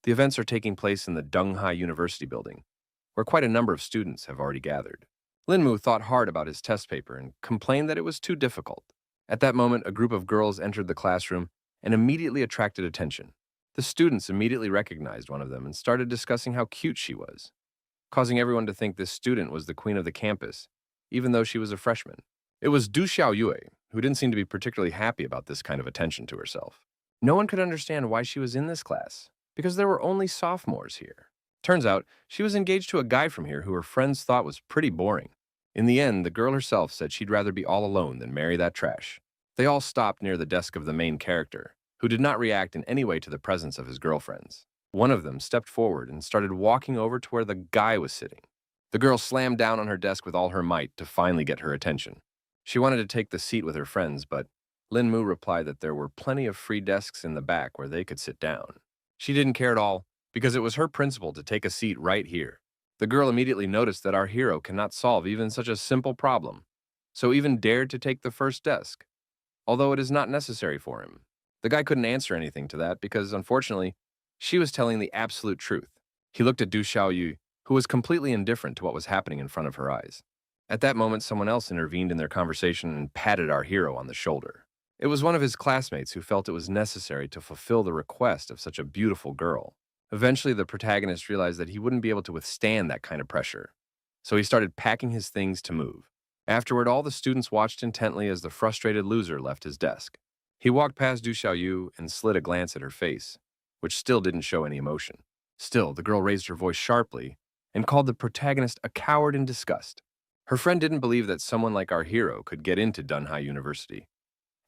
The events are taking place in the Donghai University building, where quite a number of students have already gathered. Linmu thought hard about his test paper and complained that it was too difficult. At that moment, a group of girls entered the classroom and immediately attracted attention. The students immediately recognized one of them and started discussing how cute she was, causing everyone to think this student was the queen of the campus, even though she was a freshman. It was Du Xiaoyue, who didn't seem to be particularly happy about this kind of attention to herself. No one could understand why she was in this class, because there were only sophomores here. Turns out, she was engaged to a guy from here who her friends thought was pretty boring. In the end, the girl herself said she'd rather be all alone than marry that trash. They all stopped near the desk of the main character, who did not react in any way to the presence of his girlfriends. One of them stepped forward and started walking over to where the guy was sitting. The girl slammed down on her desk with all her might to finally get her attention. She wanted to take the seat with her friends, but Lin Mu replied that there were plenty of free desks in the back where they could sit down. She didn't care at all, because it was her principle to take a seat right here. The girl immediately noticed that our hero cannot solve even such a simple problem, so even dared to take the first desk, although it is not necessary for him. The guy couldn't answer anything to that because, unfortunately, she was telling the absolute truth. He looked at Du Xiaoyu, who was completely indifferent to what was happening in front of her eyes. At that moment, someone else intervened in their conversation and patted our hero on the shoulder. It was one of his classmates who felt it was necessary to fulfill the request of such a beautiful girl. Eventually, the protagonist realized that he wouldn't be able to withstand that kind of pressure, so he started packing his things to move. Afterward, all the students watched intently as the frustrated loser left his desk. He walked past Du Xiaoyu and slid a glance at her face, which still didn't show any emotion. Still, the girl raised her voice sharply and called the protagonist a coward in disgust. Her friend didn't believe that someone like our hero could get into Dunhai University,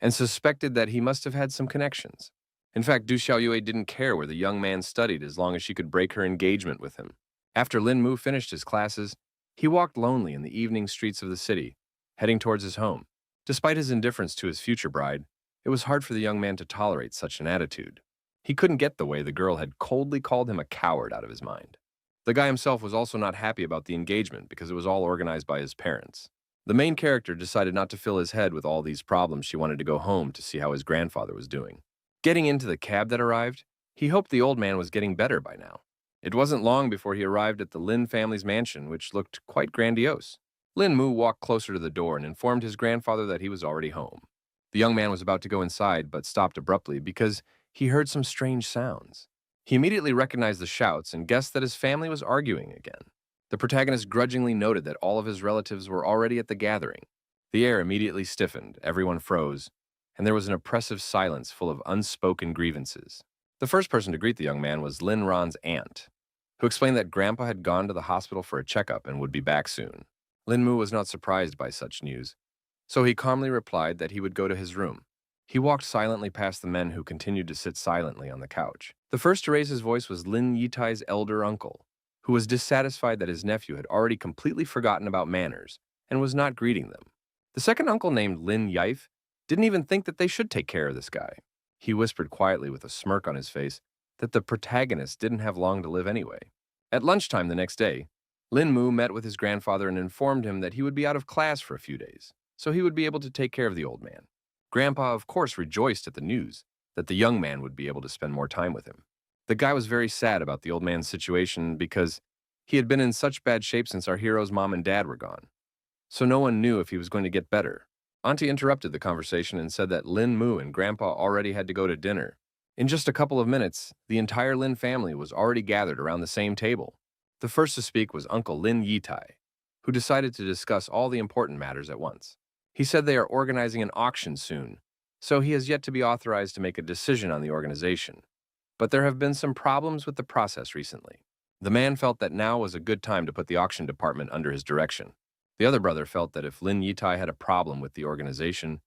and suspected that he must have had some connections. In fact, Du Xiaoyue didn't care where the young man studied as long as she could break her engagement with him. After Lin Mu finished his classes, he walked lonely in the evening streets of the city, heading towards his home. Despite his indifference to his future bride, it was hard for the young man to tolerate such an attitude. He couldn't get the way the girl had coldly called him a coward out of his mind. The guy himself was also not happy about the engagement because it was all organized by his parents. The main character decided not to fill his head with all these problems. She wanted to go home to see how his grandfather was doing. Getting into the cab that arrived, he hoped the old man was getting better by now. It wasn't long before he arrived at the Lin family's mansion, which looked quite grandiose. Lin Mu walked closer to the door and informed his grandfather that he was already home. The young man was about to go inside, but stopped abruptly because he heard some strange sounds. He immediately recognized the shouts and guessed that his family was arguing again. The protagonist grudgingly noted that all of his relatives were already at the gathering. The air immediately stiffened, everyone froze, and there was an oppressive silence full of unspoken grievances. The first person to greet the young man was Lin Ron's aunt, who explained that Grandpa had gone to the hospital for a checkup and would be back soon. Lin Mu was not surprised by such news, so he calmly replied that he would go to his room. He walked silently past the men who continued to sit silently on the couch. The first to raise his voice was Lin Yitai's elder uncle, who was dissatisfied that his nephew had already completely forgotten about manners and was not greeting them. The second uncle, named Lin Yaif, didn't even think that they should take care of this guy. He whispered quietly with a smirk on his face that the protagonist didn't have long to live anyway. At lunchtime the next day, Lin Mu met with his grandfather and informed him that he would be out of class for a few days, so he would be able to take care of the old man. Grandpa, of course, rejoiced at the news that the young man would be able to spend more time with him. The guy was very sad about the old man's situation because he had been in such bad shape since our hero's mom and dad were gone, so no one knew if he was going to get better. Auntie interrupted the conversation and said that Lin Mu and Grandpa already had to go to dinner. In just a couple of minutes, the entire Lin family was already gathered around the same table. The first to speak was Uncle Lin Yitai, who decided to discuss all the important matters at once. He said they are organizing an auction soon, so he has yet to be authorized to make a decision on the organization. But there have been some problems with the process recently. The man felt that now was a good time to put the auction department under his direction. The other brother felt that if Lin Yitai had a problem with the organization,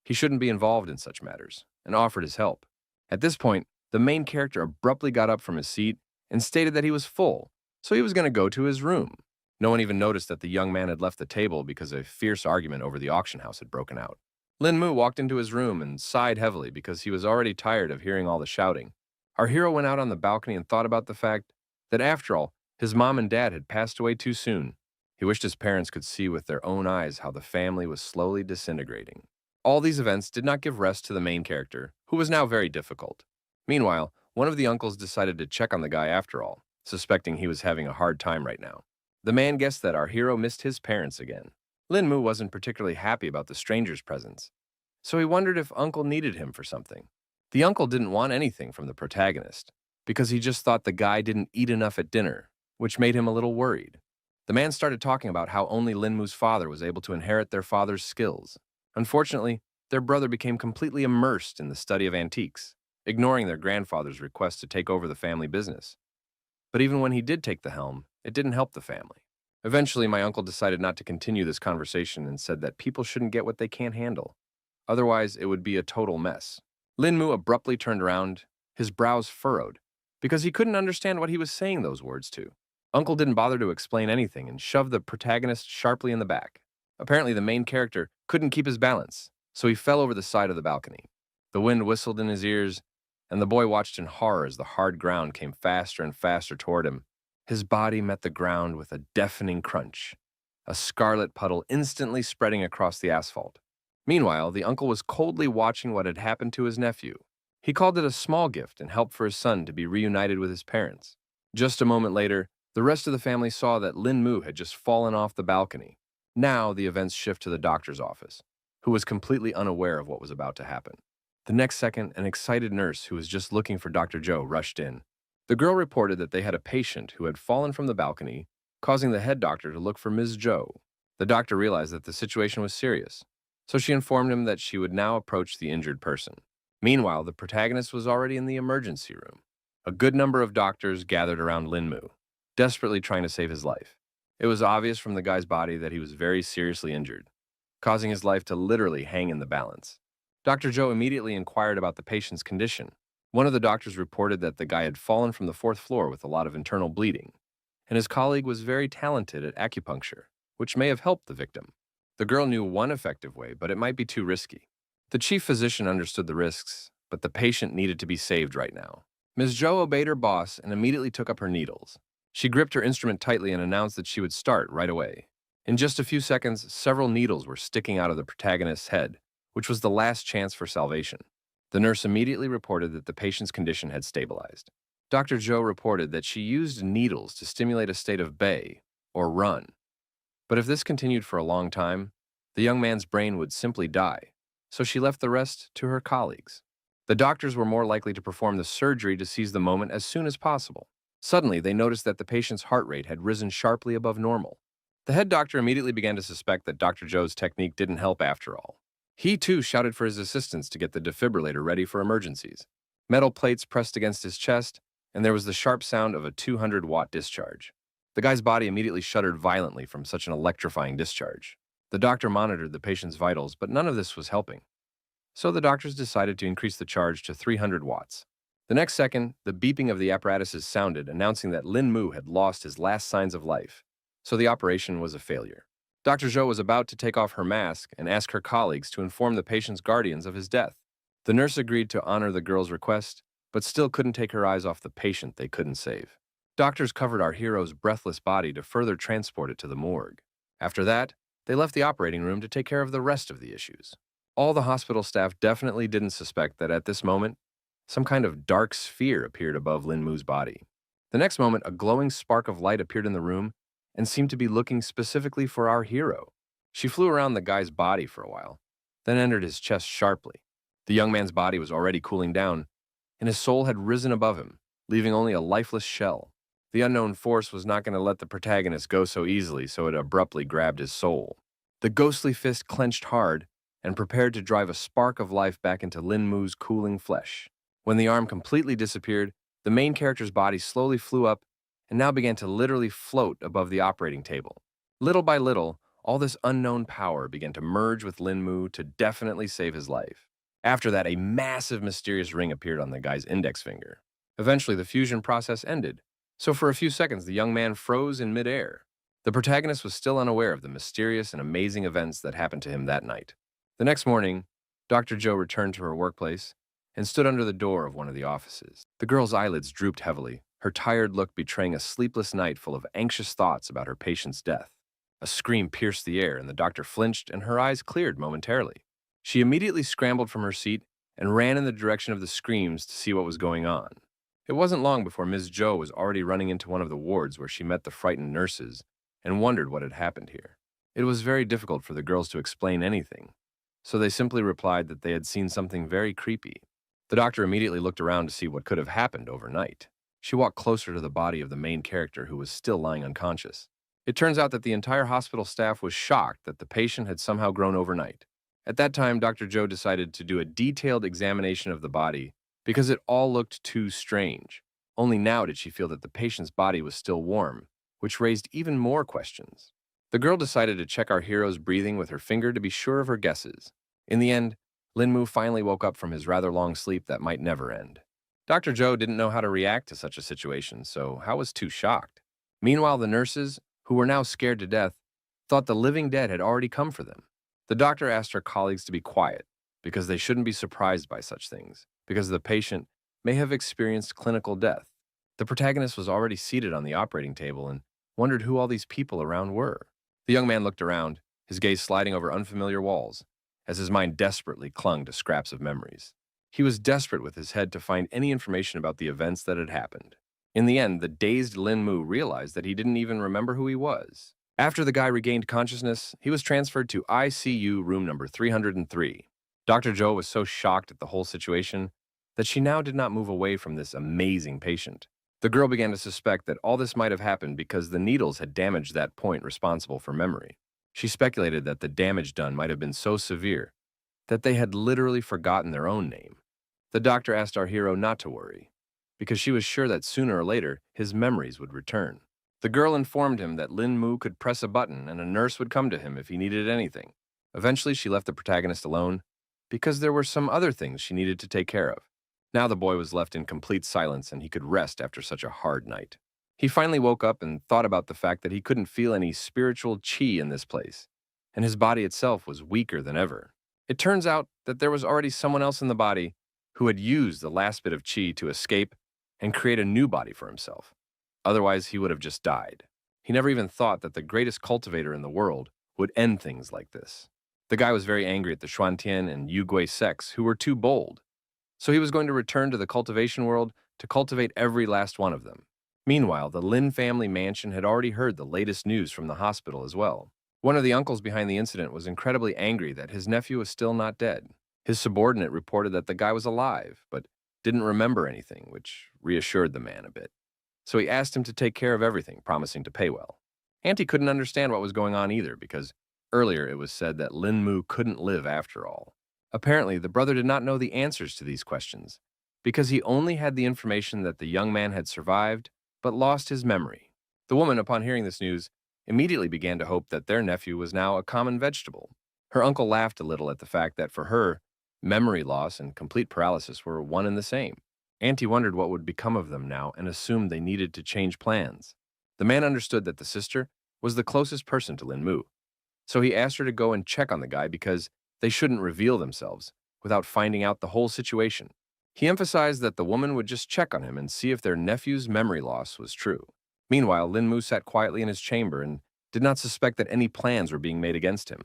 he shouldn't be involved in such matters, and offered his help. At this point, the main character abruptly got up from his seat and stated that he was full, so he was going to go to his room. No one even noticed that the young man had left the table because a fierce argument over the auction house had broken out. Lin Mu walked into his room and sighed heavily because he was already tired of hearing all the shouting. Our hero went out on the balcony and thought about the fact that, after all, his mom and dad had passed away too soon. He wished his parents could see with their own eyes how the family was slowly disintegrating. All these events did not give rest to the main character, who was now very difficult. Meanwhile, One of the uncles decided to check on the guy after all, suspecting he was having a hard time right now. The man guessed that our hero missed his parents again. Lin Mu wasn't particularly happy about the stranger's presence, so he wondered if Uncle needed him for something. The uncle didn't want anything from the protagonist, because he just thought the guy didn't eat enough at dinner, which made him a little worried. The man started talking about how only Lin Mu's father was able to inherit their father's skills. Unfortunately, their brother became completely immersed in the study of antiques, ignoring their grandfather's request to take over the family business. But even when he did take the helm, it didn't help the family. Eventually, my uncle decided not to continue this conversation and said that people shouldn't get what they can't handle. Otherwise, it would be a total mess. Lin Mu abruptly turned around, his brows furrowed, because he couldn't understand what he was saying those words to. Uncle didn't bother to explain anything and shoved the protagonist sharply in the back. Apparently, the main character couldn't keep his balance, so he fell over the side of the balcony. The wind whistled in his ears, and the boy watched in horror as the hard ground came faster and faster toward him. His body met the ground with a deafening crunch, a scarlet puddle instantly spreading across the asphalt. Meanwhile, the uncle was coldly watching what had happened to his nephew. He called it a small gift and help for his son to be reunited with his parents. Just a moment later, the rest of the family saw that Lin Mu had just fallen off the balcony. Now the events shift to the doctor's office, who was completely unaware of what was about to happen. The next second, an excited nurse who was just looking for Dr. Joe rushed in. The girl reported that they had a patient who had fallen from the balcony, causing the head doctor to look for Ms. Joe. The doctor realized that the situation was serious, so she informed him that she would now approach the injured person. Meanwhile, the protagonist was already in the emergency room. A good number of doctors gathered around Lin Mu, desperately trying to save his life. It was obvious from the guy's body that he was very seriously injured, causing his life to literally hang in the balance. Dr. Joe immediately inquired about the patient's condition. One of the doctors reported that the guy had fallen from the 4th floor with a lot of internal bleeding, and his colleague was very talented at acupuncture, which may have helped the victim. The girl knew one effective way, but it might be too risky. The chief physician understood the risks, but the patient needed to be saved right now. Ms. Joe obeyed her boss and immediately took up her needles. She gripped her instrument tightly and announced that she would start right away. In just a few seconds, several needles were sticking out of the protagonist's head, which was the last chance for salvation. The nurse immediately reported that the patient's condition had stabilized. Dr. Joe reported that she used needles to stimulate a state of bay, or run. But if this continued for a long time, the young man's brain would simply die, so she left the rest to her colleagues. The doctors were more likely to perform the surgery to seize the moment as soon as possible. Suddenly, they noticed that the patient's heart rate had risen sharply above normal. The head doctor immediately began to suspect that Dr. Joe's technique didn't help after all. He too shouted for his assistants to get the defibrillator ready for emergencies. Metal plates pressed against his chest, and there was the sharp sound of a 200-watt discharge. The guy's body immediately shuddered violently from such an electrifying discharge. The doctor monitored the patient's vitals, but none of this was helping. So the doctors decided to increase the charge to 300 watts. The next second, the beeping of the apparatuses sounded, announcing that Lin Mu had lost his last signs of life, so the operation was a failure. Dr. Zhou was about to take off her mask and ask her colleagues to inform the patient's guardians of his death. The nurse agreed to honor the girl's request, but still couldn't take her eyes off the patient they couldn't save. Doctors covered our hero's breathless body to further transport it to the morgue. After that, they left the operating room to take care of the rest of the issues. All the hospital staff definitely didn't suspect that at this moment, some kind of dark sphere appeared above Lin Mu's body. The next moment, a glowing spark of light appeared in the room and seemed to be looking specifically for our hero. She flew around the guy's body for a while, then entered his chest sharply. The young man's body was already cooling down, and his soul had risen above him, leaving only a lifeless shell. The unknown force was not going to let the protagonist go so easily, so it abruptly grabbed his soul. The ghostly fist clenched hard and prepared to drive a spark of life back into Lin Mu's cooling flesh. When the arm completely disappeared, the main character's body slowly flew up and now began to literally float above the operating table. Little by little, all this unknown power began to merge with Lin Mu to definitely save his life. After that, a massive mysterious ring appeared on the guy's index finger. Eventually, the fusion process ended, so for a few seconds, the young man froze in midair. The protagonist was still unaware of the mysterious and amazing events that happened to him that night. The next morning, Dr. Joe returned to her workplace and stood under the door of one of the offices. The girl's eyelids drooped heavily, her tired look betraying a sleepless night full of anxious thoughts about her patient's death. A scream pierced the air, and the doctor flinched and her eyes cleared momentarily. She immediately scrambled from her seat and ran in the direction of the screams to see what was going on. It wasn't long before Ms. Joe was already running into one of the wards where she met the frightened nurses and wondered what had happened here. It was very difficult for the girls to explain anything, so they simply replied that they had seen something very creepy. The doctor immediately looked around to see what could have happened overnight. She walked closer to the body of the main character who was still lying unconscious. It turns out that the entire hospital staff was shocked that the patient had somehow grown overnight. At that time, Dr. Joe decided to do a detailed examination of the body because it all looked too strange. Only now did she feel that the patient's body was still warm, which raised even more questions. The girl decided to check our hero's breathing with her finger to be sure of her guesses. In the end, Linmu finally woke up from his rather long sleep that might never end. Dr. Joe didn't know how to react to such a situation, so Hao was too shocked. Meanwhile, the nurses, who were now scared to death, thought the living dead had already come for them. The doctor asked her colleagues to be quiet, because they shouldn't be surprised by such things, because the patient may have experienced clinical death. The protagonist was already seated on the operating table and wondered who all these people around were. The young man looked around, his gaze sliding over unfamiliar walls, as his mind desperately clung to scraps of memories. He was desperate with his head to find any information about the events that had happened. In the end, the dazed Lin Mu realized that he didn't even remember who he was. After the guy regained consciousness, he was transferred to ICU room number 303. Dr. Joe was so shocked at the whole situation that she now did not move away from this amazing patient. The girl began to suspect that all this might have happened because the needles had damaged that point responsible for memory. She speculated that the damage done might have been so severe that they had literally forgotten their own name. The doctor asked our hero not to worry, because she was sure that sooner or later his memories would return. The girl informed him that Lin Mu could press a button and a nurse would come to him if he needed anything. Eventually, she left the protagonist alone because there were some other things she needed to take care of. Now the boy was left in complete silence and he could rest after such a hard night. He finally woke up and thought about the fact that he couldn't feel any spiritual chi in this place, and his body itself was weaker than ever. It turns out that there was already someone else in the body who had used the last bit of chi to escape and create a new body for himself. Otherwise, he would have just died. He never even thought that the greatest cultivator in the world would end things like this. The guy was very angry at the Xuantian and Yugui sects, who were too bold. So he was going to return to the cultivation world to cultivate every last one of them. Meanwhile, the Lin family mansion had already heard the latest news from the hospital as well. One of the uncles behind the incident was incredibly angry that his nephew was still not dead. His subordinate reported that the guy was alive, but didn't remember anything, which reassured the man a bit. So he asked him to take care of everything, promising to pay well. Auntie couldn't understand what was going on either, because earlier it was said that Lin Mu couldn't live after all. Apparently, the brother did not know the answers to these questions, because he only had the information that the young man had survived, but lost his memory. The woman, upon hearing this news, immediately began to hope that their nephew was now a common vegetable. Her uncle laughed a little at the fact that for her, memory loss and complete paralysis were one and the same. Auntie wondered what would become of them now and assumed they needed to change plans. The man understood that the sister was the closest person to Lin Mu, so he asked her to go and check on the guy because they shouldn't reveal themselves without finding out the whole situation. He emphasized that the woman would just check on him and see if their nephew's memory loss was true. Meanwhile, Lin Mu sat quietly in his chamber and did not suspect that any plans were being made against him.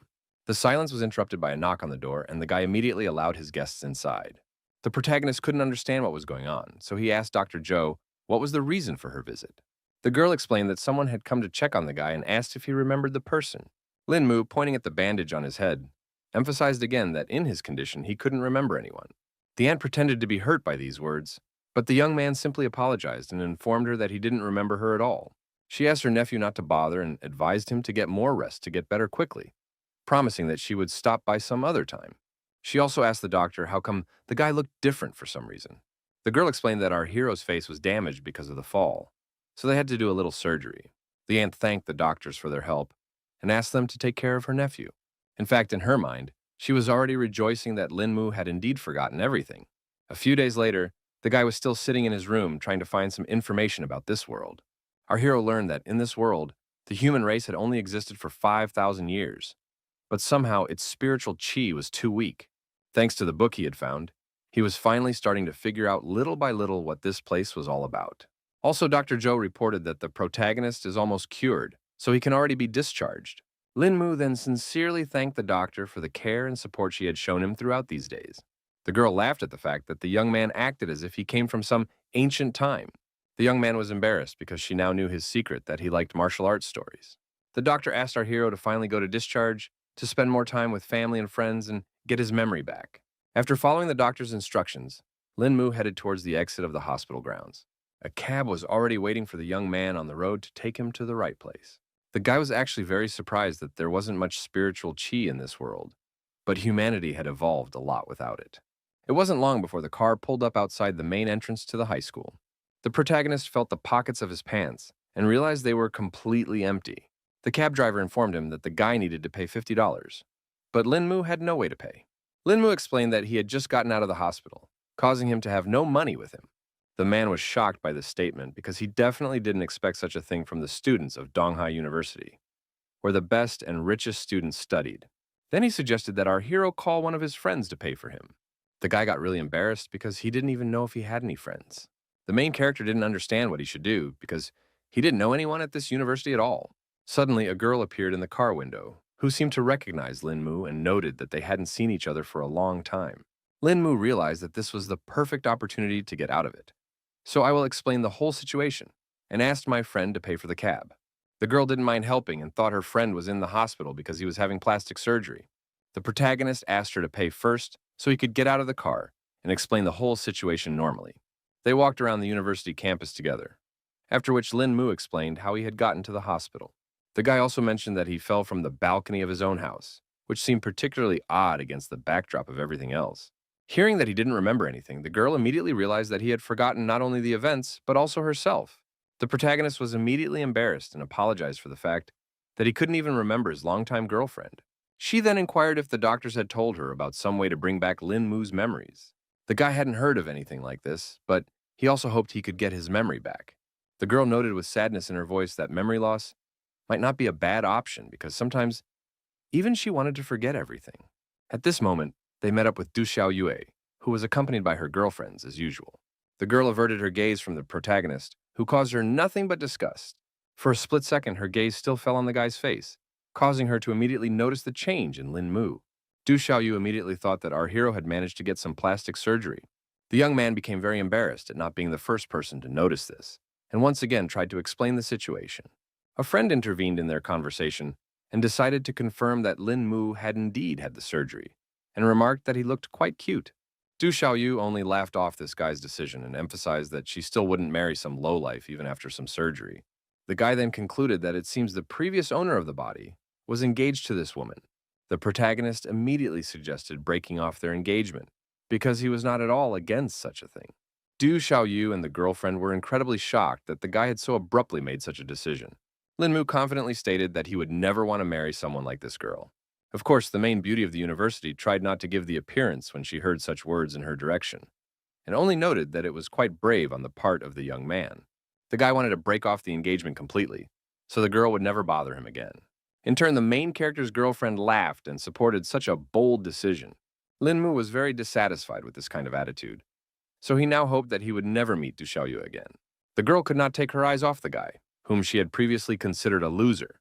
The silence was interrupted by a knock on the door, and the guy immediately allowed his guests inside. The protagonist couldn't understand what was going on, so he asked Dr. Joe what was the reason for her visit. The girl explained that someone had come to check on the guy and asked if he remembered the person. Lin Mu, pointing at the bandage on his head, emphasized again that in his condition he couldn't remember anyone. The aunt pretended to be hurt by these words, but the young man simply apologized and informed her that he didn't remember her at all. She asked her nephew not to bother and advised him to get more rest to get better quickly, promising that she would stop by some other time. She also asked the doctor how come the guy looked different for some reason. The girl explained that our hero's face was damaged because of the fall, so they had to do a little surgery. The aunt thanked the doctors for their help and asked them to take care of her nephew. In fact, in her mind, she was already rejoicing that Lin Mu had indeed forgotten everything. A few days later, the guy was still sitting in his room trying to find some information about this world. Our hero learned that in this world, the human race had only existed for 5,000 years, but somehow its spiritual chi was too weak. Thanks to the book he had found, he was finally starting to figure out little by little what this place was all about. Also, Dr. Joe reported that the protagonist is almost cured, so he can already be discharged. Lin Mu then sincerely thanked the doctor for the care and support she had shown him throughout these days. The girl laughed at the fact that the young man acted as if he came from some ancient time. The young man was embarrassed because she now knew his secret that he liked martial arts stories. The doctor asked our hero to finally go to discharge, to spend more time with family and friends, and get his memory back. After following the doctor's instructions, Lin Mu headed towards the exit of the hospital grounds. A cab was already waiting for the young man on the road to take him to the right place. The guy was actually very surprised that there wasn't much spiritual chi in this world, but humanity had evolved a lot without it. It wasn't long before the car pulled up outside the main entrance to the high school. The protagonist felt the pockets of his pants and realized they were completely empty. The cab driver informed him that the guy needed to pay $50, but Lin Mu had no way to pay. Lin Mu explained that he had just gotten out of the hospital, causing him to have no money with him. The man was shocked by this statement because he definitely didn't expect such a thing from the students of Donghai University, where the best and richest students studied. Then he suggested that our hero call one of his friends to pay for him. The guy got really embarrassed because he didn't even know if he had any friends. The main character didn't understand what he should do because he didn't know anyone at this university at all. Suddenly, a girl appeared in the car window who seemed to recognize Lin Mu and noted that they hadn't seen each other for a long time. Lin Mu realized that this was the perfect opportunity to get out of it. So I will explain the whole situation and asked my friend to pay for the cab. The girl didn't mind helping and thought her friend was in the hospital because he was having plastic surgery. The protagonist asked her to pay first so he could get out of the car and explain the whole situation normally. They walked around the university campus together, after which Lin Mu explained how he had gotten to the hospital. The guy also mentioned that he fell from the balcony of his own house, which seemed particularly odd against the backdrop of everything else. Hearing that he didn't remember anything, the girl immediately realized that he had forgotten not only the events, but also herself. The protagonist was immediately embarrassed and apologized for the fact that he couldn't even remember his longtime girlfriend. She then inquired if the doctors had told her about some way to bring back Lin Mu's memories. The guy hadn't heard of anything like this, but he also hoped he could get his memory back. The girl noted with sadness in her voice that memory loss might not be a bad option because sometimes even she wanted to forget everything. At this moment, they met up with Du Xiaoyue, who was accompanied by her girlfriends as usual. The girl averted her gaze from the protagonist, who caused her nothing but disgust. For a split second, her gaze still fell on the guy's face, causing her to immediately notice the change in Lin Mu. Du Xiaoyu immediately thought that our hero had managed to get some plastic surgery. The young man became very embarrassed at not being the first person to notice this, and once again tried to explain the situation. A friend intervened in their conversation and decided to confirm that Lin Mu had indeed had the surgery, and remarked that he looked quite cute. Du Xiaoyu only laughed off this guy's decision and emphasized that she still wouldn't marry some lowlife even after some surgery. The guy then concluded that it seems the previous owner of the body was engaged to this woman. The protagonist immediately suggested breaking off their engagement because he was not at all against such a thing. Du Xiaoyu and the girlfriend were incredibly shocked that the guy had so abruptly made such a decision. Lin Mu confidently stated that he would never want to marry someone like this girl. Of course, the main beauty of the university tried not to give the appearance when she heard such words in her direction, and only noted that it was quite brave on the part of the young man. The guy wanted to break off the engagement completely, so the girl would never bother him again. In turn, the main character's girlfriend laughed and supported such a bold decision. Lin Mu was very dissatisfied with this kind of attitude, so he now hoped that he would never meet Du Xiaoyu again. The girl could not take her eyes off the guy, whom she had previously considered a loser,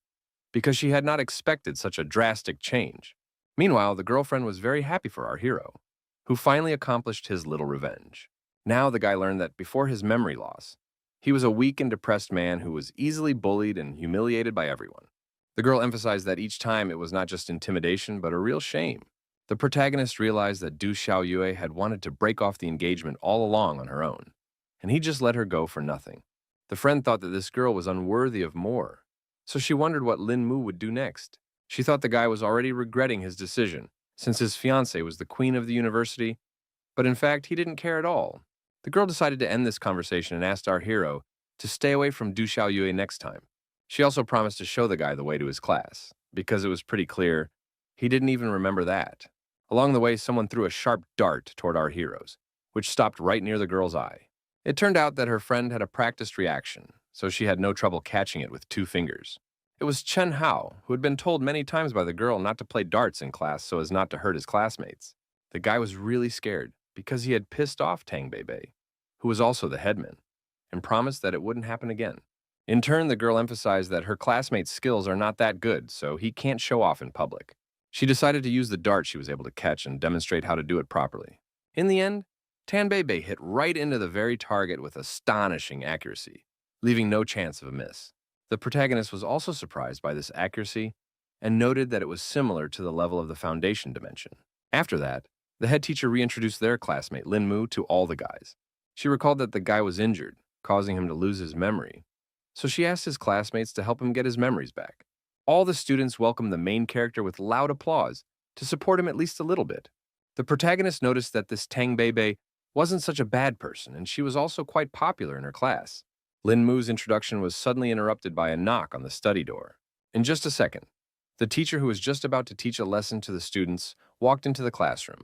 because she had not expected such a drastic change. Meanwhile, the girlfriend was very happy for our hero, who finally accomplished his little revenge. Now the guy learned that before his memory loss, he was a weak and depressed man who was easily bullied and humiliated by everyone. The girl emphasized that each time it was not just intimidation, but a real shame. The protagonist realized that Du Xiaoyue had wanted to break off the engagement all along on her own, and he just let her go for nothing. The friend thought that this girl was unworthy of more, so she wondered what Lin Mu would do next. She thought the guy was already regretting his decision, since his fiancée was the queen of the university, but in fact, he didn't care at all. The girl decided to end this conversation and asked our hero to stay away from Du Xiaoyue next time. She also promised to show the guy the way to his class, because it was pretty clear he didn't even remember that. Along the way, someone threw a sharp dart toward our heroes, which stopped right near the girl's eye. It turned out that her friend had a practiced reaction, so she had no trouble catching it with 2 fingers. It was Chen Hao, who had been told many times by the girl not to play darts in class so as not to hurt his classmates. The guy was really scared because he had pissed off Tang Beibei, who was also the headman, and promised that it wouldn't happen again. In turn, the girl emphasized that her classmates' skills are not that good, so he can't show off in public. She decided to use the dart she was able to catch and demonstrate how to do it properly. In the end, Tanbebe hit right into the very target with astonishing accuracy, leaving no chance of a miss. The protagonist was also surprised by this accuracy and noted that it was similar to the level of the foundation dimension. After that, the head teacher reintroduced their classmate, Lin Mu, to all the guys. She recalled that the guy was injured, causing him to lose his memory, so she asked his classmates to help him get his memories back. All the students welcomed the main character with loud applause to support him at least a little bit. The protagonist noticed that this Tang Bei wasn't such a bad person, and she was also quite popular in her class. Lin Mu's introduction was suddenly interrupted by a knock on the study door. In just a second, the teacher who was just about to teach a lesson to the students walked into the classroom.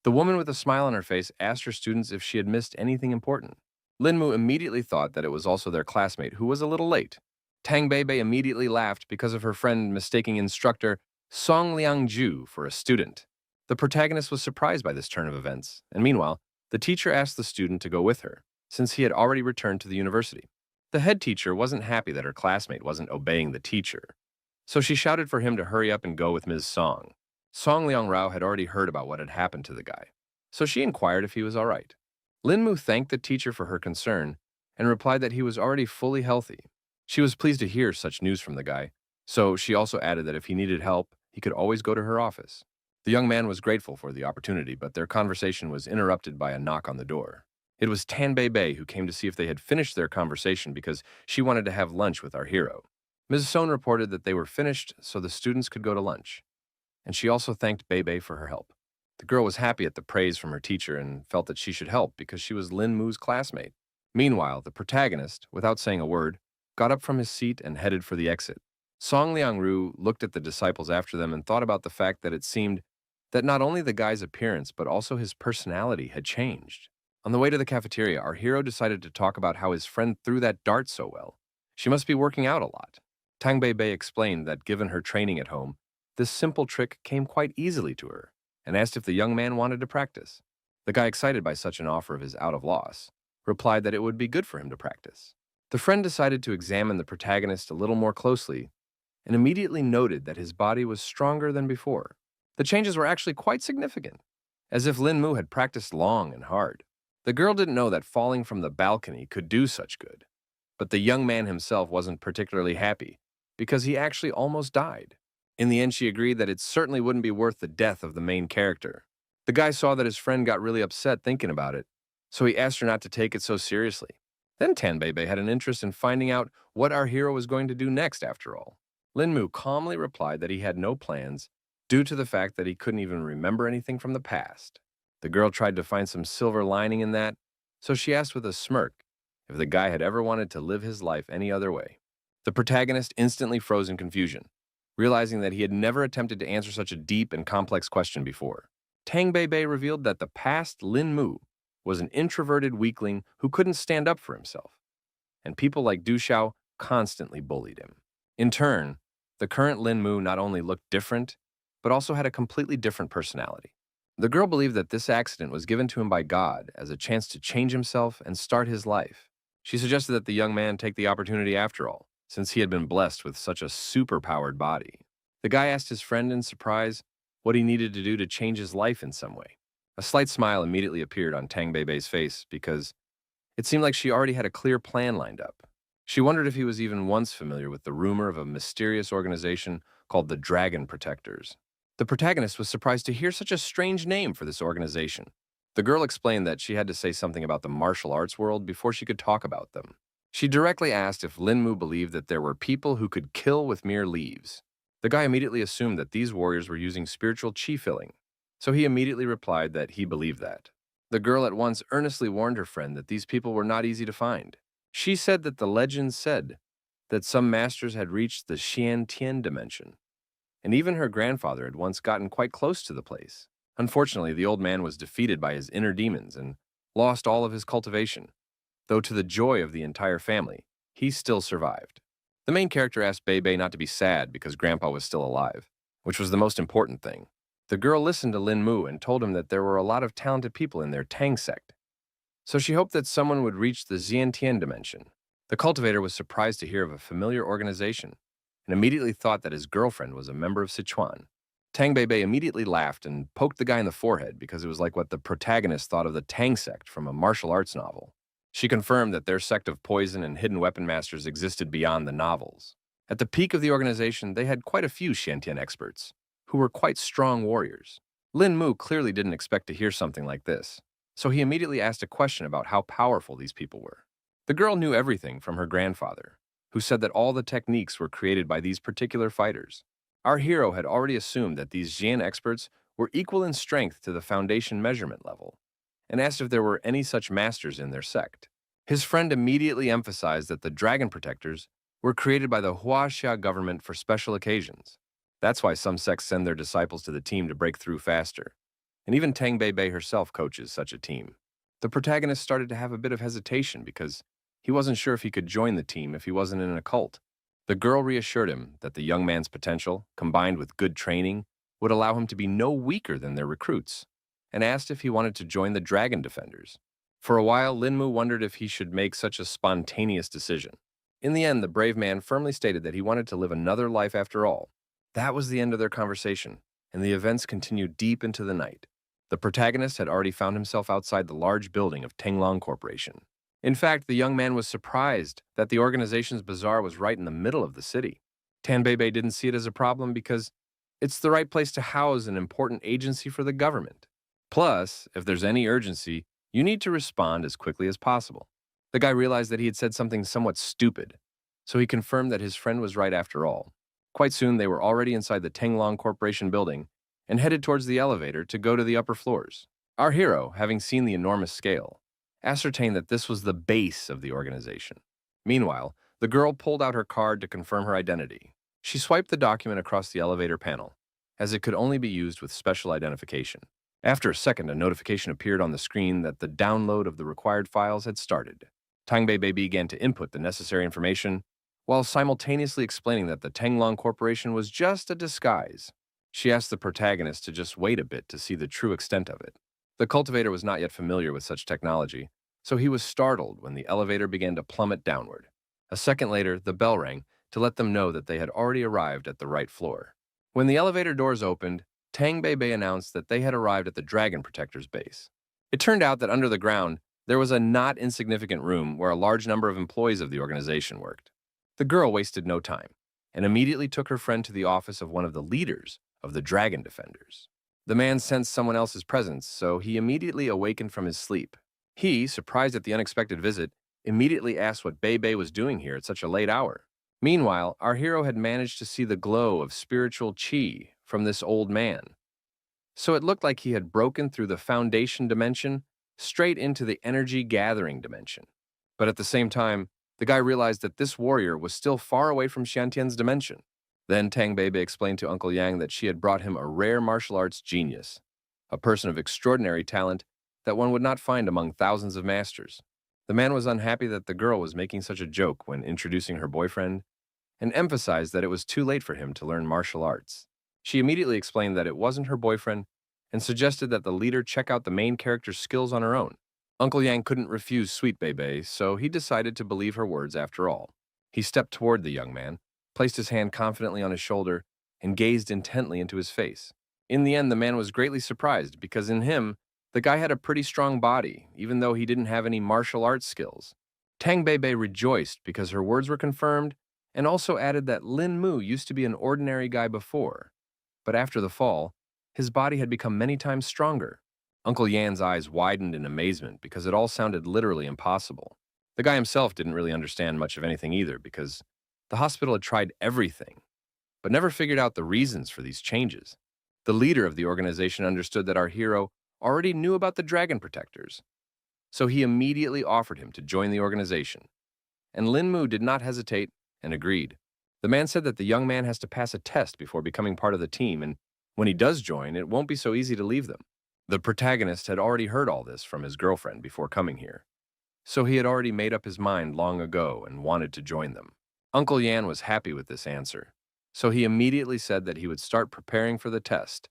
The woman with a smile on her face asked her students if she had missed anything important. Lin Mu immediately thought that it was also their classmate, who was a little late. Tang Bei immediately laughed because of her friend mistaking instructor Song Liangju for a student. The protagonist was surprised by this turn of events, and meanwhile, the teacher asked the student to go with her, since he had already returned to the university. The head teacher wasn't happy that her classmate wasn't obeying the teacher, so she shouted for him to hurry up and go with Ms. Song. Song Liangrao had already heard about what had happened to the guy, so she inquired if he was all right. Lin Mu thanked the teacher for her concern and replied that he was already fully healthy. She was pleased to hear such news from the guy, so she also added that if he needed help, he could always go to her office. The young man was grateful for the opportunity, but their conversation was interrupted by a knock on the door. It was Tan Bei who came to see if they had finished their conversation because she wanted to have lunch with our hero. Ms. Son reported that they were finished so the students could go to lunch, and she also thanked Bei for her help. The girl was happy at the praise from her teacher and felt that she should help because she was Lin Mu's classmate. Meanwhile, the protagonist, without saying a word, got up from his seat and headed for the exit. Song Liangru looked at the disciples after them and thought about the fact that it seemed that not only the guy's appearance but also his personality had changed. On the way to the cafeteria, our hero decided to talk about how his friend threw that dart so well. She must be working out a lot. Tang Bei explained that given her training at home, this simple trick came quite easily to her, and asked if the young man wanted to practice. The guy, excited by such an offer of his out of loss, replied that it would be good for him to practice. The friend decided to examine the protagonist a little more closely and immediately noted that his body was stronger than before. The changes were actually quite significant, as if Lin Mu had practiced long and hard. The girl didn't know that falling from the balcony could do such good, but the young man himself wasn't particularly happy because he actually almost died. In the end, she agreed that it certainly wouldn't be worth the death of the main character. The guy saw that his friend got really upset thinking about it, so he asked her not to take it so seriously. Then Tan Bei had an interest in finding out what our hero was going to do next after all. Lin Mu calmly replied that he had no plans due to the fact that he couldn't even remember anything from the past. The girl tried to find some silver lining in that, so she asked with a smirk if the guy had ever wanted to live his life any other way. The protagonist instantly froze in confusion, realizing that he had never attempted to answer such a deep and complex question before. Tang Bei revealed that the past Lin Mu was an introverted weakling who couldn't stand up for himself, and people like Du Xiao constantly bullied him. In turn, the current Lin Mu not only looked different, but also had a completely different personality. The girl believed that this accident was given to him by God as a chance to change himself and start his life. She suggested that the young man take the opportunity after all, since he had been blessed with such a super-powered body. The guy asked his friend in surprise what he needed to do to change his life in some way. A slight smile immediately appeared on Tang Bei's face because it seemed like she already had a clear plan lined up. She wondered if he was even once familiar with the rumor of a mysterious organization called the Dragon Protectors. The protagonist was surprised to hear such a strange name for this organization. The girl explained that she had to say something about the martial arts world before she could talk about them. She directly asked if Lin Mu believed that there were people who could kill with mere leaves. The guy immediately assumed that these warriors were using spiritual chi filling, so he immediately replied that he believed that. The girl at once earnestly warned her friend that these people were not easy to find. She said that the legends said that some masters had reached the Xian Tian dimension, and even her grandfather had once gotten quite close to the place. Unfortunately, the old man was defeated by his inner demons and lost all of his cultivation, though to the joy of the entire family, he still survived. The main character asked Bei not to be sad because Grandpa was still alive, which was the most important thing. The girl listened to Lin Mu and told him that there were a lot of talented people in their Tang sect, so she hoped that someone would reach the Xiantian dimension. The cultivator was surprised to hear of a familiar organization and immediately thought that his girlfriend was a member of Sichuan. Tang Bei immediately laughed and poked the guy in the forehead because it was like what the protagonist thought of the Tang sect from a martial arts novel. She confirmed that their sect of poison and hidden weapon masters existed beyond the novels. At the peak of the organization, they had quite a few Shantian experts, who were quite strong warriors. Lin Mu clearly didn't expect to hear something like this, so he immediately asked a question about how powerful these people were. The girl knew everything from her grandfather, who said that all the techniques were created by these particular fighters. Our hero had already assumed that these Jian experts were equal in strength to the foundation measurement level, and asked if there were any such masters in their sect. His friend immediately emphasized that the Dragon Protectors were created by the Huaxia government for special occasions. That's why some sects send their disciples to the team to break through faster, and even Tang Bei herself coaches such a team. The protagonist started to have a bit of hesitation because he wasn't sure if he could join the team if he wasn't in a cult. The girl reassured him that the young man's potential, combined with good training, would allow him to be no weaker than their recruits, and asked if he wanted to join the Dragon Defenders. For a while, Lin Mu wondered if he should make such a spontaneous decision. In the end, the brave man firmly stated that he wanted to live another life after all. That was the end of their conversation, and the events continued deep into the night. The protagonist had already found himself outside the large building of Tenglong Corporation. In fact, the young man was surprised that the organization's bazaar was right in the middle of the city. Tan Bei didn't see it as a problem because it's the right place to house an important agency for the government. Plus, if there's any urgency, you need to respond as quickly as possible. The guy realized that he had said something somewhat stupid, so he confirmed that his friend was right after all. Quite soon, they were already inside the Tenglong Corporation building and headed towards the elevator to go to the upper floors. Our hero, having seen the enormous scale, ascertained that this was the base of the organization. Meanwhile, the girl pulled out her card to confirm her identity. She swiped the document across the elevator panel, as it could only be used with special identification. After a second, a notification appeared on the screen that the download of the required files had started. Tang Bei began to input the necessary information, while simultaneously explaining that the Tenglong Corporation was just a disguise. She asked the protagonist to just wait a bit to see the true extent of it. The cultivator was not yet familiar with such technology, so he was startled when the elevator began to plummet downward. A second later, the bell rang to let them know that they had already arrived at the right floor. When the elevator doors opened, Tang Bei announced that they had arrived at the Dragon Protector's base. It turned out that under the ground, there was a not insignificant room where a large number of employees of the organization worked. The girl wasted no time and immediately took her friend to the office of one of the leaders of the Dragon Defenders. The man sensed someone else's presence, so he immediately awakened from his sleep. He, surprised at the unexpected visit, immediately asked what Bei was doing here at such a late hour. Meanwhile, our hero had managed to see the glow of spiritual qi from this old man. So it looked like he had broken through the foundation dimension straight into the energy gathering dimension. But at the same time, the guy realized that this warrior was still far away from Shantian's dimension. Then Tang Bei explained to Uncle Yang that she had brought him a rare martial arts genius, a person of extraordinary talent that one would not find among thousands of masters. The man was unhappy that the girl was making such a joke when introducing her boyfriend, and emphasized that it was too late for him to learn martial arts. She immediately explained that it wasn't her boyfriend and suggested that the leader check out the main character's skills on her own. Uncle Yang couldn't refuse Sweet Bei, so he decided to believe her words after all. He stepped toward the young man, placed his hand confidently on his shoulder, and gazed intently into his face. In the end, the man was greatly surprised because in him, the guy had a pretty strong body, even though he didn't have any martial arts skills. Tang Bei rejoiced because her words were confirmed and also added that Lin Mu used to be an ordinary guy before, but after the fall, his body had become many times stronger. Uncle Yan's eyes widened in amazement because it all sounded literally impossible. The guy himself didn't really understand much of anything either because the hospital had tried everything, but never figured out the reasons for these changes. The leader of the organization understood that our hero already knew about the Dragon Protectors, so he immediately offered him to join the organization. And Lin Mu did not hesitate and agreed. The man said that the young man has to pass a test before becoming part of the team, and when he does join, it won't be so easy to leave them. The protagonist had already heard all this from his girlfriend before coming here, so he had already made up his mind long ago and wanted to join them. Uncle Yan was happy with this answer, so he immediately said that he would start preparing for the test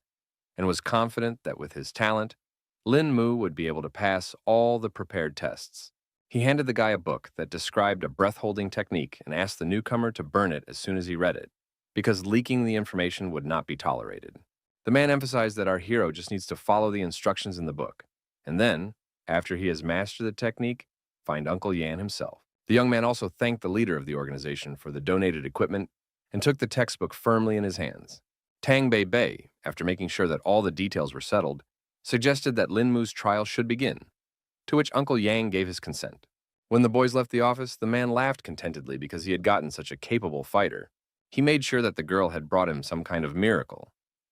and was confident that with his talent, Lin Mu would be able to pass all the prepared tests. He handed the guy a book that described a breath-holding technique and asked the newcomer to burn it as soon as he read it, because leaking the information would not be tolerated. The man emphasized that our hero just needs to follow the instructions in the book, and then, after he has mastered the technique, find Uncle Yan himself. The young man also thanked the leader of the organization for the donated equipment and took the textbook firmly in his hands. Tang Bei Bei, after making sure that all the details were settled, suggested that Lin Mu's trial should begin, to which Uncle Yang gave his consent. When the boys left the office, the man laughed contentedly because he had gotten such a capable fighter. He made sure that the girl had brought him some kind of miracle,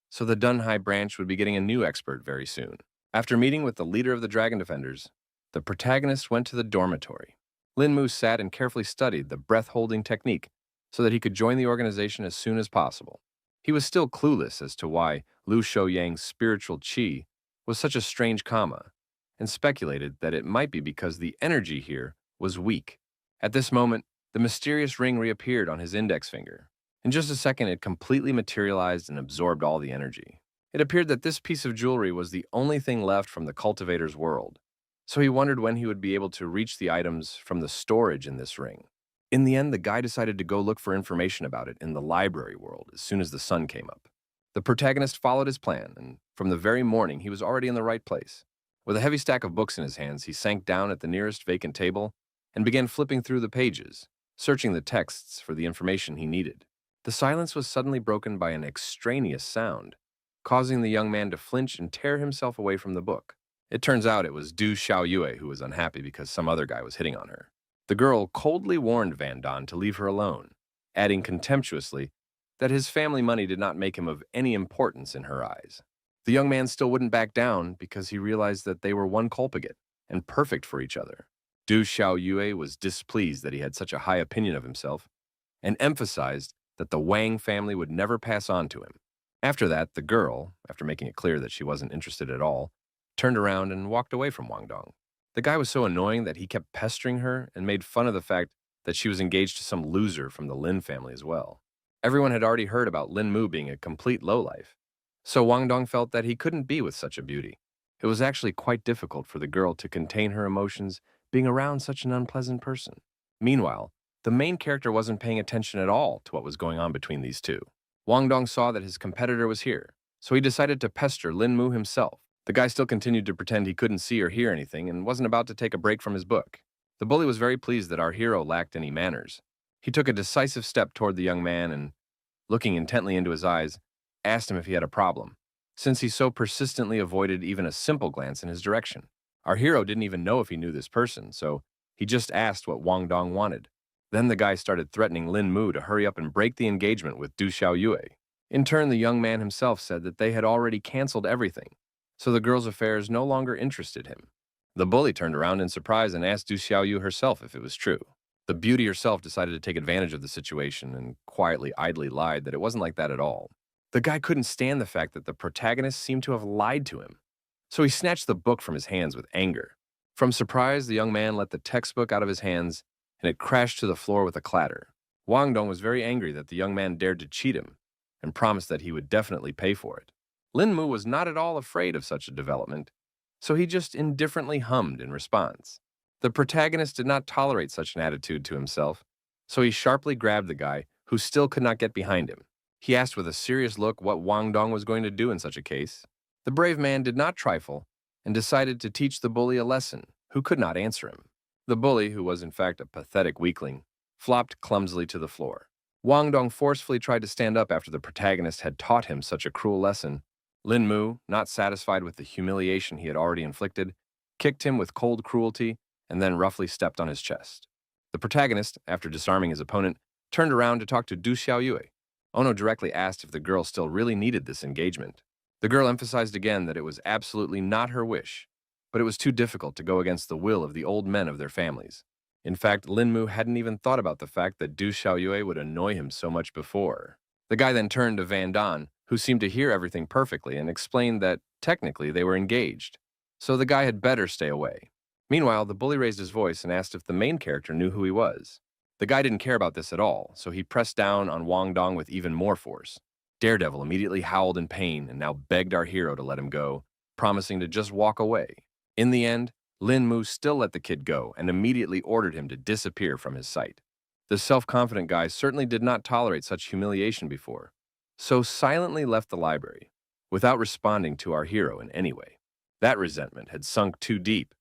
so the Dunhai branch would be getting a new expert very soon. After meeting with the leader of the Dragon Defenders, the protagonist went to the dormitory. Lin Mu sat and carefully studied the breath-holding technique so that he could join the organization as soon as possible. He was still clueless as to why Lu Shouyang's spiritual qi was such a strange comma, and speculated that it might be because the energy here was weak. At this moment, the mysterious ring reappeared on his index finger. In just a second, it completely materialized and absorbed all the energy. It appeared that this piece of jewelry was the only thing left from the cultivator's world, so he wondered when he would be able to reach the items from the storage in this ring. In the end, the guy decided to go look for information about it in the library world as soon as the sun came up. The protagonist followed his plan, and from the very morning, he was already in the right place. With a heavy stack of books in his hands, he sank down at the nearest vacant table and began flipping through the pages, searching the texts for the information he needed. The silence was suddenly broken by an extraneous sound, causing the young man to flinch and tear himself away from the book. It turns out it was Du Xiaoyue who was unhappy because some other guy was hitting on her. The girl coldly warned Van Don to leave her alone, adding contemptuously that his family money did not make him of any importance in her eyes. The young man still wouldn't back down because he realized that they were one culpigate and perfect for each other. Du Xiaoyue was displeased that he had such a high opinion of himself and emphasized that the Wang family would never pass on to him. After that, the girl, after making it clear that she wasn't interested at all, turned around and walked away from Wang Dong. The guy was so annoying that he kept pestering her and made fun of the fact that she was engaged to some loser from the Lin family as well. Everyone had already heard about Lin Mu being a complete lowlife, so Wang Dong felt that he couldn't be with such a beauty. It was actually quite difficult for the girl to contain her emotions being around such an unpleasant person. Meanwhile, the main character wasn't paying attention at all to what was going on between these two. Wang Dong saw that his competitor was here, so he decided to pester Lin Mu himself. The guy still continued to pretend he couldn't see or hear anything and wasn't about to take a break from his book. The bully was very pleased that our hero lacked any manners. He took a decisive step toward the young man and, looking intently into his eyes, asked him if he had a problem, since he so persistently avoided even a simple glance in his direction. Our hero didn't even know if he knew this person, so he just asked what Wang Dong wanted. Then the guy started threatening Lin Mu to hurry up and break the engagement with Du Xiaoyue. In turn, the young man himself said that they had already canceled everything, so the girl's affairs no longer interested him. The bully turned around in surprise and asked Du Xiaoyu herself if it was true. The beauty herself decided to take advantage of the situation and quietly, idly lied that it wasn't like that at all. The guy couldn't stand the fact that the protagonist seemed to have lied to him, so he snatched the book from his hands with anger. From surprise, the young man let the textbook out of his hands, and it crashed to the floor with a clatter. Wang Dong was very angry that the young man dared to cheat him, and promised that he would definitely pay for it. Lin Mu was not at all afraid of such a development, so he just indifferently hummed in response. The protagonist did not tolerate such an attitude to himself, so he sharply grabbed the guy, who still could not get behind him. He asked with a serious look what Wang Dong was going to do in such a case. The brave man did not trifle and decided to teach the bully a lesson, who could not answer him. The bully, who was in fact a pathetic weakling, flopped clumsily to the floor. Wang Dong forcefully tried to stand up after the protagonist had taught him such a cruel lesson. Lin Mu, not satisfied with the humiliation he had already inflicted, kicked him with cold cruelty and then roughly stepped on his chest. The protagonist, after disarming his opponent, turned around to talk to Du Xiaoyue. Ono directly asked if the girl still really needed this engagement. The girl emphasized again that it was absolutely not her wish, but it was too difficult to go against the will of the old men of their families. In fact, Lin Mu hadn't even thought about the fact that Du Xiaoyue would annoy him so much before. The guy then turned to Van Don, who seemed to hear everything perfectly, and explained that, technically, they were engaged, so the guy had better stay away. Meanwhile, the bully raised his voice and asked if the main character knew who he was. The guy didn't care about this at all, so he pressed down on Wang Dong with even more force. Daredevil immediately howled in pain and now begged our hero to let him go, promising to just walk away. In the end, Lin Mu still let the kid go and immediately ordered him to disappear from his sight. The self-confident guy certainly did not tolerate such humiliation before, so silently left the library. without responding to our hero in any way. That resentment had sunk too deep,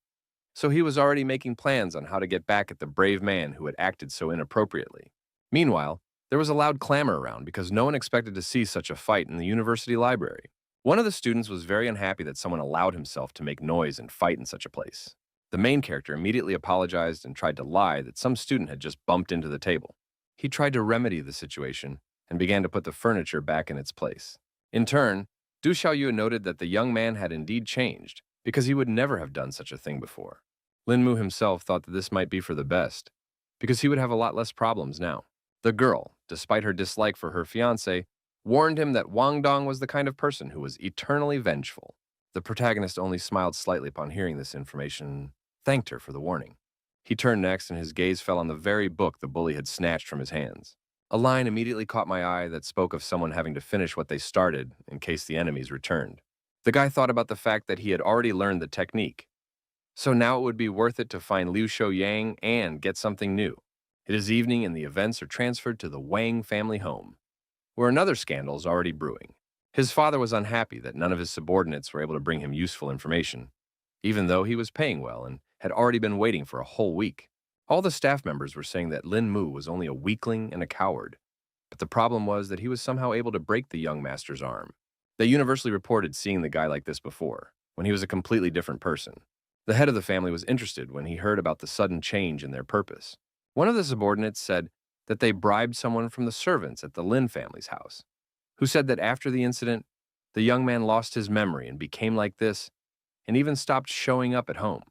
so he was already making plans on how to get back at the brave man who had acted so inappropriately. Meanwhile, there was a loud clamor around because no one expected to see such a fight in the university library. One of the students was very unhappy that someone allowed himself to make noise and fight in such a place. The main character immediately apologized and tried to lie that some student had just bumped into the table. He tried to remedy the situation and began to put the furniture back in its place. In turn, Du Xiaoyu noted that the young man had indeed changed, because he would never have done such a thing before. Lin Mu himself thought that this might be for the best, because he would have a lot less problems now. The girl, despite her dislike for her fiancé, warned him that Wang Dong was the kind of person who was eternally vengeful. The protagonist only smiled slightly upon hearing this information and thanked her for the warning. He turned next and his gaze fell on the very book the bully had snatched from his hands. A line immediately caught my eye that spoke of someone having to finish what they started in case the enemies returned. The guy thought about the fact that he had already learned the technique, so now it would be worth it to find Liu Shouyang and get something new. It is evening and the events are transferred to the Wang family home, where another scandal is already brewing. His father was unhappy that none of his subordinates were able to bring him useful information, even though he was paying well and had already been waiting for a whole week. All the staff members were saying that Lin Mu was only a weakling and a coward, but the problem was that he was somehow able to break the young master's arm. They universally reported seeing the guy like this before, when he was a completely different person. The head of the family was interested when he heard about the sudden change in their purpose. One of the subordinates said that they bribed someone from the servants at the Lin family's house, who said that after the incident, the young man lost his memory and became like this, and even stopped showing up at home.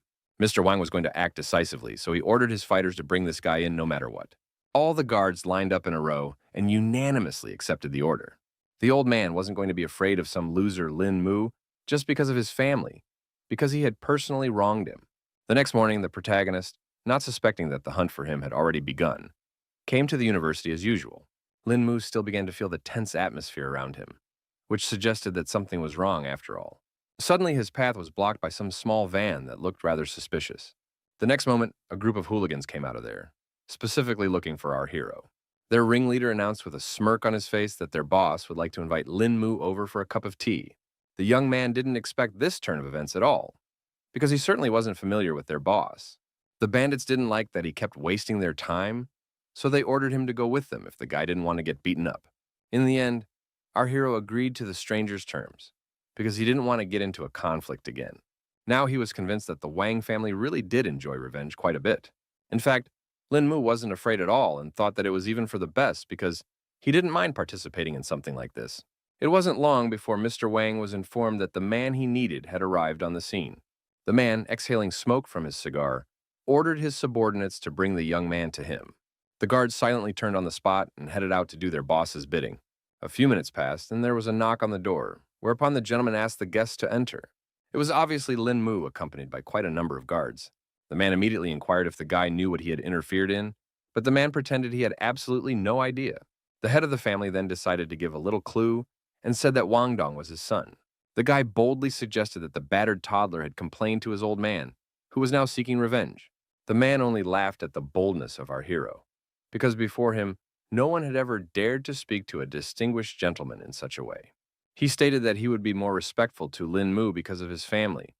Mr. Wang was going to act decisively, so he ordered his fighters to bring this guy in no matter what. All the guards lined up in a row and unanimously accepted the order. The old man wasn't going to be afraid of some loser Lin Mu just because of his family, because he had personally wronged him. The next morning, the protagonist, not suspecting that the hunt for him had already begun, came to the university as usual. Lin Mu still began to feel the tense atmosphere around him, which suggested that something was wrong after all. Suddenly, his path was blocked by some small van that looked rather suspicious. The next moment, a group of hooligans came out of there, specifically looking for our hero. Their ringleader announced with a smirk on his face that their boss would like to invite Lin Mu over for a cup of tea. The young man didn't expect this turn of events at all, because he certainly wasn't familiar with their boss. The bandits didn't like that he kept wasting their time, so they ordered him to go with them if the guy didn't want to get beaten up. In the end, our hero agreed to the stranger's terms, because he didn't want to get into a conflict again. Now he was convinced that the Wang family really did enjoy revenge quite a bit. In fact, Lin Mu wasn't afraid at all and thought that it was even for the best because he didn't mind participating in something like this. It wasn't long before Mr. Wang was informed that the man he needed had arrived on the scene. The man, exhaling smoke from his cigar, ordered his subordinates to bring the young man to him. The guards silently turned on the spot and headed out to do their boss's bidding. A few minutes passed, and there was a knock on the door, whereupon the gentleman asked the guest to enter. It was obviously Lin Mu, accompanied by quite a number of guards. The man immediately inquired if the guy knew what he had interfered in, but the man pretended he had absolutely no idea. The head of the family then decided to give a little clue and said that Wang Dong was his son. The guy boldly suggested that the battered toddler had complained to his old man, who was now seeking revenge. The man only laughed at the boldness of our hero, because before him, no one had ever dared to speak to a distinguished gentleman in such a way. He stated that he would be more respectful to Lin Mu because of his family,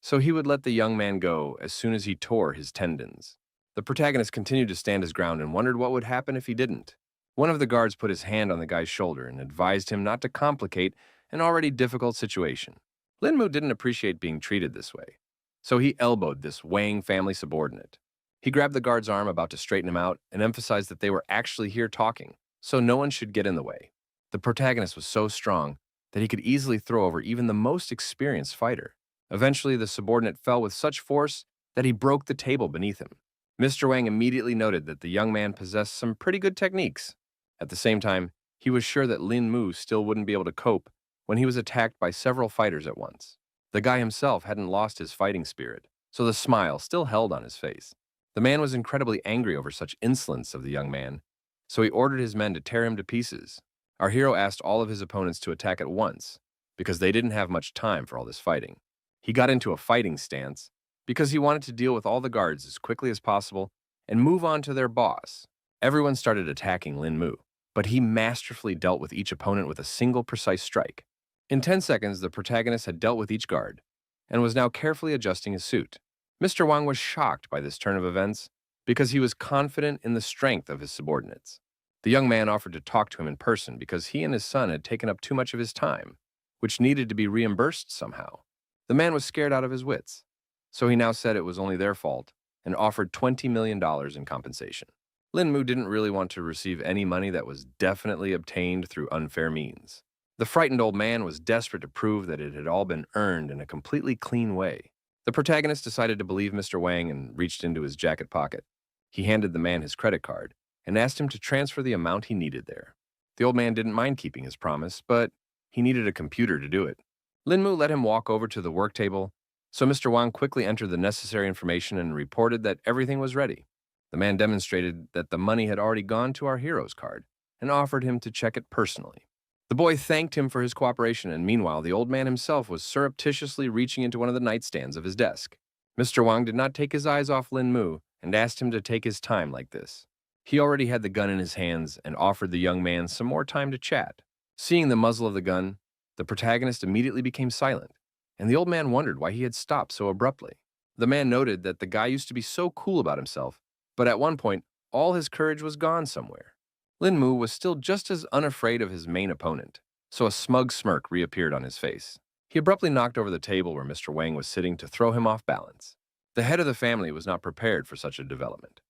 so he would let the young man go as soon as he tore his tendons. The protagonist continued to stand his ground and wondered what would happen if he didn't. One of the guards put his hand on the guy's shoulder and advised him not to complicate an already difficult situation. Lin Mu didn't appreciate being treated this way, so he elbowed this Wang family subordinate. He grabbed the guard's arm about to straighten him out and emphasized that they were actually here talking, so no one should get in the way. The protagonist was so strong that he could easily throw over even the most experienced fighter. Eventually, the subordinate fell with such force that he broke the table beneath him. Mr. Wang immediately noted that the young man possessed some pretty good techniques. At the same time, he was sure that Lin Mu still wouldn't be able to cope when he was attacked by several fighters at once. The guy himself hadn't lost his fighting spirit, so the smile still held on his face. The man was incredibly angry over such insolence of the young man, so he ordered his men to tear him to pieces. Our hero asked all of his opponents to attack at once, because they didn't have much time for all this fighting. He got into a fighting stance because he wanted to deal with all the guards as quickly as possible and move on to their boss. Everyone started attacking Lin Mu, but he masterfully dealt with each opponent with a single precise strike. In 10 seconds, the protagonist had dealt with each guard and was now carefully adjusting his suit. Mr. Wang was shocked by this turn of events because he was confident in the strength of his subordinates. The young man offered to talk to him in person because he and his son had taken up too much of his time, which needed to be reimbursed somehow. The man was scared out of his wits, so he now said it was only their fault and offered $20 million in compensation. Lin Mu didn't really want to receive any money that was definitely obtained through unfair means. The frightened old man was desperate to prove that it had all been earned in a completely clean way. The protagonist decided to believe Mr. Wang and reached into his jacket pocket. He handed the man his credit card and asked him to transfer the amount he needed there. The old man didn't mind keeping his promise, but he needed a computer to do it. Lin Mu let him walk over to the work table, so Mr. Wang quickly entered the necessary information and reported that everything was ready. The man demonstrated that the money had already gone to our hero's card and offered him to check it personally. The boy thanked him for his cooperation, and meanwhile, the old man himself was surreptitiously reaching into one of the nightstands of his desk. Mr. Wang did not take his eyes off Lin Mu and asked him to take his time like this. He already had the gun in his hands and offered the young man some more time to chat. Seeing the muzzle of the gun, the protagonist immediately became silent, and the old man wondered why he had stopped so abruptly. The man noted that the guy used to be so cool about himself, but at one point, all his courage was gone somewhere. Lin Mu was still just as unafraid of his main opponent, so a smug smirk reappeared on his face. He abruptly knocked over the table where Mr. Wang was sitting to throw him off balance. The head of the family was not prepared for such a development,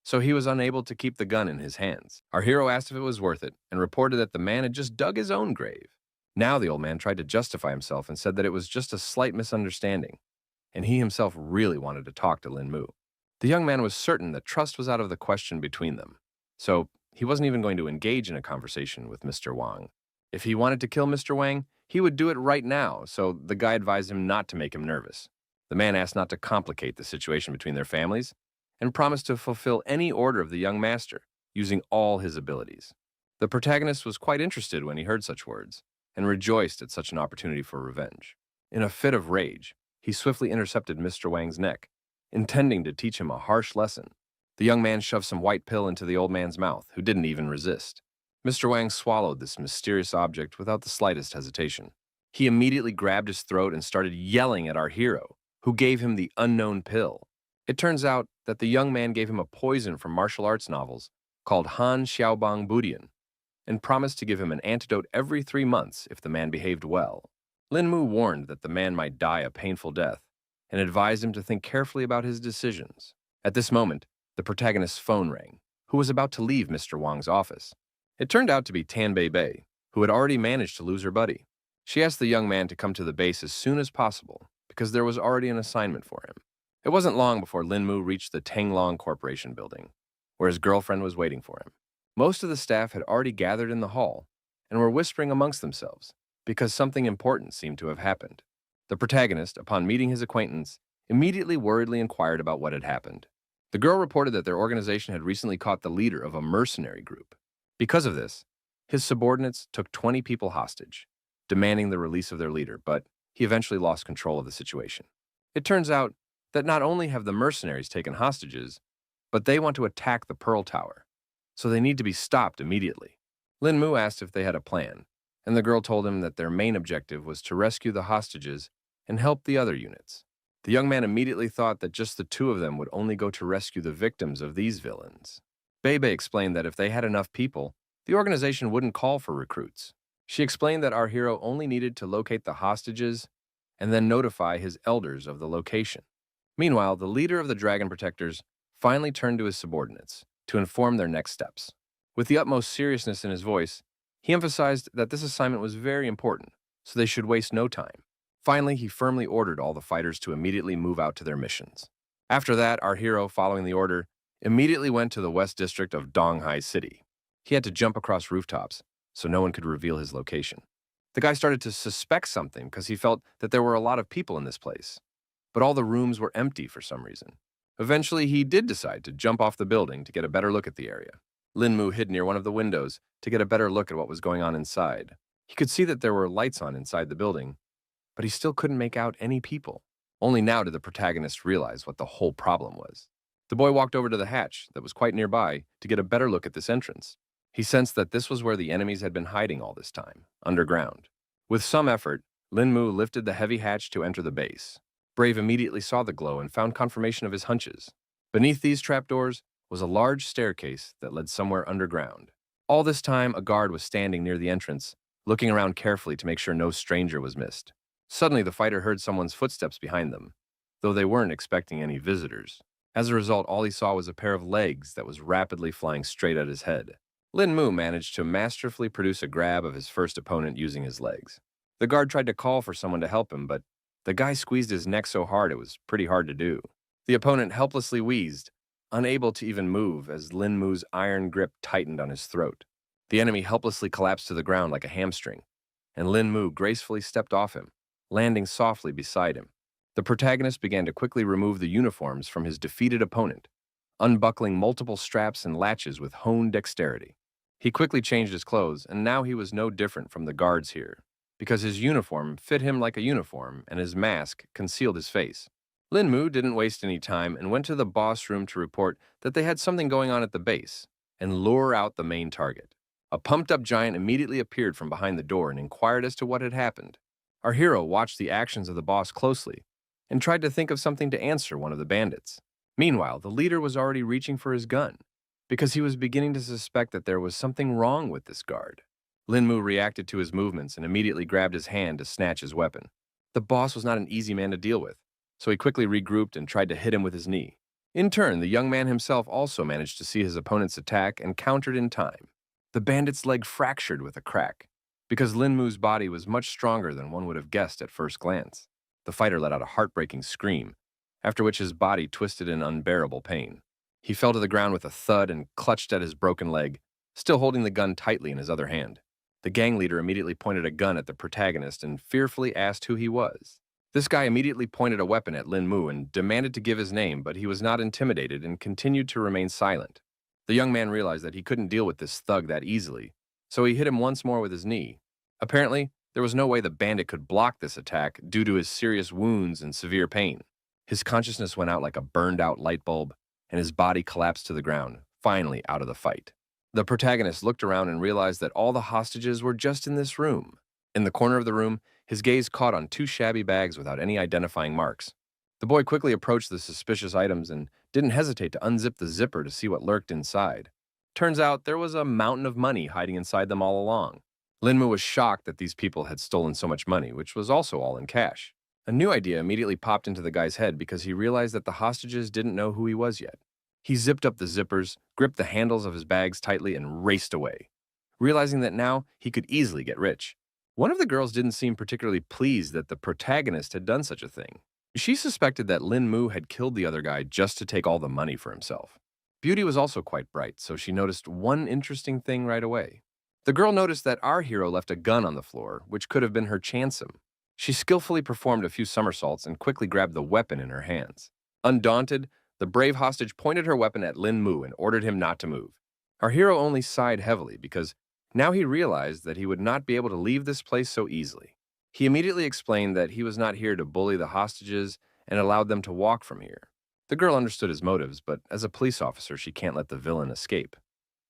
so he was unable to keep the gun in his hands. Our hero asked if it was worth it and reported that the man had just dug his own grave. Now the old man tried to justify himself and said that it was just a slight misunderstanding, and he himself really wanted to talk to Lin Mu. The young man was certain that trust was out of the question between them, so he wasn't even going to engage in a conversation with Mr. Wang. If he wanted to kill Mr. Wang, he would do it right now, so the guy advised him not to make him nervous. The man asked not to complicate the situation between their families and promised to fulfill any order of the young master, using all his abilities. The protagonist was quite interested when he heard such words and rejoiced at such an opportunity for revenge. In a fit of rage, he swiftly intercepted Mr. Wang's neck, intending to teach him a harsh lesson. The young man shoved some white pill into the old man's mouth, who didn't even resist. Mr. Wang swallowed this mysterious object without the slightest hesitation. He immediately grabbed his throat and started yelling at our hero, who gave him the unknown pill. It turns out that the young man gave him a poison from martial arts novels called Han Xiaobang Budian and promised to give him an antidote every 3 months if the man behaved well. Lin Mu warned that the man might die a painful death and advised him to think carefully about his decisions. At this moment, the protagonist's phone rang, who was about to leave Mr. Wang's office. It turned out to be Tan Bei Bei, who had already managed to lose her buddy. She asked the young man to come to the base as soon as possible because there was already an assignment for him. It wasn't long before Lin Mu reached the Tanglong Corporation building, where his girlfriend was waiting for him. Most of the staff had already gathered in the hall and were whispering amongst themselves because something important seemed to have happened. The protagonist, upon meeting his acquaintance, immediately worriedly inquired about what had happened. The girl reported that their organization had recently caught the leader of a mercenary group. Because of this, his subordinates took 20 people hostage, demanding the release of their leader, but he eventually lost control of the situation. It turns out that not only have the mercenaries taken hostages, but they want to attack the Pearl Tower, so they need to be stopped immediately. Lin Mu asked if they had a plan, and the girl told him that their main objective was to rescue the hostages and help the other units. The young man immediately thought that just the two of them would only go to rescue the victims of these villains. Bebe explained that if they had enough people, the organization wouldn't call for recruits. She explained that our hero only needed to locate the hostages and then notify his elders of the location. Meanwhile, the leader of the Dragon Protectors finally turned to his subordinates to inform their next steps. With the utmost seriousness in his voice, he emphasized that this assignment was very important, so they should waste no time. Finally, he firmly ordered all the fighters to immediately move out to their missions. After that, our hero, following the order, immediately went to the West District of Donghai City. He had to jump across rooftops so no one could reveal his location. The guy started to suspect something because he felt that there were a lot of people in this place, but all the rooms were empty for some reason. Eventually, he did decide to jump off the building to get a better look at the area. Lin Mu hid near one of the windows to get a better look at what was going on inside. He could see that there were lights on inside the building, but he still couldn't make out any people. Only now did the protagonist realize what the whole problem was. The boy walked over to the hatch that was quite nearby to get a better look at this entrance. He sensed that this was where the enemies had been hiding all this time, underground. With some effort, Lin Mu lifted the heavy hatch to enter the base. Brave immediately saw the glow and found confirmation of his hunches. Beneath these trapdoors was a large staircase that led somewhere underground. All this time, a guard was standing near the entrance, looking around carefully to make sure no stranger was missed. Suddenly, the fighter heard someone's footsteps behind them, though they weren't expecting any visitors. As a result, all he saw was a pair of legs that was rapidly flying straight at his head. Lin Mu managed to masterfully produce a grab of his first opponent using his legs. The guard tried to call for someone to help him, but the guy squeezed his neck so hard it was pretty hard to do. The opponent helplessly wheezed, unable to even move as Lin Mu's iron grip tightened on his throat. The enemy helplessly collapsed to the ground like a hamstring, and Lin Mu gracefully stepped off him, landing softly beside him. The protagonist began to quickly remove the uniforms from his defeated opponent, unbuckling multiple straps and latches with honed dexterity. He quickly changed his clothes, and now he was no different from the guards here, because his uniform fit him like a uniform and his mask concealed his face. Lin Mu didn't waste any time and went to the boss room to report that they had something going on at the base and lure out the main target. A pumped-up giant immediately appeared from behind the door and inquired as to what had happened. Our hero watched the actions of the boss closely and tried to think of something to answer one of the bandits. Meanwhile, the leader was already reaching for his gun, because he was beginning to suspect that there was something wrong with this guard. Lin Mu reacted to his movements and immediately grabbed his hand to snatch his weapon. The boss was not an easy man to deal with, so he quickly regrouped and tried to hit him with his knee. In turn, the young man himself also managed to see his opponent's attack and countered in time. The bandit's leg fractured with a crack, because Lin Mu's body was much stronger than one would have guessed at first glance. The fighter let out a heartbreaking scream, after which his body twisted in unbearable pain. He fell to the ground with a thud and clutched at his broken leg, still holding the gun tightly in his other hand. The gang leader immediately pointed a gun at the protagonist and fearfully asked who he was. This guy immediately pointed a weapon at Lin Mu and demanded to give his name, but he was not intimidated and continued to remain silent. The young man realized that he couldn't deal with this thug that easily, so he hit him once more with his knee. Apparently, there was no way the bandit could block this attack due to his serious wounds and severe pain. His consciousness went out like a burned-out light bulb, and his body collapsed to the ground, finally out of the fight. The protagonist looked around and realized that all the hostages were just in this room. In the corner of the room, his gaze caught on two shabby bags without any identifying marks. The boy quickly approached the suspicious items and didn't hesitate to unzip the zipper to see what lurked inside. Turns out there was a mountain of money hiding inside them all along. Lin Mu was shocked that these people had stolen so much money, which was also all in cash. A new idea immediately popped into the guy's head because he realized that the hostages didn't know who he was yet. He zipped up the zippers, gripped the handles of his bags tightly, and raced away, realizing that now he could easily get rich. One of the girls didn't seem particularly pleased that the protagonist had done such a thing. She suspected that Lin Mu had killed the other guy just to take all the money for himself. Beauty was also quite bright, so she noticed one interesting thing right away. The girl noticed that our hero left a gun on the floor, which could have been her chansom. She skillfully performed a few somersaults and quickly grabbed the weapon in her hands. Undaunted, the brave hostage pointed her weapon at Lin Mu and ordered him not to move. Our hero only sighed heavily because now he realized that he would not be able to leave this place so easily. He immediately explained that he was not here to bully the hostages and allowed them to walk from here. The girl understood his motives, but as a police officer, she can't let the villain escape.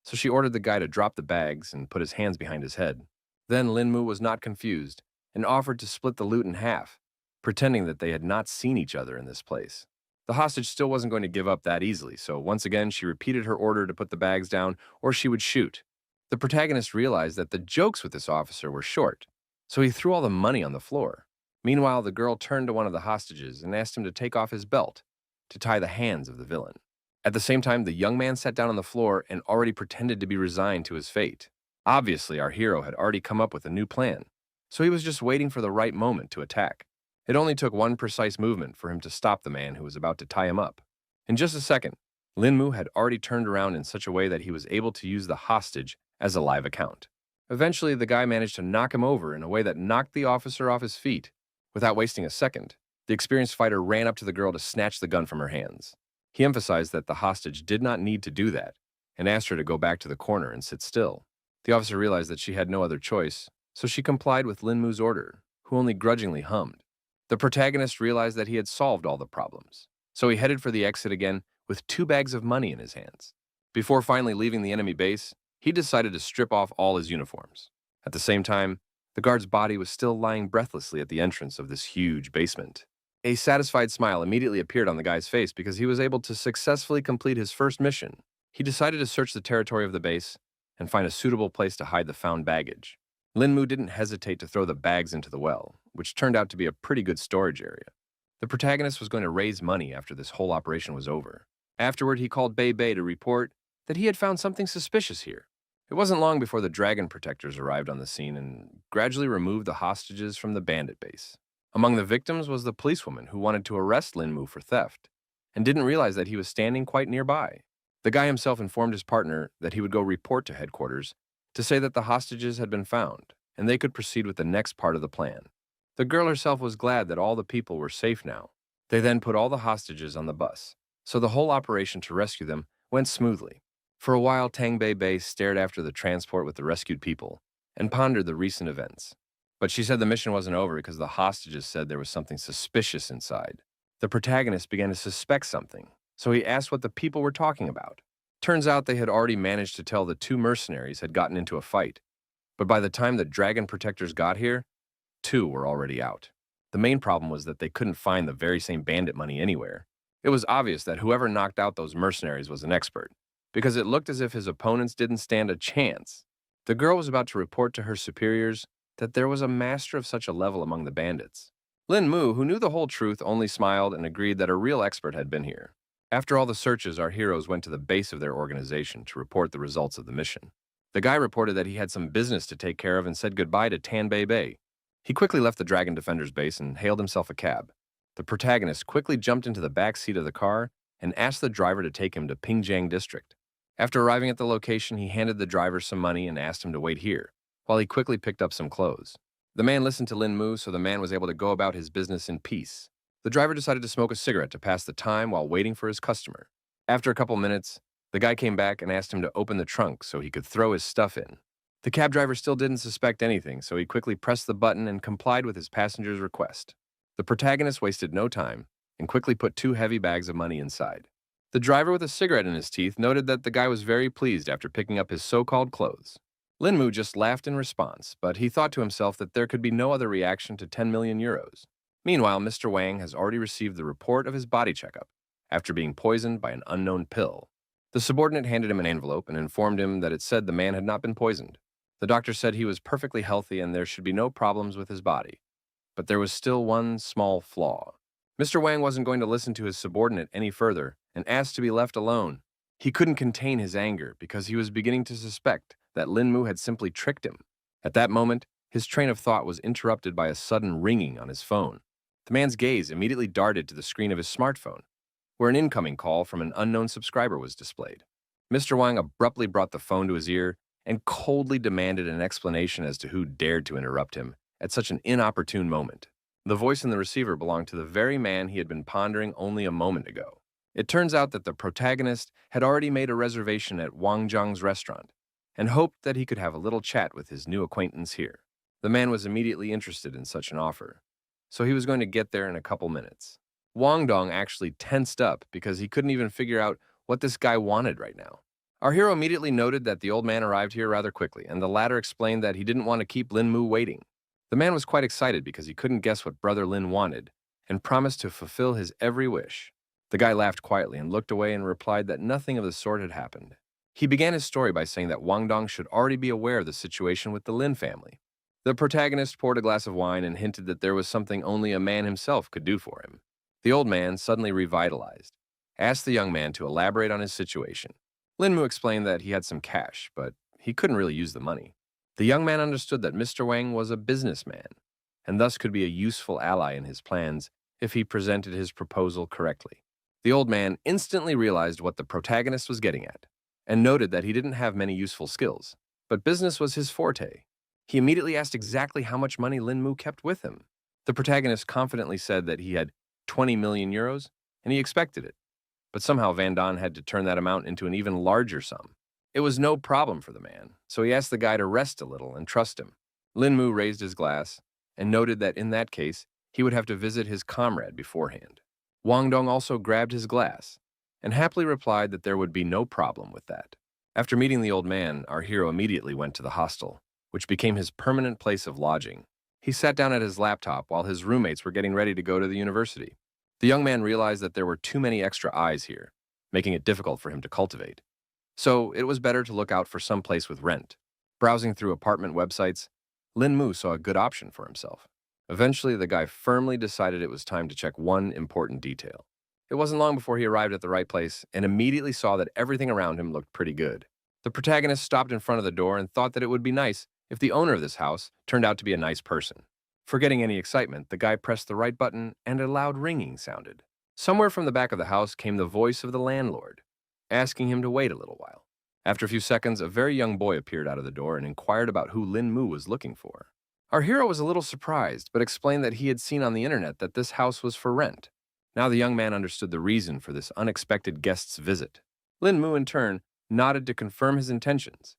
So she ordered the guy to drop the bags and put his hands behind his head. Then Lin Mu was not confused and offered to split the loot in half, pretending that they had not seen each other in this place. The hostage still wasn't going to give up that easily, so once again she repeated her order to put the bags down or she would shoot. The protagonist realized that the jokes with this officer were short, so he threw all the money on the floor. Meanwhile, the girl turned to one of the hostages and asked him to take off his belt to tie the hands of the villain. At the same time, the young man sat down on the floor and already pretended to be resigned to his fate. Obviously, our hero had already come up with a new plan, so he was just waiting for the right moment to attack. It only took one precise movement for him to stop the man who was about to tie him up. In just a second, Lin Mu had already turned around in such a way that he was able to use the hostage as a live account. Eventually, the guy managed to knock him over in a way that knocked the officer off his feet. Without wasting a second, the experienced fighter ran up to the girl to snatch the gun from her hands. He emphasized that the hostage did not need to do that and asked her to go back to the corner and sit still. The officer realized that she had no other choice, so she complied with Lin Mu's order, who only grudgingly hummed. The protagonist realized that he had solved all the problems, so he headed for the exit again with 2 bags of money in his hands. Before finally leaving the enemy base, he decided to strip off all his uniforms. At the same time, The guard's body was still lying breathlessly at the entrance of this huge basement. A satisfied smile immediately appeared on the guy's face because he was able to successfully complete his first mission. He decided to search the territory of the base and find a suitable place to hide the found baggage. Linmu didn't hesitate to throw the bags into the well, which turned out to be a pretty good storage area. The protagonist was going to raise money after this whole operation was over. Afterward, he called Bei Bei to report that he had found something suspicious here. It wasn't long before the dragon protectors arrived on the scene and gradually removed the hostages from the bandit base. Among the victims was the policewoman who wanted to arrest Linmu for theft and didn't realize that he was standing quite nearby. The guy himself informed his partner that he would go report to headquarters to say that the hostages had been found and they could proceed with the next part of the plan. The girl herself was glad that all the people were safe now. They then put all the hostages on the bus, so the whole operation to rescue them went smoothly. For a while, Tang Bei Bei stared after the transport with the rescued people and pondered the recent events. But she said the mission wasn't over because the hostages said there was something suspicious inside. The protagonist began to suspect something, so he asked what the people were talking about. Turns out they had already managed to tell the two mercenaries had gotten into a fight, but by the time the dragon protectors got here, two were already out. The main problem was that they couldn't find the very same bandit money anywhere. It was obvious that whoever knocked out those mercenaries was an expert, because it looked as if his opponents didn't stand a chance. The girl was about to report to her superiors that there was a master of such a level among the bandits. Lin Mu, who knew the whole truth, only smiled and agreed that a real expert had been here. After all the searches, our heroes went to the base of their organization to report the results of the mission. The guy reported that he had some business to take care of and said goodbye to Tan Bei Bei. He quickly left the Dragon Defender's base and hailed himself a cab. The protagonist quickly jumped into the back seat of the car and asked the driver to take him to Pingjiang District. After arriving at the location, he handed the driver some money and asked him to wait here, while he quickly picked up some clothes. The man listened to Lin Mu, so the man was able to go about his business in peace. The driver decided to smoke a cigarette to pass the time while waiting for his customer. After a couple minutes, the guy came back and asked him to open the trunk so he could throw his stuff in. The cab driver still didn't suspect anything, so he quickly pressed the button and complied with his passenger's request. The protagonist wasted no time and quickly put two heavy bags of money inside. The driver with a cigarette in his teeth noted that the guy was very pleased after picking up his so-called clothes. Linmu just laughed in response, but he thought to himself that there could be no other reaction to 10 million euros. Meanwhile, Mr. Wang has already received the report of his body checkup after being poisoned by an unknown pill. The subordinate handed him an envelope and informed him that it said the man had not been poisoned. The doctor said he was perfectly healthy and there should be no problems with his body. But there was still one small flaw. Mr. Wang wasn't going to listen to his subordinate any further and asked to be left alone. He couldn't contain his anger because he was beginning to suspect that Linmu had simply tricked him. At that moment, his train of thought was interrupted by a sudden ringing on his phone. The man's gaze immediately darted to the screen of his smartphone, where an incoming call from an unknown subscriber was displayed. Mr. Wang abruptly brought the phone to his ear and coldly demanded an explanation as to who dared to interrupt him at such an inopportune moment. The voice in the receiver belonged to the very man he had been pondering only a moment ago. It turns out that the protagonist had already made a reservation at Wang Zhang's restaurant and hoped that he could have a little chat with his new acquaintance here. The man was immediately interested in such an offer, so he was going to get there in a couple minutes. Wang Dong actually tensed up because he couldn't even figure out what this guy wanted right now. Our hero immediately noted that the old man arrived here rather quickly, and the latter explained that he didn't want to keep Lin Mu waiting. The man was quite excited because he couldn't guess what Brother Lin wanted and promised to fulfill his every wish. The guy laughed quietly and looked away and replied that nothing of the sort had happened. He began his story by saying that Wang Dong should already be aware of the situation with the Lin family. The protagonist poured a glass of wine and hinted that there was something only a man himself could do for him. The old man, suddenly revitalized, asked the young man to elaborate on his situation. Lin Mu explained that he had some cash, but he couldn't really use the money. The young man understood that Mr. Wang was a businessman, and thus could be a useful ally in his plans if he presented his proposal correctly. The old man instantly realized what the protagonist was getting at, and noted that he didn't have many useful skills, but business was his forte. He immediately asked exactly how much money Lin Mu kept with him. The protagonist confidently said that he had 20 million euros, and he expected it. But somehow Van Don had to turn that amount into an even larger sum. It was no problem for the man, so he asked the guy to rest a little and trust him. Lin Mu raised his glass and noted that in that case, he would have to visit his comrade beforehand. Wang Dong also grabbed his glass and happily replied that there would be no problem with that. After meeting the old man, our hero immediately went to the hostel. which became his permanent place of lodging. He sat down at his laptop while his roommates were getting ready to go to the university. The young man realized that there were too many extra eyes here, making it difficult for him to cultivate. So it was better to look out for some place with rent. Browsing through apartment websites, Lin Mu saw a good option for himself. Eventually, the guy firmly decided it was time to check one important detail. It wasn't long before he arrived at the right place and immediately saw that everything around him looked pretty good. The protagonist stopped in front of the door and thought that it would be nice if the owner of this house turned out to be a nice person. Forgetting any excitement, the guy pressed the right button and a loud ringing sounded. Somewhere from the back of the house came the voice of the landlord, asking him to wait a little while. After a few seconds, a very young boy appeared out of the door and inquired about who Lin Mu was looking for. Our hero was a little surprised, but explained that he had seen on the internet that this house was for rent. Now the young man understood the reason for this unexpected guest's visit. Lin Mu, in turn, nodded to confirm his intentions,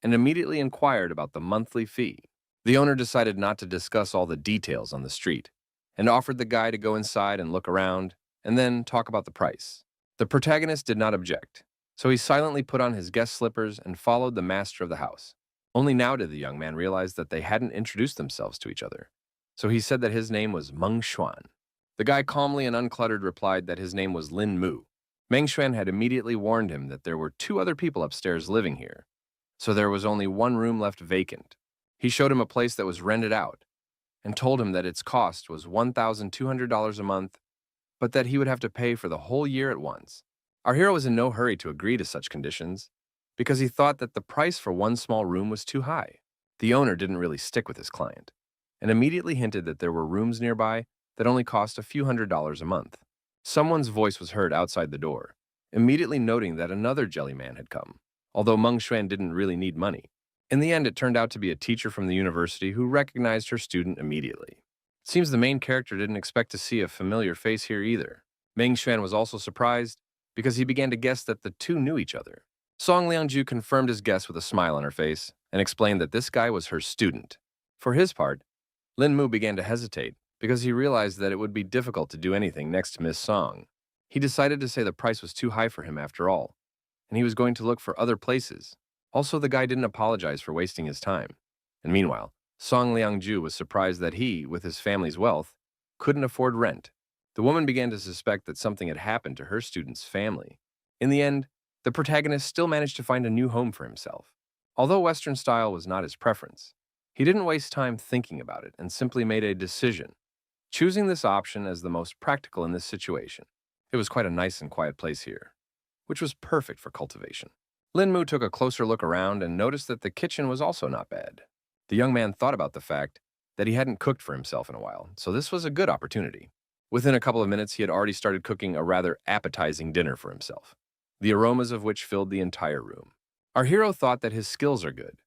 and immediately inquired about the monthly fee. The owner decided not to discuss all the details on the street, and offered the guy to go inside and look around, and then talk about the price. The protagonist did not object, so he silently put on his guest slippers and followed the master of the house. Only now did the young man realize that they hadn't introduced themselves to each other, so he said that his name was Meng Xuan. The guy calmly and uncluttered replied that his name was Lin Mu. Meng Xuan had immediately warned him that there were two other people upstairs living here, so there was only one room left vacant. He showed him a place that was rented out and told him that its cost was $1,200 a month, but that he would have to pay for the whole year at once. Our hero was in no hurry to agree to such conditions because he thought that the price for one small room was too high. The owner didn't really stick with his client and immediately hinted that there were rooms nearby that only cost a few $100s a month. Someone's voice was heard outside the door, immediately noting that another jelly man had come, although Meng Xuan didn't really need money. In the end, it turned out to be a teacher from the university who recognized her student immediately. It seems the main character didn't expect to see a familiar face here either. Meng Xuan was also surprised because he began to guess that the two knew each other. Song Liangju confirmed his guess with a smile on her face and explained that this guy was her student. For his part, Lin Mu began to hesitate because he realized that it would be difficult to do anything next to Miss Song. He decided to say the price was too high for him after all, and he was going to look for other places. Also, the guy didn't apologize for wasting his time. And meanwhile, Song Liangju was surprised that he, with his family's wealth, couldn't afford rent. The woman began to suspect that something had happened to her student's family. In the end, the protagonist still managed to find a new home for himself. Although Western style was not his preference, he didn't waste time thinking about it and simply made a decision, choosing this option as the most practical in this situation. It was quite a nice and quiet place here, which was perfect for cultivation. Lin Mu took a closer look around and noticed that the kitchen was also not bad. The young man thought about the fact that he hadn't cooked for himself in a while, so this was a good opportunity. Within a couple of minutes, he had already started cooking a rather appetizing dinner for himself, the aromas of which filled the entire room. Our hero thought that his skills are good,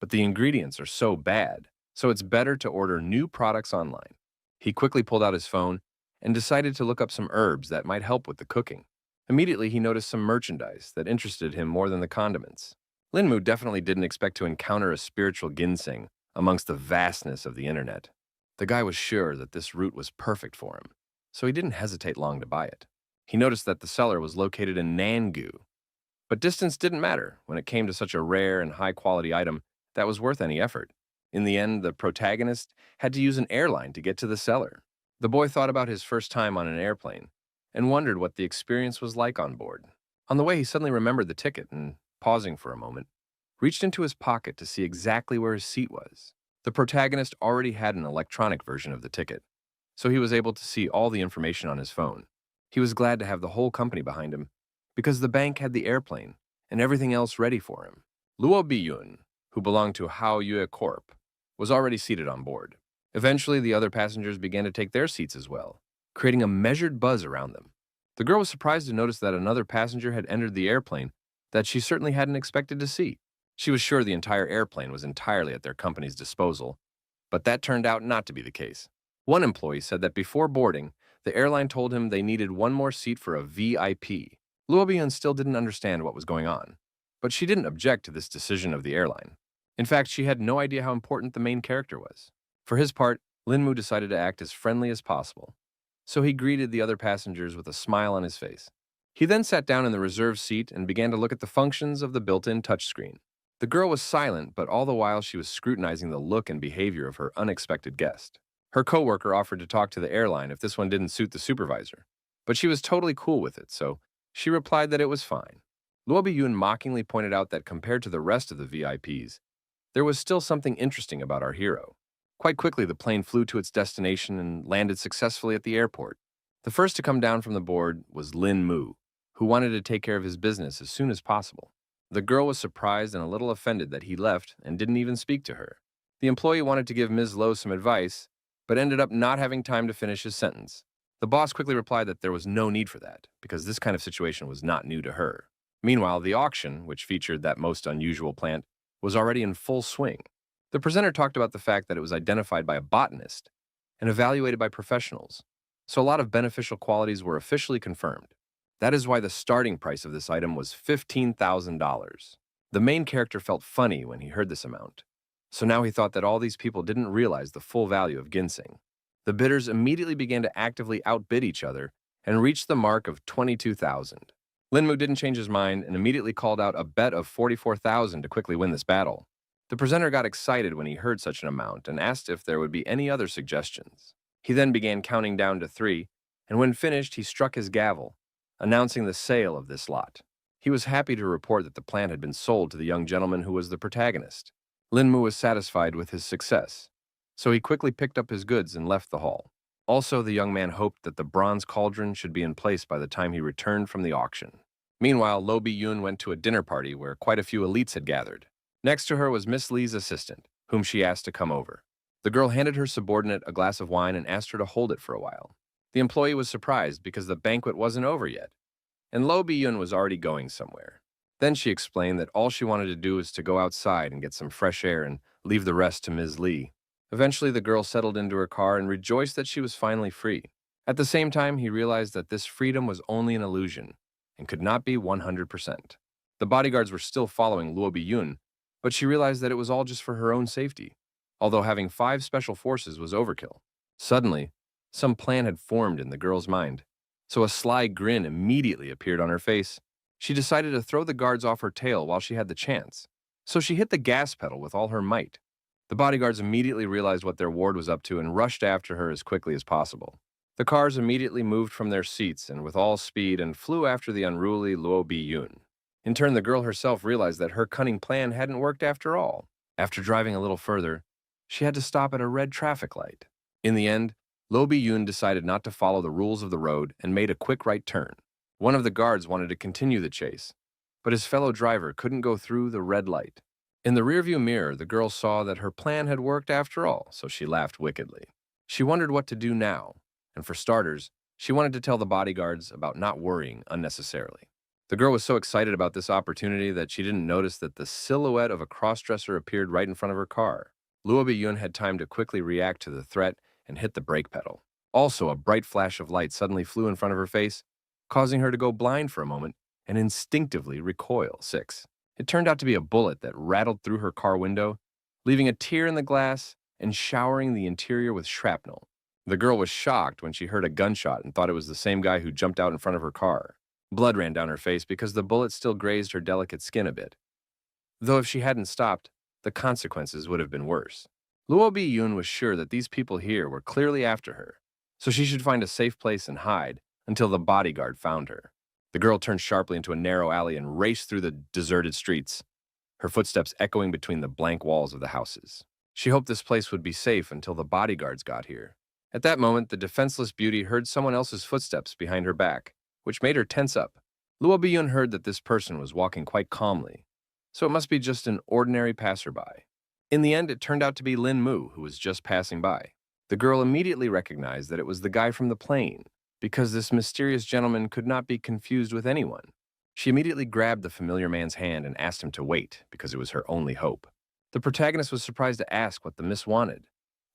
but the ingredients are so bad, so it's better to order new products online. He quickly pulled out his phone and decided to look up some herbs that might help with the cooking. Immediately, he noticed some merchandise that interested him more than the condiments. Lin Mu definitely didn't expect to encounter a spiritual ginseng amongst the vastness of the internet. The guy was sure that this root was perfect for him, so he didn't hesitate long to buy it. He noticed that the seller was located in Nangu, but distance didn't matter when it came to such a rare and high-quality item that was worth any effort. In the end, the protagonist had to use an airline to get to the seller. The boy thought about his first time on an airplane and wondered what the experience was like on board. On the way, he suddenly remembered the ticket and, pausing for a moment, reached into his pocket to see exactly where his seat was. The protagonist already had an electronic version of the ticket, so he was able to see all the information on his phone. He was glad to have the whole company behind him because the bank had the airplane and everything else ready for him. Luo Biyun, who belonged to Hao Yue Corp., was already seated on board. Eventually, the other passengers began to take their seats as well, creating a measured buzz around them. The girl was surprised to notice that another passenger had entered the airplane that she certainly hadn't expected to see. She was sure the entire airplane was entirely at their company's disposal, but that turned out not to be the case. One employee said that before boarding, the airline told him they needed one more seat for a VIP. Luo Biyun still didn't understand what was going on, but she didn't object to this decision of the airline. In fact, she had no idea how important the main character was. For his part, Lin Mu decided to act as friendly as possible, so he greeted the other passengers with a smile on his face. He then sat down in the reserved seat and began to look at the functions of the built-in touchscreen. The girl was silent, but all the while she was scrutinizing the look and behavior of her unexpected guest. Her coworker offered to talk to the airline if this one didn't suit the supervisor, but she was totally cool with it, so she replied that it was fine. Luo Biyun mockingly pointed out that compared to the rest of the VIPs, there was still something interesting about our hero. Quite quickly, the plane flew to its destination and landed successfully at the airport. The first to come down from the board was Lin Mu, who wanted to take care of his business as soon as possible. The girl was surprised and a little offended that he left and didn't even speak to her. The employee wanted to give Ms. Lowe some advice, but ended up not having time to finish his sentence. The boss quickly replied that there was no need for that, because this kind of situation was not new to her. Meanwhile, the auction, which featured that most unusual plant, was already in full swing. The presenter talked about the fact that it was identified by a botanist and evaluated by professionals, so a lot of beneficial qualities were officially confirmed. That is why the starting price of this item was $15,000. The main character felt funny when he heard this amount, so now he thought that all these people didn't realize the full value of ginseng. The bidders immediately began to actively outbid each other and reached the mark of 22,000. Linmu didn't change his mind and immediately called out a bet of 44,000 to quickly win this battle. The presenter got excited when he heard such an amount and asked if there would be any other suggestions. He then began counting down to 3, and when finished, he struck his gavel, announcing the sale of this lot. He was happy to report that the plant had been sold to the young gentleman who was the protagonist. Linmu was satisfied with his success, so he quickly picked up his goods and left the hall. Also, the young man hoped that the bronze cauldron should be in place by the time he returned from the auction. Meanwhile, Lo Bi-yun went to a dinner party where quite a few elites had gathered. Next to her was Miss Lee's assistant, whom she asked to come over. The girl handed her subordinate a glass of wine and asked her to hold it for a while. The employee was surprised because the banquet wasn't over yet, and Lo Bi-yun was already going somewhere. Then she explained that all she wanted to do was to go outside and get some fresh air and leave the rest to Ms. Lee. Eventually, the girl settled into her car and rejoiced that she was finally free. At the same time, he realized that this freedom was only an illusion and could not be 100%. The bodyguards were still following Luo Bi-yun, but she realized that it was all just for her own safety, although having 5 special forces was overkill. Suddenly, some plan had formed in the girl's mind, so a sly grin immediately appeared on her face. She decided to throw the guards off her tail while she had the chance, so she hit the gas pedal with all her might. The bodyguards immediately realized what their ward was up to and rushed after her as quickly as possible. The cars immediately moved from their seats and with all speed and flew after the unruly Luo Bi-yun. In turn, the girl herself realized that her cunning plan hadn't worked after all. After driving a little further, she had to stop at a red traffic light. In the end, Luo Bi-yun decided not to follow the rules of the road and made a quick right turn. One of the guards wanted to continue the chase, but his fellow driver couldn't go through the red light. In the rearview mirror, the girl saw that her plan had worked after all, so she laughed wickedly. She wondered what to do now, and for starters, she wanted to tell the bodyguards about not worrying unnecessarily. The girl was so excited about this opportunity that she didn't notice that the silhouette of a crossdresser appeared right in front of her car. Luo Bi-yun had time to quickly react to the threat and hit the brake pedal. Also, a bright flash of light suddenly flew in front of her face, causing her to go blind for a moment and instinctively recoil. 6. It turned out to be a bullet that rattled through her car window, leaving a tear in the glass and showering the interior with shrapnel. The girl was shocked when she heard a gunshot and thought it was the same guy who jumped out in front of her car. Blood ran down her face because the bullet still grazed her delicate skin a bit. Though if she hadn't stopped, the consequences would have been worse. Luo Bi-yun was sure that these people here were clearly after her, so she should find a safe place and hide until the bodyguard found her. The girl turned sharply into a narrow alley and raced through the deserted streets, her footsteps echoing between the blank walls of the houses. She hoped this place would be safe until the bodyguards got here. At that moment, the defenseless beauty heard someone else's footsteps behind her back, which made her tense up. Luo Bi-yun heard that this person was walking quite calmly, so it must be just an ordinary passerby. In the end, it turned out to be Lin Mu, who was just passing by. The girl immediately recognized that it was the guy from the plane, because this mysterious gentleman could not be confused with anyone. She immediately grabbed the familiar man's hand and asked him to wait, because it was her only hope. The protagonist was surprised to ask what the miss wanted,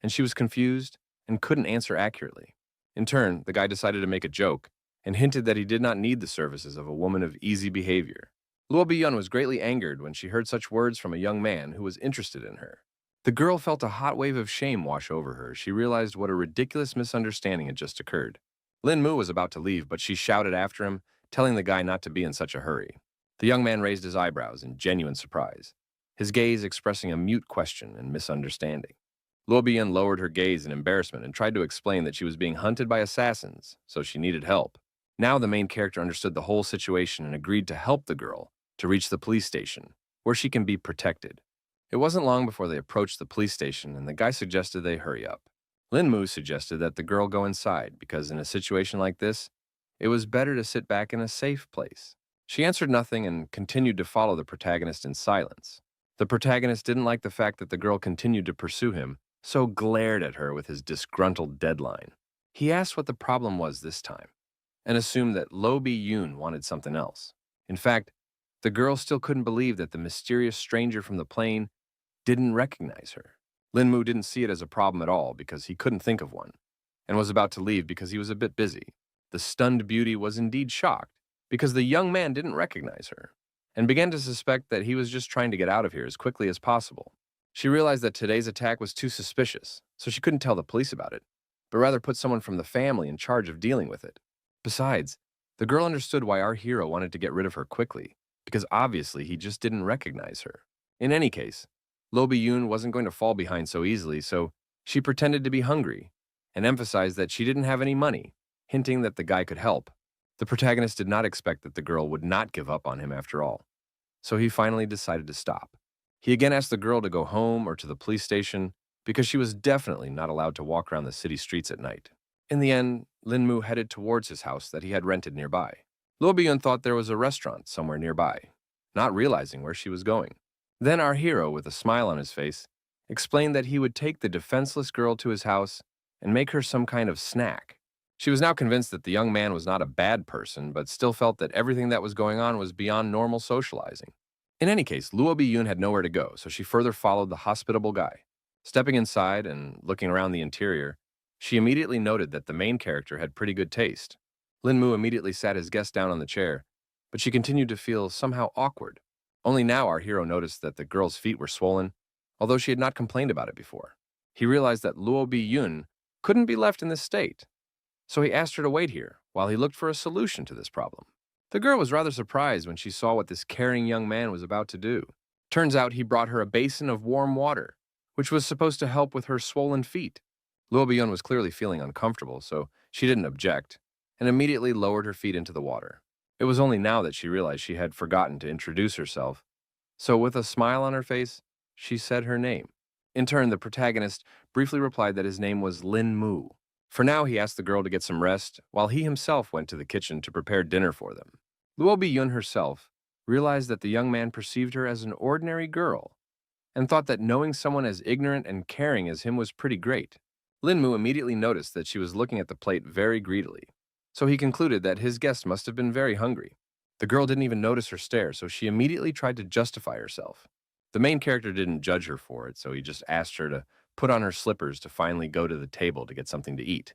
and she was confused and couldn't answer accurately. In turn, the guy decided to make a joke and hinted that he did not need the services of a woman of easy behavior. Luo Bi-yun was greatly angered when she heard such words from a young man who was interested in her. The girl felt a hot wave of shame wash over her. She realized what a ridiculous misunderstanding had just occurred. Lin Mu was about to leave, but she shouted after him, telling the guy not to be in such a hurry. The young man raised his eyebrows in genuine surprise. his gaze expressing a mute question and misunderstanding. Luo Biyun lowered her gaze in embarrassment and tried to explain that she was being hunted by assassins, so she needed help. Now the main character understood the whole situation and agreed to help the girl to reach the police station, where she can be protected. It wasn't long before they approached the police station, and the guy suggested they hurry up. Lin Mu suggested that the girl go inside because in a situation like this, it was better to sit back in a safe place. She answered nothing and continued to follow the protagonist in silence. The protagonist didn't like the fact that the girl continued to pursue him, so glared at her with his disgruntled deadline. He asked what the problem was this time, and assumed that Lo Bi-yoon wanted something else. In fact, the girl still couldn't believe that the mysterious stranger from the plane didn't recognize her. Lin Mu didn't see it as a problem at all because he couldn't think of one, and was about to leave because he was a bit busy. The stunned beauty was indeed shocked because the young man didn't recognize her, and began to suspect that he was just trying to get out of here as quickly as possible. She realized that today's attack was too suspicious, so she couldn't tell the police about it, but rather put someone from the family in charge of dealing with it. Besides, the girl understood why our hero wanted to get rid of her quickly, because obviously he just didn't recognize her. In any case, Lo Bi-yoon wasn't going to fall behind so easily, so she pretended to be hungry and emphasized that she didn't have any money, hinting that the guy could help. The protagonist did not expect that the girl would not give up on him after all, so he finally decided to stop. He again asked the girl to go home or to the police station because she was definitely not allowed to walk around the city streets at night. In the end, Lin Mu headed towards his house that he had rented nearby. Lo Bi-yoon thought there was a restaurant somewhere nearby, not realizing where she was going. Then our hero, with a smile on his face, explained that he would take the defenseless girl to his house and make her some kind of snack. She was now convinced that the young man was not a bad person, but still felt that everything that was going on was beyond normal socializing. In any case, Luo Bi-yoon had nowhere to go, so she further followed the hospitable guy. Stepping inside and looking around the interior, she immediately noted that the main character had pretty good taste. Lin Mu immediately sat his guest down on the chair, but she continued to feel somehow awkward. Only now our hero noticed that the girl's feet were swollen, although she had not complained about it before. He realized that Luo Bi-yoon couldn't be left in this state, so he asked her to wait here while he looked for a solution to this problem. The girl was rather surprised when she saw what this caring young man was about to do. Turns out he brought her a basin of warm water, which was supposed to help with her swollen feet. Luo Bi-yoon was clearly feeling uncomfortable, so she didn't object, and immediately lowered her feet into the water. It was only now that she realized she had forgotten to introduce herself, so with a smile on her face, she said her name. In turn, the protagonist briefly replied that his name was Lin Mu. For now, he asked the girl to get some rest, while he himself went to the kitchen to prepare dinner for them. Luo Bi-yoon herself realized that the young man perceived her as an ordinary girl, and thought that knowing someone as ignorant and caring as him was pretty great. Lin Mu immediately noticed that she was looking at the plate very greedily, so he concluded that his guest must have been very hungry. The girl didn't even notice her stare, so she immediately tried to justify herself. The main character didn't judge her for it, so he just asked her to put on her slippers to finally go to the table to get something to eat.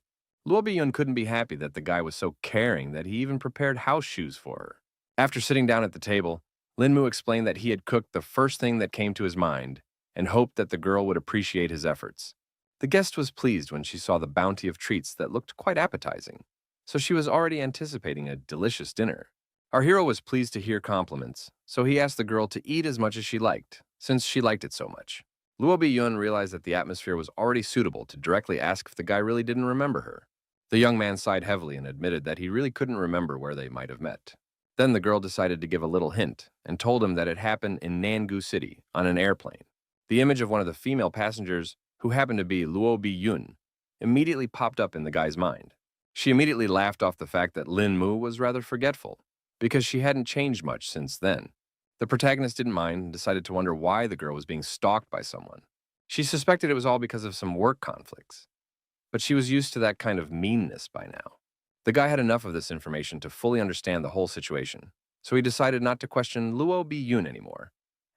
Luo Bi-yoon couldn't be happy that the guy was so caring that he even prepared house shoes for her. After sitting down at the table, Lin Mu explained that he had cooked the first thing that came to his mind and hoped that the girl would appreciate his efforts. The guest was pleased when she saw the bounty of treats that looked quite appetizing, so she was already anticipating a delicious dinner. Our hero was pleased to hear compliments, so he asked the girl to eat as much as she liked, since she liked it so much. Luo Bi-yoon realized that the atmosphere was already suitable to directly ask if the guy really didn't remember her. The young man sighed heavily and admitted that he really couldn't remember where they might have met. Then the girl decided to give a little hint and told him that it happened in Nangu City on an airplane. The image of one of the female passengers, who happened to be Luo Bi-yoon, immediately popped up in the guy's mind. She immediately laughed off the fact that Lin Mu was rather forgetful, because she hadn't changed much since then. The protagonist didn't mind and decided to wonder why the girl was being stalked by someone. She suspected it was all because of some work conflicts, but she was used to that kind of meanness by now. The guy had enough of this information to fully understand the whole situation, so he decided not to question Luo Bi-yoon anymore,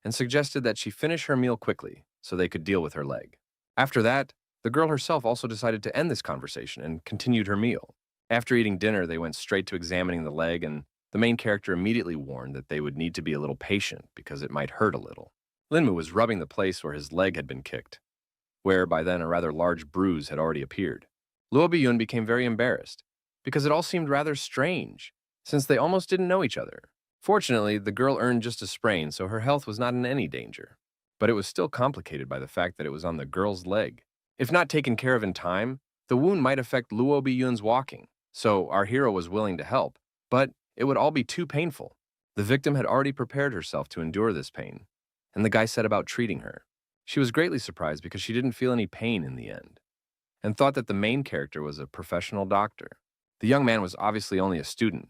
and suggested that she finish her meal quickly so they could deal with her leg. After that, the girl herself also decided to end this conversation and continued her meal. After eating dinner, they went straight to examining the leg, and the main character immediately warned that they would need to be a little patient because it might hurt a little. Lin Mu was rubbing the place where his leg had been kicked, where by then a rather large bruise had already appeared. Luo Bi-yoon became very embarrassed because it all seemed rather strange, since they almost didn't know each other. Fortunately, the girl earned just a sprain, so her health was not in any danger. but it was still complicated by the fact that it was on the girl's leg. If not taken care of in time, the wound might affect Luo Biyun's walking, so our hero was willing to help, but it would all be too painful. The victim had already prepared herself to endure this pain, and the guy set about treating her. She was greatly surprised because she didn't feel any pain in the end, and thought that the main character was a professional doctor. The young man was obviously only a student,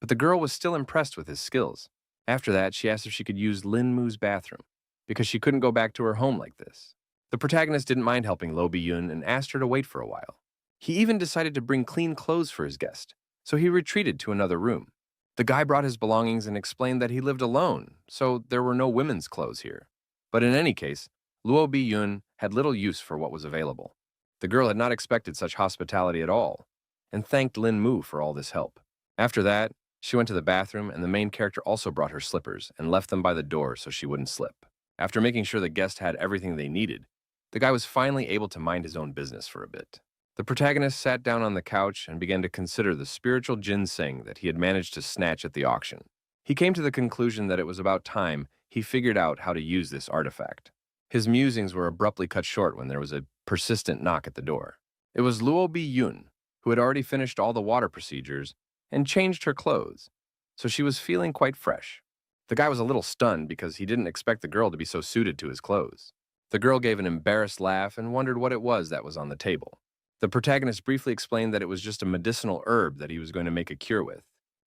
but the girl was still impressed with his skills. After that, she asked if she could use Lin Mu's bathroom, because she couldn't go back to her home like this. The protagonist didn't mind helping Lo Bi-yun and asked her to wait for a while. He even decided to bring clean clothes for his guest, so he retreated to another room. The guy brought his belongings and explained that he lived alone, so there were no women's clothes here. But in any case, Luo Bi-yun had little use for what was available. The girl had not expected such hospitality at all, and thanked Lin Mu for all this help. After that, she went to the bathroom, and the main character also brought her slippers and left them by the door so she wouldn't slip. After making sure the guest had everything they needed, the guy was finally able to mind his own business for a bit. The protagonist sat down on the couch and began to consider the spiritual ginseng that he had managed to snatch at the auction. He came to the conclusion that it was about time he figured out how to use this artifact. His musings were abruptly cut short when there was a persistent knock at the door. It was Luo Bi-yun, who had already finished all the water procedures and changed her clothes, so she was feeling quite fresh. The guy was a little stunned because he didn't expect the girl to be so suited to his clothes. The girl gave an embarrassed laugh and wondered what it was that was on the table. The protagonist briefly explained that it was just a medicinal herb that he was going to make a cure with.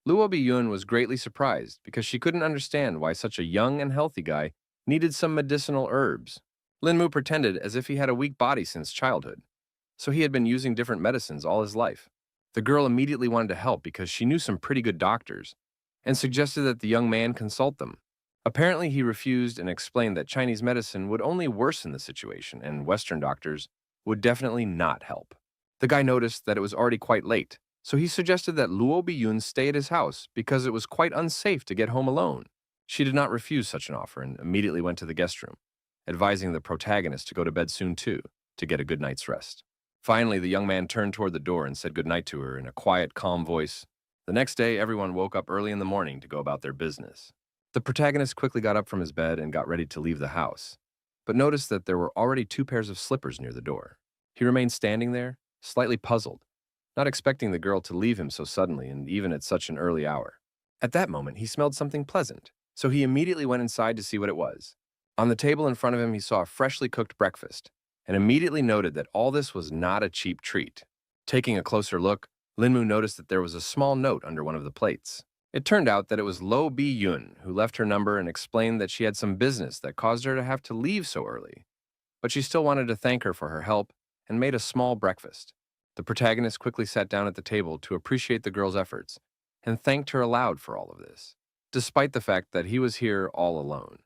Luo Bi-yun was greatly surprised because she couldn't understand why such a young and healthy guy needed some medicinal herbs. Lin Mu pretended as if he had a weak body since childhood, so he had been using different medicines all his life. The girl immediately wanted to help because she knew some pretty good doctors and suggested that the young man consult them. Apparently, he refused and explained that Chinese medicine would only worsen the situation and Western doctors would definitely not help. The guy noticed that it was already quite late, so he suggested that Luo Bi-yun stay at his house because it was quite unsafe to get home alone. She did not refuse such an offer and immediately went to the guest room, advising the protagonist to go to bed soon too, to get a good night's rest. Finally, the young man turned toward the door and said goodnight to her in a quiet, calm voice. The next day, everyone woke up early in the morning to go about their business. The protagonist quickly got up from his bed and got ready to leave the house, but noticed that there were already 2 pairs of slippers near the door. He remained standing there, slightly puzzled, not expecting the girl to leave him so suddenly and even at such an early hour. At that moment, he smelled something pleasant, so he immediately went inside to see what it was. On the table in front of him, he saw a freshly cooked breakfast, and immediately noted that all this was not a cheap treat. Taking a closer look, Lin Mu noticed that there was a small note under one of the plates. It turned out that it was Lo Bi-yun who left her number and explained that she had some business that caused her to have to leave so early, but she still wanted to thank her for her help and made a small breakfast. The protagonist quickly sat down at the table to appreciate the girl's efforts and thanked her aloud for all of this, despite the fact that he was here all alone.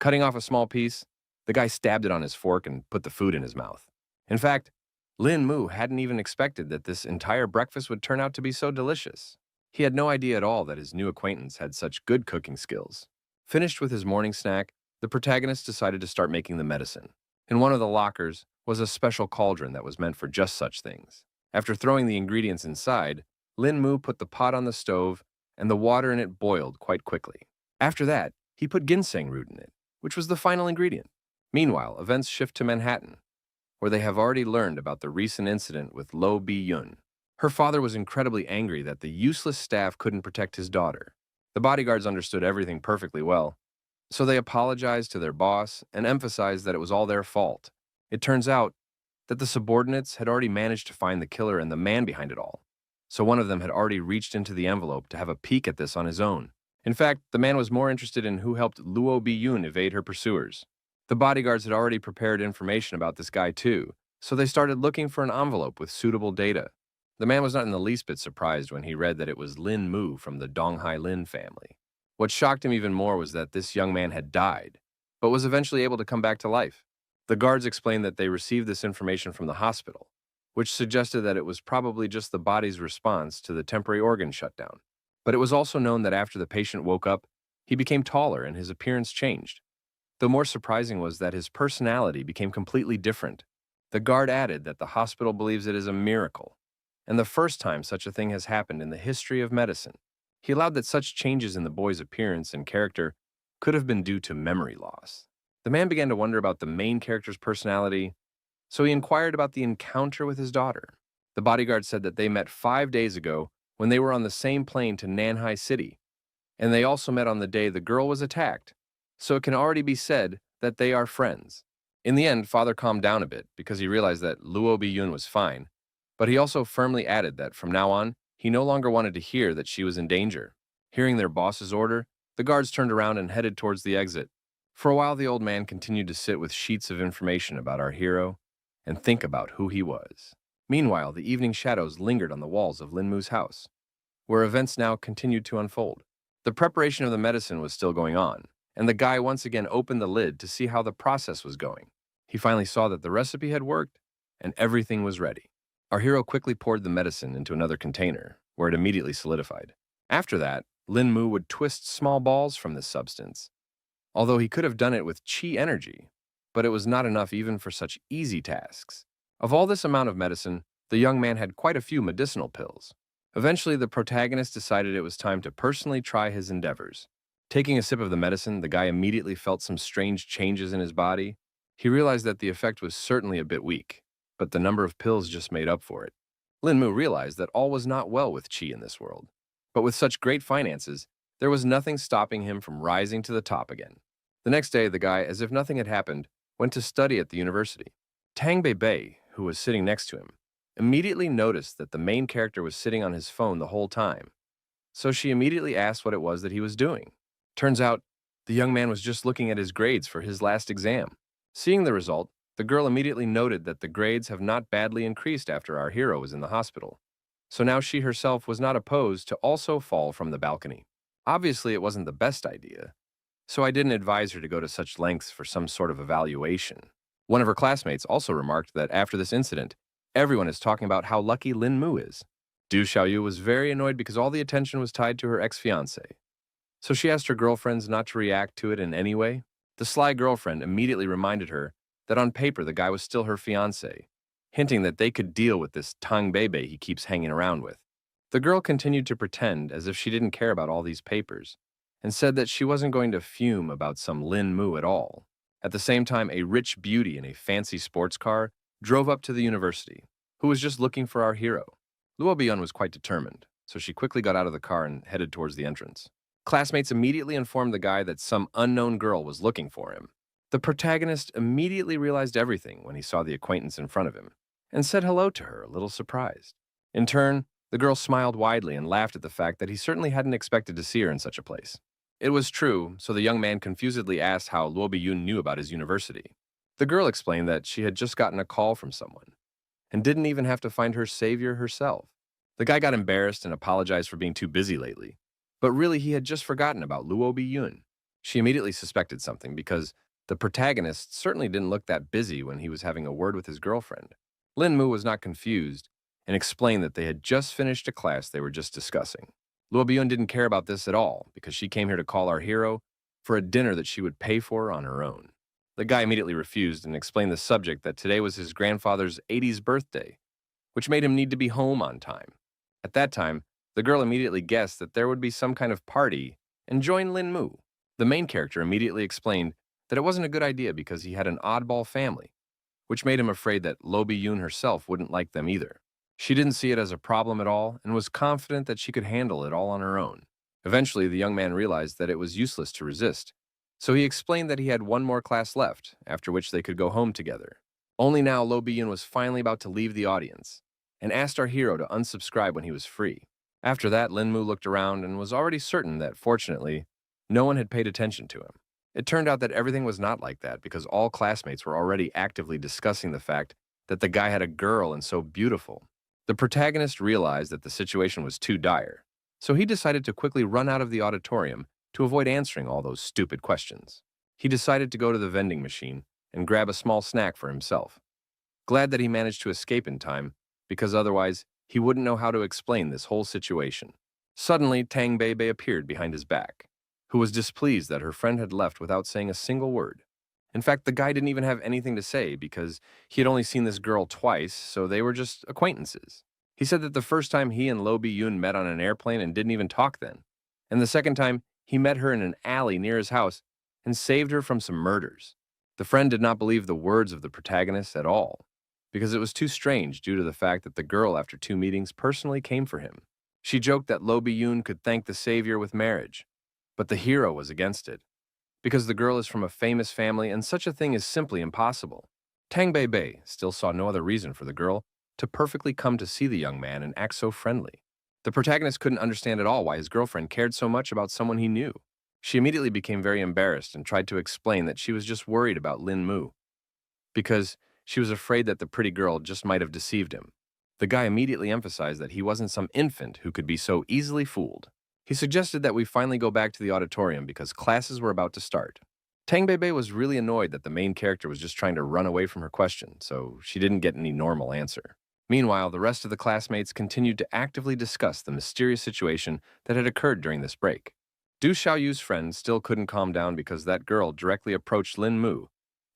Cutting off a small piece, the guy stabbed it on his fork and put the food in his mouth. In fact, Lin Mu hadn't even expected that this entire breakfast would turn out to be so delicious. He had no idea at all that his new acquaintance had such good cooking skills. Finished with his morning snack, the protagonist decided to start making the medicine. In one of the lockers was a special cauldron that was meant for just such things. After throwing the ingredients inside, Lin Mu put the pot on the stove and the water in it boiled quite quickly. After that, he put ginseng root in it, which was the final ingredient. Meanwhile, events shift to Manhattan, where they have already learned about the recent incident with Lo Bi-yun. Her father was incredibly angry that the useless staff couldn't protect his daughter. The bodyguards understood everything perfectly well, so they apologized to their boss and emphasized that it was all their fault. It turns out that the subordinates had already managed to find the killer and the man behind it all, so one of them had already reached into the envelope to have a peek at this on his own. In fact, the man was more interested in who helped Luo Bi-yun evade her pursuers. The bodyguards had already prepared information about this guy too, so they started looking for an envelope with suitable data. The man was not in the least bit surprised when he read that it was Lin Mu from the Donghai Lin family. What shocked him even more was that this young man had died, but was eventually able to come back to life. The guards explained that they received this information from the hospital, which suggested that it was probably just the body's response to the temporary organ shutdown. But it was also known that after the patient woke up, he became taller and his appearance changed. The more surprising was that his personality became completely different. The guard added that the hospital believes it is a miracle, and the first time such a thing has happened in the history of medicine. He allowed that such changes in the boy's appearance and character could have been due to memory loss. The man began to wonder about the main character's personality, so he inquired about the encounter with his daughter. The bodyguard said that they met 5 days ago when they were on the same plane to Nanhai City, and they also met on the day the girl was attacked, so it can already be said that they are friends. In the end, Father calmed down a bit because he realized that Luo Biyun was fine, but he also firmly added that from now on, he no longer wanted to hear that she was in danger. Hearing their boss's order, the guards turned around and headed towards the exit. For a while, the old man continued to sit with sheets of information about our hero and think about who he was. Meanwhile, the evening shadows lingered on the walls of Lin Mu's house, where events now continued to unfold. The preparation of the medicine was still going on, and the guy once again opened the lid to see how the process was going. He finally saw that the recipe had worked, and everything was ready. Our hero quickly poured the medicine into another container, where it immediately solidified. After that, Lin Mu would twist small balls from this substance, although he could have done it with chi energy, but it was not enough even for such easy tasks. Of all this amount of medicine, the young man had quite a few medicinal pills. Eventually, the protagonist decided it was time to personally try his endeavors. Taking a sip of the medicine, the guy immediately felt some strange changes in his body. He realized that the effect was certainly a bit weak, but the number of pills just made up for it. Lin Mu realized that all was not well with Qi in this world, but with such great finances, there was nothing stopping him from rising to the top again. The next day, the guy, as if nothing had happened, went to study at the university. Tang Bei, who was sitting next to him, immediately noticed that the main character was sitting on his phone the whole time, so she immediately asked what it was that he was doing. Turns out, the young man was just looking at his grades for his last exam. Seeing the result, the girl immediately noted that the grades have not badly increased after our hero was in the hospital. So now she herself was not opposed to also fall from the balcony. Obviously, it wasn't the best idea, so I didn't advise her to go to such lengths for some sort of evaluation. One of her classmates also remarked that after this incident, everyone is talking about how lucky Lin Mu is. Du Xiaoyu was very annoyed because all the attention was tied to her ex-fiancé. So she asked her girlfriends not to react to it in any way. The sly girlfriend immediately reminded her that on paper the guy was still her fiancé, hinting that they could deal with this Tang Bei he keeps hanging around with. The girl continued to pretend as if she didn't care about all these papers, and said that she wasn't going to fume about some Lin Mu at all. At the same time, a rich beauty in a fancy sports car drove up to the university, who was just looking for our hero. Luo Biyun was quite determined, so she quickly got out of the car and headed towards the entrance. Classmates immediately informed the guy that some unknown girl was looking for him. The protagonist immediately realized everything when he saw the acquaintance in front of him, and said hello to her, a little surprised. In turn, the girl smiled widely and laughed at the fact that he certainly hadn't expected to see her in such a place. It was true, so the young man confusedly asked how Luo Biyun knew about his university. The girl explained that she had just gotten a call from someone, and didn't even have to find her savior herself. The guy got embarrassed and apologized for being too busy lately, but really he had just forgotten about Luo Biyun. She immediately suspected something because the protagonist certainly didn't look that busy when he was having a word with his girlfriend. Lin Mu was not confused and explained that they had just finished a class they were just discussing. Luo Biyun didn't care about this at all because she came here to call our hero for a dinner that she would pay for on her own. The guy immediately refused and explained the subject that today was his grandfather's 80th birthday, which made him need to be home on time. At that time, the girl immediately guessed that there would be some kind of party and joined Lin Mu. The main character immediately explained that it wasn't a good idea because he had an oddball family, which made him afraid that Lo Biyun herself wouldn't like them either. She didn't see it as a problem at all and was confident that she could handle it all on her own. Eventually, the young man realized that it was useless to resist, so he explained that he had one more class left, after which they could go home together. Only now Lo Biyun was finally about to leave the audience, and asked our hero to unsubscribe when he was free. After that, Lin Mu looked around and was already certain that, fortunately, no one had paid attention to him. It turned out that everything was not like that because all classmates were already actively discussing the fact that the guy had a girl and so beautiful. The protagonist realized that the situation was too dire, so he decided to quickly run out of the auditorium to avoid answering all those stupid questions. He decided to go to the vending machine and grab a small snack for himself. Glad that he managed to escape in time, because otherwise he wouldn't know how to explain this whole situation. Suddenly, Tang Bei appeared behind his back, who was displeased that her friend had left without saying a single word. In fact, the guy didn't even have anything to say because he had only seen this girl twice, so they were just acquaintances. He said that the first time he and Lo Biyun met on an airplane and didn't even talk then, and the second time he met her in an alley near his house and saved her from some murders. The friend did not believe the words of the protagonist at all, because it was too strange due to the fact that the girl, after 2 meetings, personally came for him. She joked that Lo Bi-yoon could thank the savior with marriage, but the hero was against it, because the girl is from a famous family and such a thing is simply impossible. Tang Bei still saw no other reason for the girl to perfectly come to see the young man and act so friendly. The protagonist couldn't understand at all why his girlfriend cared so much about someone he knew. She immediately became very embarrassed and tried to explain that she was just worried about Lin Mu, because she was afraid that the pretty girl just might have deceived him. The guy immediately emphasized that he wasn't some infant who could be so easily fooled. He suggested that we finally go back to the auditorium because classes were about to start. Tang Bei was really annoyed that the main character was just trying to run away from her question, so she didn't get any normal answer. Meanwhile, the rest of the classmates continued to actively discuss the mysterious situation that had occurred during this break. Du Xiaoyu's friend still couldn't calm down because that girl directly approached Lin Mu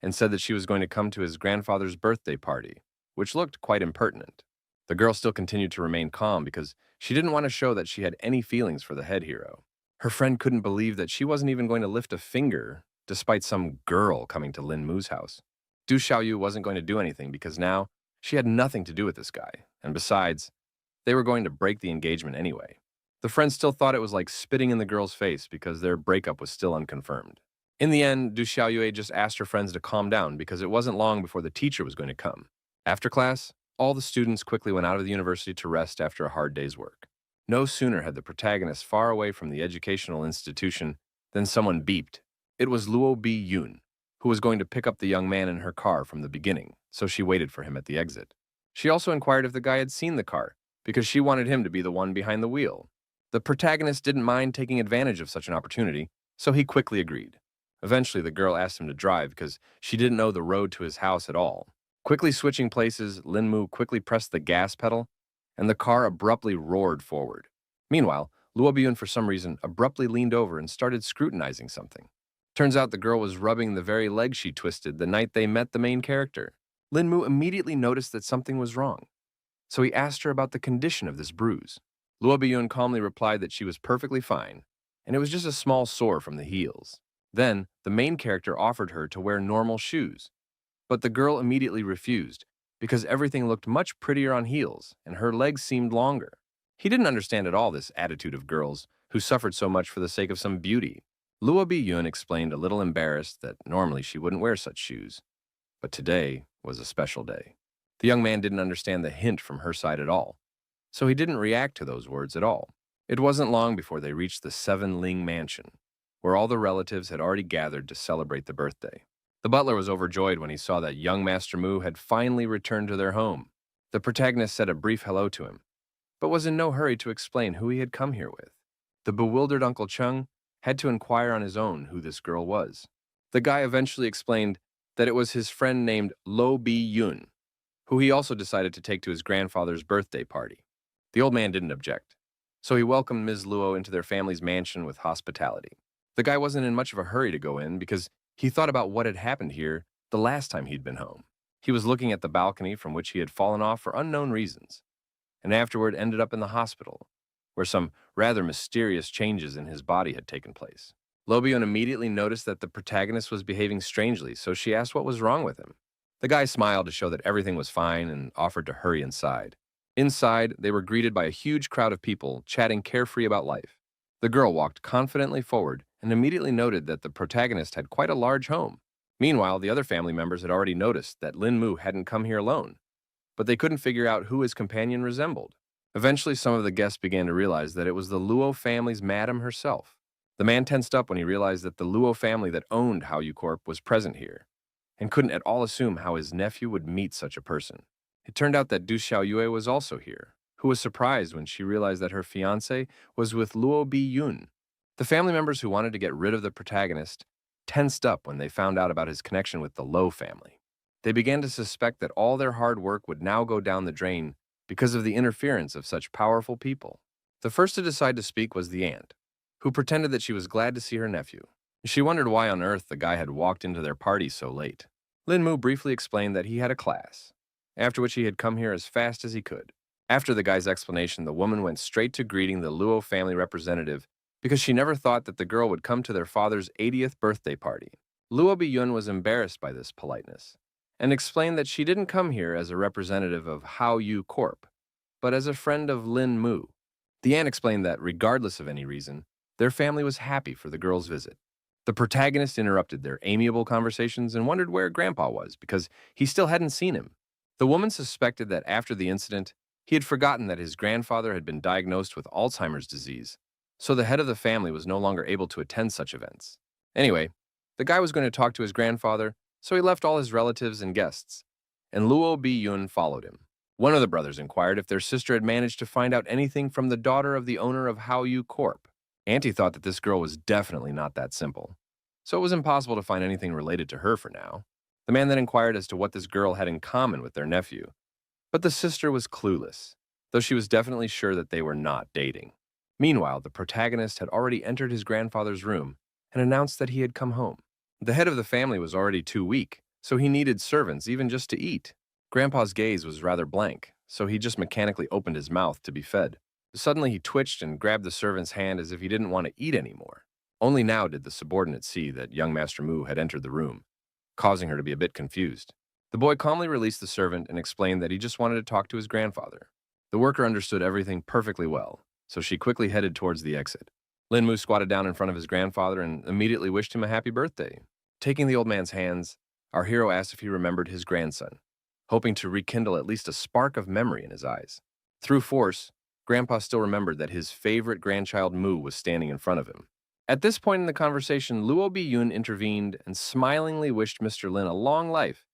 and said that she was going to come to his grandfather's birthday party, which looked quite impertinent. The girl still continued to remain calm because she didn't want to show that she had any feelings for the head hero. Her friend couldn't believe that she wasn't even going to lift a finger despite some girl coming to Lin Mu's house. Du Xiaoyu wasn't going to do anything because now she had nothing to do with this guy, and besides, they were going to break the engagement anyway. The friends still thought it was like spitting in the girl's face because their breakup was still unconfirmed. In the end, Du Xiaoyue just asked her friends to calm down because it wasn't long before the teacher was going to come. After class, all the students quickly went out of the university to rest after a hard day's work. No sooner had the protagonist far away from the educational institution than someone beeped. It was Luo Bi-yoon, who was going to pick up the young man in her car from the beginning, so she waited for him at the exit. She also inquired if the guy had seen the car, because she wanted him to be the one behind the wheel. The protagonist didn't mind taking advantage of such an opportunity, so he quickly agreed. Eventually, the girl asked him to drive because she didn't know the road to his house at all. Quickly switching places, Lin Mu quickly pressed the gas pedal, and the car abruptly roared forward. Meanwhile, Luo Bi-yoon, for some reason, abruptly leaned over and started scrutinizing something. Turns out the girl was rubbing the very leg she twisted the night they met the main character. Lin Mu immediately noticed that something was wrong, so he asked her about the condition of this bruise. Luo Bi-yoon calmly replied that she was perfectly fine, and it was just a small sore from the heels. Then, the main character offered her to wear normal shoes, but the girl immediately refused because everything looked much prettier on heels and her legs seemed longer. He didn't understand at all this attitude of girls who suffered so much for the sake of some beauty. Luo Bi-yoon explained, a little embarrassed, that normally she wouldn't wear such shoes, but today was a special day. The young man didn't understand the hint from her side at all, so he didn't react to those words at all. It wasn't long before they reached the Seven Ling Mansion, where all the relatives had already gathered to celebrate the birthday. The butler was overjoyed when he saw that young Master Mu had finally returned to their home. The protagonist said a brief hello to him, but was in no hurry to explain who he had come here with. The bewildered Uncle Chung had to inquire on his own who this girl was. The guy eventually explained that it was his friend named Lo Bi-yoon, who he also decided to take to his grandfather's birthday party. The old man didn't object, so he welcomed Ms. Luo into their family's mansion with hospitality. The guy wasn't in much of a hurry to go in because he thought about what had happened here the last time he'd been home. He was looking at the balcony from which he had fallen off for unknown reasons, and afterward ended up in the hospital, where some rather mysterious changes in his body had taken place. Lo Bi-yoon immediately noticed that the protagonist was behaving strangely, so she asked what was wrong with him. The guy smiled to show that everything was fine and offered to hurry inside. Inside, they were greeted by a huge crowd of people chatting carefree about life. The girl walked confidently forward and immediately noted that the protagonist had quite a large home. Meanwhile, the other family members had already noticed that Lin Mu hadn't come here alone, but they couldn't figure out who his companion resembled. Eventually, some of the guests began to realize that it was the Luo family's madam herself. The man tensed up when he realized that the Luo family that owned Haoyu Corp was present here, and couldn't at all assume how his nephew would meet such a person. It turned out that Du Xiaoyue was also here, who was surprised when she realized that her fiancé was with Luo Bi-yoon. The family members who wanted to get rid of the protagonist tensed up when they found out about his connection with the Lo family. They began to suspect that all their hard work would now go down the drain because of the interference of such powerful people. The first to decide to speak was the aunt, who pretended that she was glad to see her nephew. She wondered why on earth the guy had walked into their party so late. Lin Mu briefly explained that he had a class, after which he had come here as fast as he could. After the guy's explanation, the woman went straight to greeting the Luo family representative because she never thought that the girl would come to their father's 80th birthday party. Luo Biyun was embarrassed by this politeness and explained that she didn't come here as a representative of Hao Yu Corp, but as a friend of Lin Mu. The aunt explained that, regardless of any reason, their family was happy for the girl's visit. The protagonist interrupted their amiable conversations and wondered where Grandpa was because he still hadn't seen him. The woman suspected that after the incident, he had forgotten that his grandfather had been diagnosed with Alzheimer's disease, so the head of the family was no longer able to attend such events. Anyway, the guy was going to talk to his grandfather, so he left all his relatives and guests, and Luo Bi-yun followed him. One of the brothers inquired if their sister had managed to find out anything from the daughter of the owner of Hao Yu Corp. Auntie thought that this girl was definitely not that simple, so it was impossible to find anything related to her for now. The man then inquired as to what this girl had in common with their nephew, but the sister was clueless, though she was definitely sure that they were not dating. Meanwhile, the protagonist had already entered his grandfather's room and announced that he had come home. The head of the family was already too weak, so he needed servants even just to eat. Grandpa's gaze was rather blank, so he just mechanically opened his mouth to be fed. Suddenly he twitched and grabbed the servant's hand as if he didn't want to eat anymore. Only now did the subordinate see that young Master Mu had entered the room, causing her to be a bit confused. The boy calmly released the servant and explained that he just wanted to talk to his grandfather. The worker understood everything perfectly well, so she quickly headed towards the exit. Lin Mu squatted down in front of his grandfather and immediately wished him a happy birthday. Taking the old man's hands, our hero asked if he remembered his grandson, hoping to rekindle at least a spark of memory in his eyes. Through force, Grandpa still remembered that his favorite grandchild Mu was standing in front of him. At this point in the conversation, Luo Bi-yun intervened and smilingly wished Mr. Lin a long life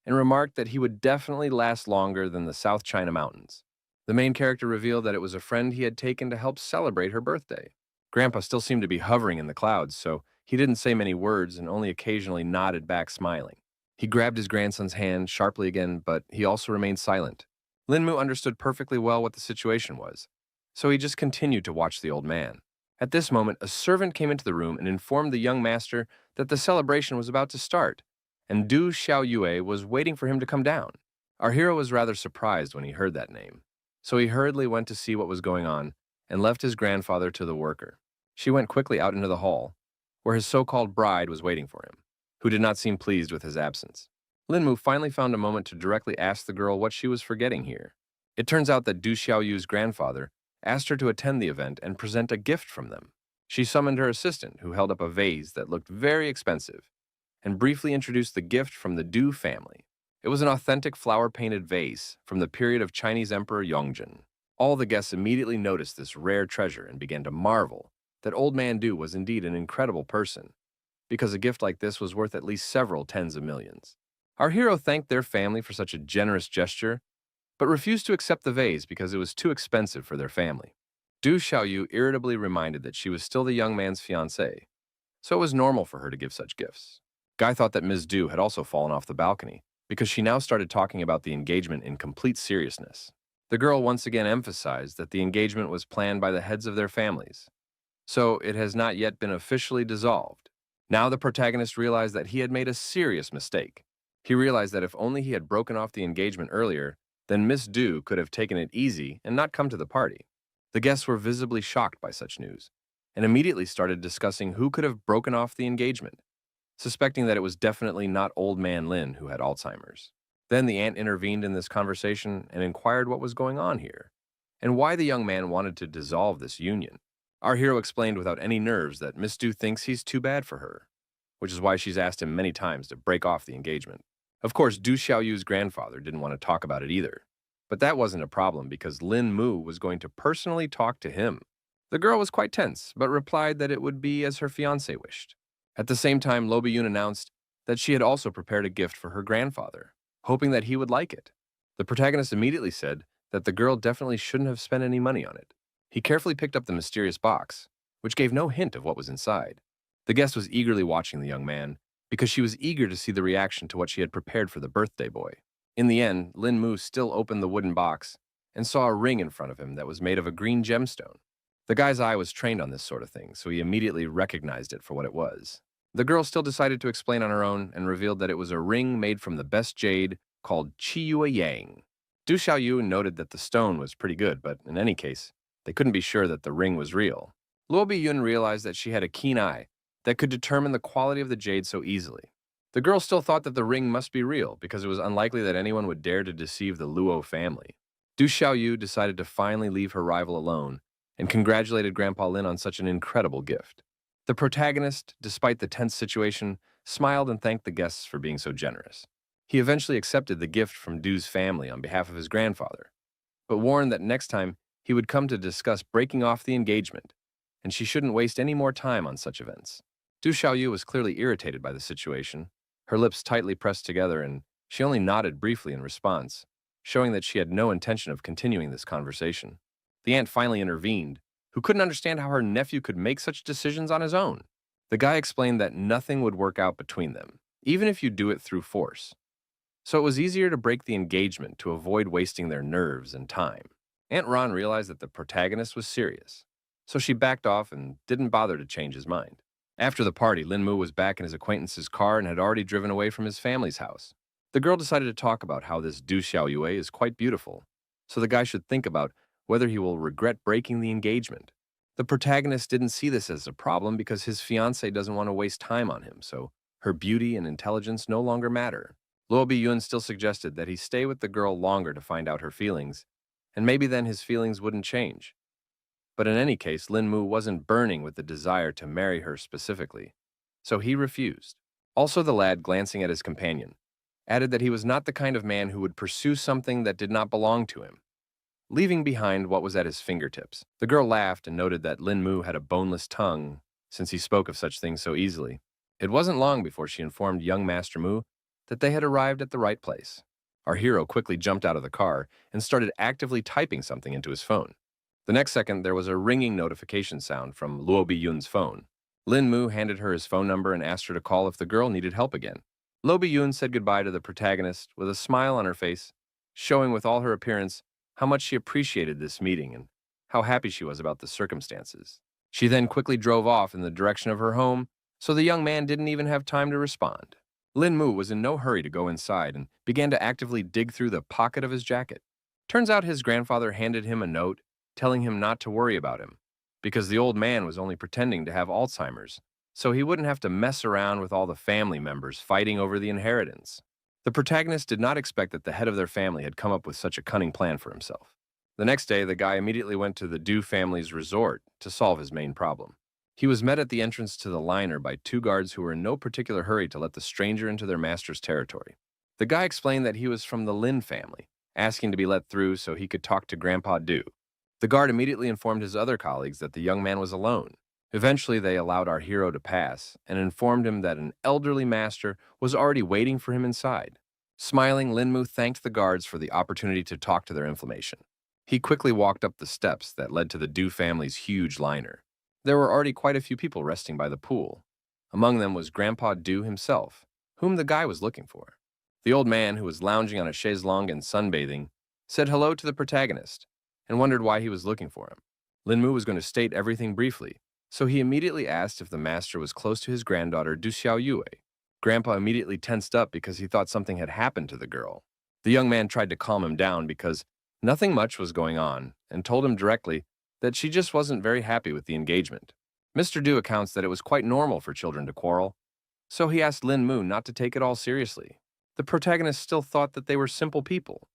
and remarked that he would definitely last longer than the South China Mountains. The main character revealed that it was a friend he had taken to help celebrate her birthday. Grandpa still seemed to be hovering in the clouds, so he didn't say many words and only occasionally nodded back smiling. He grabbed his grandson's hand sharply again, but he also remained silent. Lin Mu understood perfectly well what the situation was, so he just continued to watch the old man. At this moment, a servant came into the room and informed the young master that the celebration was about to start, and Du Xiaoyue was waiting for him to come down. Our hero was rather surprised when he heard that name, so he hurriedly went to see what was going on and left his grandfather to the worker. She went quickly out into the hall, where his so-called bride was waiting for him, who did not seem pleased with his absence. Lin Mu finally found a moment to directly ask the girl what she was forgetting here. It turns out that Du Xiaoyu's grandfather asked her to attend the event and present a gift from them. She summoned her assistant, who held up a vase that looked very expensive, and briefly introduced the gift from the Du family. It was an authentic flower-painted vase from the period of Chinese Emperor Yongjin. All the guests immediately noticed this rare treasure and began to marvel that Old Man Du was indeed an incredible person, because a gift like this was worth at least several tens of millions. Our hero thanked their family for such a generous gesture, but refused to accept the vase because it was too expensive for their family. Du Xiaoyu irritably reminded that she was still the young man's fiancée, so it was normal for her to give such gifts. Guy thought that Ms. Du had also fallen off the balcony, because she now started talking about the engagement in complete seriousness. The girl once again emphasized that the engagement was planned by the heads of their families, so it has not yet been officially dissolved. Now the protagonist realized that he had made a serious mistake. He realized that if only he had broken off the engagement earlier, then Miss Du could have taken it easy and not come to the party. The guests were visibly shocked by such news, and immediately started discussing who could have broken off the engagement, suspecting that it was definitely not Old Man Lin who had Alzheimer's. Then the aunt intervened in this conversation and inquired what was going on here, and why the young man wanted to dissolve this union. Our hero explained without any nerves that Miss Du thinks he's too bad for her, which is why she's asked him many times to break off the engagement. Of course, Du Xiaoyu's grandfather didn't want to talk about it either, but that wasn't a problem because Lin Mu was going to personally talk to him. The girl was quite tense, but replied that it would be as her fiancé wished. At the same time, Lo Biyun announced that she had also prepared a gift for her grandfather, hoping that he would like it. The protagonist immediately said that the girl definitely shouldn't have spent any money on it. He carefully picked up the mysterious box, which gave no hint of what was inside. The guest was eagerly watching the young man, because she was eager to see the reaction to what she had prepared for the birthday boy. In the end, Lin Mu still opened the wooden box and saw a ring in front of him that was made of a green gemstone. The guy's eye was trained on this sort of thing, so he immediately recognized it for what it was. The girl still decided to explain on her own and revealed that it was a ring made from the best jade called Qiyue Yang. Du Xiaoyu noted that the stone was pretty good, but in any case, they couldn't be sure that the ring was real. Luo Biyun realized that she had a keen eye that could determine the quality of the jade so easily. The girl still thought that the ring must be real because it was unlikely that anyone would dare to deceive the Luo family. Du Xiaoyu decided to finally leave her rival alone and congratulated Grandpa Lin on such an incredible gift. The protagonist, despite the tense situation, smiled and thanked the guests for being so generous. He eventually accepted the gift from Du's family on behalf of his grandfather, but warned that next time he would come to discuss breaking off the engagement, and she shouldn't waste any more time on such events. Du Xiaoyu was clearly irritated by the situation, her lips tightly pressed together, and she only nodded briefly in response, showing that she had no intention of continuing this conversation. The aunt finally intervened, who couldn't understand how her nephew could make such decisions on his own. The guy explained that nothing would work out between them, even if you do it through force. So it was easier to break the engagement to avoid wasting their nerves and time. Aunt Ron realized that the protagonist was serious, so she backed off and didn't bother to change his mind. After the party, Lin Mu was back in his acquaintance's car and had already driven away from his family's house. The girl decided to talk about how this Du Xiaoyue is quite beautiful, so the guy should think about whether he will regret breaking the engagement. The protagonist didn't see this as a problem because his fiancée doesn't want to waste time on him, so her beauty and intelligence no longer matter. Luo Biyun still suggested that he stay with the girl longer to find out her feelings, and maybe then his feelings wouldn't change. But in any case, Lin Mu wasn't burning with the desire to marry her specifically, so he refused. Also, the lad, glancing at his companion, added that he was not the kind of man who would pursue something that did not belong to him, leaving behind what was at his fingertips. The girl laughed and noted that Lin Mu had a boneless tongue since he spoke of such things so easily. It wasn't long before she informed young Master Mu that they had arrived at the right place. Our hero quickly jumped out of the car and started actively typing something into his phone. The next second, there was a ringing notification sound from Luo Biyun's phone. Lin Mu handed her his phone number and asked her to call if the girl needed help again. Luo Biyun said goodbye to the protagonist with a smile on her face, showing with all her appearance how much she appreciated this meeting and how happy she was about the circumstances. She then quickly drove off in the direction of her home, so the young man didn't even have time to respond. Lin Mu was in no hurry to go inside and began to actively dig through the pocket of his jacket. Turns out his grandfather handed him a note telling him not to worry about him, because the old man was only pretending to have Alzheimer's, so he wouldn't have to mess around with all the family members fighting over the inheritance. The protagonist did not expect that the head of their family had come up with such a cunning plan for himself. The next day, the guy immediately went to the Du family's resort to solve his main problem. He was met at the entrance to the liner by two guards who were in no particular hurry to let the stranger into their master's territory. The guy explained that he was from the Lin family, asking to be let through so he could talk to Grandpa Du. The guard immediately informed his other colleagues that the young man was alone. Eventually, they allowed our hero to pass and informed him that an elderly master was already waiting for him inside. Smiling, Lin Mu thanked the guards for the opportunity to talk to their inflammation. He quickly walked up the steps that led to the Du family's huge liner. There were already quite a few people resting by the pool. Among them was Grandpa Du himself, whom the guy was looking for. The old man, who was lounging on a chaise-longue and sunbathing, said hello to the protagonist and wondered why he was looking for him. Lin Mu was going to state everything briefly, so he immediately asked if the master was close to his granddaughter Du Xiaoyue. Grandpa immediately tensed up because he thought something had happened to the girl. The young man tried to calm him down because nothing much was going on and told him directly that she just wasn't very happy with the engagement. Mr. Du accounts that it was quite normal for children to quarrel, so he asked Lin Mu not to take it all seriously. The protagonist still thought that they were simple people,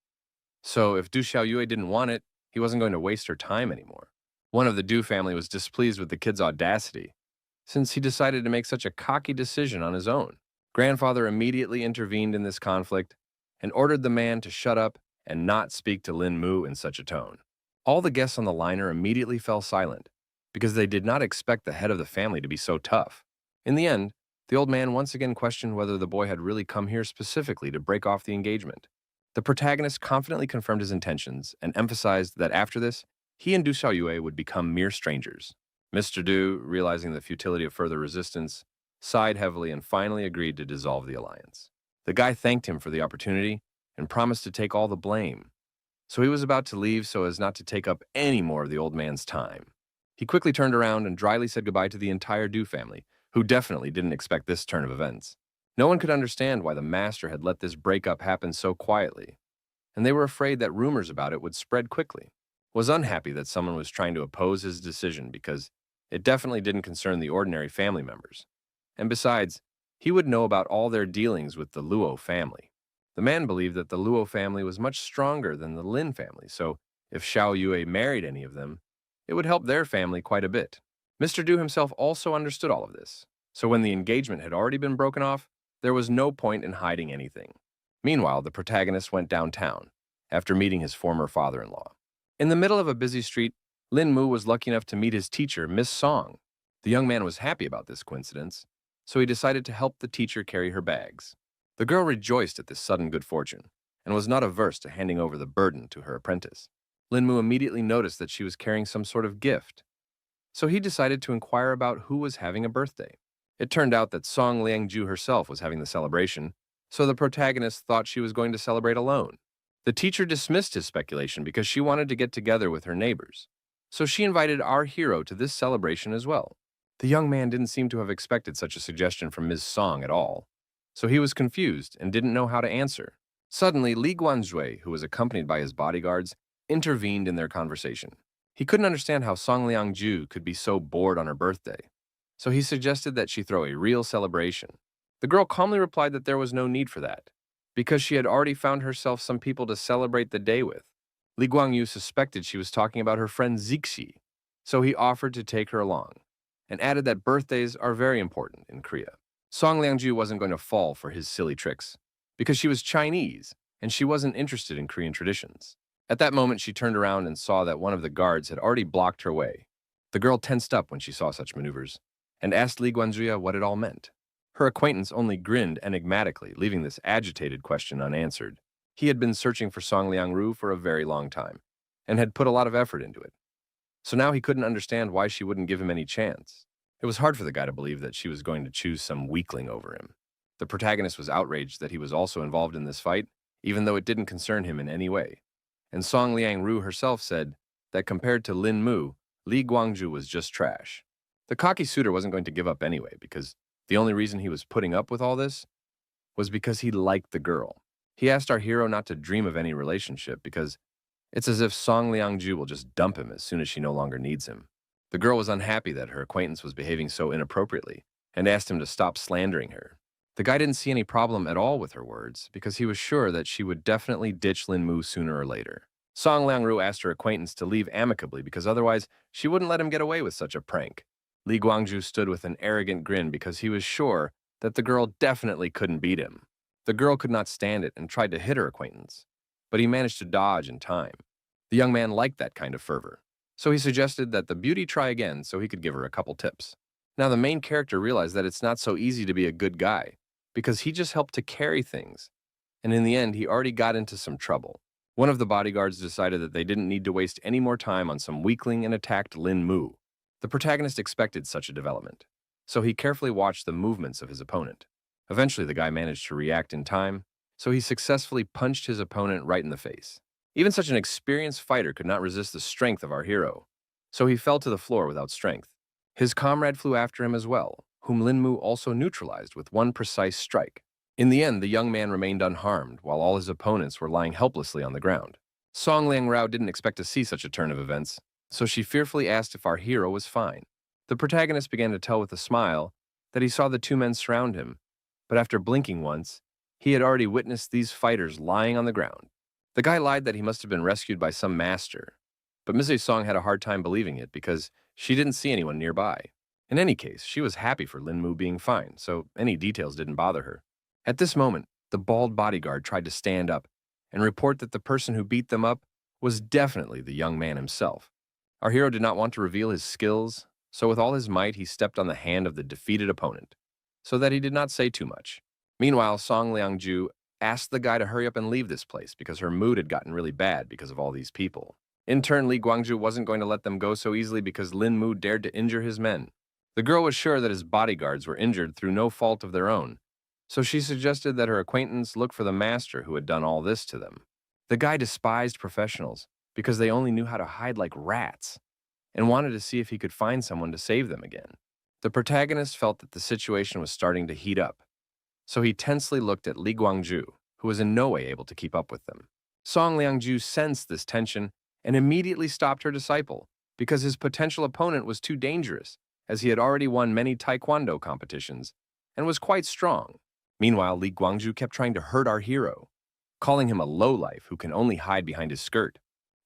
so if Du Xiaoyue didn't want it, he wasn't going to waste her time anymore. One of the Du family was displeased with the kid's audacity, since he decided to make such a cocky decision on his own. Grandfather immediately intervened in this conflict and ordered the man to shut up and not speak to Lin Mu in such a tone. All the guests on the liner immediately fell silent, because they did not expect the head of the family to be so tough. In the end, the old man once again questioned whether the boy had really come here specifically to break off the engagement. The protagonist confidently confirmed his intentions and emphasized that after this, he and Du Xiaoyue would become mere strangers. Mr. Du, realizing the futility of further resistance, sighed heavily and finally agreed to dissolve the alliance. The guy thanked him for the opportunity and promised to take all the blame, so he was about to leave so as not to take up any more of the old man's time. He quickly turned around and dryly said goodbye to the entire Du family, who definitely didn't expect this turn of events. No one could understand why the master had let this breakup happen so quietly, and they were afraid that rumors about it would spread quickly. Was unhappy that someone was trying to oppose his decision because it definitely didn't concern the ordinary family members. And besides, he would know about all their dealings with the Luo family. The man believed that the Luo family was much stronger than the Lin family, so if Xiao Yue married any of them, it would help their family quite a bit. Mr. Du himself also understood all of this, so when the engagement had already been broken off, there was no point in hiding anything. Meanwhile, the protagonist went downtown, after meeting his former father-in-law. In the middle of a busy street, Lin Mu was lucky enough to meet his teacher, Miss Song. The young man was happy about this coincidence, so he decided to help the teacher carry her bags. The girl rejoiced at this sudden good fortune, and was not averse to handing over the burden to her apprentice. Lin Mu immediately noticed that she was carrying some sort of gift, so he decided to inquire about who was having a birthday. It turned out that Song Liangju herself was having the celebration, so the protagonist thought she was going to celebrate alone. The teacher dismissed his speculation because she wanted to get together with her neighbors, so she invited our hero to this celebration as well. The young man didn't seem to have expected such a suggestion from Ms. Song at all, so he was confused and didn't know how to answer. Suddenly, Li Guanzhui, who was accompanied by his bodyguards, intervened in their conversation. He couldn't understand how Song Liangju could be so bored on her birthday, so he suggested that she throw a real celebration. The girl calmly replied that there was no need for that, because she had already found herself some people to celebrate the day with. Li Guangyu suspected she was talking about her friend Zixi, so he offered to take her along, and added that birthdays are very important in Korea. Song Liangju wasn't going to fall for his silly tricks, because she was Chinese, and she wasn't interested in Korean traditions. At that moment, she turned around and saw that one of the guards had already blocked her way. The girl tensed up when she saw such maneuvers, and asked Li Guanzhui what it all meant. Her acquaintance only grinned enigmatically, leaving this agitated question unanswered. He had been searching for Song Liangru for a very long time, and had put a lot of effort into it. So now he couldn't understand why she wouldn't give him any chance. It was hard for the guy to believe that she was going to choose some weakling over him. The protagonist was outraged that he was also involved in this fight, even though it didn't concern him in any way. And Song Liangru herself said that compared to Lin Mu, Li Guangju was just trash. The cocky suitor wasn't going to give up anyway, because the only reason he was putting up with all this was because he liked the girl. He asked our hero not to dream of any relationship because it's as if Song Liangju will just dump him as soon as she no longer needs him. The girl was unhappy that her acquaintance was behaving so inappropriately and asked him to stop slandering her. The guy didn't see any problem at all with her words because he was sure that she would definitely ditch Lin Mu sooner or later. Song Liangru asked her acquaintance to leave amicably because otherwise she wouldn't let him get away with such a prank. Li Guangju stood with an arrogant grin because he was sure that the girl definitely couldn't beat him. The girl could not stand it and tried to hit her acquaintance, but he managed to dodge in time. The young man liked that kind of fervor, so he suggested that the beauty try again so he could give her a couple tips. Now the main character realized that it's not so easy to be a good guy, because he just helped to carry things, and in the end he already got into some trouble. One of the bodyguards decided that they didn't need to waste any more time on some weakling and attacked Lin Mu. The protagonist expected such a development, so he carefully watched the movements of his opponent. Eventually the guy managed to react in time, so he successfully punched his opponent right in the face. Even such an experienced fighter could not resist the strength of our hero, so he fell to the floor without strength. His comrade flew after him as well, whom Lin Mu also neutralized with one precise strike. In the end, the young man remained unharmed, while all his opponents were lying helplessly on the ground. Song Liangrao didn't expect to see such a turn of events, so she fearfully asked if our hero was fine. The protagonist began to tell with a smile that he saw the two men surround him, but after blinking once, he had already witnessed these fighters lying on the ground. The guy lied that he must have been rescued by some master, but Mrs. Song had a hard time believing it because she didn't see anyone nearby. In any case, she was happy for Lin Mu being fine, so any details didn't bother her. At this moment, the bald bodyguard tried to stand up and report that the person who beat them up was definitely the young man himself. Our hero did not want to reveal his skills, so with all his might he stepped on the hand of the defeated opponent, so that he did not say too much. Meanwhile, Song Liangju asked the guy to hurry up and leave this place because her mood had gotten really bad because of all these people. In turn, Li Guangju wasn't going to let them go so easily because Lin Mu dared to injure his men. The girl was sure that his bodyguards were injured through no fault of their own, so she suggested that her acquaintance look for the master who had done all this to them. The guy despised professionals because they only knew how to hide like rats and wanted to see if he could find someone to save them again. The protagonist felt that the situation was starting to heat up, so he tensely looked at Li Guangju, who was in no way able to keep up with them. Song Liangju sensed this tension and immediately stopped her disciple because his potential opponent was too dangerous, as he had already won many taekwondo competitions and was quite strong. Meanwhile, Li Guangzhu kept trying to hurt our hero, calling him a lowlife who can only hide behind his skirt.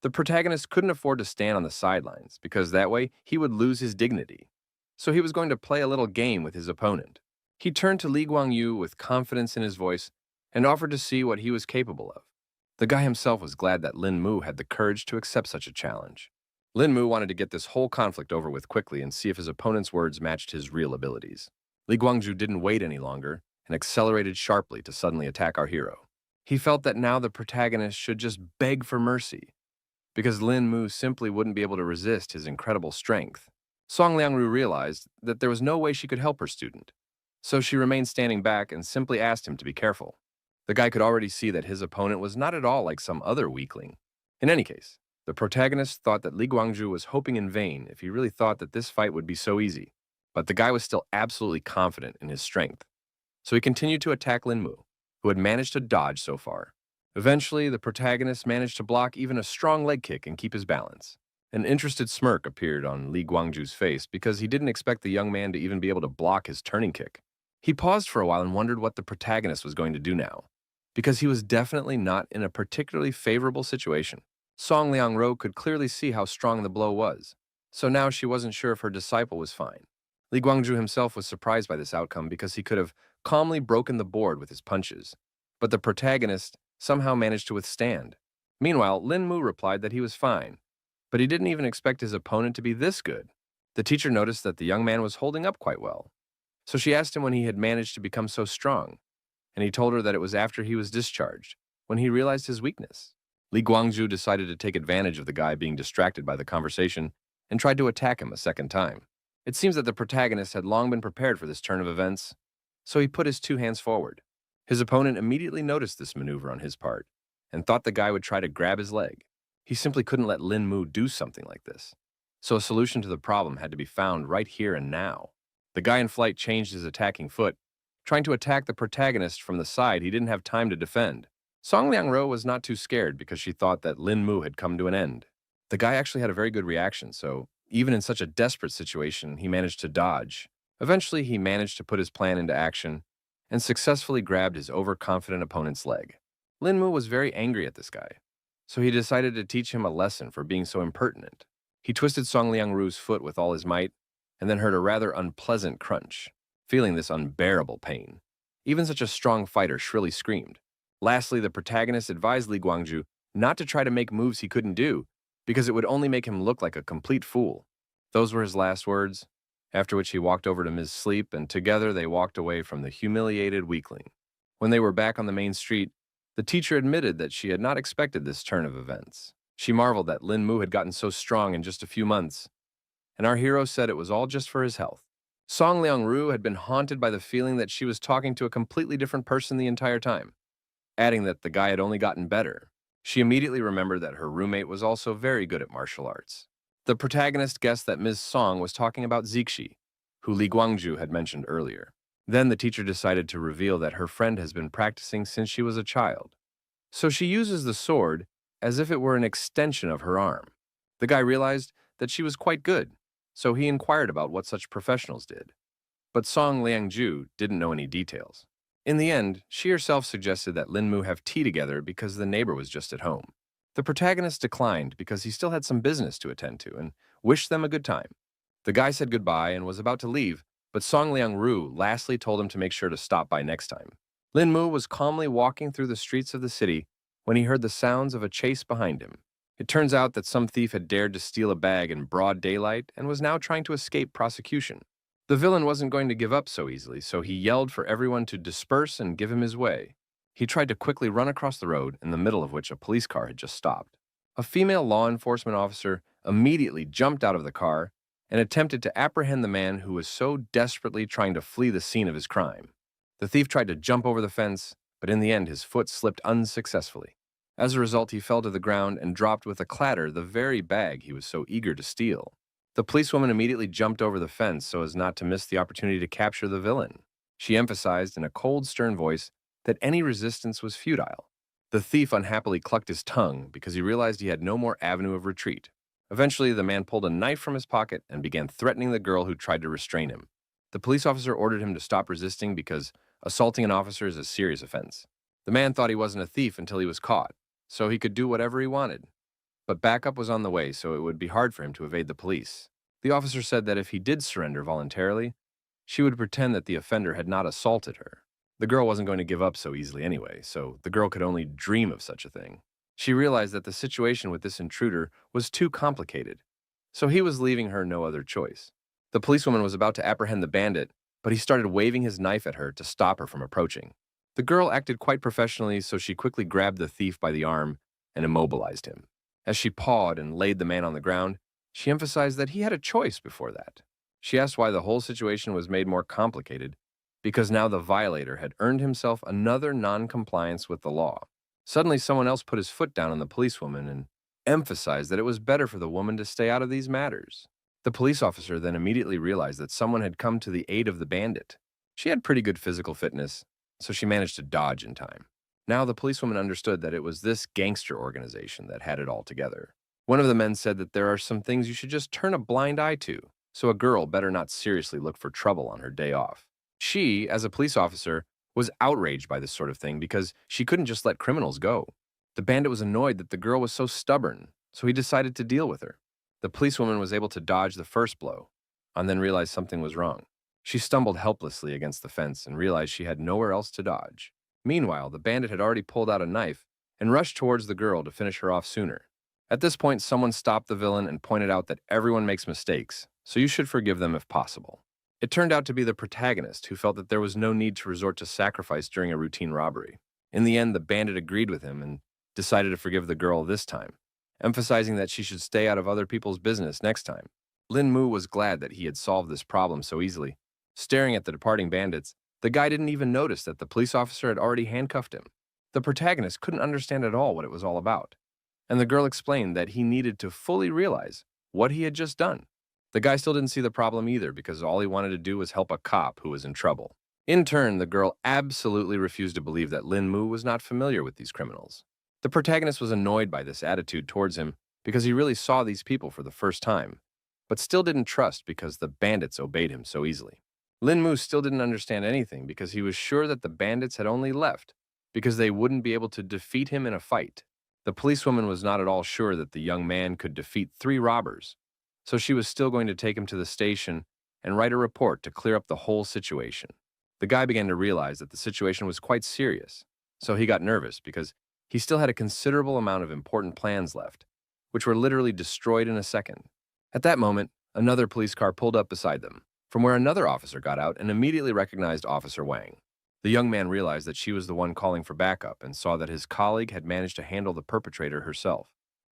The protagonist couldn't afford to stand on the sidelines because that way he would lose his dignity. So he was going to play a little game with his opponent. He turned to Li Guangyu with confidence in his voice and offered to see what he was capable of. The guy himself was glad that Lin Mu had the courage to accept such a challenge. Lin Mu wanted to get this whole conflict over with quickly and see if his opponent's words matched his real abilities. Li Guangzhu didn't wait any longer and accelerated sharply to suddenly attack our hero. He felt that now the protagonist should just beg for mercy, because Lin Mu simply wouldn't be able to resist his incredible strength. Song Liangru realized that there was no way she could help her student, so she remained standing back and simply asked him to be careful. The guy could already see that his opponent was not at all like some other weakling. In any case, the protagonist thought that Li Guangzhu was hoping in vain if he really thought that this fight would be so easy. But the guy was still absolutely confident in his strength. So he continued to attack Lin Mu, who had managed to dodge so far. Eventually, the protagonist managed to block even a strong leg kick and keep his balance. An interested smirk appeared on Li Guangzhu's face because he didn't expect the young man to even be able to block his turning kick. He paused for a while and wondered what the protagonist was going to do now, because he was definitely not in a particularly favorable situation. Song Liangro could clearly see how strong the blow was, so now she wasn't sure if her disciple was fine. Li Guangzhu himself was surprised by this outcome because he could have calmly broken the board with his punches, but the protagonist somehow managed to withstand. Meanwhile, Lin Mu replied that he was fine, but he didn't even expect his opponent to be this good. The teacher noticed that the young man was holding up quite well, so she asked him when he had managed to become so strong, and he told her that it was after he was discharged, when he realized his weakness. Li Guangzhu decided to take advantage of the guy being distracted by the conversation and tried to attack him a second time. It seems that the protagonist had long been prepared for this turn of events, so he put his two hands forward. His opponent immediately noticed this maneuver on his part and thought the guy would try to grab his leg. He simply couldn't let Lin Mu do something like this. So a solution to the problem had to be found right here and now. The guy in flight changed his attacking foot, trying to attack the protagonist from the side he didn't have time to defend. Song Liangro was not too scared because she thought that Lin Mu had come to an end. The guy actually had a very good reaction, so even in such a desperate situation, he managed to dodge. Eventually, he managed to put his plan into action and successfully grabbed his overconfident opponent's leg. Lin Mu was very angry at this guy, so he decided to teach him a lesson for being so impertinent. He twisted Song Liangru's foot with all his might and then heard a rather unpleasant crunch, feeling this unbearable pain. Even such a strong fighter shrilly screamed. Lastly, the protagonist advised Li Guangzhu not to try to make moves he couldn't do, because it would only make him look like a complete fool. Those were his last words, after which he walked over to Ms. Sleep, and together they walked away from the humiliated weakling. When they were back on the main street, the teacher admitted that she had not expected this turn of events. She marveled that Lin Mu had gotten so strong in just a few months, and our hero said it was all just for his health. Song Liangru had been haunted by the feeling that she was talking to a completely different person the entire time, adding that the guy had only gotten better. She immediately remembered that her roommate was also very good at martial arts. The protagonist guessed that Ms. Song was talking about Zixi, who Li Guangzhu had mentioned earlier. Then the teacher decided to reveal that her friend has been practicing since she was a child. So she uses the sword as if it were an extension of her arm. The guy realized that she was quite good, so he inquired about what such professionals did. But Song Liangzhu didn't know any details. In the end, she herself suggested that Lin Mu have tea together because the neighbor was just at home. The protagonist declined because he still had some business to attend to and wished them a good time. The guy said goodbye and was about to leave, but Song Liangru lastly told him to make sure to stop by next time. Lin Mu was calmly walking through the streets of the city when he heard the sounds of a chase behind him. It turns out that some thief had dared to steal a bag in broad daylight and was now trying to escape prosecution. The villain wasn't going to give up so easily, so he yelled for everyone to disperse and give him his way. He tried to quickly run across the road, in the middle of which a police car had just stopped. A female law enforcement officer immediately jumped out of the car and attempted to apprehend the man who was so desperately trying to flee the scene of his crime. The thief tried to jump over the fence, but in the end his foot slipped unsuccessfully. As a result, he fell to the ground and dropped with a clatter the very bag he was so eager to steal. The policewoman immediately jumped over the fence so as not to miss the opportunity to capture the villain. She emphasized in a cold, stern voice that any resistance was futile. The thief unhappily clucked his tongue because he realized he had no more avenue of retreat. Eventually, the man pulled a knife from his pocket and began threatening the girl who tried to restrain him. The police officer ordered him to stop resisting because assaulting an officer is a serious offense. The man thought he wasn't a thief until he was caught, so he could do whatever he wanted. But backup was on the way, so it would be hard for him to evade the police. The officer said that if he did surrender voluntarily, she would pretend that the offender had not assaulted her. The girl wasn't going to give up so easily anyway, so the girl could only dream of such a thing. She realized that the situation with this intruder was too complicated, so he was leaving her no other choice. The policewoman was about to apprehend the bandit, but he started waving his knife at her to stop her from approaching. The girl acted quite professionally, so she quickly grabbed the thief by the arm and immobilized him. As she pawed and laid the man on the ground, she emphasized that he had a choice before that. She asked why the whole situation was made more complicated, because now the violator had earned himself another non-compliance with the law. Suddenly, someone else put his foot down on the policewoman and emphasized that it was better for the woman to stay out of these matters. The police officer then immediately realized that someone had come to the aid of the bandit. She had pretty good physical fitness, so she managed to dodge in time. Now the policewoman understood that it was this gangster organization that had it all together. One of the men said that there are some things you should just turn a blind eye to, so a girl better not seriously look for trouble on her day off. She, as a police officer, was outraged by this sort of thing because she couldn't just let criminals go. The bandit was annoyed that the girl was so stubborn, so he decided to deal with her. The policewoman was able to dodge the first blow, and then realized something was wrong. She stumbled helplessly against the fence and realized she had nowhere else to dodge. Meanwhile, the bandit had already pulled out a knife and rushed towards the girl to finish her off sooner. At this point, someone stopped the villain and pointed out that everyone makes mistakes, so you should forgive them if possible. It turned out to be the protagonist who felt that there was no need to resort to sacrifice during a routine robbery. In the end, the bandit agreed with him and decided to forgive the girl this time, emphasizing that she should stay out of other people's business next time. Lin Mu was glad that he had solved this problem so easily. Staring at the departing bandits, the guy didn't even notice that the police officer had already handcuffed him. The protagonist couldn't understand at all what it was all about, and the girl explained that he needed to fully realize what he had just done. The guy still didn't see the problem either because all he wanted to do was help a cop who was in trouble. In turn, the girl absolutely refused to believe that Lin Mu was not familiar with these criminals. The protagonist was annoyed by this attitude towards him because he really saw these people for the first time, but still didn't trust because the bandits obeyed him so easily. Lin Mu still didn't understand anything because he was sure that the bandits had only left because they wouldn't be able to defeat him in a fight. The policewoman was not at all sure that the young man could defeat 3 robbers, so she was still going to take him to the station and write a report to clear up the whole situation. The guy began to realize that the situation was quite serious, so he got nervous because he still had a considerable amount of important plans left, which were literally destroyed in a second. At that moment, another police car pulled up beside them, from where another officer got out and immediately recognized Officer Wang. The young man realized that she was the one calling for backup and saw that his colleague had managed to handle the perpetrator herself.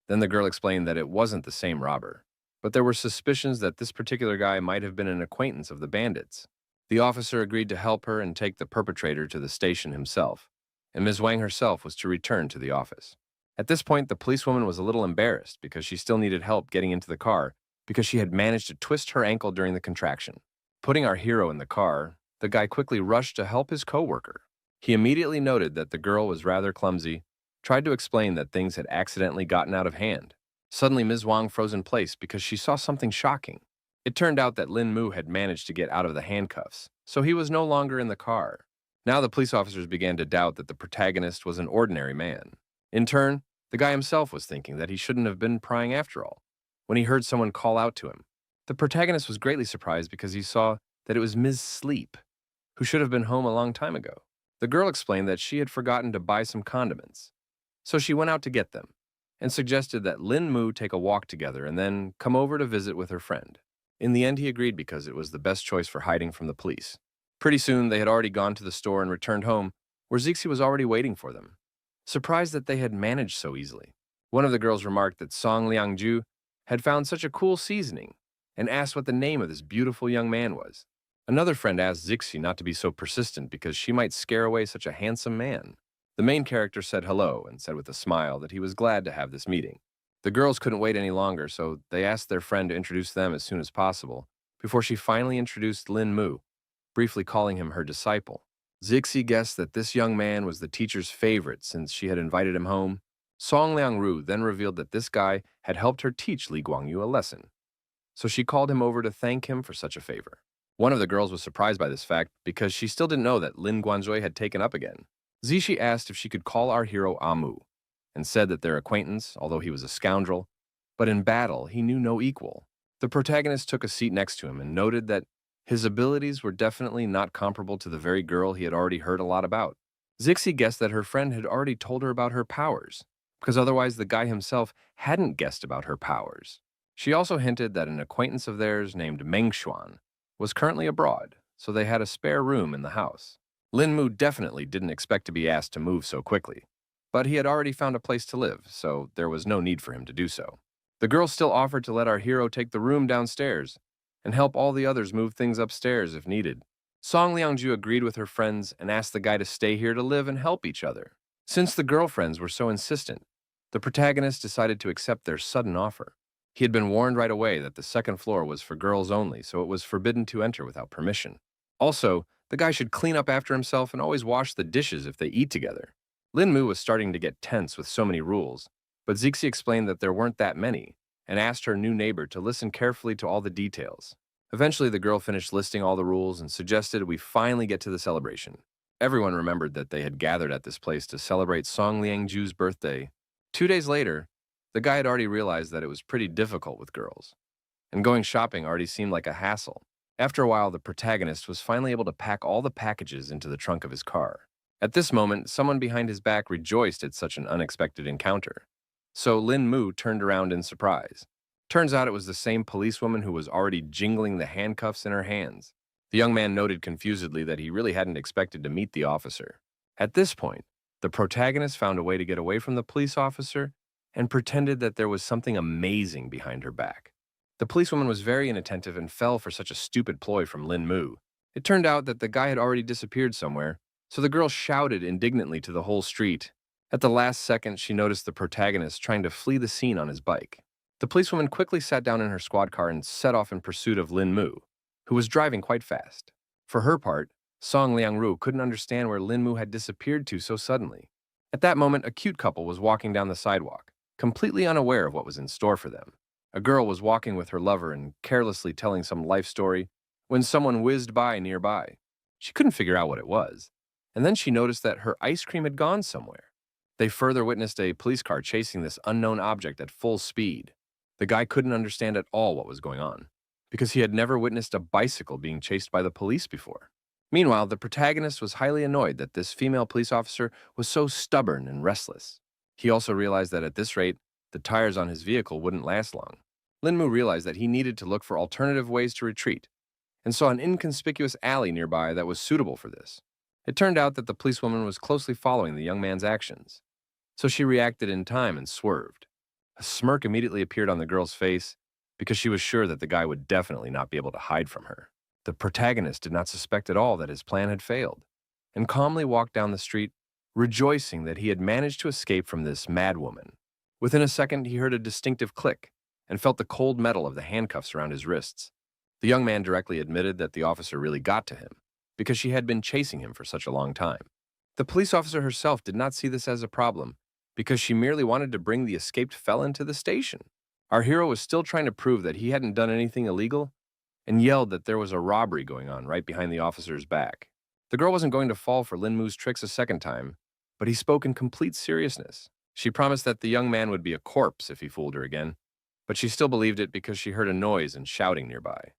Then the girl explained that it wasn't the same robber, but there were suspicions that this particular guy might have been an acquaintance of the bandits. The officer agreed to help her and take the perpetrator to the station himself, and Ms. Wang herself was to return to the office. At this point, the policewoman was a little embarrassed because she still needed help getting into the car because she had managed to twist her ankle during the contraction. Putting our hero in the car, the guy quickly rushed to help his coworker. He immediately noted that the girl was rather clumsy, tried to explain that things had accidentally gotten out of hand. Suddenly, Ms. Wang froze in place because she saw something shocking. It turned out that Lin Mu had managed to get out of the handcuffs, so he was no longer in the car. Now the police officers began to doubt that the protagonist was an ordinary man. In turn, the guy himself was thinking that he shouldn't have been prying after all, when he heard someone call out to him. The protagonist was greatly surprised because he saw that it was Ms. Sleep, who should have been home a long time ago. The girl explained that she had forgotten to buy some condiments, so she went out to get them, and suggested that Lin Mu take a walk together and then come over to visit with her friend. In the end, he agreed because it was the best choice for hiding from the police. Pretty soon, they had already gone to the store and returned home, where Zixi was already waiting for them, surprised that they had managed so easily. One of the girls remarked that Song Liangju had found such a cool seasoning and asked what the name of this beautiful young man was. Another friend asked Zixi not to be so persistent because she might scare away such a handsome man. The main character said hello and said with a smile that he was glad to have this meeting. The girls couldn't wait any longer, so they asked their friend to introduce them as soon as possible, before she finally introduced Lin Mu, briefly calling him her disciple. Zixi guessed that this young man was the teacher's favorite since she had invited him home. Song Liangru then revealed that this guy had helped her teach Li Guangyu a lesson, so she called him over to thank him for such a favor. One of the girls was surprised by this fact because she still didn't know that Lin Guanzhui had taken up again. Zishi asked if she could call our hero Amu, and said that their acquaintance, although he was a scoundrel, but in battle he knew no equal. The protagonist took a seat next to him and noted that his abilities were definitely not comparable to the very girl he had already heard a lot about. Zixi guessed that her friend had already told her about her powers, because otherwise the guy himself hadn't guessed about her powers. She also hinted that an acquaintance of theirs named Mengshuan was currently abroad, so they had a spare room in the house. Lin Mu definitely didn't expect to be asked to move so quickly, but he had already found a place to live, so there was no need for him to do so. The girl still offered to let our hero take the room downstairs and help all the others move things upstairs if needed. Song Liangju agreed with her friends and asked the guy to stay here to live and help each other. Since the girlfriends were so insistent, the protagonist decided to accept their sudden offer. He had been warned right away that the second floor was for girls only, so it was forbidden to enter without permission. Also, the guy should clean up after himself and always wash the dishes if they eat together. Lin Mu was starting to get tense with so many rules, but Zixi explained that there weren't that many, and asked her new neighbor to listen carefully to all the details. Eventually, the girl finished listing all the rules and suggested we finally get to the celebration. Everyone remembered that they had gathered at this place to celebrate Song Liangju's birthday. 2 days later, the guy had already realized that it was pretty difficult with girls, and going shopping already seemed like a hassle. After a while, the protagonist was finally able to pack all the packages into the trunk of his car. At this moment, someone behind his back rejoiced at such an unexpected encounter. So Lin Mu turned around in surprise. Turns out it was the same policewoman who was already jingling the handcuffs in her hands. The young man noted confusedly that he really hadn't expected to meet the officer. At this point, the protagonist found a way to get away from the police officer and pretended that there was something amazing behind her back. The policewoman was very inattentive and fell for such a stupid ploy from Lin Mu. It turned out that the guy had already disappeared somewhere, so the girl shouted indignantly to the whole street. At the last second, she noticed the protagonist trying to flee the scene on his bike. The policewoman quickly sat down in her squad car and set off in pursuit of Lin Mu, who was driving quite fast. For her part, Song Liangru couldn't understand where Lin Mu had disappeared to so suddenly. At that moment, a cute couple was walking down the sidewalk, completely unaware of what was in store for them. A girl was walking with her lover and carelessly telling some life story when someone whizzed by nearby. She couldn't figure out what it was, and then she noticed that her ice cream had gone somewhere. They further witnessed a police car chasing this unknown object at full speed. The guy couldn't understand at all what was going on, because he had never witnessed a bicycle being chased by the police before. Meanwhile, the protagonist was highly annoyed that this female police officer was so stubborn and restless. He also realized that at this rate, the tires on his vehicle wouldn't last long. Lin Mu realized that he needed to look for alternative ways to retreat, and saw an inconspicuous alley nearby that was suitable for this. It turned out that the policewoman was closely following the young man's actions, so she reacted in time and swerved. A smirk immediately appeared on the girl's face because she was sure that the guy would definitely not be able to hide from her. The protagonist did not suspect at all that his plan had failed, and calmly walked down the street, rejoicing that he had managed to escape from this madwoman. Within a second, he heard a distinctive click and felt the cold metal of the handcuffs around his wrists. The young man directly admitted that the officer really got to him, because she had been chasing him for such a long time. The police officer herself did not see this as a problem, because she merely wanted to bring the escaped felon to the station. Our hero was still trying to prove that he hadn't done anything illegal, and yelled that there was a robbery going on right behind the officer's back. The girl wasn't going to fall for Lin Mu's tricks a second time, but he spoke in complete seriousness. She promised that the young man would be a corpse if he fooled her again, but she still believed it because she heard a noise and shouting nearby.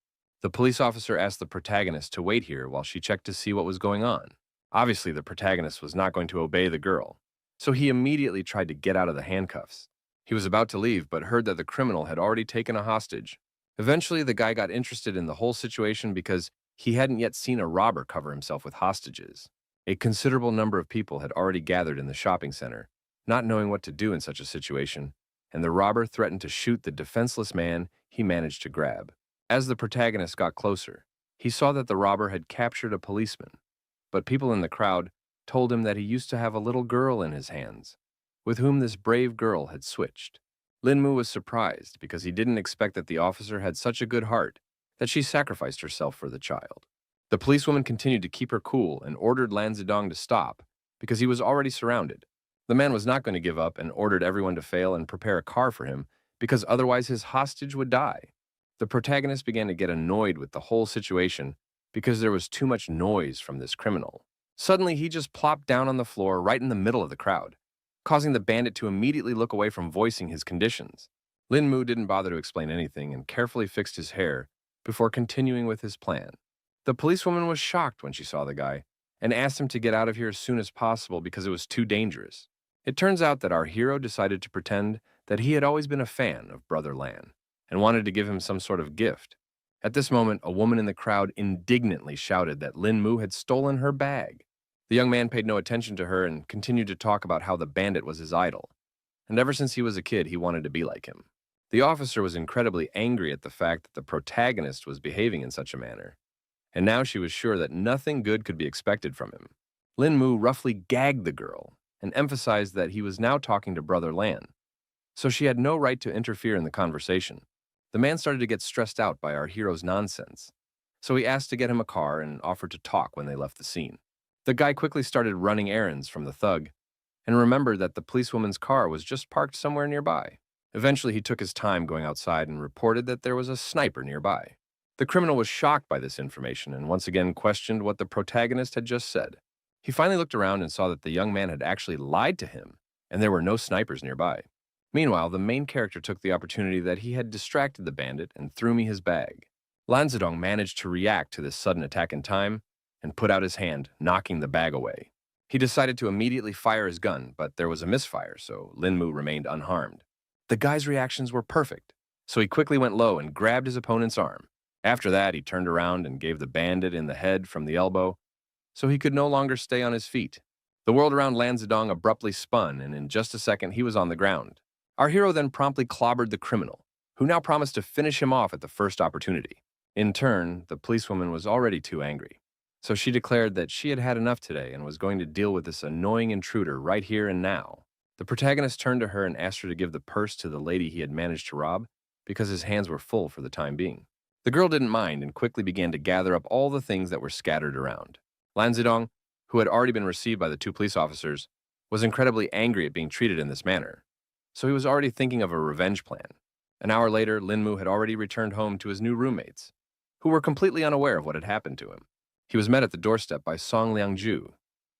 The police officer asked the protagonist to wait here while she checked to see what was going on. Obviously, the protagonist was not going to obey the girl, so he immediately tried to get out of the handcuffs. He was about to leave, but heard that the criminal had already taken a hostage. Eventually, the guy got interested in the whole situation because he hadn't yet seen a robber cover himself with hostages. A considerable number of people had already gathered in the shopping center, not knowing what to do in such a situation, and the robber threatened to shoot the defenseless man he managed to grab. As the protagonist got closer, he saw that the robber had captured a policeman, but people in the crowd told him that he used to have a little girl in his hands, with whom this brave girl had switched. Lin Mu was surprised because he didn't expect that the officer had such a good heart that she sacrificed herself for the child. The policewoman continued to keep her cool and ordered Lan Zedong to stop because he was already surrounded. The man was not going to give up and ordered everyone to fail and prepare a car for him because otherwise his hostage would die. The protagonist began to get annoyed with the whole situation because there was too much noise from this criminal. Suddenly, he just plopped down on the floor right in the middle of the crowd, causing the bandit to immediately look away from voicing his conditions. Lin Mu didn't bother to explain anything and carefully fixed his hair before continuing with his plan. The policewoman was shocked when she saw the guy and asked him to get out of here as soon as possible because it was too dangerous. It turns out that our hero decided to pretend that he had always been a fan of Brother Lan and wanted to give him some sort of gift. At this moment, a woman in the crowd indignantly shouted that Lin Mu had stolen her bag. The young man paid no attention to her and continued to talk about how the bandit was his idol, and ever since he was a kid, he wanted to be like him. The officer was incredibly angry at the fact that the protagonist was behaving in such a manner, and now she was sure that nothing good could be expected from him. Lin Mu roughly gagged the girl and emphasized that he was now talking to Brother Lan, so she had no right to interfere in the conversation. The man started to get stressed out by our hero's nonsense, so he asked to get him a car and offered to talk when they left the scene. The guy quickly started running errands from the thug and remembered that the policewoman's car was just parked somewhere nearby. Eventually, he took his time going outside and reported that there was a sniper nearby. The criminal was shocked by this information and once again questioned what the protagonist had just said. He finally looked around and saw that the young man had actually lied to him, and there were no snipers nearby. Meanwhile, the main character took the opportunity that he had distracted the bandit and threw me his bag. Lan Zedong managed to react to this sudden attack in time and put out his hand, knocking the bag away. He decided to immediately fire his gun, but there was a misfire, so Lin Mu remained unharmed. The guy's reactions were perfect, so he quickly went low and grabbed his opponent's arm. After that, he turned around and gave the bandit in the head from the elbow, so he could no longer stay on his feet. The world around Lan Zedong abruptly spun, and in just a second, he was on the ground. Our hero then promptly clobbered the criminal, who now promised to finish him off at the first opportunity. In turn, the policewoman was already too angry, so she declared that she had had enough today and was going to deal with this annoying intruder right here and now. The protagonist turned to her and asked her to give the purse to the lady he had managed to rob because his hands were full for the time being. The girl didn't mind and quickly began to gather up all the things that were scattered around. Lan Zedong, who had already been received by the two police officers, was incredibly angry at being treated in this manner, so he was already thinking of a revenge plan. An hour later, Lin Mu had already returned home to his new roommates, who were completely unaware of what had happened to him. He was met at the doorstep by Song Liangju,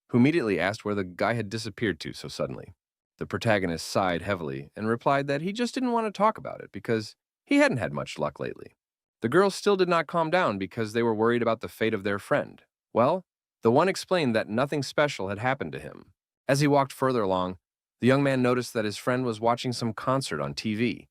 who immediately asked where the guy had disappeared to so suddenly. The protagonist sighed heavily and replied that he just didn't want to talk about it because he hadn't had much luck lately. The girls still did not calm down because they were worried about the fate of their friend. Well, the one explained that nothing special had happened to him. As he walked further along, the young man noticed that his friend was watching some concert on TV,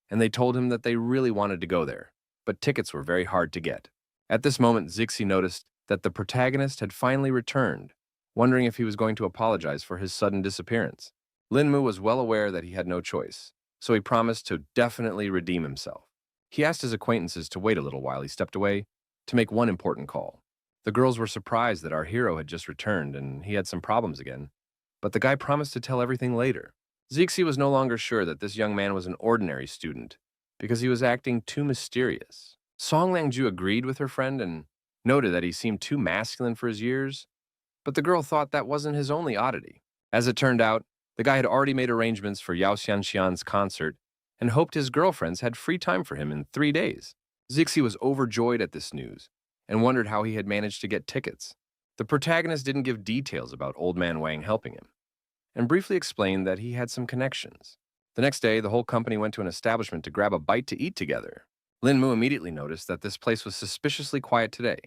and they told him that they really wanted to go there, but tickets were very hard to get. At this moment, Zixi noticed that the protagonist had finally returned, wondering if he was going to apologize for his sudden disappearance. Lin Mu was well aware that he had no choice, so he promised to definitely redeem himself. He asked his acquaintances to wait a little while he stepped away to make one important call. The girls were surprised that our hero had just returned and he had some problems again, but the guy promised to tell everything later. Zixi was no longer sure that this young man was an ordinary student because he was acting too mysterious. Song Liangju agreed with her friend and noted that he seemed too masculine for his years, but the girl thought that wasn't his only oddity. As it turned out, the guy had already made arrangements for Yao Xianxian's concert and hoped his girlfriends had free time for him in 3 days. Zixi was overjoyed at this news and wondered how he had managed to get tickets. The protagonist didn't give details about Old Man Wang helping him, and briefly explained that he had some connections. The next day, the whole company went to an establishment to grab a bite to eat together. Lin Mu immediately noticed that this place was suspiciously quiet today.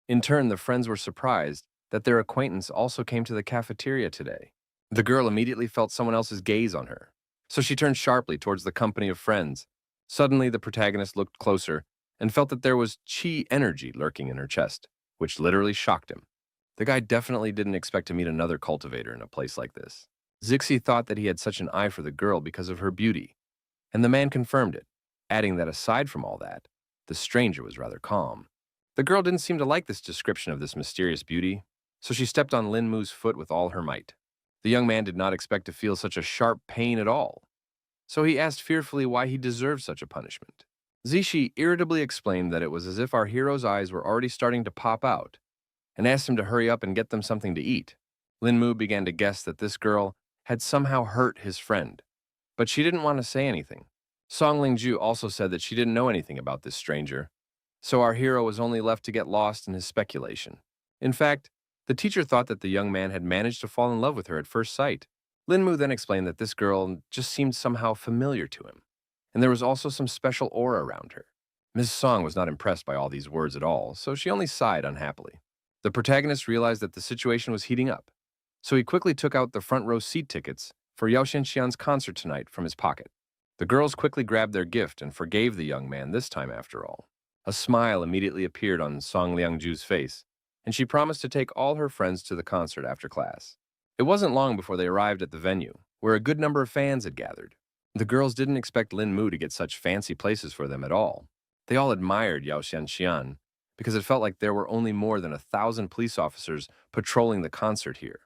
In turn, the friends were surprised that their acquaintance also came to the cafeteria today. The girl immediately felt someone else's gaze on her, so she turned sharply towards the company of friends. Suddenly, the protagonist looked closer and felt that there was chi energy lurking in her chest, which literally shocked him. The guy definitely didn't expect to meet another cultivator in a place like this. Zixi thought that he had such an eye for the girl because of her beauty, and the man confirmed it, adding that aside from all that, the stranger was rather calm. The girl didn't seem to like this description of this mysterious beauty, so she stepped on Lin Mu's foot with all her might. The young man did not expect to feel such a sharp pain at all, so he asked fearfully why he deserved such a punishment. Zixi irritably explained that it was as if our hero's eyes were already starting to pop out, and asked him to hurry up and get them something to eat. Lin Mu began to guess that this girl had somehow hurt his friend, but she didn't want to say anything. Song Lingju also said that she didn't know anything about this stranger, So our hero was only left to get lost in his speculation. In fact, the teacher thought that the young man had managed to fall in love with her at first sight. Linmu then explained that this girl just seemed somehow familiar to him, and there was also some special aura around her. Ms. Song was not impressed by all these words at all, so she only sighed unhappily. The protagonist realized that the situation was heating up, so he quickly took out the front row seat tickets for Yao Shenxian's concert tonight from his pocket. The girls quickly grabbed their gift and forgave the young man this time after all. A smile immediately appeared on Song Liangju's face, and she promised to take all her friends to the concert after class. It wasn't long before they arrived at the venue, where a good number of fans had gathered. The girls didn't expect Lin Mu to get such fancy places for them at all. They all admired Yao Xianxian because it felt like there were only more than 1,000 police officers patrolling the concert here.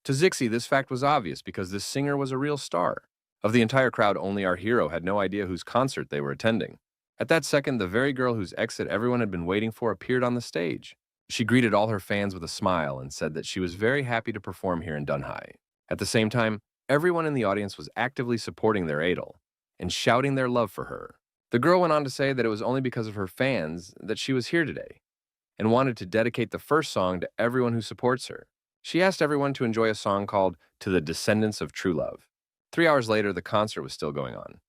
To Zixi, this fact was obvious because this singer was a real star. Of the entire crowd, only our hero had no idea whose concert they were attending. At that second, the very girl whose exit everyone had been waiting for appeared on the stage. She greeted all her fans with a smile and said that she was very happy to perform here in Dunhai. At the same time, everyone in the audience was actively supporting their idol and shouting their love for her. The girl went on to say that it was only because of her fans that she was here today and wanted to dedicate the first song to everyone who supports her. She asked everyone to enjoy a song called To the Descendants of True Love. 3 hours later, the concert was still going on,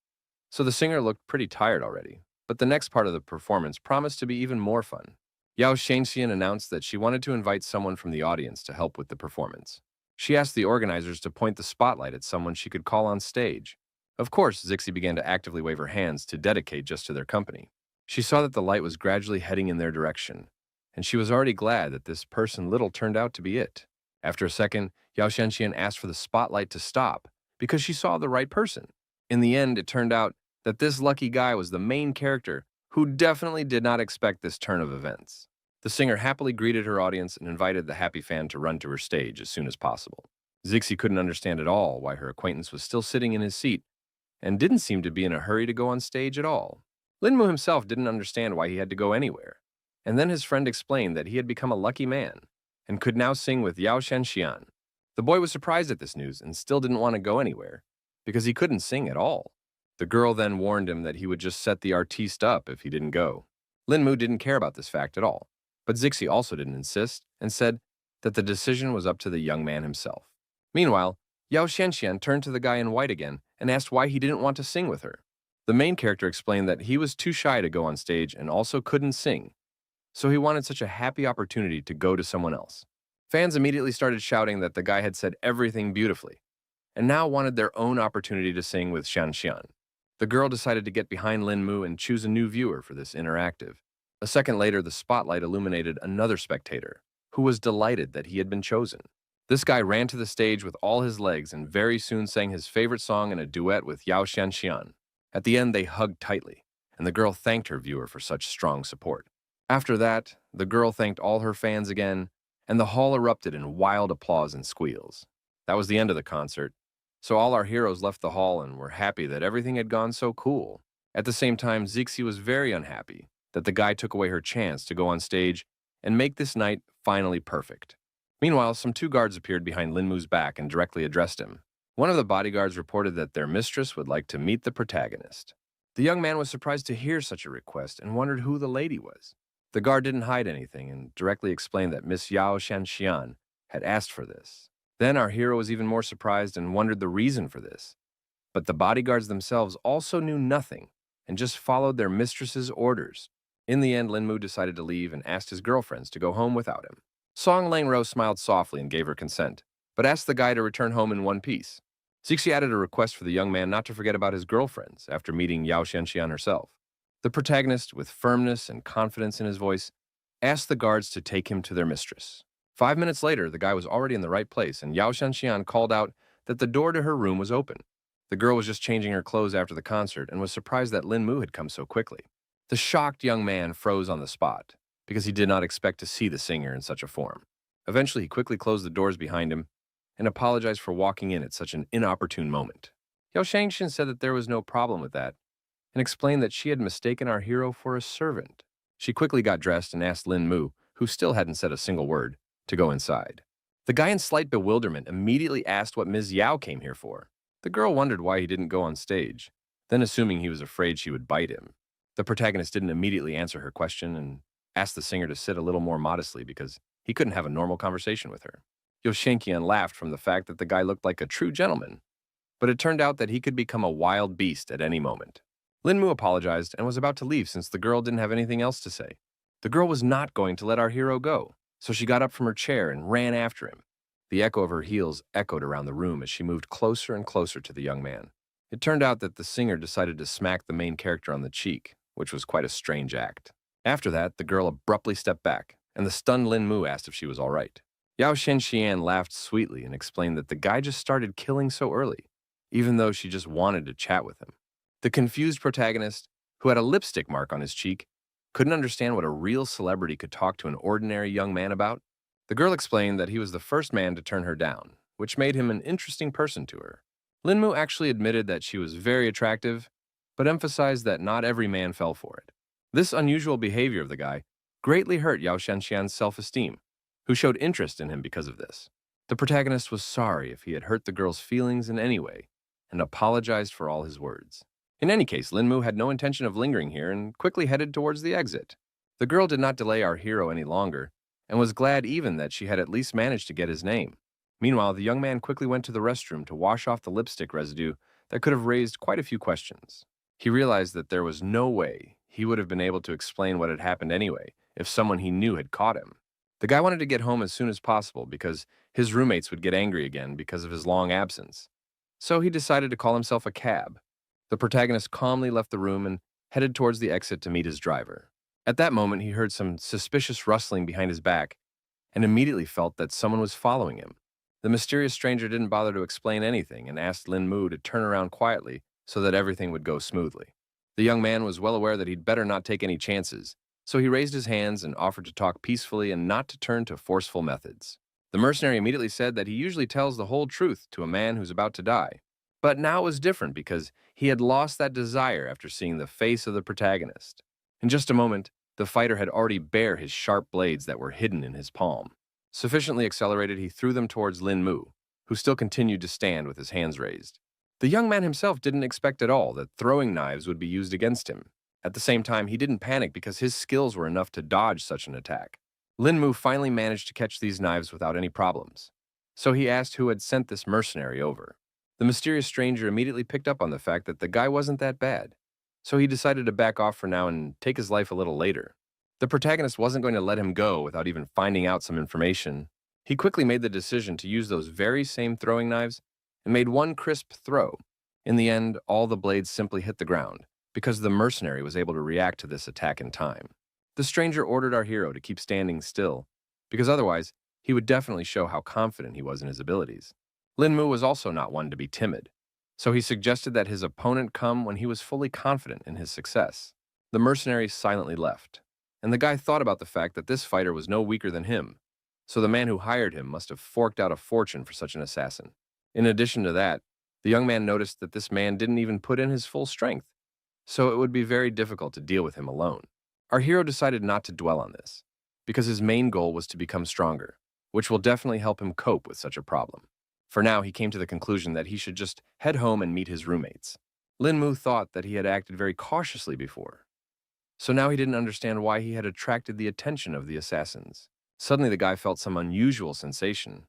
so the singer looked pretty tired already. But the next part of the performance promised to be even more fun. Yao Shenxian announced that she wanted to invite someone from the audience to help with the performance. She asked the organizers to point the spotlight at someone she could call on stage. Of course, Zixi began to actively wave her hands to dedicate just to their company. She saw that the light was gradually heading in their direction, and she was already glad that this person little turned out to be it. After a second, Yao Shenxian asked for the spotlight to stop because she saw the right person. In the end, it turned out that this lucky guy was the main character who definitely did not expect this turn of events. The singer happily greeted her audience and invited the happy fan to run to her stage as soon as possible. Zixi couldn't understand at all why her acquaintance was still sitting in his seat and didn't seem to be in a hurry to go on stage at all. Linmu himself didn't understand why he had to go anywhere, and then his friend explained that he had become a lucky man and could now sing with Yao Shenxian. The boy was surprised at this news and still didn't want to go anywhere because he couldn't sing at all. The girl then warned him that he would just set the artiste up if he didn't go. Linmu didn't care about this fact at all, but Zixi also didn't insist and said that the decision was up to the young man himself. Meanwhile, Yao Shenxian turned to the guy in white again and asked why he didn't want to sing with her. The main character explained that he was too shy to go on stage and also couldn't sing, so he wanted such a happy opportunity to go to someone else. Fans immediately started shouting that the guy had said everything beautifully, and now wanted their own opportunity to sing with Xianxian. The girl decided to get behind Lin Mu and choose a new viewer for this interactive. A second later, the spotlight illuminated another spectator, who was delighted that he had been chosen. This guy ran to the stage with all his legs and very soon sang his favorite song in a duet with Yao Shenxian. At the end, they hugged tightly, and the girl thanked her viewer for such strong support. After that, the girl thanked all her fans again, and the hall erupted in wild applause and squeals. That was the end of the concert, so all our heroes left the hall and were happy that everything had gone so cool. At the same time, Zixi was very unhappy that the guy took away her chance to go on stage and make this night finally perfect. Meanwhile, some two guards appeared behind Linmu's back and directly addressed him. One of the bodyguards reported that their mistress would like to meet the protagonist. The young man was surprised to hear such a request and wondered who the lady was. The guard didn't hide anything and directly explained that Miss Yao Shanxian had asked for this. Then our hero was even more surprised and wondered the reason for this. But the bodyguards themselves also knew nothing and just followed their mistress's orders. In the end, Linmu decided to leave and asked his girlfriends to go home without him. Song Langro smiled softly and gave her consent, but asked the guy to return home in one piece. Zixi added a request for the young man not to forget about his girlfriends after meeting Yao Shenxian herself. The protagonist, with firmness and confidence in his voice, asked the guards to take him to their mistress. 5 minutes later, the guy was already in the right place, and Yao Shenxian called out that the door to her room was open. The girl was just changing her clothes after the concert and was surprised that Lin Mu had come so quickly. The shocked young man froze on the spot because he did not expect to see the singer in such a form. Eventually, he quickly closed the doors behind him and apologized for walking in at such an inopportune moment. Yao Shenxian said that there was no problem with that and explained that she had mistaken our hero for a servant. She quickly got dressed and asked Lin Mu, who still hadn't said a single word, to go inside. The guy in slight bewilderment immediately asked what Ms. Yao came here for. The girl wondered why he didn't go on stage, then assuming he was afraid she would bite him. The protagonist didn't immediately answer her question and asked the singer to sit a little more modestly because he couldn't have a normal conversation with her. Yoshinkian laughed from the fact that the guy looked like a true gentleman, but it turned out that he could become a wild beast at any moment. Linmu apologized and was about to leave since the girl didn't have anything else to say. The girl was not going to let our hero go, so she got up from her chair and ran after him. The echo of her heels echoed around the room as she moved closer and closer to the young man. It turned out that the singer decided to smack the main character on the cheek, which was quite a strange act. After that, the girl abruptly stepped back, and the stunned Lin Mu asked if she was all right. Yao Shenxian laughed sweetly and explained that the guy just started killing so early, even though she just wanted to chat with him. The confused protagonist, who had a lipstick mark on his cheek, couldn't understand what a real celebrity could talk to an ordinary young man about. The girl explained that he was the first man to turn her down, which made him an interesting person to her. Linmu actually admitted that she was very attractive, but emphasized that not every man fell for it. This unusual behavior of the guy greatly hurt Yao Shenxian's self-esteem, who showed interest in him because of this. The protagonist was sorry if he had hurt the girl's feelings in any way, and apologized for all his words. In any case, Linmu had no intention of lingering here and quickly headed towards the exit. The girl did not delay our hero any longer, and was glad even that she had at least managed to get his name. Meanwhile, the young man quickly went to the restroom to wash off the lipstick residue that could have raised quite a few questions. He realized that there was no way he would have been able to explain what had happened anyway if someone he knew had caught him. The guy wanted to get home as soon as possible because his roommates would get angry again because of his long absence. So he decided to call himself a cab. The protagonist calmly left the room and headed towards the exit to meet his driver. At that moment, he heard some suspicious rustling behind his back and immediately felt that someone was following him. The mysterious stranger didn't bother to explain anything and asked Lin Mu to turn around quietly so that everything would go smoothly. The young man was well aware that he'd better not take any chances, so he raised his hands and offered to talk peacefully and not to turn to forceful methods. The mercenary immediately said that he usually tells the whole truth to a man who's about to die. But now it was different because he had lost that desire after seeing the face of the protagonist. In just a moment, the fighter had already bare his sharp blades that were hidden in his palm. Sufficiently accelerated, he threw them towards Lin Mu, who still continued to stand with his hands raised. The young man himself didn't expect at all that throwing knives would be used against him. At the same time, he didn't panic because his skills were enough to dodge such an attack. Lin Mu finally managed to catch these knives without any problems, so he asked who had sent this mercenary over. The mysterious stranger immediately picked up on the fact that the guy wasn't that bad, so he decided to back off for now and take his life a little later. The protagonist wasn't going to let him go without even finding out some information. He quickly made the decision to use those very same throwing knives and made one crisp throw. In the end, all the blades simply hit the ground because the mercenary was able to react to this attack in time. The stranger ordered our hero to keep standing still because otherwise he would definitely show how confident he was in his abilities. Lin Mu was also not one to be timid, so he suggested that his opponent come when he was fully confident in his success. The mercenary silently left, and the guy thought about the fact that this fighter was no weaker than him, so the man who hired him must have forked out a fortune for such an assassin. In addition to that, the young man noticed that this man didn't even put in his full strength, so it would be very difficult to deal with him alone. Our hero decided not to dwell on this, because his main goal was to become stronger, which will definitely help him cope with such a problem. For now, he came to the conclusion that he should just head home and meet his roommates. Lin Mu thought that he had acted very cautiously before, so now he didn't understand why he had attracted the attention of the assassins. Suddenly, the guy felt some unusual sensation,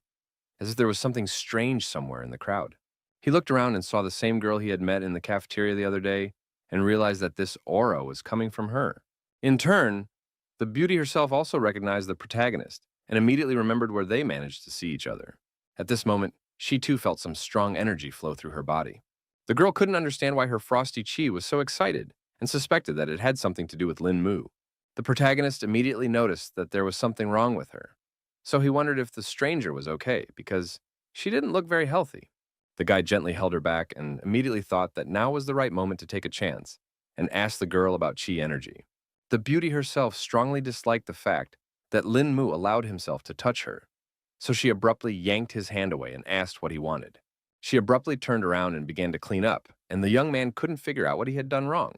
as if there was something strange somewhere in the crowd. He looked around and saw the same girl he had met in the cafeteria the other day and realized that this aura was coming from her. In turn, the beauty herself also recognized the protagonist and immediately remembered where they managed to see each other. At this moment, she too felt some strong energy flow through her body. The girl couldn't understand why her frosty chi was so excited and suspected that it had something to do with Lin Mu. The protagonist immediately noticed that there was something wrong with her, so he wondered if the stranger was okay because she didn't look very healthy. The guy gently held her back and immediately thought that now was the right moment to take a chance and asked the girl about chi energy. The beauty herself strongly disliked the fact that Lin Mu allowed himself to touch her, so she abruptly yanked his hand away and asked what he wanted. She abruptly turned around and began to clean up, and the young man couldn't figure out what he had done wrong.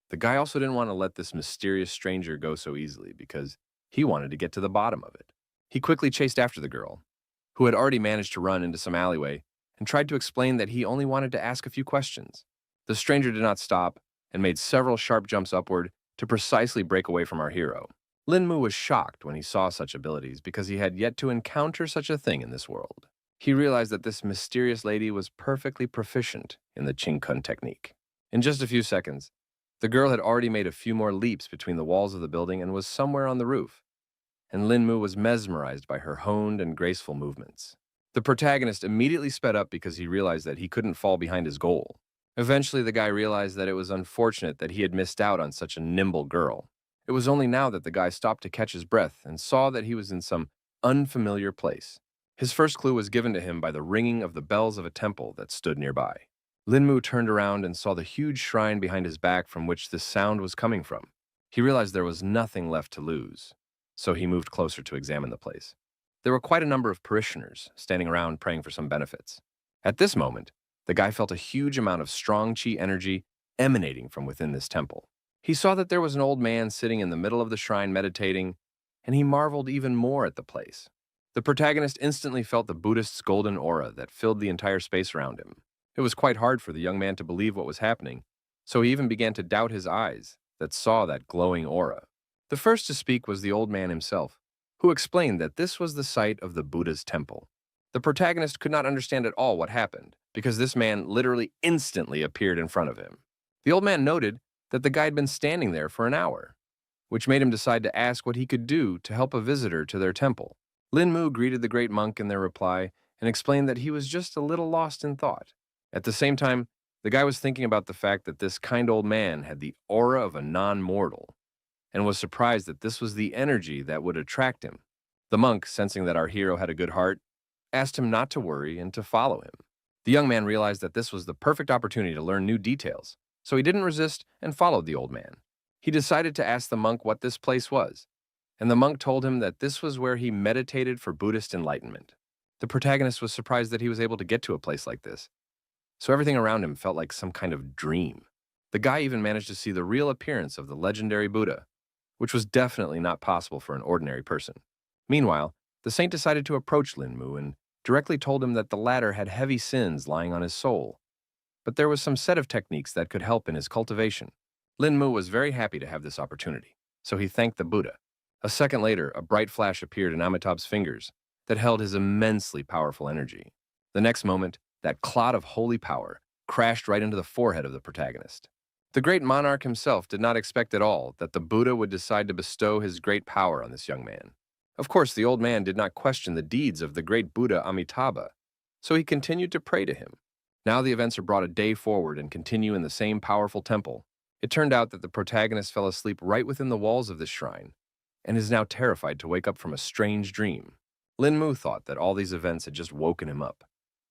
The guy also didn't want to let this mysterious stranger go so easily because he wanted to get to the bottom of it. He quickly chased after the girl, who had already managed to run into some alleyway, and tried to explain that he only wanted to ask a few questions. The stranger did not stop, and made several sharp jumps upward to precisely break away from our hero. Linmu was shocked when he saw such abilities because he had yet to encounter such a thing in this world. He realized that this mysterious lady was perfectly proficient in the Qingkun technique. In just a few seconds, the girl had already made a few more leaps between the walls of the building and was somewhere on the roof, and Linmu was mesmerized by her honed and graceful movements. The protagonist immediately sped up because he realized that he couldn't fall behind his goal. Eventually, the guy realized that it was unfortunate that he had missed out on such a nimble girl. It was only now that the guy stopped to catch his breath and saw that he was in some unfamiliar place. His first clue was given to him by the ringing of the bells of a temple that stood nearby. Linmu turned around and saw the huge shrine behind his back from which this sound was coming from. He realized there was nothing left to lose, so he moved closer to examine the place. There were quite a number of parishioners standing around praying for some benefits. At this moment, the guy felt a huge amount of strong chi energy emanating from within this temple. He saw that there was an old man sitting in the middle of the shrine meditating, and he marveled even more at the place. The protagonist instantly felt the Buddhist's golden aura that filled the entire space around him. It was quite hard for the young man to believe what was happening, so he even began to doubt his eyes that saw that glowing aura. The first to speak was the old man himself, who explained that this was the site of the Buddha's temple. The protagonist could not understand at all what happened, because this man literally instantly appeared in front of him. The old man noted that the guy had been standing there for an hour, which made him decide to ask what he could do to help a visitor to their temple. Linmu greeted the great monk in their reply and explained that he was just a little lost in thought. At the same time, the guy was thinking about the fact that this kind old man had the aura of a non-mortal, and was surprised that this was the energy that would attract him. The monk, sensing that our hero had a good heart, asked him not to worry and to follow him. The young man realized that this was the perfect opportunity to learn new details, so he didn't resist and followed the old man. He decided to ask the monk what this place was, and the monk told him that this was where he meditated for Buddhist enlightenment. The protagonist was surprised that he was able to get to a place like this, so everything around him felt like some kind of dream. The guy even managed to see the real appearance of the legendary Buddha, which was definitely not possible for an ordinary person. Meanwhile, the saint decided to approach Linmu and directly told him that the latter had heavy sins lying on his soul, but there was some set of techniques that could help in his cultivation. Linmu was very happy to have this opportunity, so he thanked the Buddha. A second later, a bright flash appeared in Amitabh's fingers that held his immensely powerful energy. The next moment, that clot of holy power crashed right into the forehead of the protagonist. The great monarch himself did not expect at all that the Buddha would decide to bestow his great power on this young man. Of course, the old man did not question the deeds of the great Buddha Amitabha, so he continued to pray to him. Now the events are brought a day forward and continue in the same powerful temple. It turned out that the protagonist fell asleep right within the walls of this shrine, and is now terrified to wake up from a strange dream. Linmu thought that all these events had just woken him up,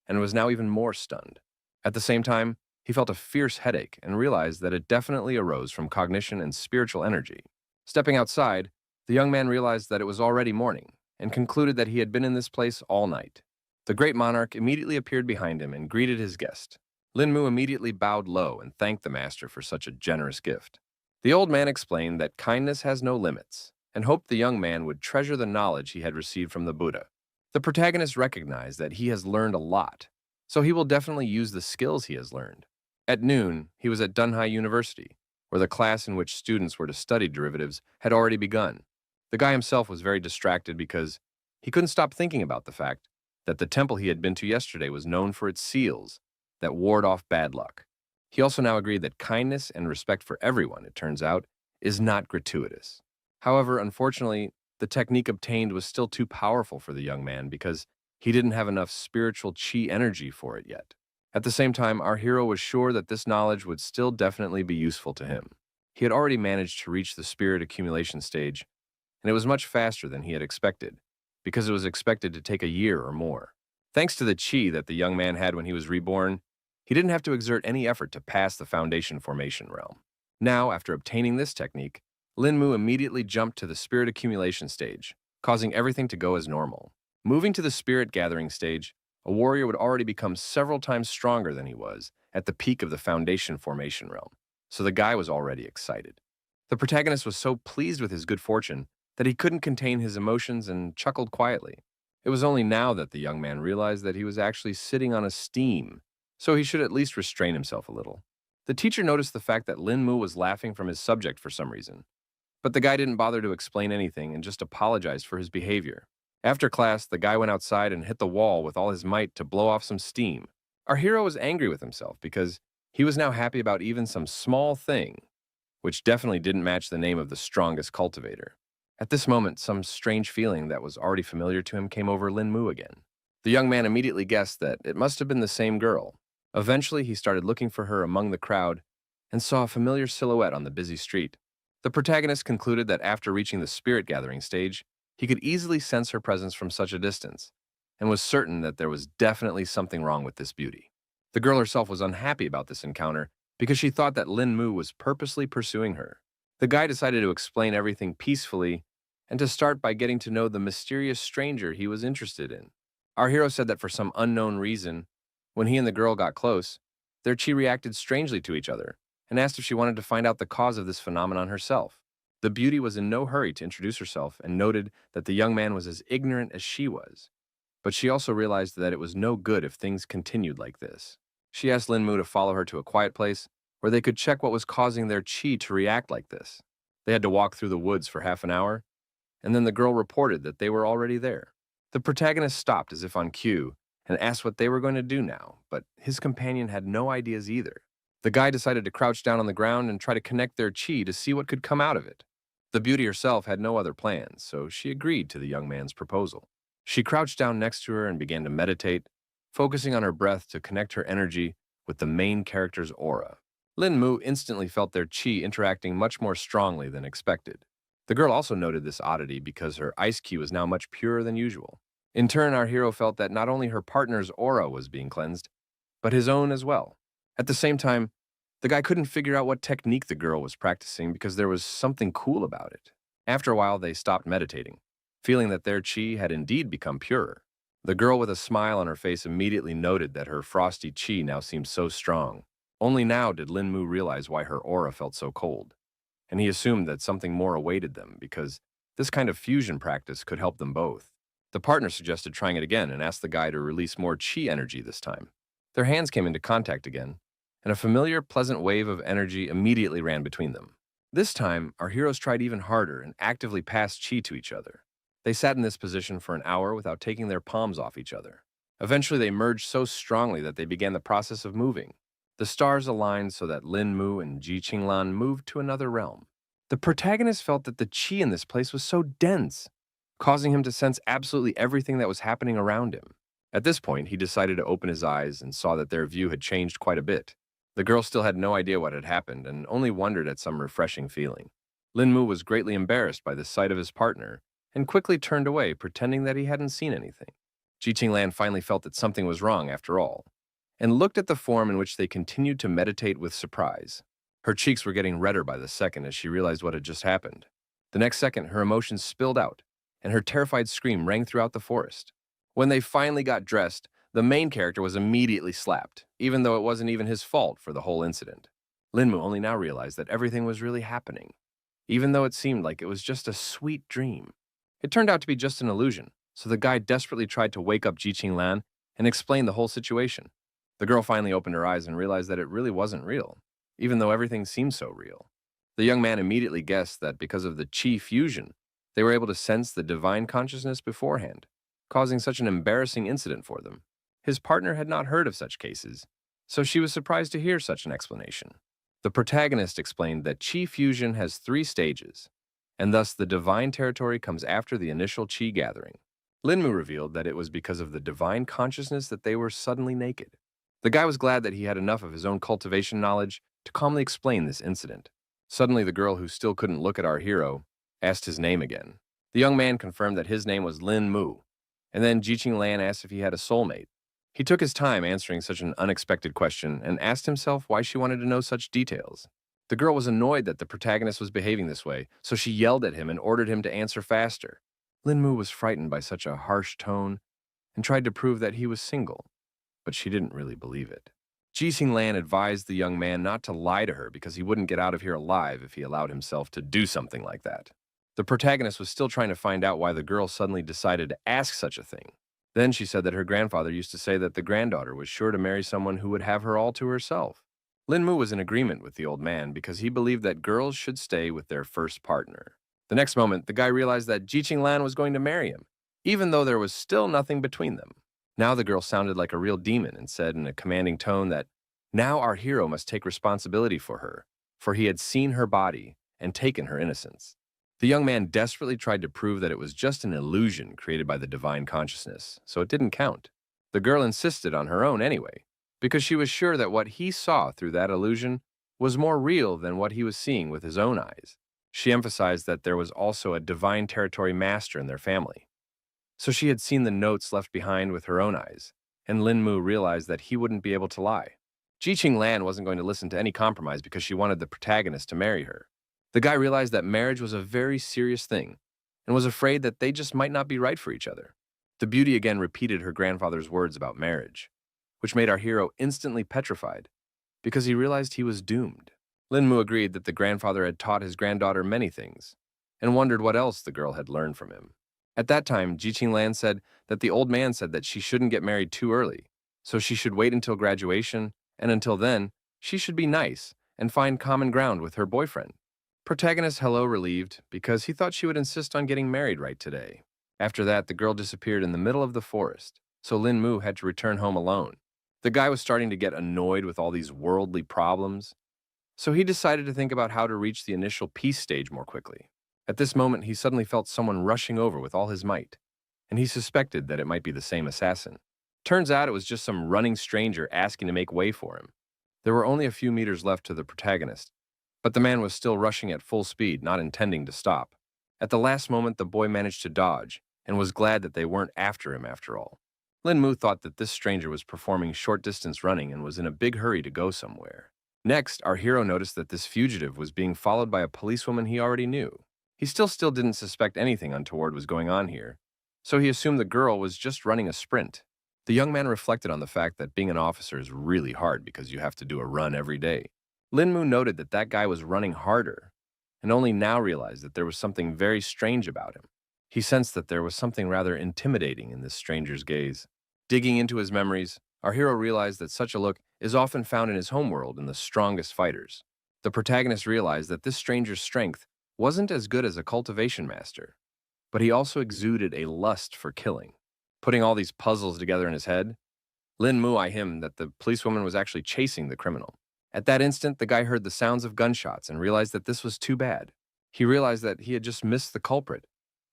and was now even more stunned. At the same time, he felt a fierce headache and realized that it definitely arose from cognition and spiritual energy. Stepping outside, the young man realized that it was already morning, and concluded that he had been in this place all night. The great monarch immediately appeared behind him and greeted his guest. Linmu immediately bowed low and thanked the master for such a generous gift. The old man explained that kindness has no limits, and hoped the young man would treasure the knowledge he had received from the Buddha. The protagonist recognized that he has learned a lot, so he will definitely use the skills he has learned. At noon, he was at Dunhai University, where the class in which students were to study derivatives had already begun. The guy himself was very distracted because he couldn't stop thinking about the fact that the temple he had been to yesterday was known for its seals that ward off bad luck. He also now agreed that kindness and respect for everyone, it turns out, is not gratuitous. However, unfortunately, the technique obtained was still too powerful for the young man because he didn't have enough spiritual chi energy for it yet. At the same time, our hero was sure that this knowledge would still definitely be useful to him. He had already managed to reach the spirit accumulation stage, and it was much faster than he had expected, because it was expected to take a year or more. Thanks to the chi that the young man had when he was reborn, he didn't have to exert any effort to pass the foundation formation realm. Now, after obtaining this technique, Linmu immediately jumped to the spirit accumulation stage, causing everything to go as normal. Moving to the spirit gathering stage, a warrior would already become several times stronger than he was at the peak of the foundation formation realm, so the guy was already excited. The protagonist was so pleased with his good fortune that he couldn't contain his emotions and chuckled quietly. It was only now that the young man realized that he was actually sitting on a steam, so he should at least restrain himself a little. The teacher noticed the fact that Lin Mu was laughing from his subject for some reason, but the guy didn't bother to explain anything and just apologized for his behavior. After class, the guy went outside and hit the wall with all his might to blow off some steam. Our hero was angry with himself because he was now happy about even some small thing, which definitely didn't match the name of the strongest cultivator. At this moment, some strange feeling that was already familiar to him came over Lin Mu again. The young man immediately guessed that it must have been the same girl. Eventually, he started looking for her among the crowd and saw a familiar silhouette on the busy street. The protagonist concluded that after reaching the spirit gathering stage, he could easily sense her presence from such a distance, and was certain that there was definitely something wrong with this beauty. The girl herself was unhappy about this encounter because she thought that Lin Mu was purposely pursuing her. The guy decided to explain everything peacefully and to start by getting to know the mysterious stranger he was interested in. Our hero said that for some unknown reason, when he and the girl got close, their chi reacted strangely to each other and asked if she wanted to find out the cause of this phenomenon herself. The beauty was in no hurry to introduce herself and noted that the young man was as ignorant as she was. But she also realized that it was no good if things continued like this. She asked Lin Mu to follow her to a quiet place where they could check what was causing their chi to react like this. They had to walk through the woods for half an hour, and then the girl reported that they were already there. The protagonist stopped as if on cue and asked what they were going to do now, but his companion had no ideas either. The guy decided to crouch down on the ground and try to connect their chi to see what could come out of it. The beauty herself had no other plans, so she agreed to the young man's proposal. She crouched down next to her and began to meditate, focusing on her breath to connect her energy with the main character's aura. Lin Mu instantly felt their chi interacting much more strongly than expected. The girl also noted this oddity because her ice ki was now much purer than usual. In turn, our hero felt that not only her partner's aura was being cleansed, but his own as well. At the same time, the guy couldn't figure out what technique the girl was practicing because there was something cool about it. After a while, they stopped meditating, feeling that their chi had indeed become purer. The girl with a smile on her face immediately noted that her frosty chi now seemed so strong. Only now did Lin Mu realize why her aura felt so cold, and he assumed that something more awaited them because this kind of fusion practice could help them both. The partner suggested trying it again and asked the guy to release more chi energy this time. Their hands came into contact again, and a familiar, pleasant wave of energy immediately ran between them. This time, our heroes tried even harder and actively passed chi to each other. They sat in this position for an hour without taking their palms off each other. Eventually, they merged so strongly that they began the process of moving. The stars aligned so that Lin Mu and Ji Qinglan moved to another realm. The protagonist felt that the chi in this place was so dense, causing him to sense absolutely everything that was happening around him. At this point, he decided to open his eyes and saw that their view had changed quite a bit. The girl still had no idea what had happened and only wondered at some refreshing feeling. Lin Mu was greatly embarrassed by the sight of his partner and quickly turned away, pretending that he hadn't seen anything. Ji Qinglan finally felt that something was wrong after all, and looked at the form in which they continued to meditate with surprise. Her cheeks were getting redder by the second as she realized what had just happened. The next second, her emotions spilled out, and her terrified scream rang throughout the forest. When they finally got dressed, the main character was immediately slapped, even though it wasn't even his fault for the whole incident. Lin Mu only now realized that everything was really happening, even though it seemed like it was just a sweet dream. It turned out to be just an illusion, so the guy desperately tried to wake up Ji Qinglan and explain the whole situation. The girl finally opened her eyes and realized that it really wasn't real, even though everything seemed so real. The young man immediately guessed that because of the chi fusion, they were able to sense the divine consciousness beforehand, causing such an embarrassing incident for them. His partner had not heard of such cases, so she was surprised to hear such an explanation. The protagonist explained that chi fusion has 3 stages, and thus the divine territory comes after the initial chi gathering. Lin Mu revealed that it was because of the divine consciousness that they were suddenly naked. The guy was glad that he had enough of his own cultivation knowledge to calmly explain this incident. Suddenly, the girl, who still couldn't look at our hero, asked his name again. The young man confirmed that his name was Lin Mu, and then Ji Qinglan asked if he had a soulmate. He took his time answering such an unexpected question and asked himself why she wanted to know such details. The girl was annoyed that the protagonist was behaving this way, so she yelled at him and ordered him to answer faster. Lin Mu was frightened by such a harsh tone and tried to prove that he was single, but she didn't really believe it. Ji Qinglan advised the young man not to lie to her because he wouldn't get out of here alive if he allowed himself to do something like that. The protagonist was still trying to find out why the girl suddenly decided to ask such a thing. Then she said that her grandfather used to say that the granddaughter was sure to marry someone who would have her all to herself. Lin Mu was in agreement with the old man because he believed that girls should stay with their first partner. The next moment, the guy realized that Ji Lan was going to marry him, even though there was still nothing between them. Now the girl sounded like a real demon and said in a commanding tone that now our hero must take responsibility for he had seen her body and taken her innocence. The young man desperately tried to prove that it was just an illusion created by the divine consciousness, so it didn't count. The girl insisted on her own anyway, because she was sure that what he saw through that illusion was more real than what he was seeing with his own eyes. She emphasized that there was also a divine territory master in their family. So she had seen the notes left behind with her own eyes, and Lin Mu realized that he wouldn't be able to lie. Ji Lan wasn't going to listen to any compromise because she wanted the protagonist to marry her. The guy realized that marriage was a very serious thing and was afraid that they just might not be right for each other. The beauty again repeated her grandfather's words about marriage, which made our hero instantly petrified because he realized he was doomed. Lin Mu agreed that the grandfather had taught his granddaughter many things and wondered what else the girl had learned from him. At that time, Ji Lan said that the old man said that she shouldn't get married too early, so she should wait until graduation, and until then, she should be nice and find common ground with her boyfriend. Protagonist Yahello relieved because he thought she would insist on getting married right today. After that, the girl disappeared in the middle of the forest, so Lin Mu had to return home alone. The guy was starting to get annoyed with all these worldly problems, so he decided to think about how to reach the initial peace stage more quickly. At this moment, he suddenly felt someone rushing over with all his might, and he suspected that it might be the same assassin. Turns out it was just some running stranger asking to make way for him. There were only a few meters left to the protagonist, but the man was still rushing at full speed, not intending to stop. At the last moment, the boy managed to dodge, and was glad that they weren't after him after all. Lin Mu thought that this stranger was performing short-distance running and was in a big hurry to go somewhere. Next, our hero noticed that this fugitive was being followed by a policewoman he already knew. He still didn't suspect anything untoward was going on here, so he assumed the girl was just running a sprint. The young man reflected on the fact that being an officer is really hard because you have to do a run every day. Lin Mu noted that that guy was running harder, and only now realized that there was something very strange about him. He sensed that there was something rather intimidating in this stranger's gaze. Digging into his memories, our hero realized that such a look is often found in his homeworld in the strongest fighters. The protagonist realized that this stranger's strength wasn't as good as a cultivation master, but he also exuded a lust for killing. Putting all these puzzles together in his head, Lin Mu eyed him that the policewoman was actually chasing the criminal. At that instant, the guy heard the sounds of gunshots and realized that this was too bad. He realized that he had just missed the culprit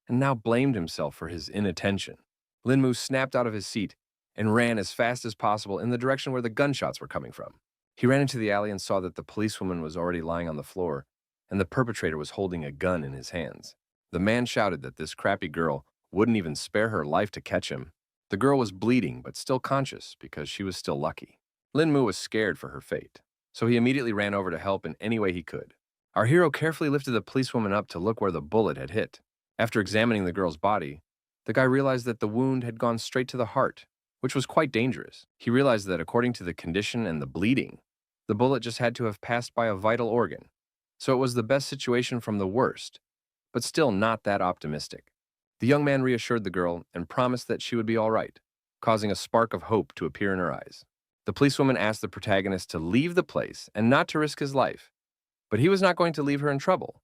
and now blamed himself for his inattention. Lin Mu snapped out of his seat and ran as fast as possible in the direction where the gunshots were coming from. He ran into the alley and saw that the policewoman was already lying on the floor and the perpetrator was holding a gun in his hands. The man shouted that this crappy girl wouldn't even spare her life to catch him. The girl was bleeding but still conscious because she was still lucky. Lin Mu was scared for her fate, so he immediately ran over to help in any way he could. Our hero carefully lifted the policewoman up to look where the bullet had hit. After examining the girl's body, the guy realized that the wound had gone straight to the heart, which was quite dangerous. He realized that according to the condition and the bleeding, the bullet just had to have passed by a vital organ. So it was the best situation from the worst, but still not that optimistic. The young man reassured the girl and promised that she would be all right, causing a spark of hope to appear in her eyes. The policewoman asked the protagonist to leave the place and not to risk his life, but he was not going to leave her in trouble,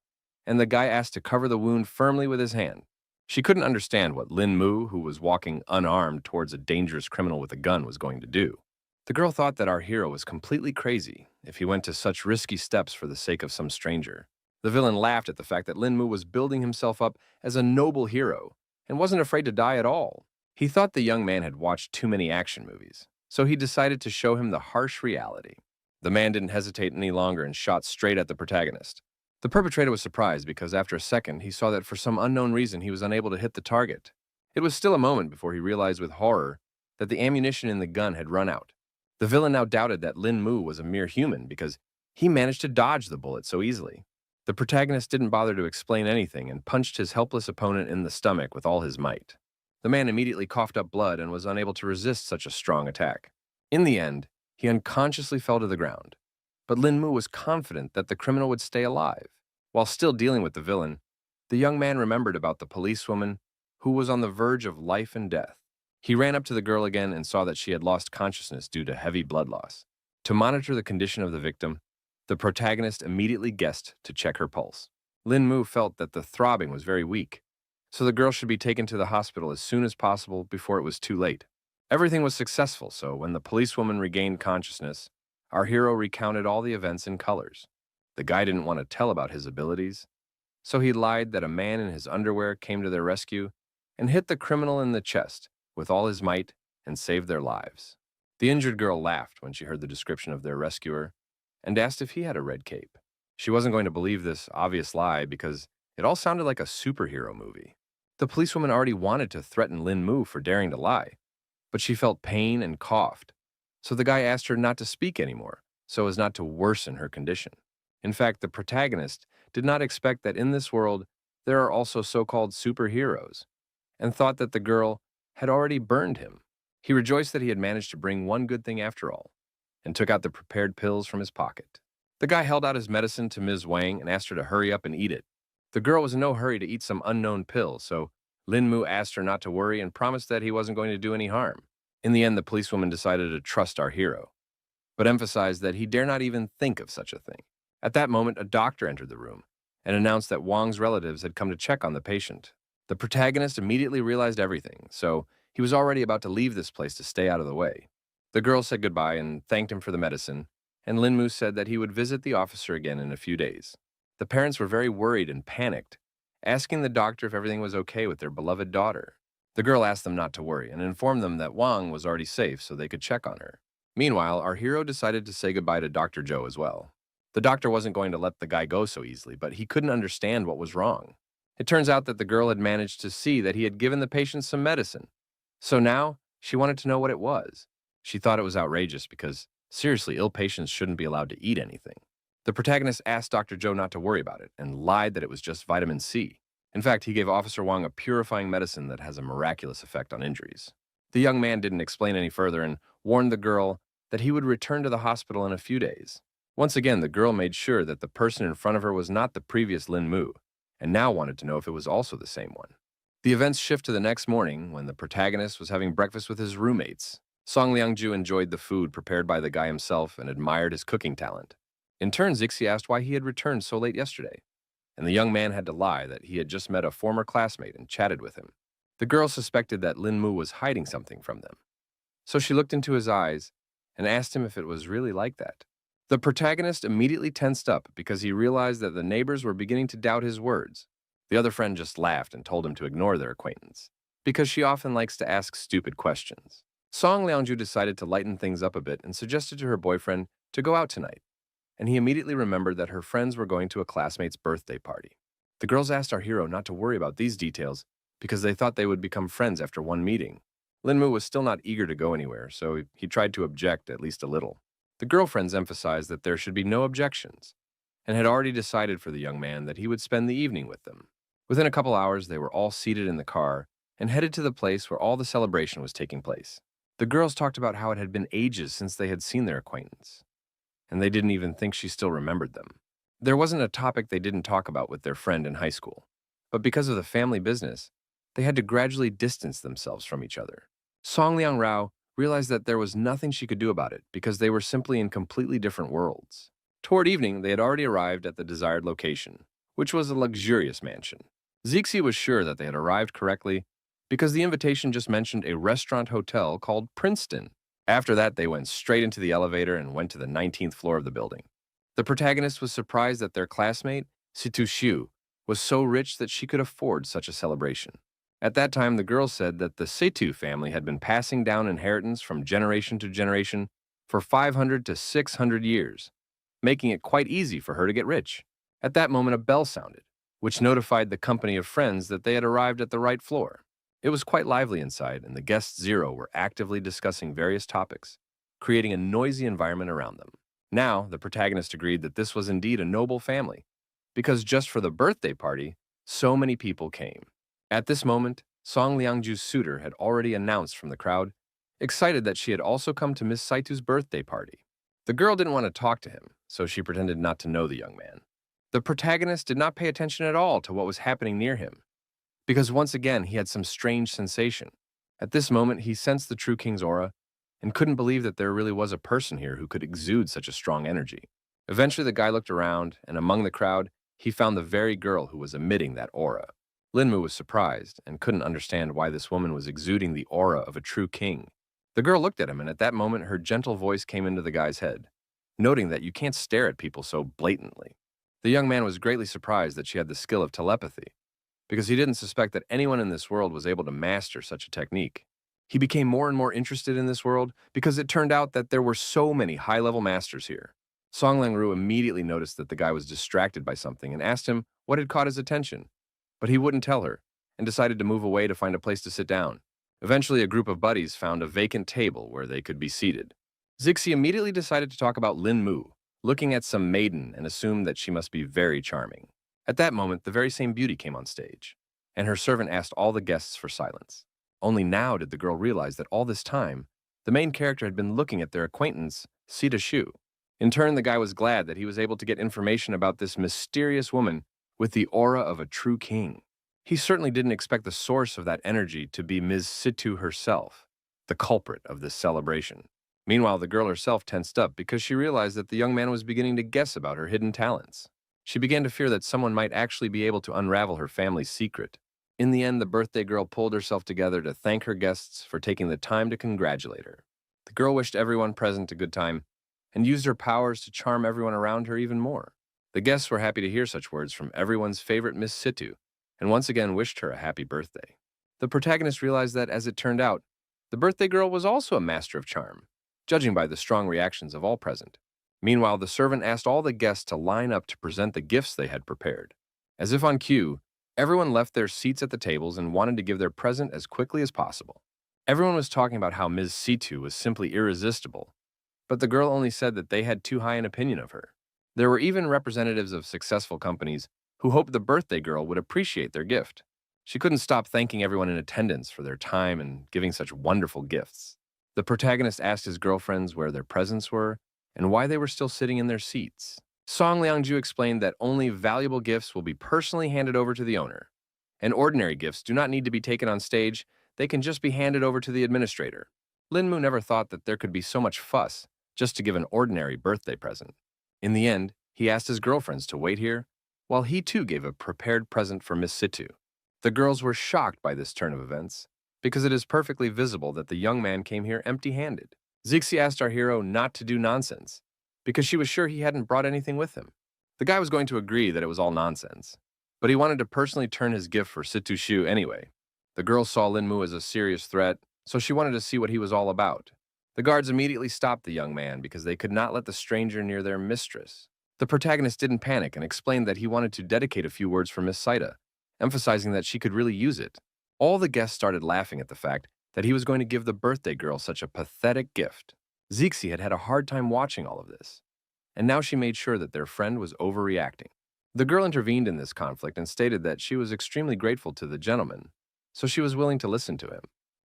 and the guy asked to cover the wound firmly with his hand. She couldn't understand what Lin Mu, who was walking unarmed towards a dangerous criminal with a gun, was going to do. The girl thought that our hero was completely crazy if he went to such risky steps for the sake of some stranger. The villain laughed at the fact that Lin Mu was building himself up as a noble hero and wasn't afraid to die at all. He thought the young man had watched too many action movies, so he decided to show him the harsh reality. The man didn't hesitate any longer and shot straight at the protagonist. The perpetrator was surprised because after a second he saw that for some unknown reason he was unable to hit the target. It was still a moment before he realized with horror that the ammunition in the gun had run out. The villain now doubted that Lin Mu was a mere human because he managed to dodge the bullet so easily. The protagonist didn't bother to explain anything and punched his helpless opponent in the stomach with all his might. The man immediately coughed up blood and was unable to resist such a strong attack. In the end, he unconsciously fell to the ground, but Lin Mu was confident that the criminal would stay alive. While still dealing with the villain, the young man remembered about the policewoman who was on the verge of life and death. He ran up to the girl again and saw that she had lost consciousness due to heavy blood loss. To monitor the condition of the victim, the protagonist immediately guessed to check her pulse. Lin Mu felt that the throbbing was very weak, so the girl should be taken to the hospital as soon as possible before it was too late. Everything was successful, so when the policewoman regained consciousness, our hero recounted all the events in colors. The guy didn't want to tell about his abilities, so he lied that a man in his underwear came to their rescue and hit the criminal in the chest with all his might and saved their lives. The injured girl laughed when she heard the description of their rescuer and asked if he had a red cape. She wasn't going to believe this obvious lie because it all sounded like a superhero movie. The policewoman already wanted to threaten Lin Mu for daring to lie, but she felt pain and coughed, so the guy asked her not to speak anymore so as not to worsen her condition. In fact, the protagonist did not expect that in this world there are also so-called superheroes, and thought that the girl had already burned him. He rejoiced that he had managed to bring one good thing after all, and took out the prepared pills from his pocket. The guy held out his medicine to Ms. Wang and asked her to hurry up and eat it. The girl was in no hurry to eat some unknown pill, so Lin Mu asked her not to worry and promised that he wasn't going to do any harm. In the end, the policewoman decided to trust our hero, but emphasized that he dare not even think of such a thing. At that moment, a doctor entered the room and announced that Wang's relatives had come to check on the patient. The protagonist immediately realized everything, so he was already about to leave this place to stay out of the way. The girl said goodbye and thanked him for the medicine, and Lin Mu said that he would visit the officer again in a few days. The parents were very worried and panicked, asking the doctor if everything was okay with their beloved daughter. The girl asked them not to worry and informed them that Wang was already safe so they could check on her. Meanwhile, our hero decided to say goodbye to Dr. Joe as well. The doctor wasn't going to let the guy go so easily, but he couldn't understand what was wrong. It turns out that the girl had managed to see that he had given the patient some medicine. So now, she wanted to know what it was. She thought it was outrageous because, seriously, ill patients shouldn't be allowed to eat anything. The protagonist asked Dr. Joe not to worry about it and lied that it was just vitamin C. In fact, he gave Officer Wang a purifying medicine that has a miraculous effect on injuries. The young man didn't explain any further and warned the girl that he would return to the hospital in a few days. Once again, the girl made sure that the person in front of her was not the previous Lin Mu, and now wanted to know if it was also the same one. The events shift to the next morning when the protagonist was having breakfast with his roommates. Song Liangju enjoyed the food prepared by the guy himself and admired his cooking talent. In turn, Zixi asked why he had returned so late yesterday, and the young man had to lie that he had just met a former classmate and chatted with him. The girl suspected that Lin Mu was hiding something from them, so she looked into his eyes and asked him if it was really like that. The protagonist immediately tensed up because he realized that the neighbors were beginning to doubt his words. The other friend just laughed and told him to ignore their acquaintance, because she often likes to ask stupid questions. Song Liangju decided to lighten things up a bit and suggested to her boyfriend to go out tonight, and he immediately remembered that her friends were going to a classmate's birthday party. The girls asked our hero not to worry about these details because they thought they would become friends after one meeting. Lin Mu was still not eager to go anywhere, so he tried to object at least a little. The girlfriends emphasized that there should be no objections, and had already decided for the young man that he would spend the evening with them. Within a couple hours, they were all seated in the car and headed to the place where all the celebration was taking place. The girls talked about how it had been ages since they had seen their acquaintance, and they didn't even think she still remembered them. There wasn't a topic they didn't talk about with their friend in high school, but because of the family business, they had to gradually distance themselves from each other. Song Liang Rao realized that there was nothing she could do about it because they were simply in completely different worlds. Toward evening, they had already arrived at the desired location, which was a luxurious mansion. Zixi was sure that they had arrived correctly because the invitation just mentioned a restaurant hotel called Princeton. After that, they went straight into the elevator and went to the 19th floor of the building. The protagonist was surprised that their classmate, Situ Xiu, was so rich that she could afford such a celebration. At that time, the girl said that the Setu family had been passing down inheritance from generation to generation for 500 to 600 years, making it quite easy for her to get rich. At that moment, a bell sounded, which notified the company of friends that they had arrived at the right floor. It was quite lively inside, and the guests Zero were actively discussing various topics, creating a noisy environment around them. Now, the protagonist agreed that this was indeed a noble family, because just for the birthday party, so many people came. At this moment, Song Liangju's suitor had already announced from the crowd, excited that she had also come to Miss Saitu's birthday party. The girl didn't want to talk to him, so she pretended not to know the young man. The protagonist did not pay attention at all to what was happening near him, because once again he had some strange sensation. At this moment, he sensed the true king's aura and couldn't believe that there really was a person here who could exude such a strong energy. Eventually, the guy looked around, and among the crowd, he found the very girl who was emitting that aura. Linmu was surprised and couldn't understand why this woman was exuding the aura of a true king. The girl looked at him, and at that moment, her gentle voice came into the guy's head, noting that you can't stare at people so blatantly. The young man was greatly surprised that she had the skill of telepathy, because he didn't suspect that anyone in this world was able to master such a technique. He became more and more interested in this world because it turned out that there were so many high-level masters here. Song Langru immediately noticed that the guy was distracted by something and asked him what had caught his attention. But he wouldn't tell her and decided to move away to find a place to sit down. Eventually, a group of buddies found a vacant table where they could be seated. Zixi immediately decided to talk about Lin Mu, looking at some maiden and assumed that she must be very charming. At that moment, the very same beauty came on stage, and her servant asked all the guests for silence. Only now did the girl realize that all this time, the main character had been looking at their acquaintance, Sita Shu. In turn, the guy was glad that he was able to get information about this mysterious woman with the aura of a true king. He certainly didn't expect the source of that energy to be Ms. Situ herself, the culprit of this celebration. Meanwhile, the girl herself tensed up because she realized that the young man was beginning to guess about her hidden talents. She began to fear that someone might actually be able to unravel her family's secret. In the end, the birthday girl pulled herself together to thank her guests for taking the time to congratulate her. The girl wished everyone present a good time and used her powers to charm everyone around her even more. The guests were happy to hear such words from everyone's favorite Miss Situ, and once again wished her a happy birthday. The protagonist realized that, as it turned out, the birthday girl was also a master of charm, judging by the strong reactions of all present. Meanwhile, the servant asked all the guests to line up to present the gifts they had prepared. As if on cue, everyone left their seats at the tables and wanted to give their present as quickly as possible. Everyone was talking about how Ms. Situ was simply irresistible, but the girl only said that they had too high an opinion of her. There were even representatives of successful companies who hoped the birthday girl would appreciate their gift. She couldn't stop thanking everyone in attendance for their time and giving such wonderful gifts. The protagonist asked his girlfriends where their presents were and why they were still sitting in their seats. Song Liangju explained that only valuable gifts will be personally handed over to the owner, and ordinary gifts do not need to be taken on stage, they can just be handed over to the administrator. Lin Mu never thought that there could be so much fuss just to give an ordinary birthday present. In the end, he asked his girlfriends to wait here, while he too gave a prepared present for Miss Situ. The girls were shocked by this turn of events, because it is perfectly visible that the young man came here empty-handed. Zixi asked our hero not to do nonsense, because she was sure he hadn't brought anything with him. The guy was going to agree that it was all nonsense, but he wanted to personally turn his gift for Situ Shu anyway. The girl saw Lin Mu as a serious threat, so she wanted to see what he was all about. The guards immediately stopped the young man because they could not let the stranger near their mistress. The protagonist didn't panic and explained that he wanted to dedicate a few words for Miss Saida, emphasizing that she could really use it. All the guests started laughing at the fact that he was going to give the birthday girl such a pathetic gift. Zixi had had a hard time watching all of this, and now she made sure that their friend was overreacting. The girl intervened in this conflict and stated that she was extremely grateful to the gentleman, so she was willing to listen to him.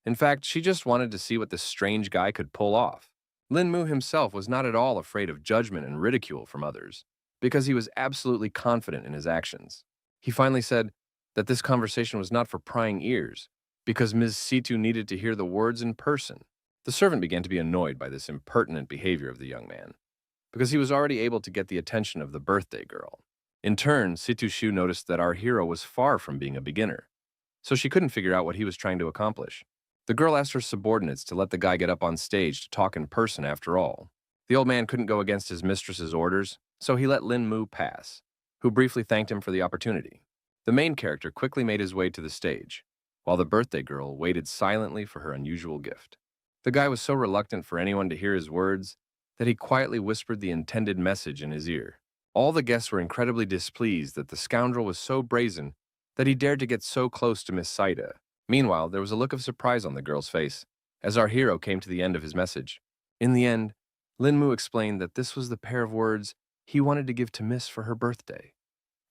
In fact, she just wanted to see what this strange guy could pull off. Lin Mu himself was not at all afraid of judgment and ridicule from others, because he was absolutely confident in his actions. He finally said that this conversation was not for prying ears, because Ms. Situ needed to hear the words in person. The servant began to be annoyed by this impertinent behavior of the young man, because he was already able to get the attention of the birthday girl. In turn, Situ Shu noticed that our hero was far from being a beginner, so she couldn't figure out what he was trying to accomplish. The girl asked her subordinates to let the guy get up on stage to talk in person after all. The old man couldn't go against his mistress's orders, so he let Lin Mu pass, who briefly thanked him for the opportunity. The main character quickly made his way to the stage, while the birthday girl waited silently for her unusual gift. The guy was so reluctant for anyone to hear his words that he quietly whispered the intended message in his ear. All the guests were incredibly displeased that the scoundrel was so brazen that he dared to get so close to Miss Saida. Meanwhile, there was a look of surprise on the girl's face as our hero came to the end of his message. In the end, Lin Mu explained that this was the pair of words he wanted to give to Miss for her birthday,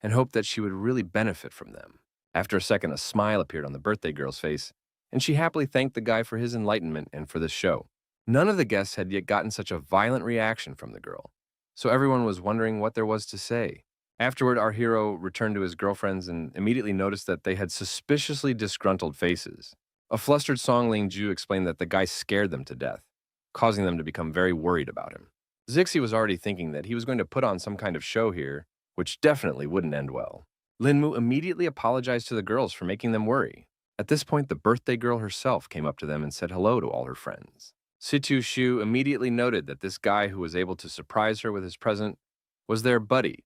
and hoped that she would really benefit from them. After a second, a smile appeared on the birthday girl's face, and she happily thanked the guy for his enlightenment and for this show. None of the guests had yet gotten such a violent reaction from the girl, so everyone was wondering what there was to say. Afterward, our hero returned to his girlfriends and immediately noticed that they had suspiciously disgruntled faces. A flustered Song Ling Ju explained that the guy scared them to death, causing them to become very worried about him. Zixi was already thinking that he was going to put on some kind of show here, which definitely wouldn't end well. Linmu immediately apologized to the girls for making them worry. At this point, the birthday girl herself came up to them and said hello to all her friends. Situ Shu immediately noted that this guy who was able to surprise her with his present was their buddy,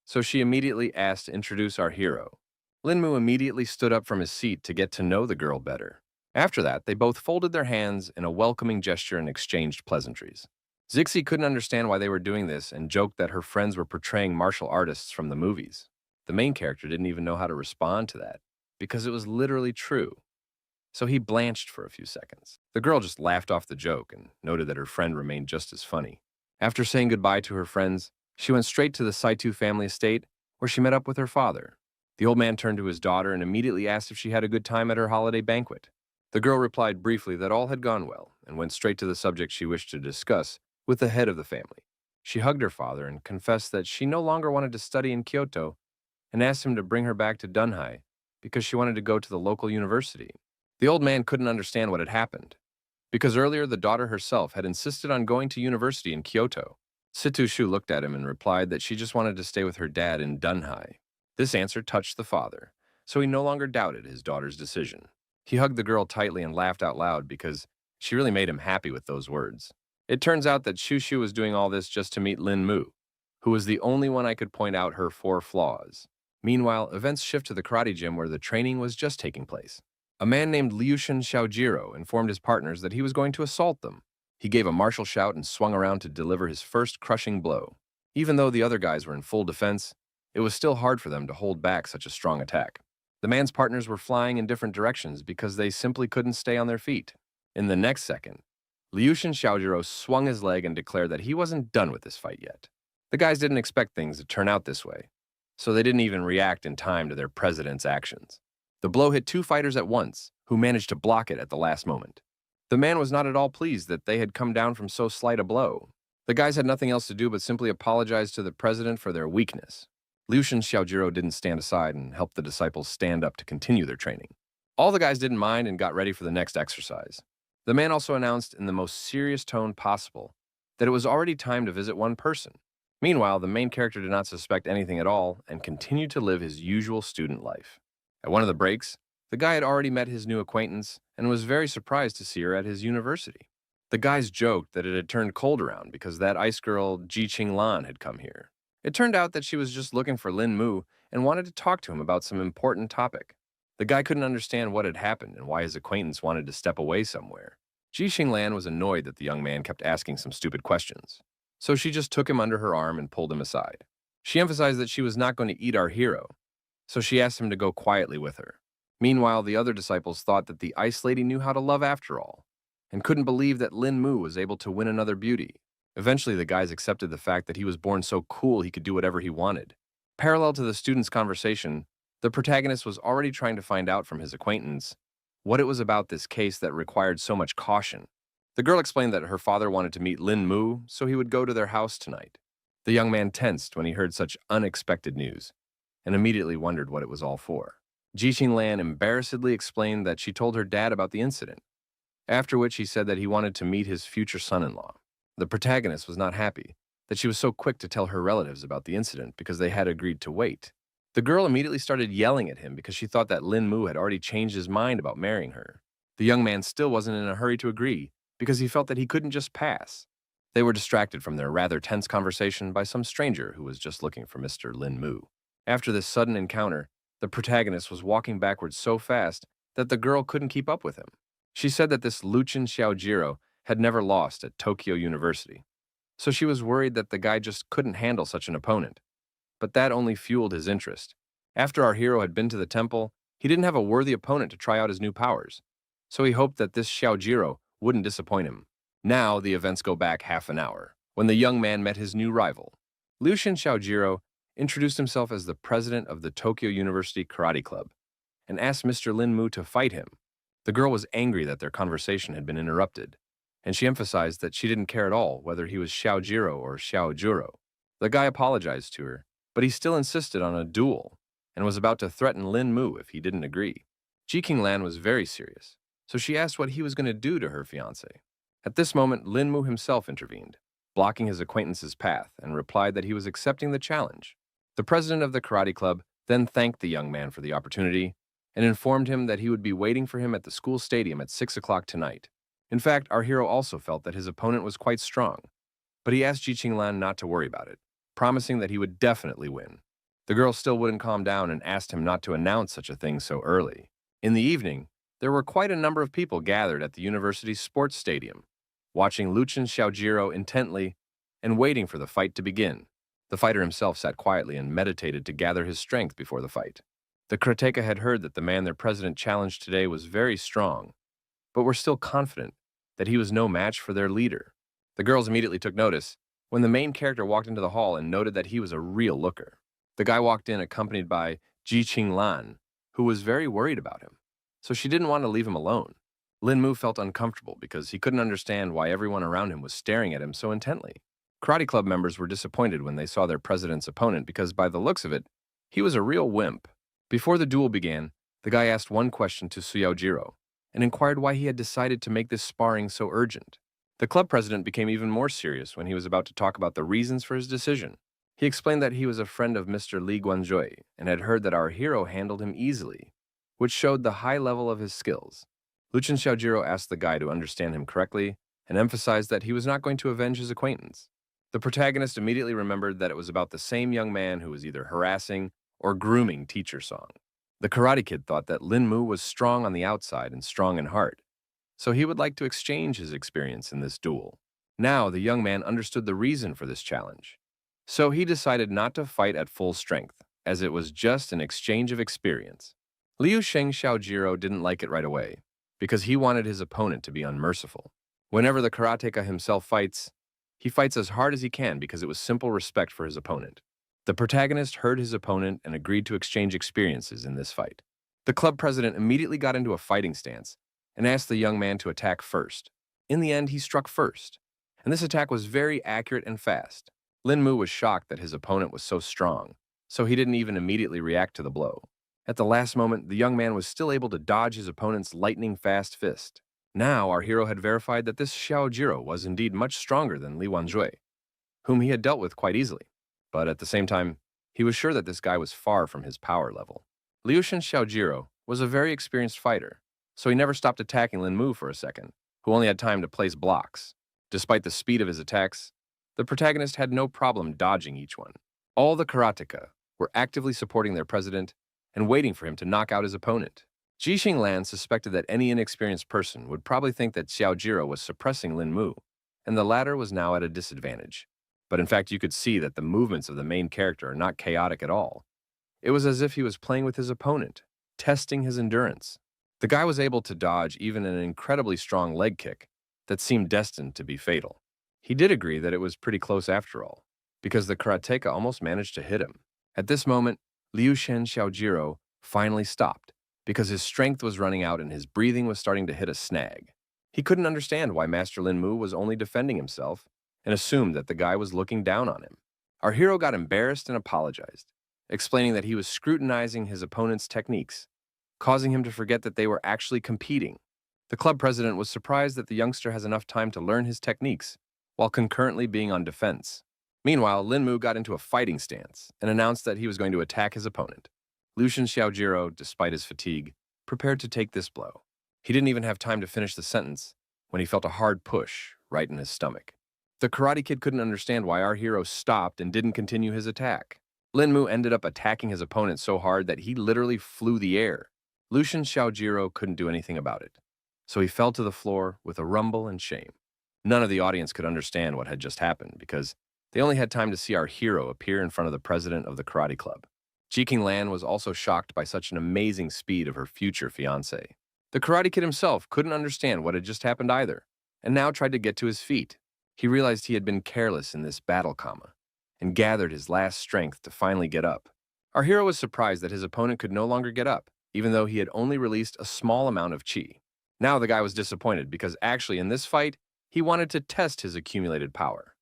so she immediately asked to introduce our hero. Linmu immediately stood up from his seat to get to know the girl better. After that, they both folded their hands in a welcoming gesture and exchanged pleasantries. Zixi couldn't understand why they were doing this and joked that her friends were portraying martial artists from the movies. The main character didn't even know how to respond to that, because it was literally true. So he blanched for a few seconds. The girl just laughed off the joke and noted that her friend remained just as funny. After saying goodbye to her friends, she went straight to the Saitu family estate, where she met up with her father. The old man turned to his daughter and immediately asked if she had a good time at her holiday banquet. The girl replied briefly that all had gone well and went straight to the subject she wished to discuss with the head of the family. She hugged her father and confessed that she no longer wanted to study in Kyoto and asked him to bring her back to Dunhai because she wanted to go to the local university. The old man couldn't understand what had happened, because earlier the daughter herself had insisted on going to university in Kyoto. Situ Shu looked at him and replied that she just wanted to stay with her dad in Dunhai. This answer touched the father, so he no longer doubted his daughter's decision. He hugged the girl tightly and laughed out loud because she really made him happy with those words. It turns out that Shushu was doing all this just to meet Lin Mu, who was the only one I could point out her 4 flaws. Meanwhile, events shift to the karate gym where the training was just taking place. A man named Liushin Xiaojiro informed his partners that he was going to assault them. He gave a martial shout and swung around to deliver his first crushing blow. Even though the other guys were in full defense, it was still hard for them to hold back such a strong attack. The man's partners were flying in different directions because they simply couldn't stay on their feet. In the next second, Liushin Xiaojiro swung his leg and declared that he wasn't done with this fight yet. The guys didn't expect things to turn out this way, so they didn't even react in time to their president's actions. The blow hit 2 fighters at once, who managed to block it at the last moment. The man was not at all pleased that they had come down from so slight a blow. The guys had nothing else to do but simply apologize to the president for their weakness. Liushin Xiaojiro didn't stand aside and helped the disciples stand up to continue their training. All the guys didn't mind and got ready for the next exercise. The man also announced in the most serious tone possible that it was already time to visit one person. Meanwhile, the main character did not suspect anything at all and continued to live his usual student life. At one of the breaks, the guy had already met his new acquaintance and was very surprised to see her at his university. The guys joked that it had turned cold around because that ice girl Ji Qinglan had come here. It turned out that she was just looking for Lin Mu and wanted to talk to him about some important topic. The guy couldn't understand what had happened and why his acquaintance wanted to step away somewhere. Ji Qinglan was annoyed that the young man kept asking some stupid questions, so she just took him under her arm and pulled him aside. She emphasized that she was not going to eat our hero, so she asked him to go quietly with her. Meanwhile, the other disciples thought that the ice lady knew how to love after all, and couldn't believe that Lin Mu was able to win another beauty. Eventually, the guys accepted the fact that he was born so cool he could do whatever he wanted. Parallel to the students' conversation, the protagonist was already trying to find out from his acquaintance what it was about this case that required so much caution. The girl explained that her father wanted to meet Lin Mu, so he would go to their house tonight. The young man tensed when he heard such unexpected news, and immediately wondered what it was all for. Ji Qinglan embarrassedly explained that she told her dad about the incident, after which he said that he wanted to meet his future son-in-law. The protagonist was not happy that she was so quick to tell her relatives about the incident because they had agreed to wait. The girl immediately started yelling at him because she thought that Lin Mu had already changed his mind about marrying her. The young man still wasn't in a hurry to agree because he felt that he couldn't just pass. They were distracted from their rather tense conversation by some stranger who was just looking for Mr. Lin Mu. After this sudden encounter, the protagonist was walking backwards so fast that the girl couldn't keep up with him. She said that this Luchin Xiaojiro had never lost at Tokyo University, so she was worried that the guy just couldn't handle such an opponent. But that only fueled his interest. After our hero had been to the temple, he didn't have a worthy opponent to try out his new powers, so he hoped that this Xiaojiro wouldn't disappoint him. Now the events go back half an hour, when the young man met his new rival. Liushin Xiaojiro introduced himself as the president of the Tokyo University Karate Club and asked Mr. Lin Mu to fight him. The girl was angry that their conversation had been interrupted, and she emphasized that she didn't care at all whether he was Xiaojiro or Xiaojuro. The guy apologized to her, but he still insisted on a duel and was about to threaten Lin Mu if he didn't agree. Ji Qinglan was very serious, so she asked what he was going to do to her fiancé. At this moment, Lin Mu himself intervened, blocking his acquaintance's path, and replied that he was accepting the challenge. The president of the karate club then thanked the young man for the opportunity and informed him that he would be waiting for him at the school stadium at 6 o'clock tonight. In fact, our hero also felt that his opponent was quite strong, but he asked Ji Qinglan not to worry about it, promising that he would definitely win. The girl still wouldn't calm down and asked him not to announce such a thing so early. In the evening, there were quite a number of people gathered at the university's sports stadium, watching Luchin Xiaojiro intently and waiting for the fight to begin. The fighter himself sat quietly and meditated to gather his strength before the fight. The karateka had heard that the man their president challenged today was very strong, but were still confident that he was no match for their leader. The girls immediately took notice when the main character walked into the hall and noted that he was a real looker. The guy walked in accompanied by Ji Qinglan, who was very worried about him, so she didn't want to leave him alone. Lin Mu felt uncomfortable because he couldn't understand why everyone around him was staring at him so intently. Karate club members were disappointed when they saw their president's opponent because, by the looks of it, he was a real wimp. Before the duel began, the guy asked one question to Suyaojiro and inquired why he had decided to make this sparring so urgent. The club president became even more serious when he was about to talk about the reasons for his decision. He explained that he was a friend of Mr. Li Guanzhui and had heard that our hero handled him easily, which showed the high level of his skills. Luchin Xiaojiro asked the guy to understand him correctly and emphasized that he was not going to avenge his acquaintance. The protagonist immediately remembered that it was about the same young man who was either harassing or grooming Teacher Song. The Karate Kid thought that Lin Mu was strong on the outside and strong in heart, so he would like to exchange his experience in this duel. Now the young man understood the reason for this challenge, so he decided not to fight at full strength, as it was just an exchange of experience. Liu Sheng Xiaojiro didn't like it right away, because he wanted his opponent to be unmerciful. Whenever the karateka himself fights, he fights as hard as he can because it was simple respect for his opponent. The protagonist heard his opponent and agreed to exchange experiences in this fight. The club president immediately got into a fighting stance and asked the young man to attack first. In the end, he struck first, and this attack was very accurate and fast. Lin Mu was shocked that his opponent was so strong, so he didn't even immediately react to the blow. At the last moment, the young man was still able to dodge his opponent's lightning-fast fist. Now, our hero had verified that this Xiaojiro was indeed much stronger than Li Wanzhui, whom he had dealt with quite easily. But at the same time, he was sure that this guy was far from his power level. Liushin Xiaojiro was a very experienced fighter, so he never stopped attacking Lin Mu for a second, who only had time to place blocks. Despite the speed of his attacks, the protagonist had no problem dodging each one. All the karateka were actively supporting their president and waiting for him to knock out his opponent. Ji Xinglan suspected that any inexperienced person would probably think that Xiaojiro was suppressing Lin Mu, and the latter was now at a disadvantage. But in fact, you could see that the movements of the main character are not chaotic at all. It was as if he was playing with his opponent, testing his endurance. The guy was able to dodge even an incredibly strong leg kick that seemed destined to be fatal. He did agree that it was pretty close after all, because the karateka almost managed to hit him. At this moment, Liu Shen Xiaojiro finally stopped, because his strength was running out and his breathing was starting to hit a snag. He couldn't understand why Master Lin Mu was only defending himself and assumed that the guy was looking down on him. Our hero got embarrassed and apologized, explaining that he was scrutinizing his opponent's techniques, causing him to forget that they were actually competing. The club president was surprised that the youngster has enough time to learn his techniques while concurrently being on defense. Meanwhile, Lin Mu got into a fighting stance and announced that he was going to attack his opponent. Luchin Xiaojiro, despite his fatigue, prepared to take this blow. He didn't even have time to finish the sentence when he felt a hard push right in his stomach. The Karate Kid couldn't understand why our hero stopped and didn't continue his attack. Lin Mu ended up attacking his opponent so hard that he literally flew the air. Luchin Xiaojiro couldn't do anything about it, so he fell to the floor with a rumble and shame. None of the audience could understand what had just happened because they only had time to see our hero appear in front of the president of the karate club. Ji Qinglan was also shocked by such an amazing speed of her future fiancé. The Karate Kid himself couldn't understand what had just happened either, and now tried to get to his feet. He realized he had been careless in this battle comma, and gathered his last strength to finally get up. Our hero was surprised that his opponent could no longer get up, even though he had only released a small amount of chi. Now the guy was disappointed because actually in this fight, he wanted to test his accumulated power.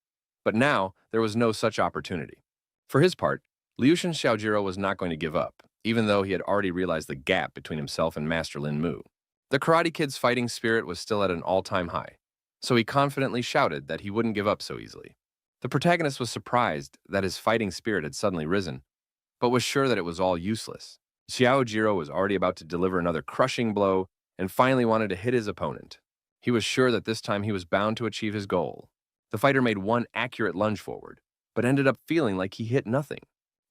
But now, there was no such opportunity. For his part, Liushin Xiaojiro was not going to give up, even though he had already realized the gap between himself and Master Lin Mu. The Karate Kid's fighting spirit was still at an all-time high, so he confidently shouted that he wouldn't give up so easily. The protagonist was surprised that his fighting spirit had suddenly risen, but was sure that it was all useless. Xiaojiro was already about to deliver another crushing blow and finally wanted to hit his opponent. He was sure that this time he was bound to achieve his goal. The fighter made one accurate lunge forward, but ended up feeling like he hit nothing.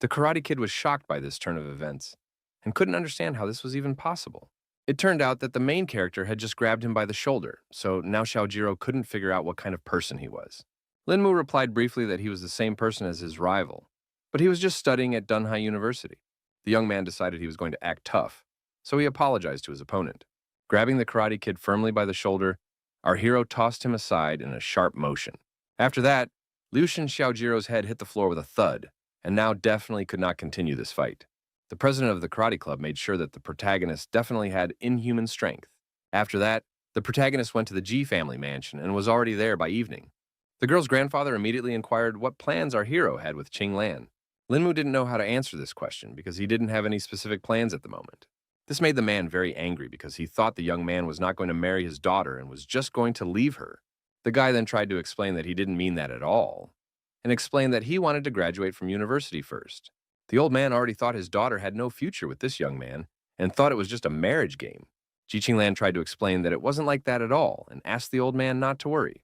The Karate Kid was shocked by this turn of events and couldn't understand how this was even possible. It turned out that the main character had just grabbed him by the shoulder, so now Xiaojiro couldn't figure out what kind of person he was. Linmu replied briefly that he was the same person as his rival, but he was just studying at Dunhai University. The young man decided he was going to act tough, so he apologized to his opponent. Grabbing the Karate Kid firmly by the shoulder, our hero tossed him aside in a sharp motion. After that, Liushin Xiaojiro's head hit the floor with a thud, and now definitely could not continue this fight. The president of the karate club made sure that the protagonist definitely had inhuman strength. After that, the protagonist went to the G family mansion and was already there by evening. The girl's grandfather immediately inquired what plans our hero had with Qing Lan. Linmu didn't know how to answer this question because he didn't have any specific plans at the moment. This made the man very angry because he thought the young man was not going to marry his daughter and was just going to leave her. The guy then tried to explain that he didn't mean that at all, and explained that he wanted to graduate from university first. The old man already thought his daughter had no future with this young man and thought it was just a marriage game. Ji Qinglan tried to explain that it wasn't like that at all and asked the old man not to worry,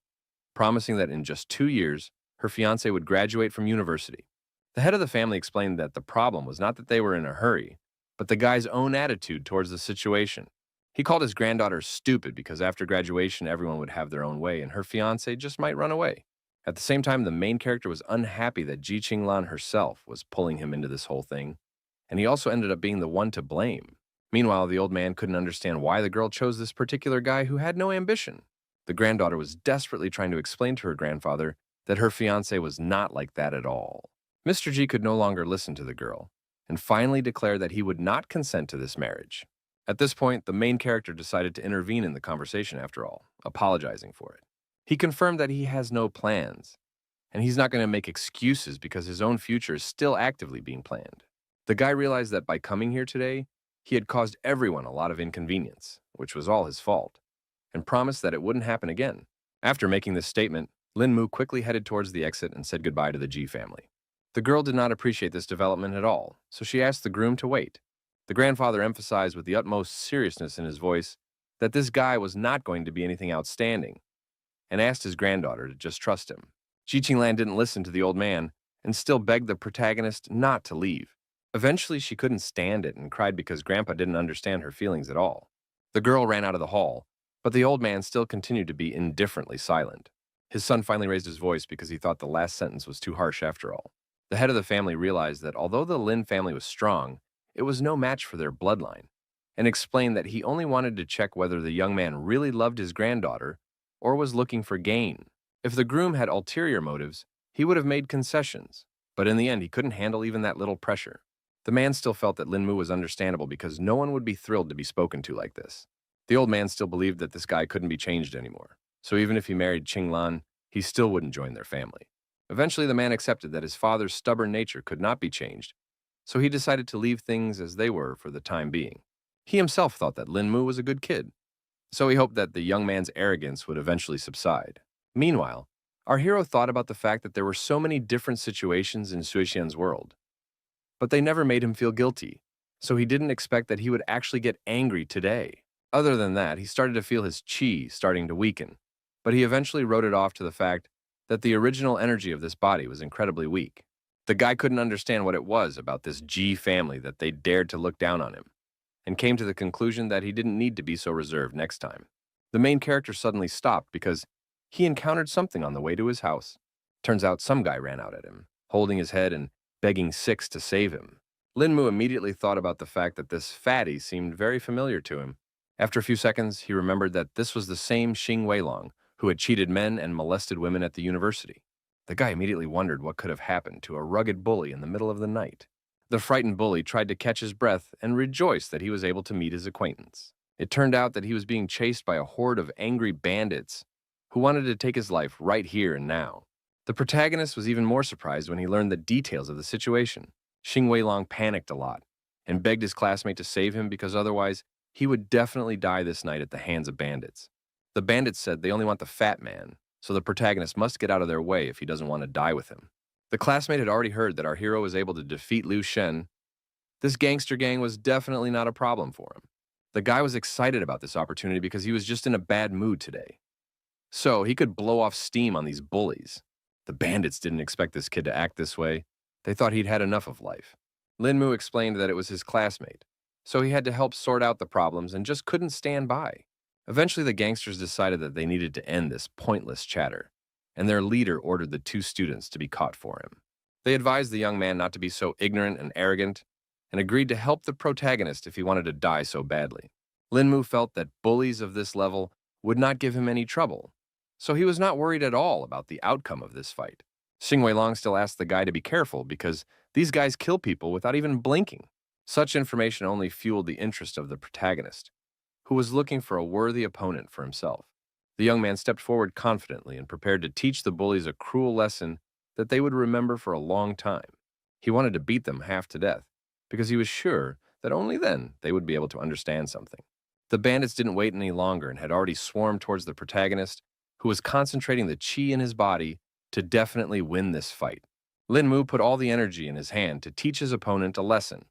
promising that in just 2 years, her fiancé would graduate from university. The head of the family explained that the problem was not that they were in a hurry, but the guy's own attitude towards the situation. He called his granddaughter stupid because after graduation, everyone would have their own way and her fiancé just might run away. At the same time, the main character was unhappy that Ji Qinglan herself was pulling him into this whole thing, and he also ended up being the one to blame. Meanwhile, the old man couldn't understand why the girl chose this particular guy who had no ambition. The granddaughter was desperately trying to explain to her grandfather that her fiancé was not like that at all. Mr. G could no longer listen to the girl, and finally declared that he would not consent to this marriage. At this point, the main character decided to intervene in the conversation after all, apologizing for it. He confirmed that he has no plans, and he's not going to make excuses because his own future is still actively being planned. The guy realized that by coming here today, he had caused everyone a lot of inconvenience, which was all his fault, and promised that it wouldn't happen again. After making this statement, Lin Mu quickly headed towards the exit and said goodbye to the G family. The girl did not appreciate this development at all, so she asked the groom to wait. The grandfather emphasized with the utmost seriousness in his voice that this guy was not going to be anything outstanding, and asked his granddaughter to just trust him. Ji Qinglan didn't listen to the old man and still begged the protagonist not to leave. Eventually, she couldn't stand it and cried because Grandpa didn't understand her feelings at all. The girl ran out of the hall, but the old man still continued to be indifferently silent. His son finally raised his voice because he thought the last sentence was too harsh after all. The head of the family realized that although the Lin family was strong, it was no match for their bloodline, and explained that he only wanted to check whether the young man really loved his granddaughter or was looking for gain. If the groom had ulterior motives, he would have made concessions, but in the end he couldn't handle even that little pressure. The man still felt that Lin Mu was understandable because no one would be thrilled to be spoken to like this. The old man still believed that this guy couldn't be changed anymore, so even if he married Qing Lan, he still wouldn't join their family. Eventually, the man accepted that his father's stubborn nature could not be changed, so he decided to leave things as they were for the time being. He himself thought that Lin Mu was a good kid, so he hoped that the young man's arrogance would eventually subside. Meanwhile, our hero thought about the fact that there were so many different situations in Suixian's world, but they never made him feel guilty, so he didn't expect that he would actually get angry today. Other than that, he started to feel his chi starting to weaken, but he eventually wrote it off to the fact that the original energy of this body was incredibly weak. The guy couldn't understand what it was about this G family that they dared to look down on him, and came to the conclusion that he didn't need to be so reserved next time. The main character suddenly stopped because he encountered something on the way to his house. Turns out some guy ran out at him, holding his head and begging Six to save him. Lin Mu immediately thought about the fact that this fatty seemed very familiar to him. After a few seconds, he remembered that this was the same Xing Weilong who had cheated men and molested women at the university. The guy immediately wondered what could have happened to a rugged bully in the middle of the night. The frightened bully tried to catch his breath and rejoiced that he was able to meet his acquaintance. It turned out that he was being chased by a horde of angry bandits who wanted to take his life right here and now. The protagonist was even more surprised when he learned the details of the situation. Xing Weilong panicked a lot and begged his classmate to save him because otherwise he would definitely die this night at the hands of bandits. The bandits said they only want the fat man, so the protagonist must get out of their way if he doesn't want to die with him. The classmate had already heard that our hero was able to defeat Liu Shen. This gangster gang was definitely not a problem for him. The guy was excited about this opportunity because he was just in a bad mood today. So he could blow off steam on these bullies. The bandits didn't expect this kid to act this way. They thought he'd had enough of life. Lin Mu explained that it was his classmate, so he had to help sort out the problems and just couldn't stand by. Eventually, the gangsters decided that they needed to end this pointless chatter, and their leader ordered the two students to be caught for him. They advised the young man not to be so ignorant and arrogant, and agreed to help the protagonist if he wanted to die so badly. Lin Mu felt that bullies of this level would not give him any trouble, so he was not worried at all about the outcome of this fight. Xing Weilong still asked the guy to be careful because these guys kill people without even blinking. Such information only fueled the interest of the protagonist, who was looking for a worthy opponent for himself. The young man stepped forward confidently and prepared to teach the bullies a cruel lesson that they would remember for a long time. He wanted to beat them half to death because he was sure that only then they would be able to understand something. The bandits didn't wait any longer and had already swarmed towards the protagonist, who was concentrating the chi in his body to definitely win this fight. Lin Mu put all the energy in his hand to teach his opponent a lesson,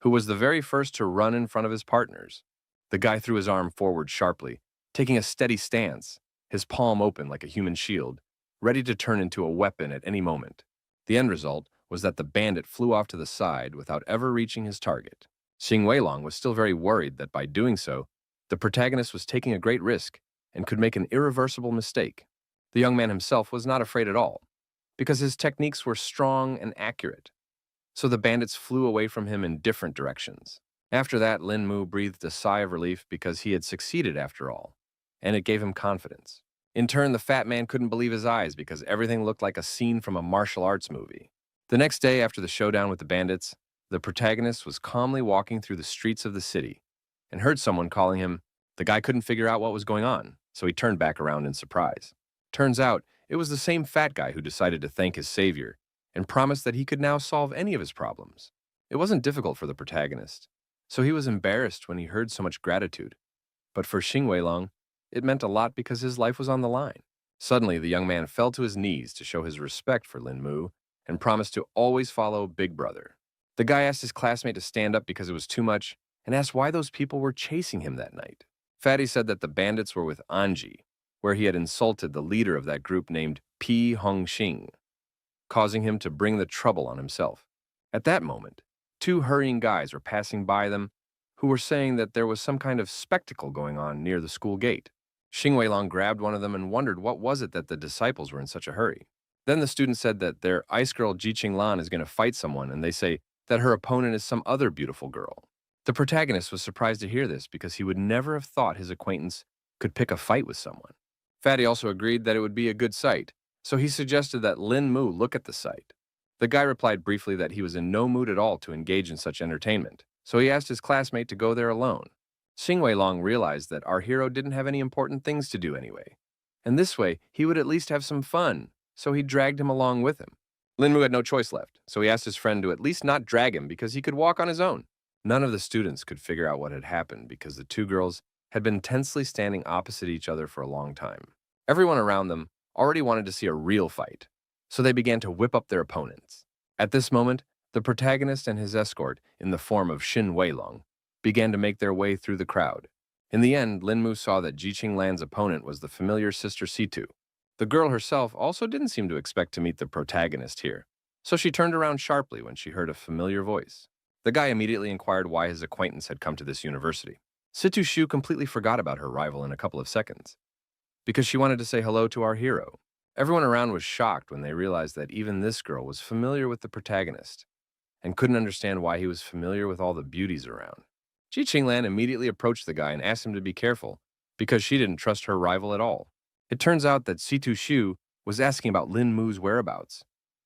who was the very first to run in front of his partners. The guy threw his arm forward sharply, taking a steady stance, his palm open like a human shield, ready to turn into a weapon at any moment. The end result was that the bandit flew off to the side without ever reaching his target. Xing Weilong was still very worried that by doing so, the protagonist was taking a great risk and could make an irreversible mistake. The young man himself was not afraid at all, because his techniques were strong and accurate. So the bandits flew away from him in different directions. After that, Lin Mu breathed a sigh of relief because he had succeeded after all, and it gave him confidence. In turn, the fat man couldn't believe his eyes because everything looked like a scene from a martial arts movie. The next day, after the showdown with the bandits, the protagonist was calmly walking through the streets of the city and heard someone calling him. The guy couldn't figure out what was going on, so he turned back around in surprise. Turns out, it was the same fat guy who decided to thank his savior and promised that he could now solve any of his problems. It wasn't difficult for the protagonist, so he was embarrassed when he heard so much gratitude. But for Xing Weilong, it meant a lot because his life was on the line. Suddenly, the young man fell to his knees to show his respect for Lin Mu and promised to always follow Big Brother. The guy asked his classmate to stand up because it was too much and asked why those people were chasing him that night. Fatty said that the bandits were with Anji, where he had insulted the leader of that group named Pi Hongxing, causing him to bring the trouble on himself. At that moment, two hurrying guys were passing by them who were saying that there was some kind of spectacle going on near the school gate. Xing Weilong grabbed one of them and wondered what was it that the disciples were in such a hurry. Then the student said that their ice girl Ji Qinglan is going to fight someone, and they say that her opponent is some other beautiful girl. The protagonist was surprised to hear this because he would never have thought his acquaintance could pick a fight with someone. Fatty also agreed that it would be a good sight, so he suggested that Lin Mu look at the sight. The guy replied briefly that he was in no mood at all to engage in such entertainment, so he asked his classmate to go there alone. Xing Weilong realized that our hero didn't have any important things to do anyway, and this way he would at least have some fun, so he dragged him along with him. Lin Mu had no choice left, so he asked his friend to at least not drag him because he could walk on his own. None of the students could figure out what had happened because the two girls had been tensely standing opposite each other for a long time. Everyone around them already wanted to see a real fight, so they began to whip up their opponents. At this moment, the protagonist and his escort, in the form of Xin Weilong, began to make their way through the crowd. In the end, Lin Mu saw that Ji Qinglan's opponent was the familiar Sister Situ. The girl herself also didn't seem to expect to meet the protagonist here, so she turned around sharply when she heard a familiar voice. The guy immediately inquired why his acquaintance had come to this university. Situ Shu completely forgot about her rival in a couple of seconds, because she wanted to say hello to our hero. Everyone around was shocked when they realized that even this girl was familiar with the protagonist and couldn't understand why he was familiar with all the beauties around. Ji Qinglan immediately approached the guy and asked him to be careful because she didn't trust her rival at all. It turns out that Situ Shu was asking about Lin Mu's whereabouts,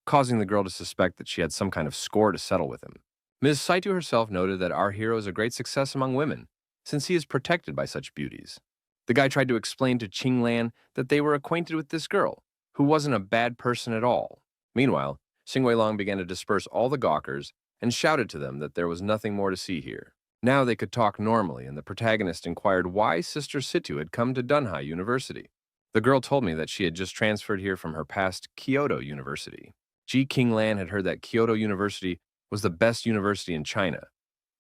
causing the girl to suspect that she had some kind of score to settle with him. Ms. Saitu herself noted that our hero is a great success among women, since he is protected by such beauties. The guy tried to explain to Qinglan that they were acquainted with this girl, who wasn't a bad person at all. Meanwhile, Xing Weilong began to disperse all the gawkers and shouted to them that there was nothing more to see here. Now they could talk normally, and the protagonist inquired why Sister Situ had come to Dunhai University. The girl told me that she had just transferred here from her past Kyoto University. Ji King Lan had heard that Kyoto University was the best university in China,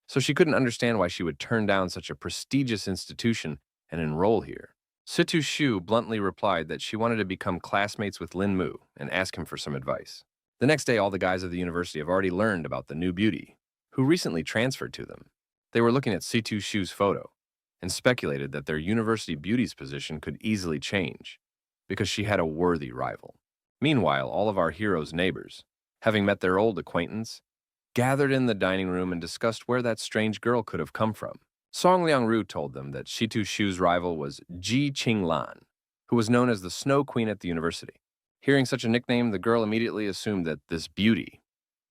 so she couldn't understand why she would turn down such a prestigious institution and enroll here. Situ Shu bluntly replied that she wanted to become classmates with Lin Mu and ask him for some advice. The next day, all the guys of the university have already learned about the new beauty, who recently transferred to them. They were looking at Situ Shu's photo and speculated that their university beauty's position could easily change because she had a worthy rival. Meanwhile, all of our heroes' neighbors, having met their old acquaintance, gathered in the dining room and discussed where that strange girl could have come from. Song Liangru told them that Situ Shu's rival was Ji Qinglan, who was known as the Snow Queen at the university. Hearing such a nickname, the girl immediately assumed that this beauty,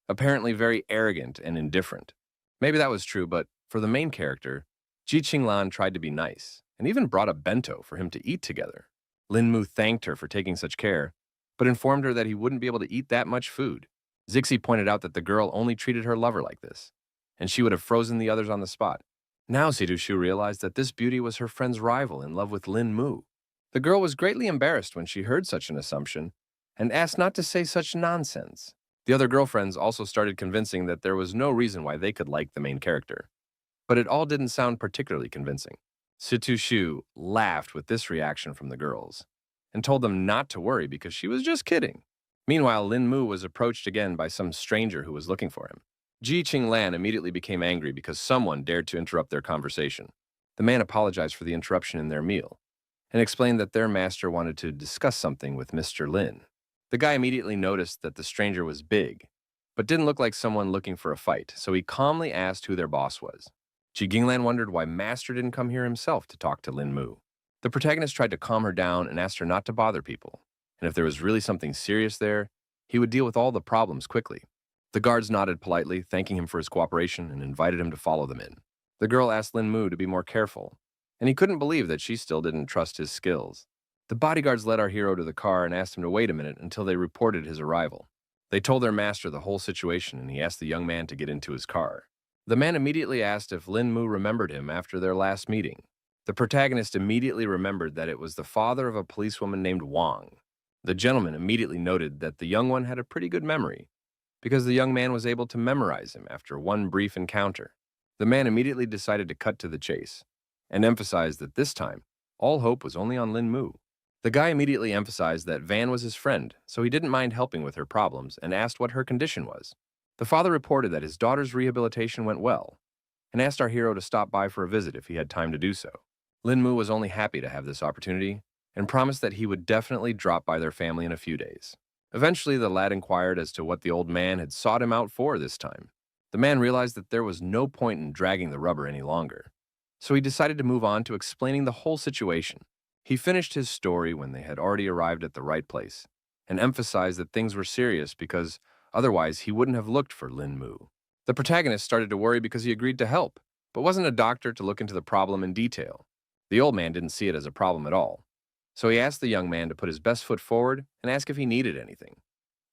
apparently very arrogant and indifferent. Maybe that was true, but for the main character, Ji Qinglan tried to be nice and even brought a bento for him to eat together. Lin Mu thanked her for taking such care, but informed her that he wouldn't be able to eat that much food. Zixi pointed out that the girl only treated her lover like this, and she would have frozen the others on the spot. Now Situ Shu realized that this beauty was her friend's rival in love with Lin Mu. The girl was greatly embarrassed when she heard such an assumption and asked not to say such nonsense. The other girlfriends also started convincing that there was no reason why they could like the main character. But it all didn't sound particularly convincing. Situ Shu laughed with this reaction from the girls and told them not to worry because she was just kidding. Meanwhile, Lin Mu was approached again by some stranger who was looking for him. Ji Qinglan immediately became angry because someone dared to interrupt their conversation. The man apologized for the interruption in their meal and explained that their master wanted to discuss something with Mr. Lin. The guy immediately noticed that the stranger was big, but didn't look like someone looking for a fight, so he calmly asked who their boss was. Ji Qinglan wondered why Master didn't come here himself to talk to Lin Mu. The protagonist tried to calm her down and asked her not to bother people, and if there was really something serious there, he would deal with all the problems quickly. The guards nodded politely, thanking him for his cooperation, and invited him to follow them in. The girl asked Lin Mu to be more careful, and he couldn't believe that she still didn't trust his skills. The bodyguards led our hero to the car and asked him to wait a minute until they reported his arrival. They told their master the whole situation, and he asked the young man to get into his car. The man immediately asked if Lin Mu remembered him after their last meeting. The protagonist immediately remembered that it was the father of a policewoman named Wang. The gentleman immediately noted that the young one had a pretty good memory, because the young man was able to memorize him after one brief encounter. The man immediately decided to cut to the chase, and emphasized that this time, all hope was only on Lin Mu. The guy immediately emphasized that Van was his friend, so he didn't mind helping with her problems and asked what her condition was. The father reported that his daughter's rehabilitation went well, and asked our hero to stop by for a visit if he had time to do so. Lin Mu was only happy to have this opportunity, and promised that he would definitely drop by their family in a few days. Eventually, the lad inquired as to what the old man had sought him out for this time. The man realized that there was no point in dragging the rubber any longer, so he decided to move on to explaining the whole situation. He finished his story when they had already arrived at the right place, and emphasized that things were serious because otherwise he wouldn't have looked for Lin Mu. The protagonist started to worry because he agreed to help, but wasn't a doctor to look into the problem in detail. The old man didn't see it as a problem at all, so he asked the young man to put his best foot forward and ask if he needed anything,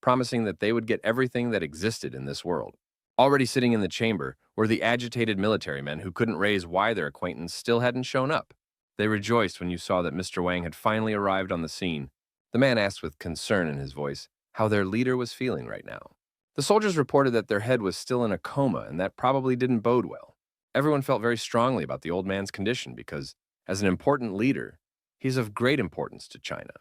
promising that they would get everything that existed in this world. Already sitting in the chamber were the agitated military men who couldn't raise why their acquaintance still hadn't shown up. They rejoiced when you saw that Mr. Wang had finally arrived on the scene. The man asked with concern in his voice how their leader was feeling right now. The soldiers reported that their head was still in a coma and that probably didn't bode well. Everyone felt very strongly about the old man's condition because, as an important leader, he's of great importance to China.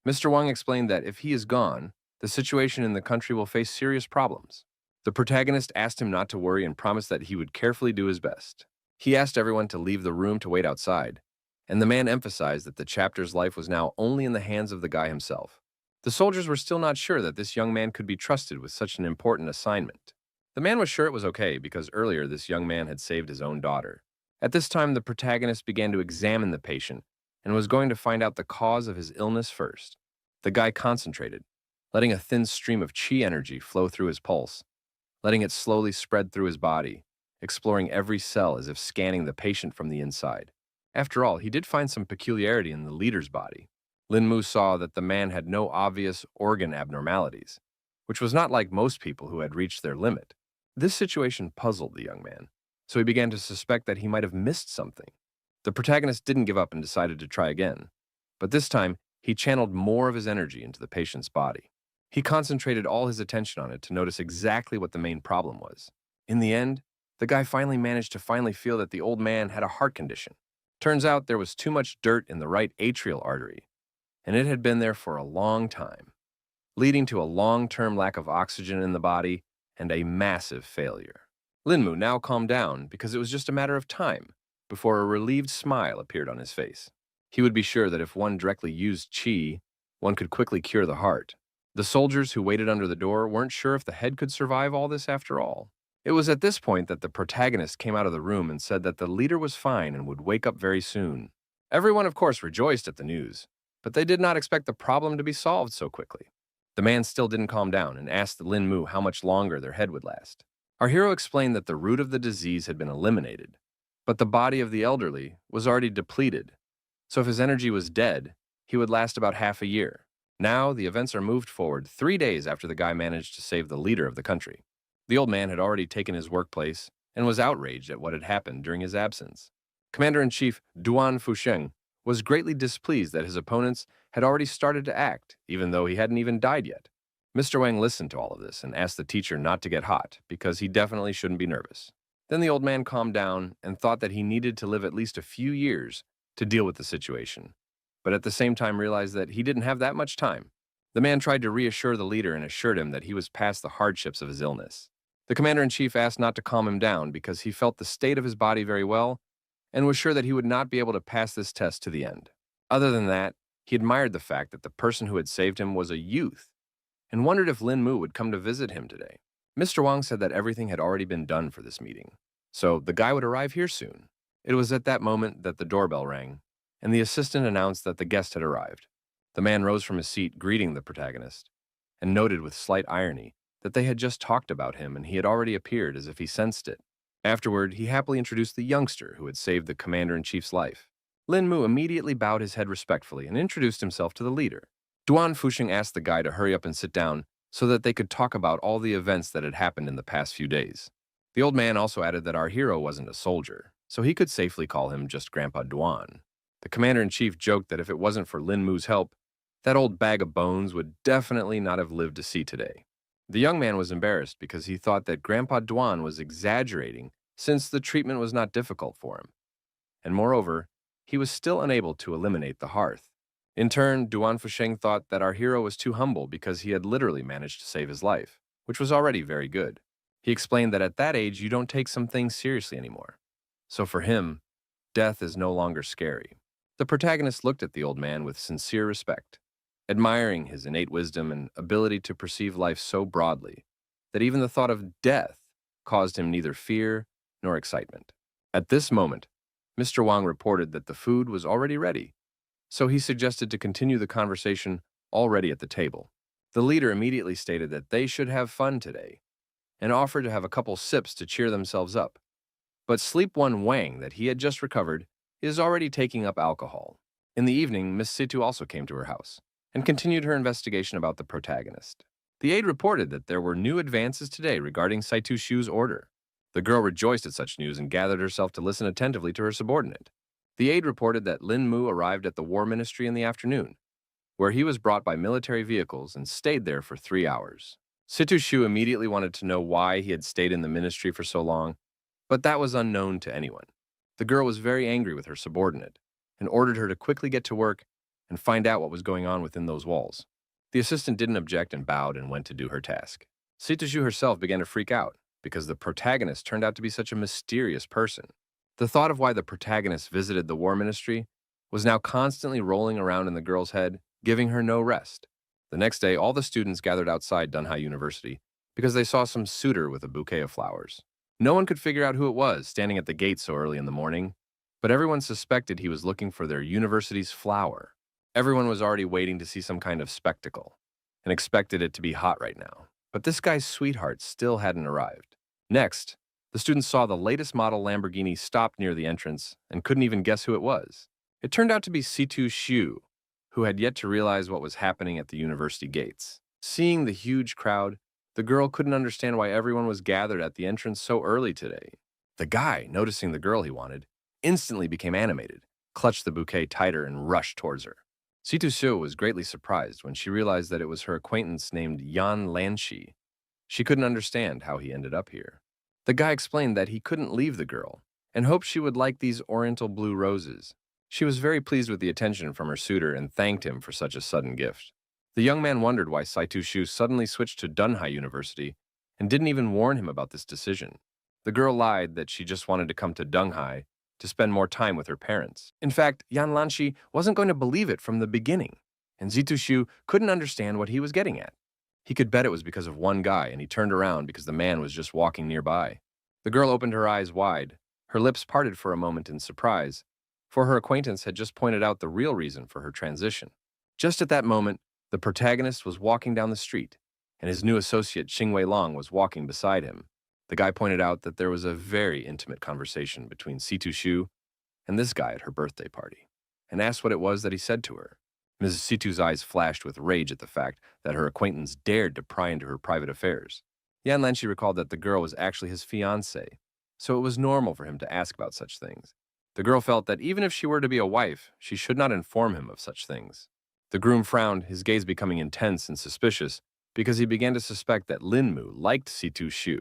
Mr. Wang explained that if he is gone, the situation in the country will face serious problems. The protagonist asked him not to worry and promised that he would carefully do his best. He asked everyone to leave the room to wait outside, and the man emphasized that the chapter's life was now only in the hands of the guy himself. The soldiers were still not sure that this young man could be trusted with such an important assignment. The man was sure it was okay because earlier this young man had saved his own daughter. At this time, the protagonist began to examine the patient and was going to find out the cause of his illness first. The guy concentrated, letting a thin stream of chi energy flow through his pulse, letting it slowly spread through his body, exploring every cell as if scanning the patient from the inside. After all, he did find some peculiarity in the leader's body. Lin Mu saw that the man had no obvious organ abnormalities, which was not like most people who had reached their limit. This situation puzzled the young man. so he began to suspect that he might have missed something. The protagonist didn't give up and decided to try again, but this time he channeled more of his energy into the patient's body. He concentrated all his attention on it to notice exactly what the main problem was. In the end, the guy finally managed to feel that the old man had a heart condition. Turns out there was too much dirt in the right atrial artery, and it had been there for a long time, leading to a long-term lack of oxygen in the body and a massive failure. Linmu now calmed down because it was just a matter of time before a relieved smile appeared on his face. He would be sure that if one directly used qi, one could quickly cure the heart. The soldiers who waited under the door weren't sure if the head could survive all this after all. It was at this point that the protagonist came out of the room and said that the leader was fine and would wake up very soon. Everyone, of course, rejoiced at the news, but they did not expect the problem to be solved so quickly. The man still didn't calm down and asked Lin Mu how much longer their head would last. Our hero explained that the root of the disease had been eliminated, but the body of the elderly was already depleted, so if his energy was dead, he would last about half a year. Now, the events are moved forward 3 days after the guy managed to save the leader of the country. The old man had already taken his workplace and was outraged at what had happened during his absence. Commander-in-Chief Duan Fusheng was greatly displeased that his opponents had already started to act, even though he hadn't even died yet. Mr. Wang listened to all of this and asked the teacher not to get hot, because he definitely shouldn't be nervous. Then the old man calmed down and thought that he needed to live at least a few years to deal with the situation, but at the same time realized that he didn't have that much time. The man tried to reassure the leader and assured him that he was past the hardships of his illness. The commander-in-chief asked not to calm him down because he felt the state of his body very well and was sure that he would not be able to pass this test to the end. Other than that, he admired the fact that the person who had saved him was a youth and wondered if Lin Mu would come to visit him today. Mr. Wang said that everything had already been done for this meeting, so the guy would arrive here soon. It was at that moment that the doorbell rang, and the assistant announced that the guest had arrived. The man rose from his seat, greeting the protagonist, and noted with slight irony that they had just talked about him and he had already appeared as if he sensed it. Afterward, he happily introduced the youngster who had saved the commander-in-chief's life. Lin Mu immediately bowed his head respectfully and introduced himself to the leader. Duan Fusheng asked the guy to hurry up and sit down so that they could talk about all the events that had happened in the past few days. The old man also added that our hero wasn't a soldier, so he could safely call him just Grandpa Duan. The commander-in-chief joked that if it wasn't for Lin Mu's help, that old bag of bones would definitely not have lived to see today. The young man was embarrassed because he thought that Grandpa Duan was exaggerating since the treatment was not difficult for him. And moreover, he was still unable to eliminate the hearth. In turn, Duan Fusheng thought that our hero was too humble because he had literally managed to save his life, which was already very good. He explained that at that age, you don't take some things seriously anymore. So for him, death is no longer scary. The protagonist looked at the old man with sincere respect, admiring his innate wisdom and ability to perceive life so broadly that even the thought of death caused him neither fear nor excitement. At this moment, Mr. Wang reported that the food was already ready, so he suggested to continue the conversation already at the table. The leader immediately stated that they should have fun today and offered to have a couple sips to cheer themselves up. But Sleep One Wang, that he had just recovered, is already taking up alcohol. In the evening, Miss Situ also came to her house and continued her investigation about the protagonist. The aide reported that there were new advances today regarding Saitu Shu's order. The girl rejoiced at such news and gathered herself to listen attentively to her subordinate. The aide reported that Lin Mu arrived at the War Ministry in the afternoon, where he was brought by military vehicles and stayed there for 3 hours. Situ Shu immediately wanted to know why he had stayed in the ministry for so long, but that was unknown to anyone. The girl was very angry with her subordinate and ordered her to quickly get to work and find out what was going on within those walls. The assistant didn't object and bowed and went to do her task. Situ Shu herself began to freak out because the protagonist turned out to be such a mysterious person. The thought of why the protagonist visited the War Ministry was now constantly rolling around in the girl's head, giving her no rest. The next day, all the students gathered outside Dunhai University because they saw some suitor with a bouquet of flowers. No one could figure out who it was standing at the gate so early in the morning, but everyone suspected he was looking for their university's flower. Everyone was already waiting to see some kind of spectacle and expected it to be hot right now. But this guy's sweetheart still hadn't arrived. Next, the students saw the latest model Lamborghini stopped near the entrance and couldn't even guess who it was. It turned out to be Situ Shu, who had yet to realize what was happening at the university gates. Seeing the huge crowd, the girl couldn't understand why everyone was gathered at the entrance so early today. The guy, noticing the girl he wanted, instantly became animated, clutched the bouquet tighter, and rushed towards her. Situ Seo was greatly surprised when she realized that it was her acquaintance named Yan Lanshi. She couldn't understand how he ended up here. The guy explained that he couldn't leave the girl and hoped she would like these oriental blue roses. She was very pleased with the attention from her suitor and thanked him for such a sudden gift. The young man wondered why Saitu Shu suddenly switched to Dunhai University and didn't even warn him about this decision. The girl lied that she just wanted to come to Dunhai to spend more time with her parents. In fact, Yan Lanshi wasn't going to believe it from the beginning, and Zitu Shu couldn't understand what he was getting at. He could bet it was because of one guy, and he turned around because the man was just walking nearby. The girl opened her eyes wide. Her lips parted for a moment in surprise, for her acquaintance had just pointed out the real reason for her transition. Just at that moment, the protagonist was walking down the street, and his new associate Xing Wei Long was walking beside him. The guy pointed out that there was a very intimate conversation between Situ Shu and this guy at her birthday party, and asked what it was that he said to her. Mrs. Situ's eyes flashed with rage at the fact that her acquaintance dared to pry into her private affairs. Yan Lanshi recalled that the girl was actually his fiancée, so it was normal for him to ask about such things. The girl felt that even if she were to be a wife, she should not inform him of such things. The groom frowned, his gaze becoming intense and suspicious, because he began to suspect that Lin Mu liked Situ Shu.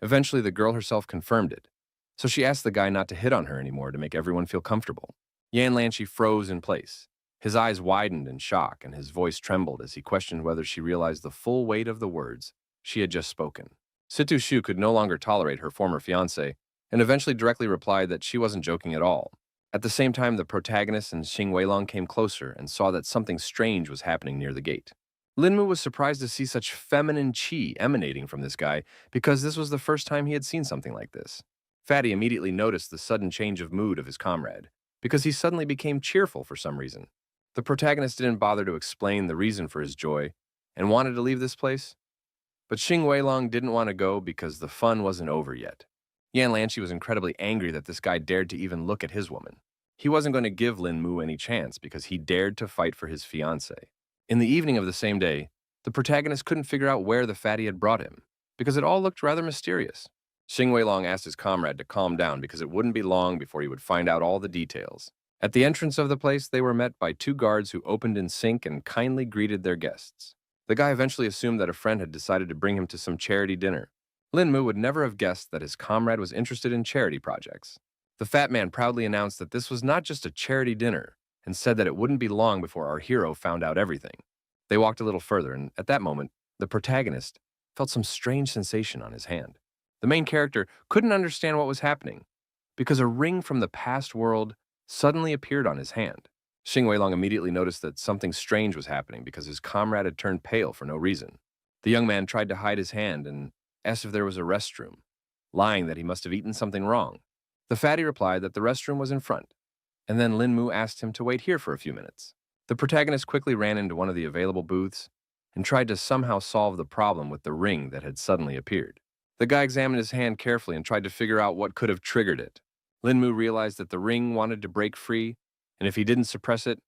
Eventually, the girl herself confirmed it, so she asked the guy not to hit on her anymore to make everyone feel comfortable. Yan Lanshi froze in place. His eyes widened in shock, and his voice trembled as he questioned whether she realized the full weight of the words she had just spoken. Situ Shu could no longer tolerate her former fiancé, and eventually directly replied that she wasn't joking at all. At the same time, the protagonist and Xing Weilong came closer and saw that something strange was happening near the gate. Linmu was surprised to see such feminine chi emanating from this guy because this was the first time he had seen something like this. Fatty immediately noticed the sudden change of mood of his comrade because he suddenly became cheerful for some reason. The protagonist didn't bother to explain the reason for his joy and wanted to leave this place. But Xing Weilong didn't want to go because the fun wasn't over yet. Yan Lanchi was incredibly angry that this guy dared to even look at his woman. He wasn't going to give Lin Mu any chance because he dared to fight for his fiancée. In the evening of the same day, the protagonist couldn't figure out where the fatty had brought him because it all looked rather mysterious. Xing Weilong asked his comrade to calm down because it wouldn't be long before he would find out all the details. At the entrance of the place, they were met by two guards who opened in sync and kindly greeted their guests. The guy eventually assumed that a friend had decided to bring him to some charity dinner. Lin Mu would never have guessed that his comrade was interested in charity projects. The fat man proudly announced that this was not just a charity dinner and said that it wouldn't be long before our hero found out everything. They walked a little further, and at that moment, the protagonist felt some strange sensation on his hand. The main character couldn't understand what was happening because a ring from the past world suddenly appeared on his hand. Xing Weilong immediately noticed that something strange was happening because his comrade had turned pale for no reason. The young man tried to hide his hand and asked if there was a restroom, lying that he must have eaten something wrong. The fatty replied that the restroom was in front, and then Lin Mu asked him to wait here for a few minutes. The protagonist quickly ran into one of the available booths and tried to somehow solve the problem with the ring that had suddenly appeared. The guy examined his hand carefully and tried to figure out what could have triggered it. Lin Mu realized that the ring wanted to break free, and if he didn't suppress it,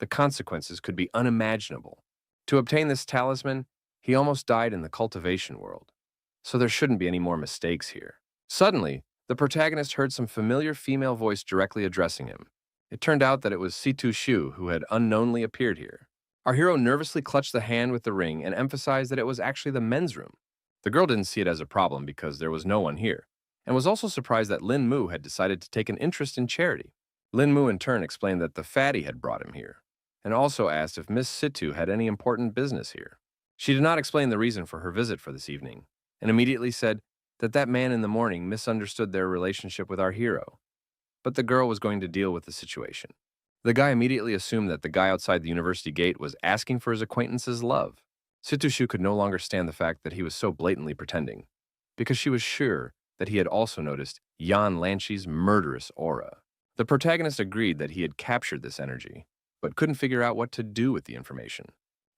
the consequences could be unimaginable. To obtain this talisman, he almost died in the Cultivation World, so there shouldn't be any more mistakes here. Suddenly, the protagonist heard some familiar female voice directly addressing him. It turned out that it was Situ Shu who had unknownly appeared here. Our hero nervously clutched the hand with the ring and emphasized that it was actually the men's room. The girl didn't see it as a problem because there was no one here, and was also surprised that Lin Mu had decided to take an interest in charity. Lin Mu in turn explained that the fatty had brought him here, and also asked if Miss Situ had any important business here. She did not explain the reason for her visit for this evening, and immediately said that that man in the morning misunderstood their relationship with our hero, but the girl was going to deal with the situation. The guy immediately assumed that the guy outside the university gate was asking for his acquaintance's love. Situshu could no longer stand the fact that he was so blatantly pretending, because she was sure that he had also noticed Yan Lanchi's murderous aura. The protagonist agreed that he had captured this energy, but couldn't figure out what to do with the information.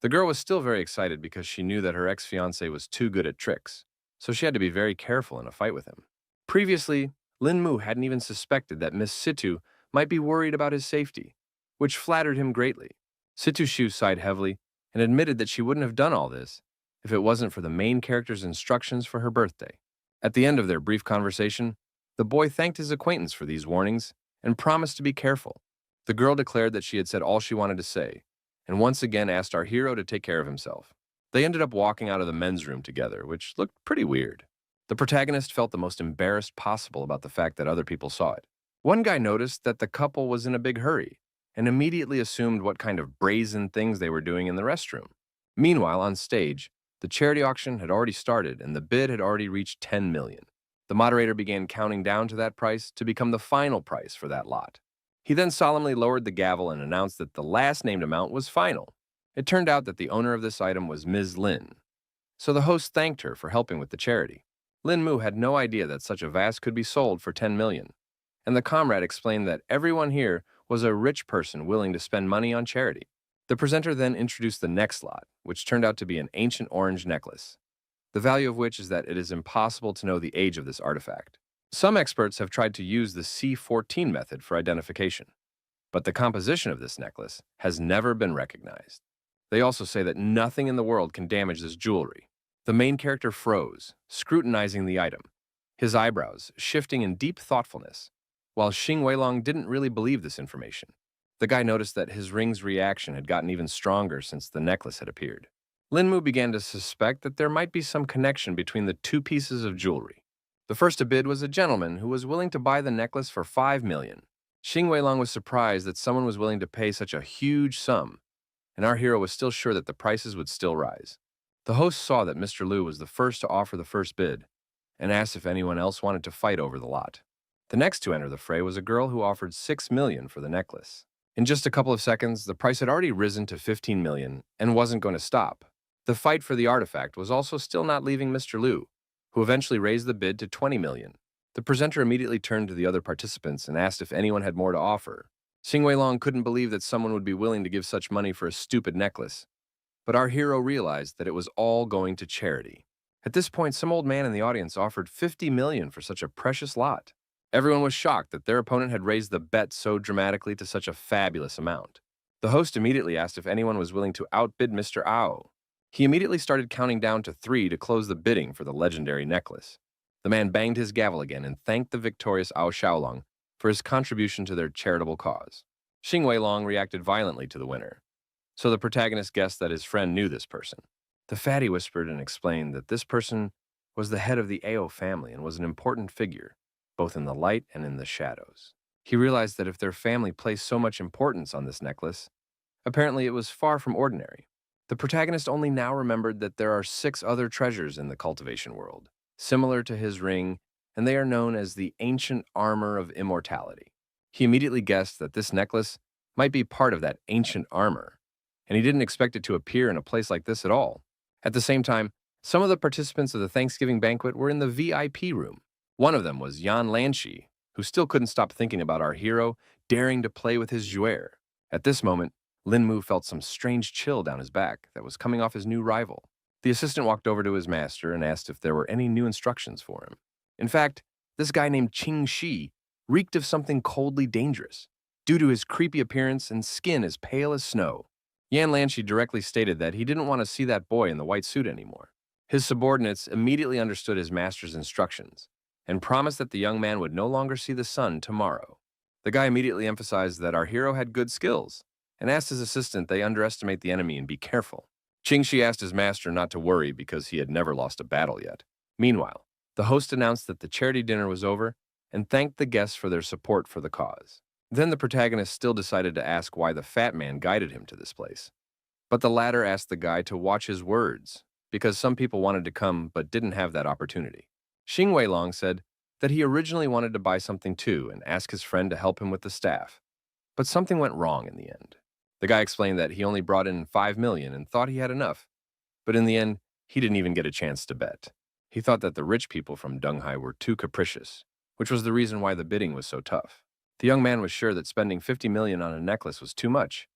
The girl was still very excited because she knew that her ex-fiancé was too good at tricks, so she had to be very careful in a fight with him. Previously, Lin Mu hadn't even suspected that Miss Situ might be worried about his safety, which flattered him greatly. Situ Shu sighed heavily and admitted that she wouldn't have done all this if it wasn't for the main character's instructions for her birthday. At the end of their brief conversation, The boy thanked his acquaintance for these warnings and promised to be careful. The girl declared that she had said all she wanted to say, and once again asked our hero to take care of himself. They ended up walking out of the men's room together, which looked pretty weird. The protagonist felt the most embarrassed possible about the fact that other people saw it. One guy noticed that the couple was in a big hurry and immediately assumed what kind of brazen things they were doing in the restroom. Meanwhile, on stage, the charity auction had already started and the bid had already reached 10 million. The moderator began counting down to that price to become the final price for that lot. He then solemnly lowered the gavel and announced that the last named amount was final. It turned out that the owner of this item was Ms. Lin, so the host thanked her for helping with the charity. Lin Mu had no idea that such a vase could be sold for 10 million, and the comrade explained that everyone here was a rich person willing to spend money on charity. The presenter then introduced the next lot, which turned out to be an ancient orange necklace, the value of which is that it is impossible to know the age of this artifact. Some experts have tried to use the C14 method for identification, but the composition of this necklace has never been recognized. They also say that nothing in the world can damage this jewelry. The main character froze, scrutinizing the item, his eyebrows shifting in deep thoughtfulness, while Xing Weilong didn't really believe this information. The guy noticed that his ring's reaction had gotten even stronger since the necklace had appeared. Lin Mu began to suspect that there might be some connection between the two pieces of jewelry. The first to bid was a gentleman who was willing to buy the necklace for 5 million. Xing Weilong was surprised that someone was willing to pay such a huge sum, and our hero was still sure that the prices would still rise. The host saw that Mr. Liu was the first to offer the first bid and asked if anyone else wanted to fight over the lot. The next to enter the fray was a girl who offered 6 million for the necklace. In just a couple of seconds, the price had already risen to 15 million and wasn't going to stop. The fight for the artifact was also still not leaving Mr. Liu, who eventually raised the bid to 20 million. The presenter immediately turned to the other participants and asked if anyone had more to offer. Xing Weilong couldn't believe that someone would be willing to give such money for a stupid necklace, but our hero realized that it was all going to charity. At this point, some old man in the audience offered 50 million for such a precious lot. Everyone was shocked that their opponent had raised the bet so dramatically to such a fabulous amount. The host immediately asked if anyone was willing to outbid Mr. Ao. He immediately started counting down to 3 to close the bidding for the legendary necklace. The man banged his gavel again and thanked the victorious Ao Xiaolong for his contribution to their charitable cause. Xing Weilong reacted violently to the winner, so the protagonist guessed that his friend knew this person. The fatty whispered and explained that this person was the head of the Ao family and was an important figure, both in the light and in the shadows. He realized that if their family placed so much importance on this necklace, apparently it was far from ordinary. The protagonist only now remembered that there are 6 other treasures in the Cultivation World, similar to his ring, and they are known as the ancient armor of immortality. He immediately guessed that this necklace might be part of that ancient armor, and he didn't expect it to appear in a place like this at all. At the same time, some of the participants of the Thanksgiving banquet were in the VIP room. One of them was Yan Lanshi, who still couldn't stop thinking about our hero daring to play with his jouer. At this moment, Lin Mu felt some strange chill down his back that was coming off his new rival. The assistant walked over to his master and asked if there were any new instructions for him. In fact, this guy named Qing Shi reeked of something coldly dangerous, due to his creepy appearance and skin as pale as snow. Yan Lanshi directly stated that he didn't want to see that boy in the white suit anymore. His subordinates immediately understood his master's instructions and promised that the young man would no longer see the sun tomorrow. The guy immediately emphasized that our hero had good skills and asked his assistant they underestimate the enemy and be careful. Qing Shi asked his master not to worry because he had never lost a battle yet. Meanwhile, the host announced that the charity dinner was over and thanked the guests for their support for the cause. Then the protagonist still decided to ask why the fat man guided him to this place. But the latter asked the guy to watch his words, because some people wanted to come but didn't have that opportunity. Xing Weilong said that he originally wanted to buy something too and ask his friend to help him with the staff. But something went wrong in the end. The guy explained that he only brought in 5 million and thought he had enough. But in the end, he didn't even get a chance to bet. He thought that the rich people from Dunghai were too capricious, which was the reason why the bidding was so tough. The young man was sure that spending 50 million on a necklace was too much,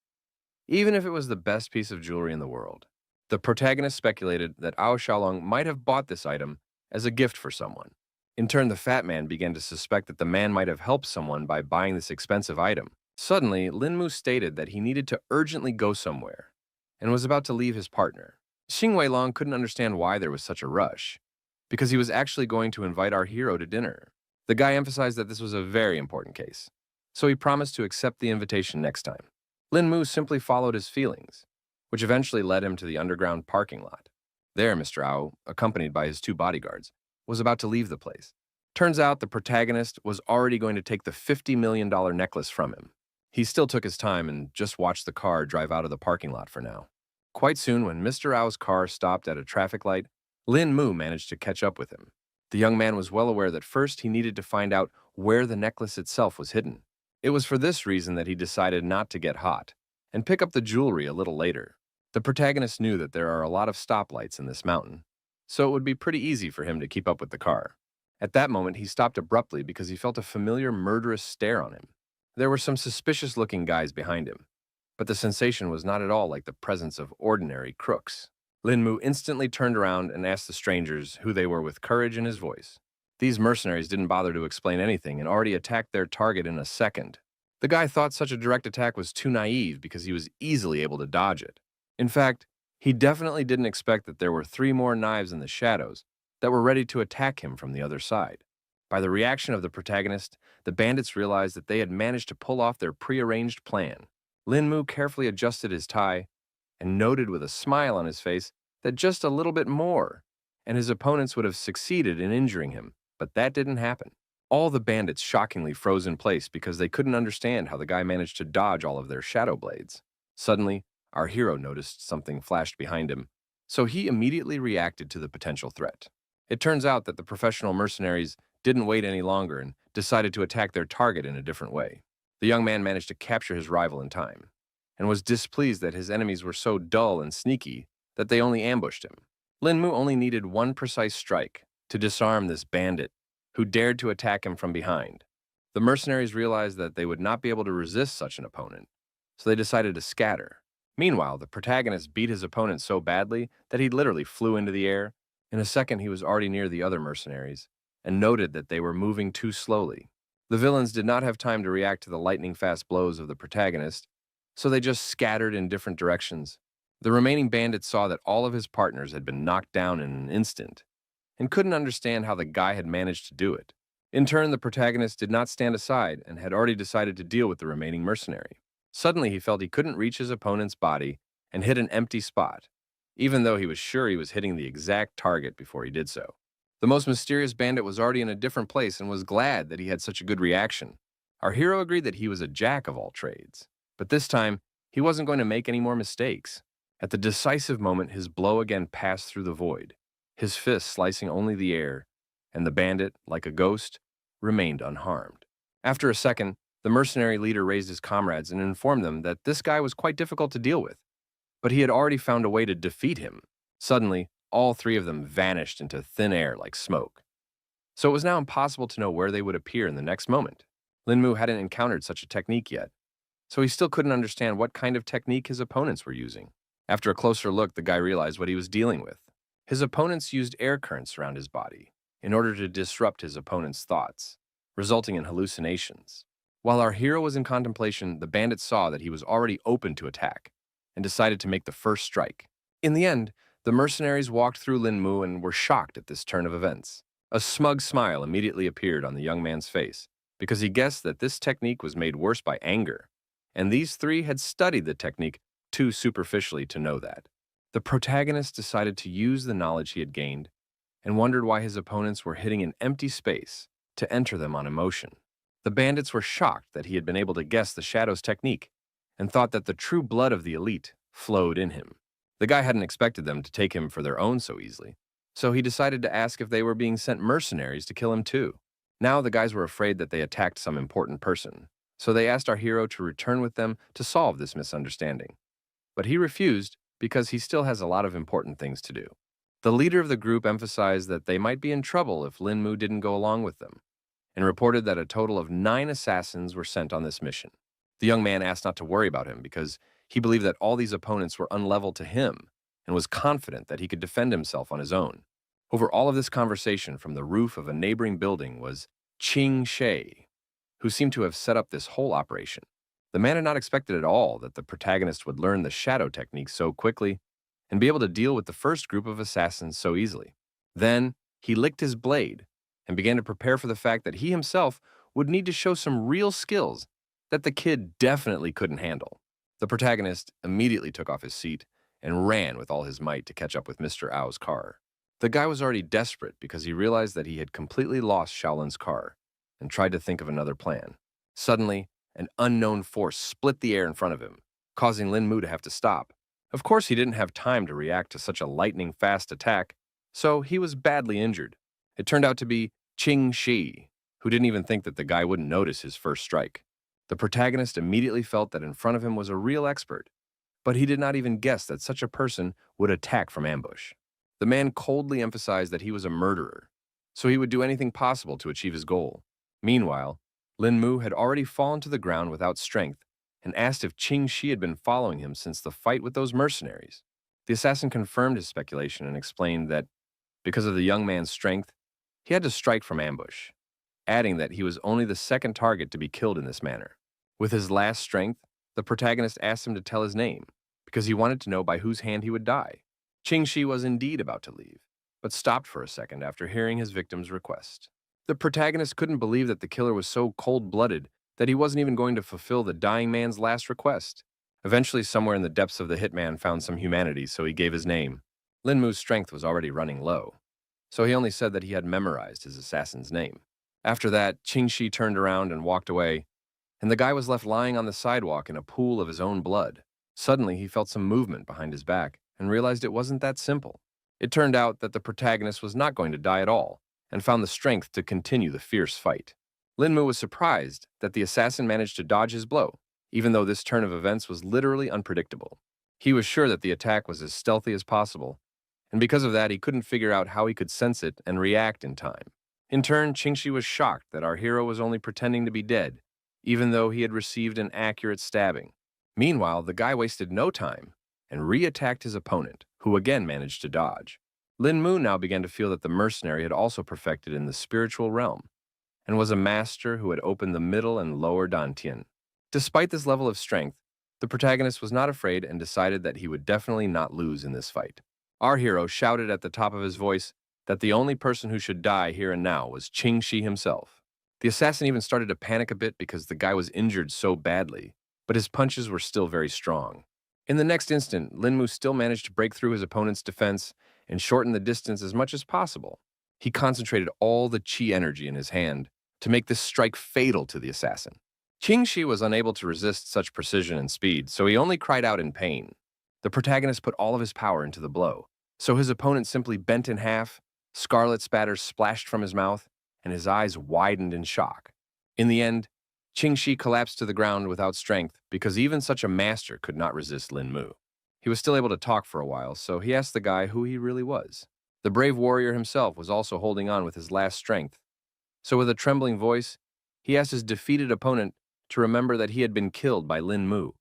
even if it was the best piece of jewelry in the world. The protagonist speculated that Ao Xiaolong might have bought this item as a gift for someone. In turn, the fat man began to suspect that the man might have helped someone by buying this expensive item. Suddenly, Lin Mu stated that he needed to urgently go somewhere and was about to leave his partner. Xing Weilong couldn't understand why there was such a rush, because he was actually going to invite our hero to dinner. The guy emphasized that this was a very important case, so he promised to accept the invitation next time. Lin Mu simply followed his feelings, which eventually led him to the underground parking lot. There, Mr. Ao, accompanied by his two bodyguards, was about to leave the place. Turns out the protagonist was already going to take the $50 million necklace from him. He still took his time and just watched the car drive out of the parking lot for now. Quite soon, when Mr. Ao's car stopped at a traffic light, Lin Mu managed to catch up with him. The young man was well aware that first he needed to find out where the necklace itself was hidden. It was for this reason that he decided not to get hot and pick up the jewelry a little later. The protagonist knew that there are a lot of stoplights in this mountain, so it would be pretty easy for him to keep up with the car. At that moment, he stopped abruptly because he felt a familiar murderous stare on him. There were some suspicious-looking guys behind him, but the sensation was not at all like the presence of ordinary crooks. Lin Mu instantly turned around and asked the strangers who they were with courage in his voice. These mercenaries didn't bother to explain anything and already attacked their target in a second. The guy thought such a direct attack was too naive because he was easily able to dodge it. In fact, he definitely didn't expect that there were 3 more knives in the shadows that were ready to attack him from the other side. By the reaction of the protagonist, the bandits realized that they had managed to pull off their prearranged plan. Lin Mu carefully adjusted his tie and noted with a smile on his face that just a little bit more, and his opponents would have succeeded in injuring him, but that didn't happen. All the bandits shockingly froze in place because they couldn't understand how the guy managed to dodge all of their shadow blades. Suddenly, our hero noticed something flashed behind him, so he immediately reacted to the potential threat. It turns out that the professional mercenaries didn't wait any longer and decided to attack their target in a different way. The young man managed to capture his rival in time, and was displeased that his enemies were so dull and sneaky that they only ambushed him. Lin Mu only needed one precise strike to disarm this bandit who dared to attack him from behind. The mercenaries realized that they would not be able to resist such an opponent, so they decided to scatter. Meanwhile, the protagonist beat his opponent so badly that he literally flew into the air. In a second, he was already near the other mercenaries and noted that they were moving too slowly. The villains did not have time to react to the lightning-fast blows of the protagonist, so they just scattered in different directions. The remaining bandit saw that all of his partners had been knocked down in an instant and couldn't understand how the guy had managed to do it. In turn, the protagonist did not stand aside and had already decided to deal with the remaining mercenary. Suddenly, he felt he couldn't reach his opponent's body and hit an empty spot, even though he was sure he was hitting the exact target before he did so. The most mysterious bandit was already in a different place and was glad that he had such a good reaction. Our hero agreed that he was a jack of all trades, but this time, he wasn't going to make any more mistakes. At the decisive moment, his blow again passed through the void, his fist slicing only the air, and the bandit, like a ghost, remained unharmed. After a second, the mercenary leader raised his comrades and informed them that this guy was quite difficult to deal with, but he had already found a way to defeat him. Suddenly, all 3 of them vanished into thin air like smoke. So it was now impossible to know where they would appear in the next moment. Lin Mu hadn't encountered such a technique yet, so he still couldn't understand what kind of technique his opponents were using. After a closer look, the guy realized what he was dealing with. His opponents used air currents around his body in order to disrupt his opponent's thoughts, resulting in hallucinations. While our hero was in contemplation, the bandit saw that he was already open to attack and decided to make the first strike. In the end, the mercenaries walked through Lin Mu and were shocked at this turn of events. A smug smile immediately appeared on the young man's face because he guessed that this technique was made worse by anger, and these 3 had studied the technique too superficially to know that. The protagonist decided to use the knowledge he had gained and wondered why his opponents were hitting an empty space to enter them on emotion. The bandits were shocked that he had been able to guess the Shadow's technique and thought that the true blood of the elite flowed in him. The guy hadn't expected them to take him for their own so easily, so he decided to ask if they were being sent mercenaries to kill him too. Now the guys were afraid that they attacked some important person, so they asked our hero to return with them to solve this misunderstanding. But he refused because he still has a lot of important things to do. The leader of the group emphasized that they might be in trouble if Lin Mu didn't go along with them, and reported that a total of 9 assassins were sent on this mission. The young man asked not to worry about him because he believed that all these opponents were unlevel to him and was confident that he could defend himself on his own. Over all of this conversation from the roof of a neighboring building was Qing She, who seemed to have set up this whole operation. The man had not expected at all that the protagonist would learn the shadow technique so quickly and be able to deal with the first group of assassins so easily. Then, he licked his blade and began to prepare for the fact that he himself would need to show some real skills that the kid definitely couldn't handle. The protagonist immediately took off his seat and ran with all his might to catch up with Mr. Ao's car. The guy was already desperate because he realized that he had completely lost Shaolin's car and tried to think of another plan. Suddenly, an unknown force split the air in front of him, causing Lin Mu to have to stop. Of course, he didn't have time to react to such a lightning-fast attack, so he was badly injured. It turned out to be Qing Shi, who didn't even think that the guy wouldn't notice his first strike. The protagonist immediately felt that in front of him was a real expert, but he did not even guess that such a person would attack from ambush. The man coldly emphasized that he was a murderer, so he would do anything possible to achieve his goal. Meanwhile, Lin Mu had already fallen to the ground without strength and asked if Qing Shi had been following him since the fight with those mercenaries. The assassin confirmed his speculation and explained that, because of the young man's strength, he had to strike from ambush, adding that he was only the second target to be killed in this manner. With his last strength, the protagonist asked him to tell his name, because he wanted to know by whose hand he would die. Qing Shi was indeed about to leave, but stopped for a second after hearing his victim's request. The protagonist couldn't believe that the killer was so cold-blooded that he wasn't even going to fulfill the dying man's last request. Eventually, somewhere in the depths of the hitman found some humanity, so he gave his name. Lin Mu's strength was already running low, so he only said that he had memorized his assassin's name. After that, Qing Shi turned around and walked away, and the guy was left lying on the sidewalk in a pool of his own blood. Suddenly, he felt some movement behind his back and realized it wasn't that simple. It turned out that the protagonist was not going to die at all and found the strength to continue the fierce fight. Lin Mu was surprised that the assassin managed to dodge his blow, even though this turn of events was literally unpredictable. He was sure that the attack was as stealthy as possible, and because of that, he couldn't figure out how he could sense it and react in time. In turn, Qing Shi was shocked that our hero was only pretending to be dead, even though he had received an accurate stabbing. Meanwhile, the guy wasted no time and re-attacked his opponent, who again managed to dodge. Lin Mu now began to feel that the mercenary had also perfected in the spiritual realm, and was a master who had opened the middle and lower dantian. Despite this level of strength, the protagonist was not afraid and decided that he would definitely not lose in this fight. Our hero shouted at the top of his voice that the only person who should die here and now was Qing Shi himself. The assassin even started to panic a bit because the guy was injured so badly, but his punches were still very strong. In the next instant, Lin Mu still managed to break through his opponent's defense and shorten the distance as much as possible. He concentrated all the chi energy in his hand to make this strike fatal to the assassin. Qing Shi was unable to resist such precision and speed, so he only cried out in pain. The protagonist put all of his power into the blow, so his opponent simply bent in half, scarlet spatters splashed from his mouth, and his eyes widened in shock. In the end, Qing Shi collapsed to the ground without strength because even such a master could not resist Lin Mu. He was still able to talk for a while, so he asked the guy who he really was. The brave warrior himself was also holding on with his last strength, so with a trembling voice, he asked his defeated opponent to remember that he had been killed by Lin Mu.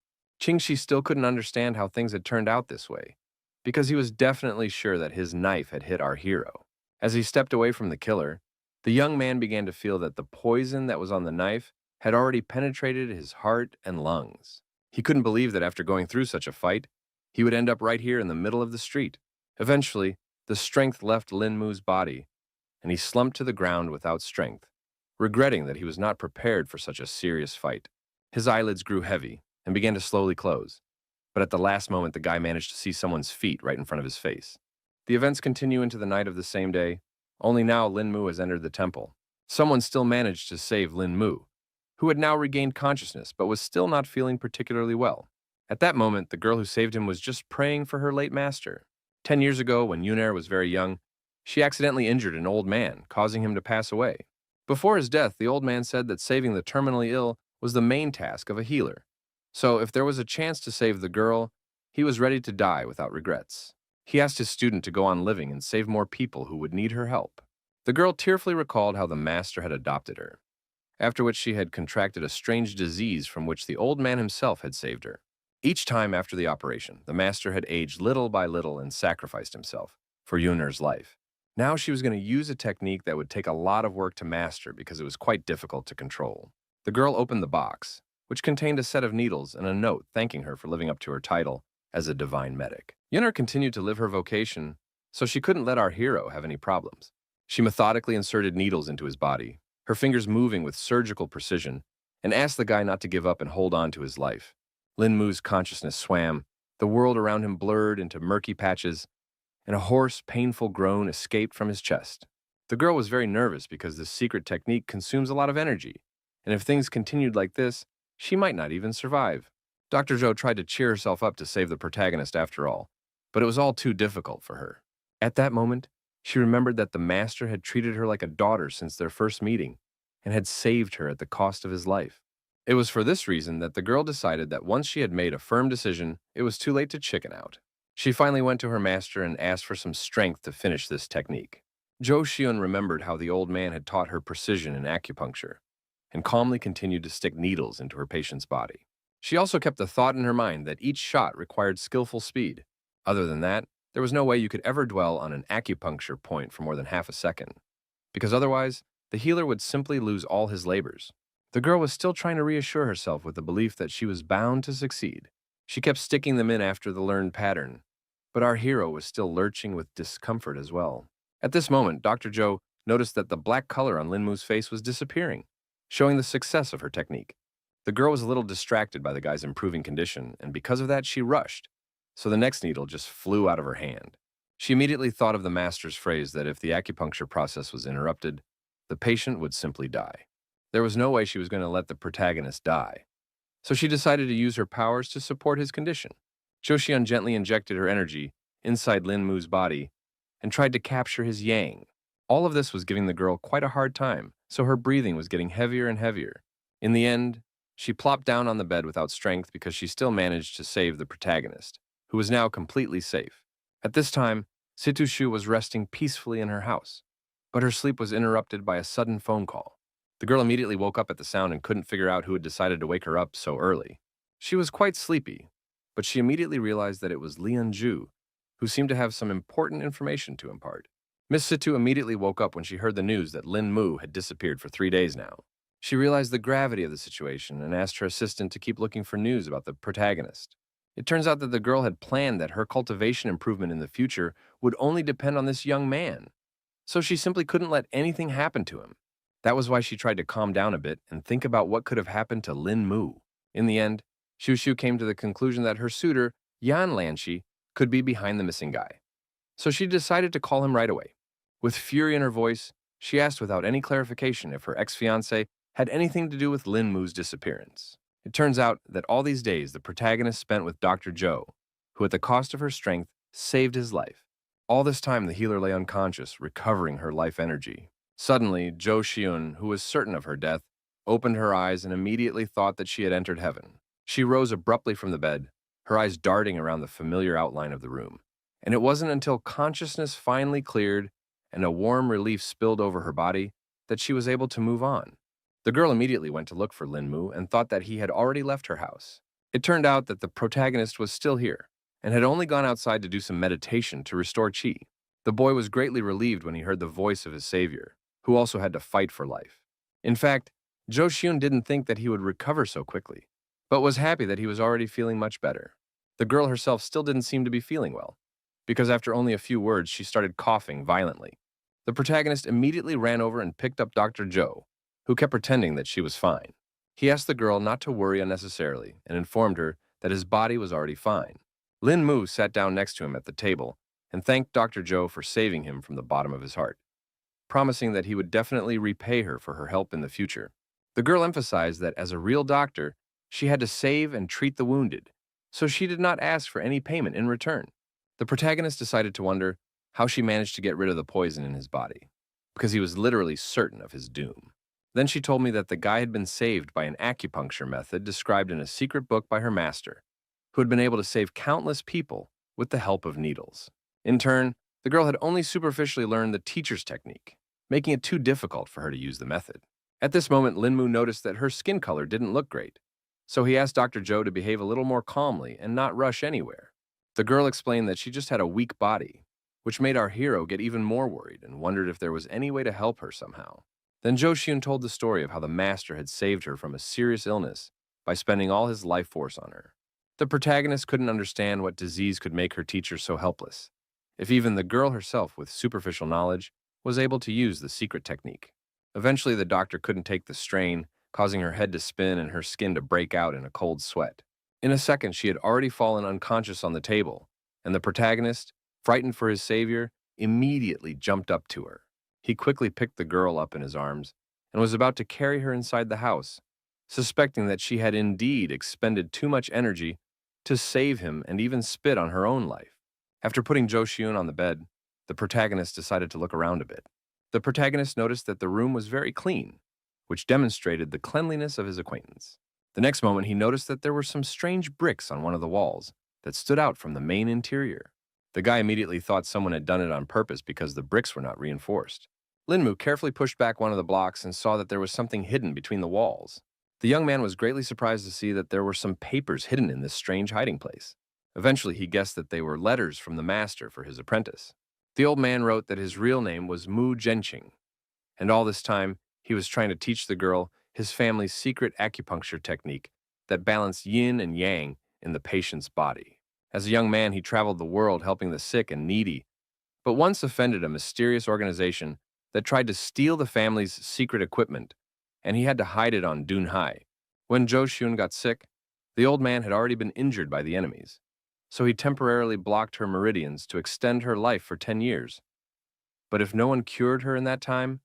Qing Shi still couldn't understand how things had turned out this way, because he was definitely sure that his knife had hit our hero. As he stepped away from the killer, the young man began to feel that the poison that was on the knife had already penetrated his heart and lungs. He couldn't believe that after going through such a fight, he would end up right here in the middle of the street. Eventually, the strength left Lin Mu's body, and he slumped to the ground without strength, regretting that he was not prepared for such a serious fight. His eyelids grew heavy and began to slowly close, but at the last moment the guy managed to see someone's feet right in front of his face. The events continue into the night of the same day, only now Lin Mu has entered the temple. Someone still managed to save Lin Mu, who had now regained consciousness but was still not feeling particularly well. At that moment, the girl who saved him was just praying for her late master. 10 years ago, when Yunair was very young, she accidentally injured an old man, causing him to pass away. Before his death, the old man said that saving the terminally ill was the main task of a healer. So if there was a chance to save the girl, he was ready to die without regrets. He asked his student to go on living and save more people who would need her help. The girl tearfully recalled how the master had adopted her, after which she had contracted a strange disease from which the old man himself had saved her. Each time after the operation, the master had aged little by little and sacrificed himself for Yunair's life. Now she was going to use a technique that would take a lot of work to master because it was quite difficult to control. The girl opened the box, which contained a set of needles and a note thanking her for living up to her title as a divine medic. Yunair continued to live her vocation, so she couldn't let our hero have any problems. She methodically inserted needles into his body, her fingers moving with surgical precision, and asked the guy not to give up and hold on to his life. Lin Mu's consciousness swam, the world around him blurred into murky patches, and a hoarse, painful groan escaped from his chest. The girl was very nervous because this secret technique consumes a lot of energy, and if things continued like this, she might not even survive. Dr. Zhou tried to cheer herself up to save the protagonist after all, but it was all too difficult for her. At that moment, she remembered that the master had treated her like a daughter since their first meeting and had saved her at the cost of his life. It was for this reason that the girl decided that once she had made a firm decision, it was too late to chicken out. She finally went to her master and asked for some strength to finish this technique. Zhou Xiun remembered how the old man had taught her precision in acupuncture and calmly continued to stick needles into her patient's body. She also kept the thought in her mind that each shot required skillful speed. Other than that, there was no way you could ever dwell on an acupuncture point for more than half a second, because otherwise, the healer would simply lose all his labors. The girl was still trying to reassure herself with the belief that she was bound to succeed. She kept sticking them in after the learned pattern, but our hero was still lurching with discomfort as well. At this moment, Dr. Zhou noticed that the black color on Lin Mu's face was disappearing, showing the success of her technique. The girl was a little distracted by the guy's improving condition, and because of that, she rushed, so the next needle just flew out of her hand. She immediately thought of the master's phrase that if the acupuncture process was interrupted, the patient would simply die. There was no way she was going to let the protagonist die, so she decided to use her powers to support his condition. Zhou Xian gently injected her energy inside Lin Mu's body and tried to capture his yang. All of this was giving the girl quite a hard time, so her breathing was getting heavier and heavier. In the end, she plopped down on the bed without strength because she still managed to save the protagonist, who was now completely safe. At this time, Situ Shu was resting peacefully in her house, but her sleep was interrupted by a sudden phone call. The girl immediately woke up at the sound and couldn't figure out who had decided to wake her up so early. She was quite sleepy, but she immediately realized that it was Lian Zhu, who seemed to have some important information to impart. Miss Situ immediately woke up when she heard the news that Lin Mu had disappeared for 3 days now. She realized the gravity of the situation and asked her assistant to keep looking for news about the protagonist. It turns out that the girl had planned that her cultivation improvement in the future would only depend on this young man, so she simply couldn't let anything happen to him. That was why she tried to calm down a bit and think about what could have happened to Lin Mu. In the end, Xu Shu came to the conclusion that her suitor, Yan Lanxi, could be behind the missing guy. So she decided to call him right away. With fury in her voice, she asked without any clarification if her ex-fiancé had anything to do with Lin Mu's disappearance. It turns out that all these days the protagonist spent with Dr. Zhou, who at the cost of her strength saved his life. All this time the healer lay unconscious, recovering her life energy. Suddenly, Zhou Xiun, who was certain of her death, opened her eyes and immediately thought that she had entered heaven. She rose abruptly from the bed, her eyes darting around the familiar outline of the room. And it wasn't until consciousness finally cleared and a warm relief spilled over her body that she was able to move on. The girl immediately went to look for Lin Mu and thought that he had already left her house. It turned out that the protagonist was still here and had only gone outside to do some meditation to restore qi. The boy was greatly relieved when he heard the voice of his savior, who also had to fight for life. In fact, Zhou Xiun didn't think that he would recover so quickly, but was happy that he was already feeling much better. The girl herself still didn't seem to be feeling well, because after only a few words, she started coughing violently. The protagonist immediately ran over and picked up Dr. Zhou, who kept pretending that she was fine. He asked the girl not to worry unnecessarily and informed her that his body was already fine. Lin Mu sat down next to him at the table and thanked Dr. Zhou for saving him from the bottom of his heart, promising that he would definitely repay her for her help in the future. The girl emphasized that as a real doctor, she had to save and treat the wounded, so she did not ask for any payment in return. The protagonist decided to wonder how she managed to get rid of the poison in his body, because he was literally certain of his doom. Then she told me that the guy had been saved by an acupuncture method described in a secret book by her master, who had been able to save countless people with the help of needles. In turn, the girl had only superficially learned the teacher's technique, making it too difficult for her to use the method. At this moment, Lin Mu noticed that her skin color didn't look great, so he asked Dr. Zhou to behave a little more calmly and not rush anywhere. The girl explained that she just had a weak body, which made our hero get even more worried and wondered if there was any way to help her somehow. Then Zhou Xiun told the story of how the master had saved her from a serious illness by spending all his life force on her. The protagonist couldn't understand what disease could make her teacher so helpless, if even the girl herself with superficial knowledge was able to use the secret technique. Eventually, the doctor couldn't take the strain, causing her head to spin and her skin to break out in a cold sweat. In a second, she had already fallen unconscious on the table, and the protagonist, frightened for his savior, immediately jumped up to her. He quickly picked the girl up in his arms and was about to carry her inside the house, suspecting that she had indeed expended too much energy to save him and even spit on her own life. After putting Jo Shiun on the bed, the protagonist decided to look around a bit. The protagonist noticed that the room was very clean, which demonstrated the cleanliness of his acquaintance. The next moment, he noticed that there were some strange bricks on one of the walls that stood out from the main interior. The guy immediately thought someone had done it on purpose because the bricks were not reinforced. Linmu carefully pushed back one of the blocks and saw that there was something hidden between the walls. The young man was greatly surprised to see that there were some papers hidden in this strange hiding place. Eventually, he guessed that they were letters from the master for his apprentice. The old man wrote that his real name was Mu Genqing, and all this time, he was trying to teach the girl his family's secret acupuncture technique that balanced yin and yang in the patient's body. As a young man, he traveled the world helping the sick and needy, but once offended a mysterious organization that tried to steal the family's secret equipment, and he had to hide it on Dunhai. When Jo Shun got sick, the old man had already been injured by the enemies, so he temporarily blocked her meridians to extend her life for 10 years. But if no one cured her in that time,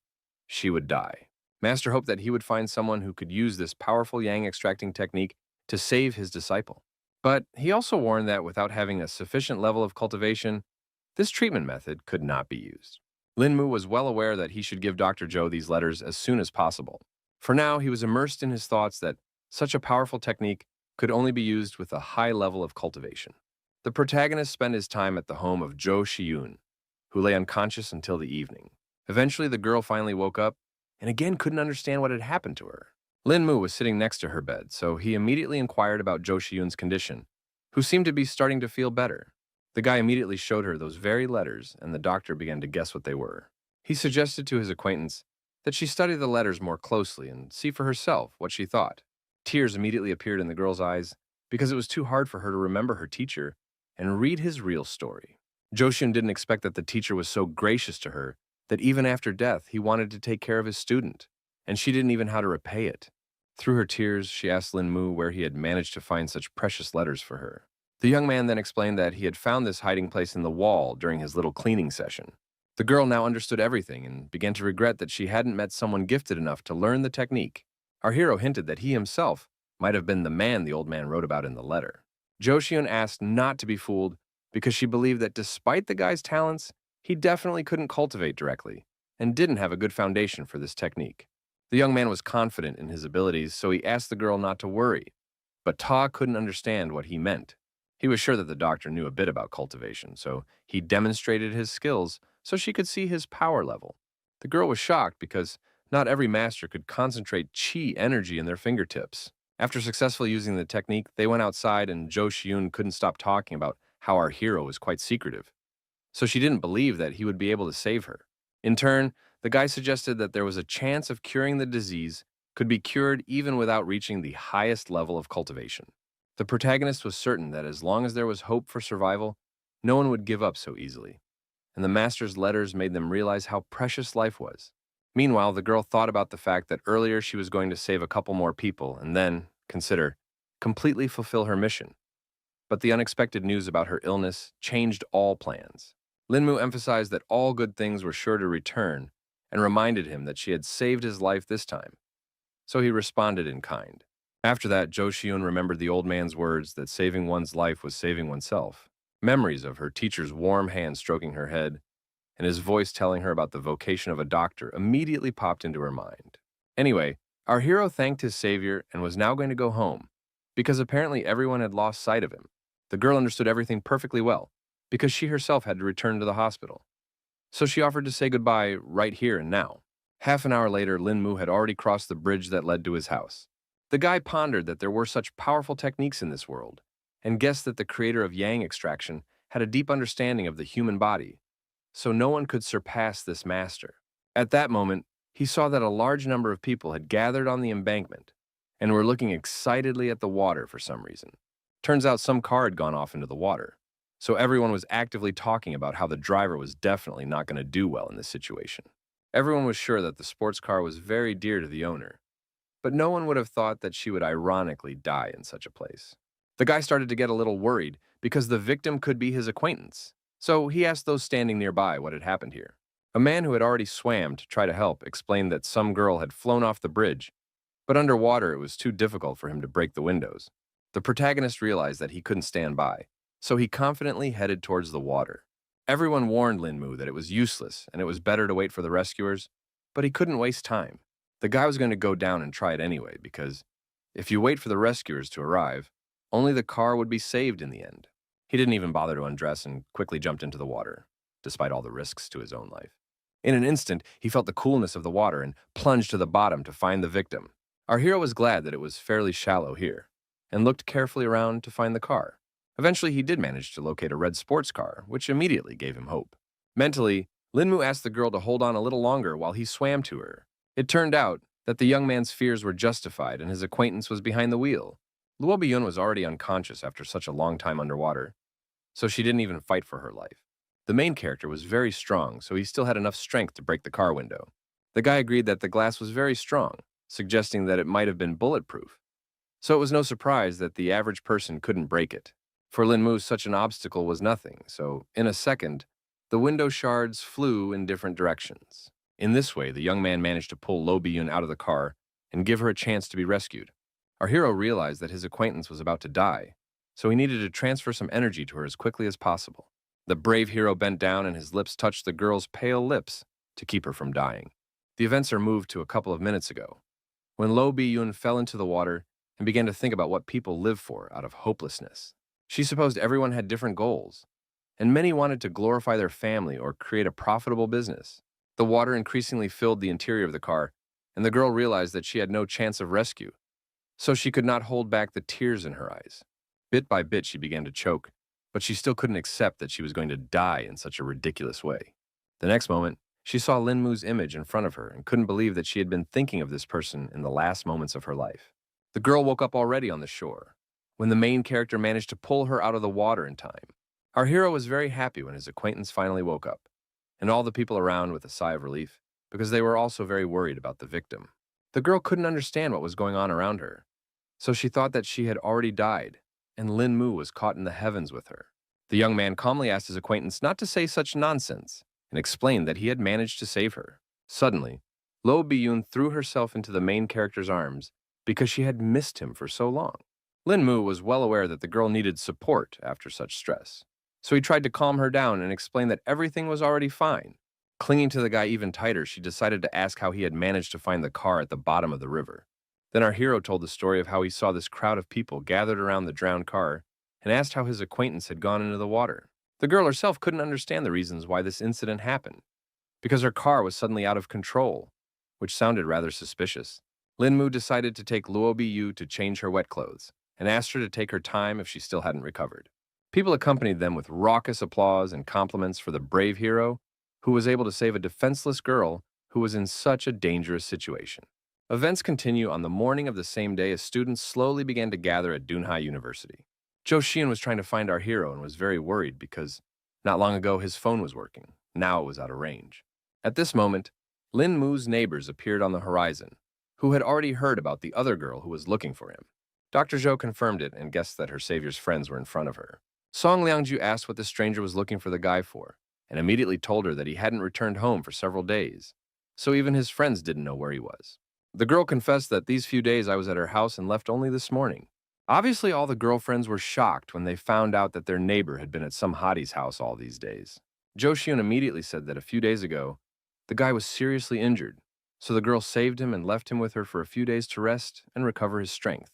she would die. Master hoped that he would find someone who could use this powerful yang extracting technique to save his disciple. But he also warned that without having a sufficient level of cultivation, this treatment method could not be used. Linmu was well aware that he should give Dr. Zhou these letters as soon as possible. For now, he was immersed in his thoughts that such a powerful technique could only be used with a high level of cultivation. The protagonist spent his time at the home of Zhou Shiyun, who lay unconscious until the evening. Eventually, the girl finally woke up and again couldn't understand what had happened to her. Lin Mu was sitting next to her bed, so he immediately inquired about Zhou Shiyun's condition, who seemed to be starting to feel better. The guy immediately showed her those very letters, and the doctor began to guess what they were. He suggested to his acquaintance that she study the letters more closely and see for herself what she thought. Tears immediately appeared in the girl's eyes because it was too hard for her to remember her teacher and read his real story. Joshun didn't expect that the teacher was so gracious to her that even after death he wanted to take care of his student, and she didn't even know how to repay it. Through her tears, she asked Lin Mu where he had managed to find such precious letters for her. The young man then explained that he had found this hiding place in the wall during his little cleaning session. The girl now understood everything and began to regret that she hadn't met someone gifted enough to learn the technique. Our hero hinted that he himself might have been the man the old man wrote about in the letter. Joshun asked not to be fooled because she believed that despite the guy's talents, he definitely couldn't cultivate directly and didn't have a good foundation for this technique. The young man was confident in his abilities, so he asked the girl not to worry, but Ta couldn't understand what he meant. He was sure that the doctor knew a bit about cultivation, so he demonstrated his skills so she could see his power level. The girl was shocked because not every master could concentrate chi energy in their fingertips. After successfully using the technique, they went outside and Zhou Xiun couldn't stop talking about how our hero was quite secretive. So she didn't believe that he would be able to save her. In turn, the guy suggested that there was a chance of curing the disease could be cured even without reaching the highest level of cultivation. The protagonist was certain that as long as there was hope for survival, no one would give up so easily, and the master's letters made them realize how precious life was. Meanwhile, the girl thought about the fact that earlier she was going to save a couple more people and then, consider, completely fulfill her mission. But the unexpected news about her illness changed all plans. Linmu emphasized that all good things were sure to return and reminded him that she had saved his life this time. So he responded in kind. After that, Zhou Xiun remembered the old man's words that saving one's life was saving oneself. Memories of her teacher's warm hand stroking her head and his voice telling her about the vocation of a doctor immediately popped into her mind. Anyway, our hero thanked his savior and was now going to go home, because apparently everyone had lost sight of him. The girl understood everything perfectly well, because she herself had to return to the hospital. So she offered to say goodbye right here and now. Half an hour later, Lin Mu had already crossed the bridge that led to his house. The guy pondered that there were such powerful techniques in this world, and guessed that the creator of yang extraction had a deep understanding of the human body, so no one could surpass this master. At that moment, he saw that a large number of people had gathered on the embankment and were looking excitedly at the water for some reason. Turns out some car had gone off into the water, So everyone was actively talking about how the driver was definitely not going to do well in this situation. Everyone was sure that the sports car was very dear to the owner, but no one would have thought that she would ironically die in such a place. The guy started to get a little worried because the victim could be his acquaintance, so he asked those standing nearby what had happened here. A man who had already swam to try to help explained that some girl had flown off the bridge, but underwater it was too difficult for him to break the windows. The protagonist realized that he couldn't stand by, so he confidently headed towards the water. Everyone warned Linmu that it was useless and it was better to wait for the rescuers, but he couldn't waste time. The guy was going to go down and try it anyway, because if you wait for the rescuers to arrive, only the car would be saved in the end. He didn't even bother to undress and quickly jumped into the water, despite all the risks to his own life. In an instant, he felt the coolness of the water and plunged to the bottom to find the victim. Our hero was glad that it was fairly shallow here, and looked carefully around to find the car. Eventually, he did manage to locate a red sports car, which immediately gave him hope. Mentally, Linmu asked the girl to hold on a little longer while he swam to her. It turned out that the young man's fears were justified and his acquaintance was behind the wheel. Luo Biyun was already unconscious after such a long time underwater, so she didn't even fight for her life. The main character was very strong, so he still had enough strength to break the car window. The guy agreed that the glass was very strong, suggesting that it might have been bulletproof. So it was no surprise that the average person couldn't break it. For Linmu, such an obstacle was nothing, so in a second, the window shards flew in different directions. In this way, the young man managed to pull Lo Biyun out of the car and give her a chance to be rescued. Our hero realized that his acquaintance was about to die, so he needed to transfer some energy to her as quickly as possible. The brave hero bent down and his lips touched the girl's pale lips to keep her from dying. The events are moved to a couple of minutes ago, when Lo Biyun fell into the water and began to think about what people live for out of hopelessness. She supposed everyone had different goals, and many wanted to glorify their family or create a profitable business. The water increasingly filled the interior of the car, and the girl realized that she had no chance of rescue, so she could not hold back the tears in her eyes. Bit by bit, she began to choke, but she still couldn't accept that she was going to die in such a ridiculous way. The next moment, she saw Linmu's image in front of her and couldn't believe that she had been thinking of this person in the last moments of her life. The girl woke up already on the shore, when the main character managed to pull her out of the water in time. Our hero was very happy when his acquaintance finally woke up, and all the people around with a sigh of relief, because they were also very worried about the victim. The girl couldn't understand what was going on around her, so she thought that she had already died, and Lin Mu was caught in the heavens with her. The young man calmly asked his acquaintance not to say such nonsense, and explained that he had managed to save her. Suddenly, Lo Biyun threw herself into the main character's arms because she had missed him for so long. Lin Mu was well aware that the girl needed support after such stress, so he tried to calm her down and explain that everything was already fine. Clinging to the guy even tighter, she decided to ask how he had managed to find the car at the bottom of the river. Then our hero told the story of how he saw this crowd of people gathered around the drowned car and asked how his acquaintance had gone into the water. The girl herself couldn't understand the reasons why this incident happened, because her car was suddenly out of control, which sounded rather suspicious. Lin Mu decided to take Luo Biyu to change her wet clothes and asked her to take her time if she still hadn't recovered. People accompanied them with raucous applause and compliments for the brave hero who was able to save a defenseless girl who was in such a dangerous situation. Events continue on the morning of the same day as students slowly began to gather at Dunhai University. Zhou Xian was trying to find our hero and was very worried because not long ago his phone was working. Now it was out of range. At this moment, Lin Mu's neighbors appeared on the horizon, who had already heard about the other girl who was looking for him. Dr. Zhou confirmed it and guessed that her savior's friends were in front of her. Song Liangju asked what the stranger was looking for the guy for, and immediately told her that he hadn't returned home for several days, so even his friends didn't know where he was. The girl confessed that these few days I was at her house and left only this morning. Obviously, all the girlfriends were shocked when they found out that their neighbor had been at some hottie's house all these days. Zhou Xian immediately said that a few days ago, the guy was seriously injured, so the girl saved him and left him with her for a few days to rest and recover his strength.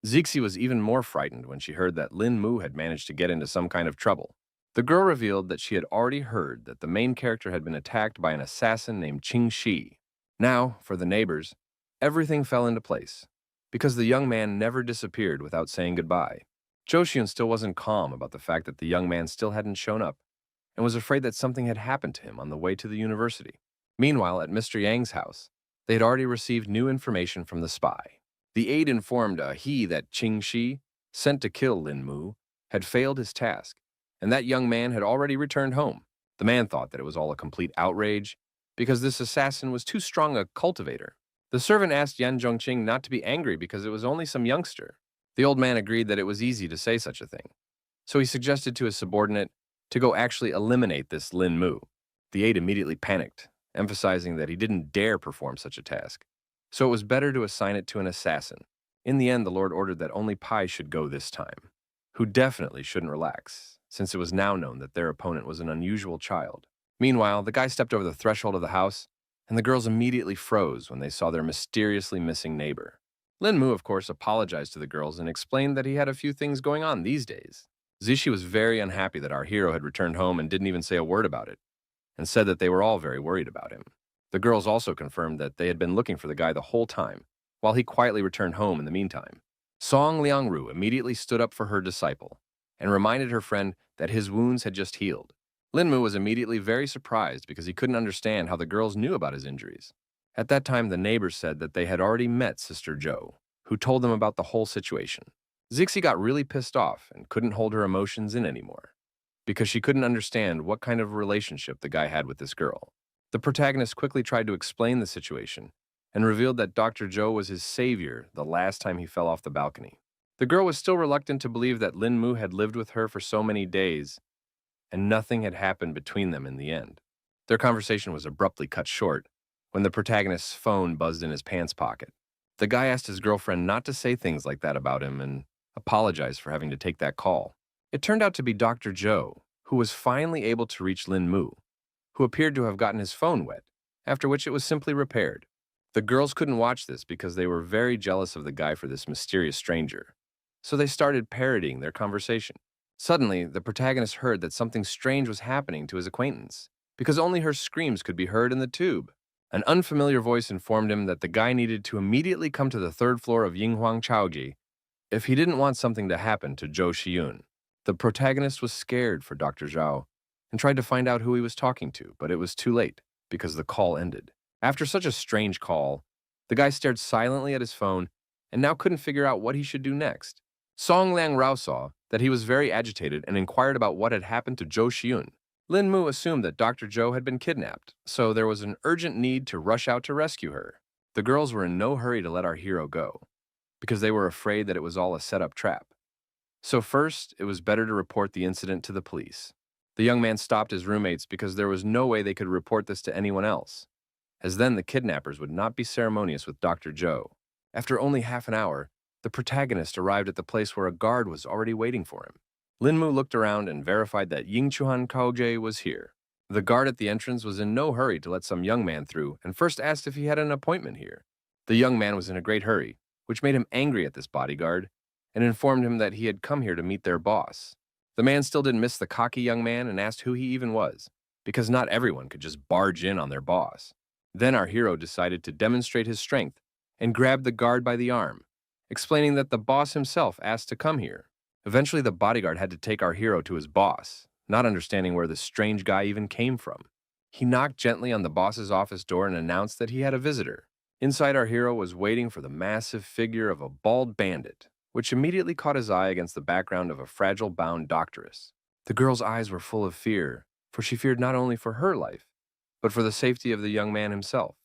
Zixi was even more frightened when she heard that Lin Mu had managed to get into some kind of trouble. The girl revealed that she had already heard that the main character had been attacked by an assassin named Qing Shi. Now, for the neighbors, everything fell into place, because the young man never disappeared without saying goodbye. Zhou Xian still wasn't calm about the fact that the young man still hadn't shown up, and was afraid that something had happened to him on the way to the university. Meanwhile, at Mr. Yang's house, they had already received new information from the spy. The aide informed he that Qing Shi, sent to kill Lin Mu, had failed his task, and that young man had already returned home. The man thought that it was all a complete outrage because this assassin was too strong a cultivator. The servant asked Yan Zhongqing not to be angry because it was only some youngster. The old man agreed that it was easy to say such a thing, so he suggested to his subordinate to go actually eliminate this Lin Mu. The aide immediately panicked, emphasizing that he didn't dare perform such a task, so it was better to assign it to an assassin. In the end, the Lord ordered that only Pai should go this time, who definitely shouldn't relax, since it was now known that their opponent was an unusual child. Meanwhile, the guy stepped over the threshold of the house, and the girls immediately froze when they saw their mysteriously missing neighbor. Lin Mu, of course, apologized to the girls and explained that he had a few things going on these days. Zishi was very unhappy that our hero had returned home and didn't even say a word about it, and said that they were all very worried about him. The girls also confirmed that they had been looking for the guy the whole time, while he quietly returned home in the meantime. Song Liangru immediately stood up for her disciple and reminded her friend that his wounds had just healed. Lin Mu was immediately very surprised because he couldn't understand how the girls knew about his injuries. At that time, the neighbors said that they had already met Sister Zhou, who told them about the whole situation. Zixi got really pissed off and couldn't hold her emotions in anymore, because she couldn't understand what kind of relationship the guy had with this girl. The protagonist quickly tried to explain the situation and revealed that Dr. Zhou was his savior the last time he fell off the balcony. The girl was still reluctant to believe that Lin Mu had lived with her for so many days, and nothing had happened between them in the end. Their conversation was abruptly cut short when the protagonist's phone buzzed in his pants pocket. The guy asked his girlfriend not to say things like that about him and apologized for having to take that call. It turned out to be Dr. Zhou, who was finally able to reach Lin Mu, who appeared to have gotten his phone wet, after which it was simply repaired. The girls couldn't watch this because they were very jealous of the guy for this mysterious stranger, so they started parodying their conversation. Suddenly, the protagonist heard that something strange was happening to his acquaintance, because only her screams could be heard in the tube. An unfamiliar voice informed him that the guy needed to immediately come to the third floor of Yinghuang Chaoji if he didn't want something to happen to Zhou Xiyun. The protagonist was scared for Dr. Zhao and tried to find out who he was talking to, but it was too late because the call ended. After such a strange call, the guy stared silently at his phone and now couldn't figure out what he should do next. Song Liang Rao saw that he was very agitated and inquired about what had happened to Zhou Xiyun. Lin Mu assumed that Dr. Zhou had been kidnapped, so there was an urgent need to rush out to rescue her. The girls were in no hurry to let our hero go, because they were afraid that it was all a set-up trap. So first, it was better to report the incident to the police. The young man stopped his roommates because there was no way they could report this to anyone else, as then the kidnappers would not be ceremonious with Dr. Zhou. After only half an hour, the protagonist arrived at the place where a guard was already waiting for him. Lin Mu looked around and verified that Yingchuan Kaoje was here. The guard at the entrance was in no hurry to let some young man through and first asked if he had an appointment here. The young man was in a great hurry, which made him angry at this bodyguard and informed him that he had come here to meet their boss. The man still didn't miss the cocky young man and asked who he even was, because not everyone could just barge in on their boss. Then our hero decided to demonstrate his strength and grabbed the guard by the arm, explaining that the boss himself asked to come here. Eventually, the bodyguard had to take our hero to his boss, not understanding where this strange guy even came from. He knocked gently on the boss's office door and announced that he had a visitor. Inside, our hero was waiting for the massive figure of a bald bandit, which immediately caught his eye against the background of a fragile bound doctoress. The girl's eyes were full of fear, for she feared not only for her life, but for the safety of the young man himself.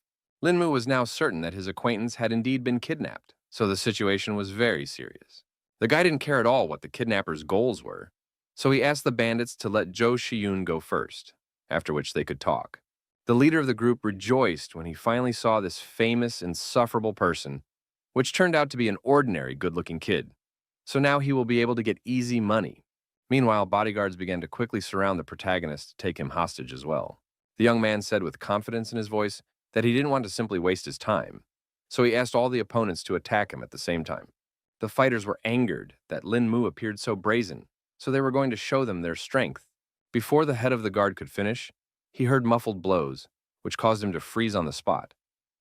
Lin Mu was now certain that his acquaintance had indeed been kidnapped, so the situation was very serious. The guy didn't care at all what the kidnappers' goals were, so he asked the bandits to let Zhou Xiyun go first, after which they could talk. The leader of the group rejoiced when he finally saw this famous, insufferable person, which turned out to be an ordinary good-looking kid. So now he will be able to get easy money. Meanwhile, bodyguards began to quickly surround the protagonist to take him hostage as well. The young man said with confidence in his voice that he didn't want to simply waste his time, so he asked all the opponents to attack him at the same time. The fighters were angered that Lin Mu appeared so brazen, so they were going to show them their strength. Before the head of the guard could finish, he heard muffled blows, which caused him to freeze on the spot,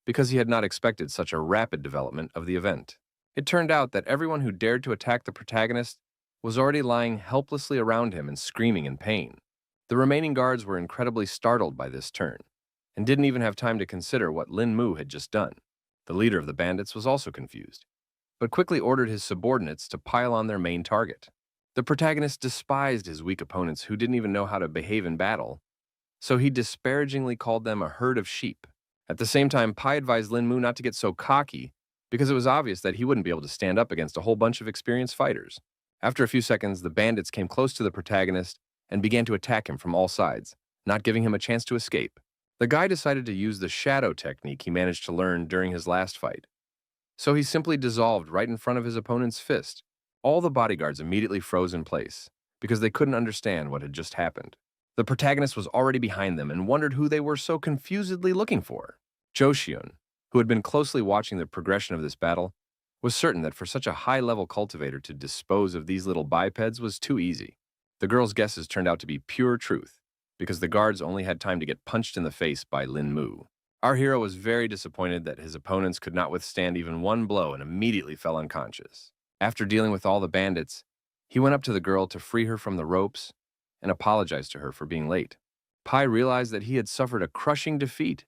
because he had not expected such a rapid development of the event. It turned out that everyone who dared to attack the protagonist was already lying helplessly around him and screaming in pain. The remaining guards were incredibly startled by this turn, and didn't even have time to consider what Lin Mu had just done. The leader of the bandits was also confused, but quickly ordered his subordinates to pile on their main target. The protagonist despised his weak opponents who didn't even know how to behave in battle, so he disparagingly called them a herd of sheep. At the same time, Pai advised Lin Mu not to get so cocky because it was obvious that he wouldn't be able to stand up against a whole bunch of experienced fighters. After a few seconds, the bandits came close to the protagonist and began to attack him from all sides, not giving him a chance to escape. The guy decided to use the shadow technique he managed to learn during his last fight. So he simply dissolved right in front of his opponent's fist. All the bodyguards immediately froze in place because they couldn't understand what had just happened. The protagonist was already behind them and wondered who they were so confusedly looking for. Joshyun, who had been closely watching the progression of this battle, was certain that for such a high-level cultivator to dispose of these little bipeds was too easy. The girl's guesses turned out to be pure truth, because the guards only had time to get punched in the face by Lin Mu. Our hero was very disappointed that his opponents could not withstand even one blow and immediately fell unconscious. After dealing with all the bandits, he went up to the girl to free her from the ropes and apologized to her for being late. Pai realized that he had suffered a crushing defeat,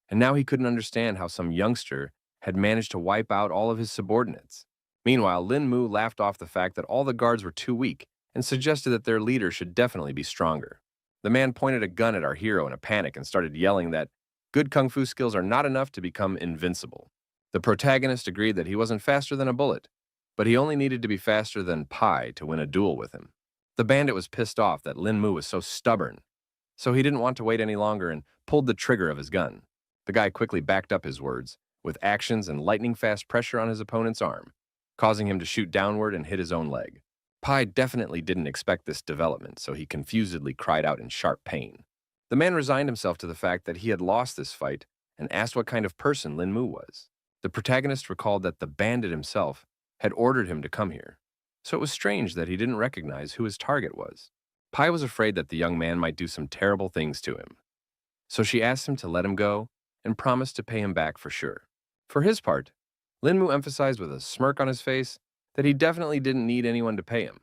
and now he couldn't understand how some youngster had managed to wipe out all of his subordinates. Meanwhile, Lin Mu laughed off the fact that all the guards were too weak and suggested that their leader should definitely be stronger. The man pointed a gun at our hero in a panic and started yelling that good kung fu skills are not enough to become invincible. The protagonist agreed that he wasn't faster than a bullet, but he only needed to be faster than Pai to win a duel with him. The bandit was pissed off that Lin Mu was so stubborn, so he didn't want to wait any longer and pulled the trigger of his gun. The guy quickly backed up his words with actions and lightning-fast pressure on his opponent's arm, causing him to shoot downward and hit his own leg. Pai definitely didn't expect this development, so he confusedly cried out in sharp pain. The man resigned himself to the fact that he had lost this fight and asked what kind of person Lin Mu was. The protagonist recalled that the bandit himself had ordered him to come here, so it was strange that he didn't recognize who his target was. Pai was afraid that the young man might do some terrible things to him, so she asked him to let him go and promised to pay him back for sure. For his part, Lin Mu emphasized with a smirk on his face that he definitely didn't need anyone to pay him.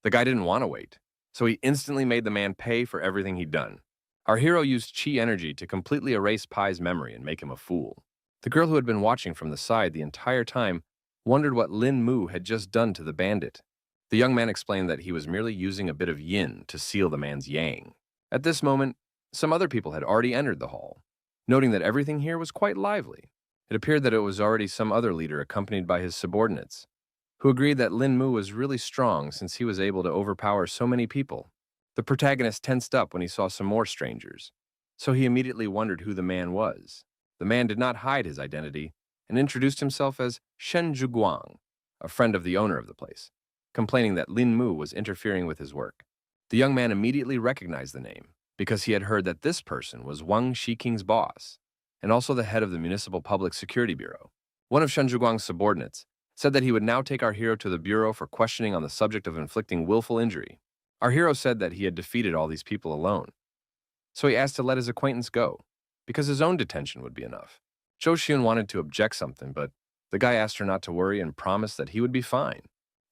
The guy didn't want to wait, so he instantly made the man pay for everything he'd done. Our hero used chi energy to completely erase Pai's memory and make him a fool. The girl who had been watching from the side the entire time wondered what Lin Mu had just done to the bandit. The young man explained that he was merely using a bit of yin to seal the man's yang. At this moment, some other people had already entered the hall, noting that everything here was quite lively. It appeared that it was already some other leader accompanied by his subordinates, who agreed that Lin Mu was really strong since he was able to overpower so many people. The protagonist tensed up when he saw some more strangers, so he immediately wondered who the man was. The man did not hide his identity and introduced himself as Shen Zhuguang, a friend of the owner of the place, complaining that Lin Mu was interfering with his work. The young man immediately recognized the name because he had heard that this person was Wang Shiking's boss and also the head of the Municipal Public Security Bureau. One of Shen Zhuguang's subordinates said that he would now take our hero to the bureau for questioning on the subject of inflicting willful injury. Our hero said that he had defeated all these people alone, so he asked to let his acquaintance go, because his own detention would be enough. Zhou Xun wanted to object something, but the guy asked her not to worry and promised that he would be fine.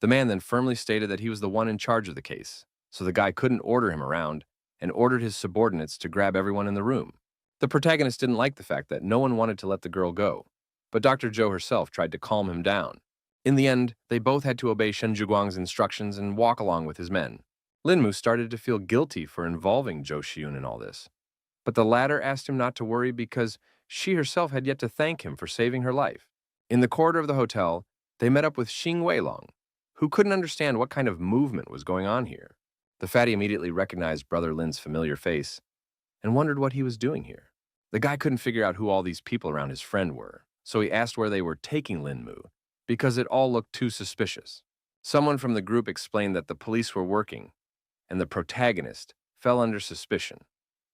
The man then firmly stated that he was the one in charge of the case, so the guy couldn't order him around and ordered his subordinates to grab everyone in the room. The protagonist didn't like the fact that no one wanted to let the girl go, but Dr. Zhou herself tried to calm him down. In the end, they both had to obey Shen Zhuguang's instructions and walk along with his men. Lin Mu started to feel guilty for involving Zhou Xiun in all this, but the latter asked him not to worry because she herself had yet to thank him for saving her life. In the corridor of the hotel, they met up with Xing Weilong, who couldn't understand what kind of movement was going on here. The fatty immediately recognized Brother Lin's familiar face and wondered what he was doing here. The guy couldn't figure out who all these people around his friend were, so he asked where they were taking Lin Mu, because it all looked too suspicious. Someone from the group explained that the police were working, and the protagonist fell under suspicion,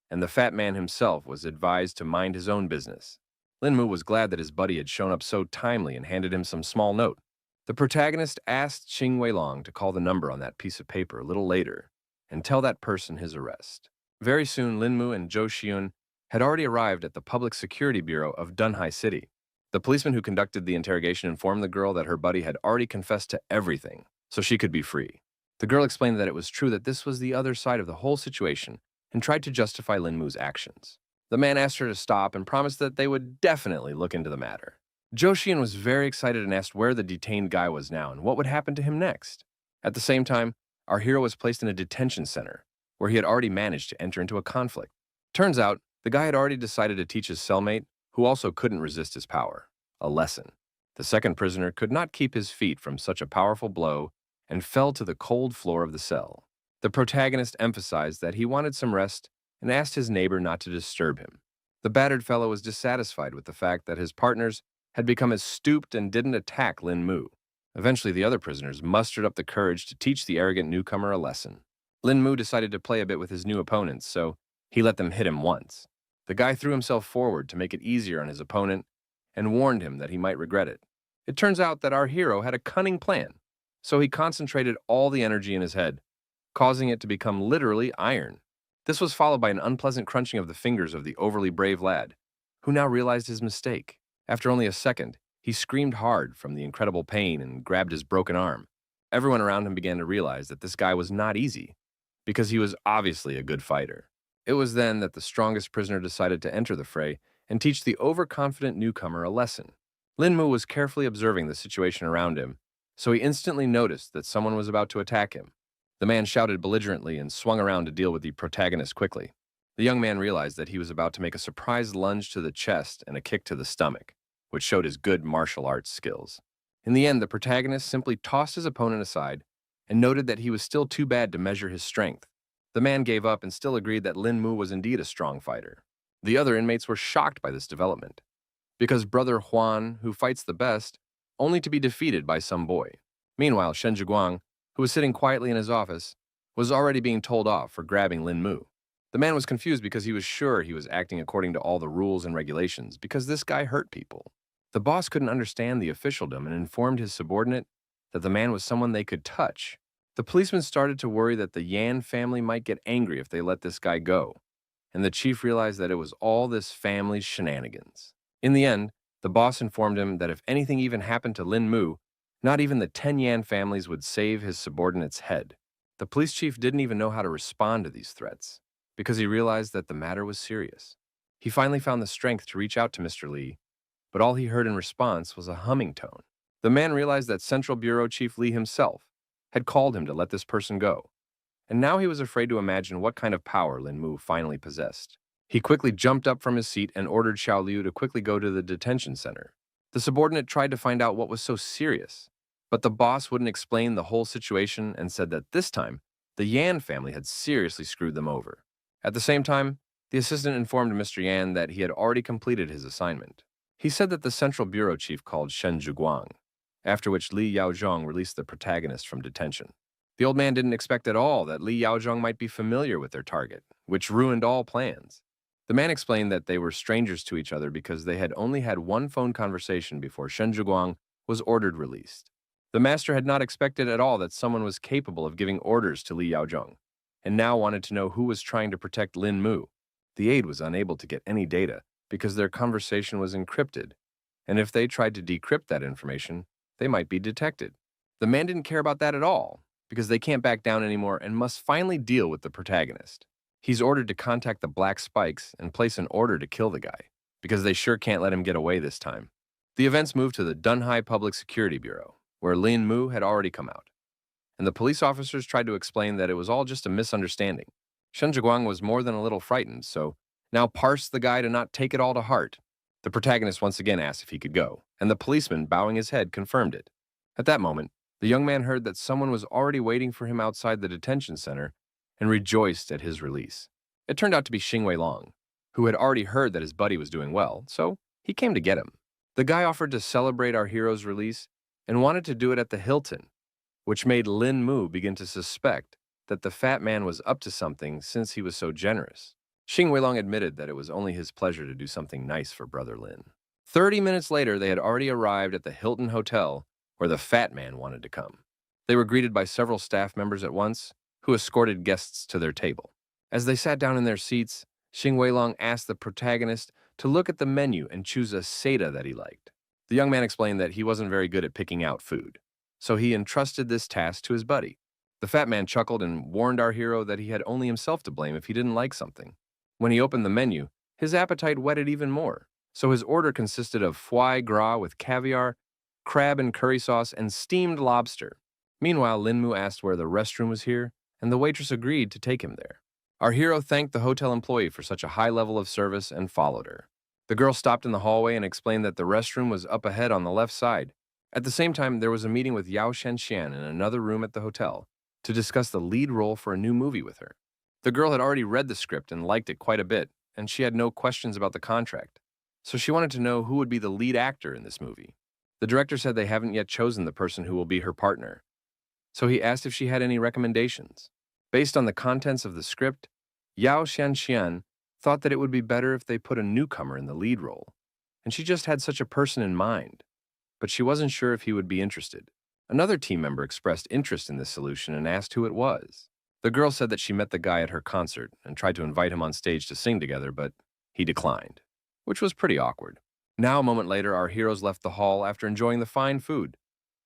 and the fat man himself was advised to mind his own business. Lin Mu was glad that his buddy had shown up so timely and handed him some small note. The protagonist asked Xing Weilong to call the number on that piece of paper a little later and tell that person his arrest. Very soon, Lin Mu and Zhou Xiun had already arrived at the Public Security Bureau of Dunhai City. The policeman who conducted the interrogation informed the girl that her buddy had already confessed to everything, so she could be free. The girl explained that it was true that this was the other side of the whole situation and tried to justify Lin Mu's actions. The man asked her to stop and promised that they would definitely look into the matter. Zhou Xian was very excited and asked where the detained guy was now and what would happen to him next. At the same time, our hero was placed in a detention center, where he had already managed to enter into a conflict. Turns out, the guy had already decided to teach his cellmate, who also couldn't resist his power, a lesson. The second prisoner could not keep his feet from such a powerful blow and fell to the cold floor of the cell. The protagonist emphasized that he wanted some rest and asked his neighbor not to disturb him. The battered fellow was dissatisfied with the fact that his partners had become as stooped and didn't attack Lin Mu. Eventually, the other prisoners mustered up the courage to teach the arrogant newcomer a lesson. Lin Mu decided to play a bit with his new opponents, so he let them hit him once. The guy threw himself forward to make it easier on his opponent and warned him that he might regret it. It turns out that our hero had a cunning plan, so he concentrated all the energy in his head, causing it to become literally iron. This was followed by an unpleasant crunching of the fingers of the overly brave lad, who now realized his mistake. After only a second, he screamed hard from the incredible pain and grabbed his broken arm. Everyone around him began to realize that this guy was not easy, because he was obviously a good fighter. It was then that the strongest prisoner decided to enter the fray and teach the overconfident newcomer a lesson. Lin Mu was carefully observing the situation around him, so he instantly noticed that someone was about to attack him. The man shouted belligerently and swung around to deal with the protagonist quickly. The young man realized that he was about to make a surprise lunge to the chest and a kick to the stomach, which showed his good martial arts skills. In the end, the protagonist simply tossed his opponent aside and noted that he was still too bad to measure his strength. The man gave up and still agreed that Lin Mu was indeed a strong fighter. The other inmates were shocked by this development, because brother Huan, who fights the best, only to be defeated by some boy. Meanwhile, Shen Zhiguang, who was sitting quietly in his office, was already being told off for grabbing Lin Mu. The man was confused because he was sure he was acting according to all the rules and regulations because this guy hurt people. The boss couldn't understand the officialdom and informed his subordinate that the man was someone they could touch. The policeman started to worry that the Yan family might get angry if they let this guy go, and the chief realized that it was all this family's shenanigans. In the end, the boss informed him that if anything even happened to Lin Mu, not even the 10 Yan families would save his subordinate's head. The police chief didn't even know how to respond to these threats, because he realized that the matter was serious. He finally found the strength to reach out to Mr. Li, but all he heard in response was a humming tone. The man realized that Central Bureau Chief Li himself had called him to let this person go, and now he was afraid to imagine what kind of power Lin Mu finally possessed. He quickly jumped up from his seat and ordered Xiao Liu to quickly go to the detention center. The subordinate tried to find out what was so serious, but the boss wouldn't explain the whole situation and said that this time, the Yan family had seriously screwed them over. At the same time, the assistant informed Mr. Yan that he had already completed his assignment. He said that the Central Bureau Chief called Shen Zhuguang, after which Li Yaozhong released the protagonist from detention. The old man didn't expect at all that Li Yaozhong might be familiar with their target, which ruined all plans. The man explained that they were strangers to each other because they had only had one phone conversation before Shen Zhuguang was ordered released. The master had not expected at all that someone was capable of giving orders to Li Yaozhong, and now wanted to know who was trying to protect Lin Mu. The aide was unable to get any data because their conversation was encrypted, and if they tried to decrypt that information, they might be detected. The man didn't care about that at all, because they can't back down anymore and must finally deal with the protagonist. He's ordered to contact the Black Spikes and place an order to kill the guy, because they sure can't let him get away this time. The events moved to the Dunhai Public Security Bureau, where Lin Mu had already come out, and the police officers tried to explain that it was all just a misunderstanding. Shen Zhiguang was more than a little frightened, so now parsed the guy to not take it all to heart. The protagonist once again asked if he could go, and the policeman, bowing his head, confirmed it. At that moment, the young man heard that someone was already waiting for him outside the detention center and rejoiced at his release. It turned out to be Xing Weilong, who had already heard that his buddy was doing well, so he came to get him. The guy offered to celebrate our hero's release and wanted to do it at the Hilton, which made Lin Mu begin to suspect that the fat man was up to something since he was so generous. Xing Weilong admitted that it was only his pleasure to do something nice for Brother Lin. 30 minutes later, they had already arrived at the Hilton Hotel, where the fat man wanted to come. They were greeted by several staff members at once, who escorted guests to their table. As they sat down in their seats, Xing Weilong asked the protagonist to look at the menu and choose a seta that he liked. The young man explained that he wasn't very good at picking out food, so he entrusted this task to his buddy. The fat man chuckled and warned our hero that he had only himself to blame if he didn't like something. When he opened the menu, his appetite whetted even more, so his order consisted of foie gras with caviar, crab and curry sauce, and steamed lobster. Meanwhile, Linmu asked where the restroom was here, and the waitress agreed to take him there. Our hero thanked the hotel employee for such a high level of service and followed her. The girl stopped in the hallway and explained that the restroom was up ahead on the left side. At the same time, there was a meeting with Yao Shenxian in another room at the hotel to discuss the lead role for a new movie with her. The girl had already read the script and liked it quite a bit, and she had no questions about the contract. So she wanted to know who would be the lead actor in this movie. The director said they haven't yet chosen the person who will be her partner. So he asked if she had any recommendations. Based on the contents of the script, Yao Shenxian thought that it would be better if they put a newcomer in the lead role, and she just had such a person in mind, but she wasn't sure if he would be interested. Another team member expressed interest in this solution and asked who it was. The girl said that she met the guy at her concert and tried to invite him on stage to sing together, but he declined, which was pretty awkward. Now, a moment later, our heroes left the hall after enjoying the fine food,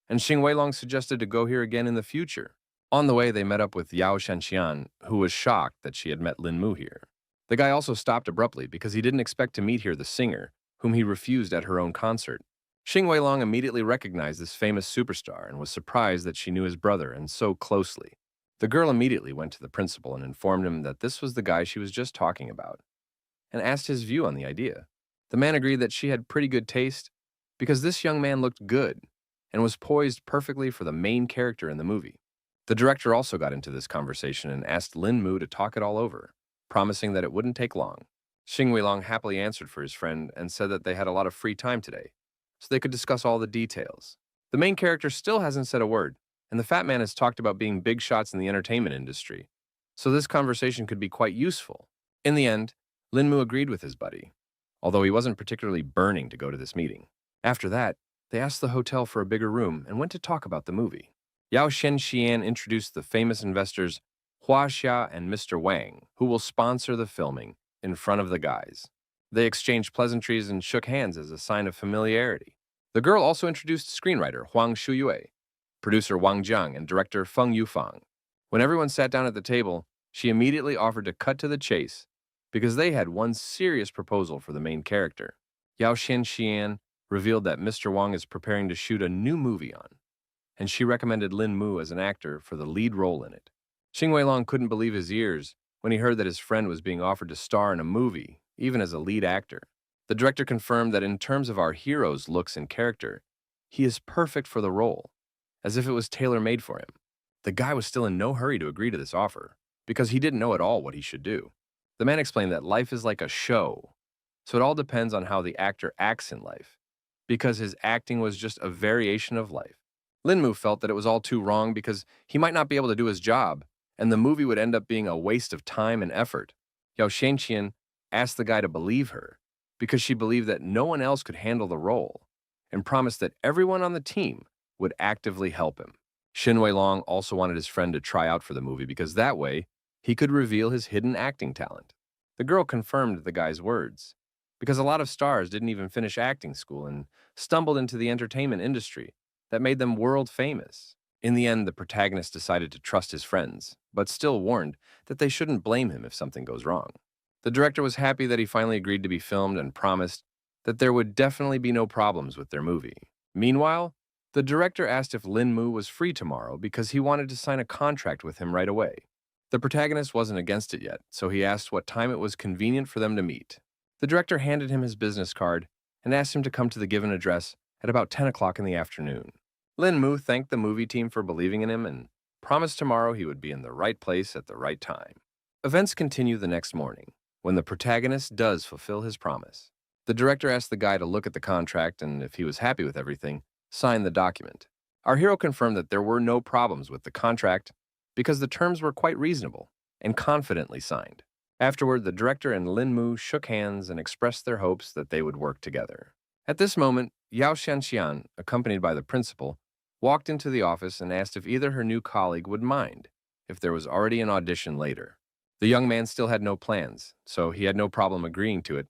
and Xing Weilong suggested to go here again in the future. On the way, they met up with Yao Shenxian, who was shocked that she had met Lin Mu here. The guy also stopped abruptly because he didn't expect to meet here the singer, whom he refused at her own concert. Xing Weilong immediately recognized this famous superstar and was surprised that she knew his brother and so closely. The girl immediately went to the principal and informed him that this was the guy she was just talking about, and asked his view on the idea. The man agreed that she had pretty good taste because this young man looked good and was poised perfectly for the main character in the movie. The director also got into this conversation and asked Lin Mu to talk it all over, promising that it wouldn't take long. Xing Weilong happily answered for his friend and said that they had a lot of free time today, so they could discuss all the details. The main character still hasn't said a word, and the fat man has talked about being big shots in the entertainment industry, so this conversation could be quite useful. In the end, Lin Mu agreed with his buddy, although he wasn't particularly burning to go to this meeting. After that, they asked the hotel for a bigger room and went to talk about the movie. Yao Shenxian introduced the famous investors Hua Xia and Mr. Wang, who will sponsor the filming, in front of the guys. They exchanged pleasantries and shook hands as a sign of familiarity. The girl also introduced screenwriter Huang Shuyue, producer Wang Jiang, and director Feng Yufang. When everyone sat down at the table, she immediately offered to cut to the chase because they had one serious proposal for the main character. Yao Shenxian revealed that Mr. Wang is preparing to shoot a new movie on, and she recommended Lin Mu as an actor for the lead role in it. Xing Weilong couldn't believe his ears when he heard that his friend was being offered to star in a movie, even as a lead actor. The director confirmed that in terms of our hero's looks and character, he is perfect for the role, as if it was tailor-made for him. The guy was still in no hurry to agree to this offer, because he didn't know at all what he should do. The man explained that life is like a show, so it all depends on how the actor acts in life, because his acting was just a variation of life. Lin Mu felt that it was all too wrong because he might not be able to do his job, and the movie would end up being a waste of time and effort. Yao Shenxian asked the guy to believe her because she believed that no one else could handle the role and promised that everyone on the team would actively help him. Xin Weilong also wanted his friend to try out for the movie because that way he could reveal his hidden acting talent. The girl confirmed the guy's words because a lot of stars didn't even finish acting school and stumbled into the entertainment industry that made them world famous. In the end, the protagonist decided to trust his friends, but still warned that they shouldn't blame him if something goes wrong. The director was happy that he finally agreed to be filmed and promised that there would definitely be no problems with their movie. Meanwhile, the director asked if Lin Mu was free tomorrow because he wanted to sign a contract with him right away. The protagonist wasn't against it yet, so he asked what time it was convenient for them to meet. The director handed him his business card and asked him to come to the given address at about 10 o'clock in the afternoon. Lin Mu thanked the movie team for believing in him and promised tomorrow he would be in the right place at the right time. Events continue the next morning, when the protagonist does fulfill his promise. The director asked the guy to look at the contract and, if he was happy with everything, sign the document. Our hero confirmed that there were no problems with the contract because the terms were quite reasonable and confidently signed. Afterward, the director and Lin Mu shook hands and expressed their hopes that they would work together. At this moment, Yao Shenxian, accompanied by the principal, walked into the office and asked if either her new colleague would mind if there was already an audition later. The young man still had no plans, so he had no problem agreeing to it,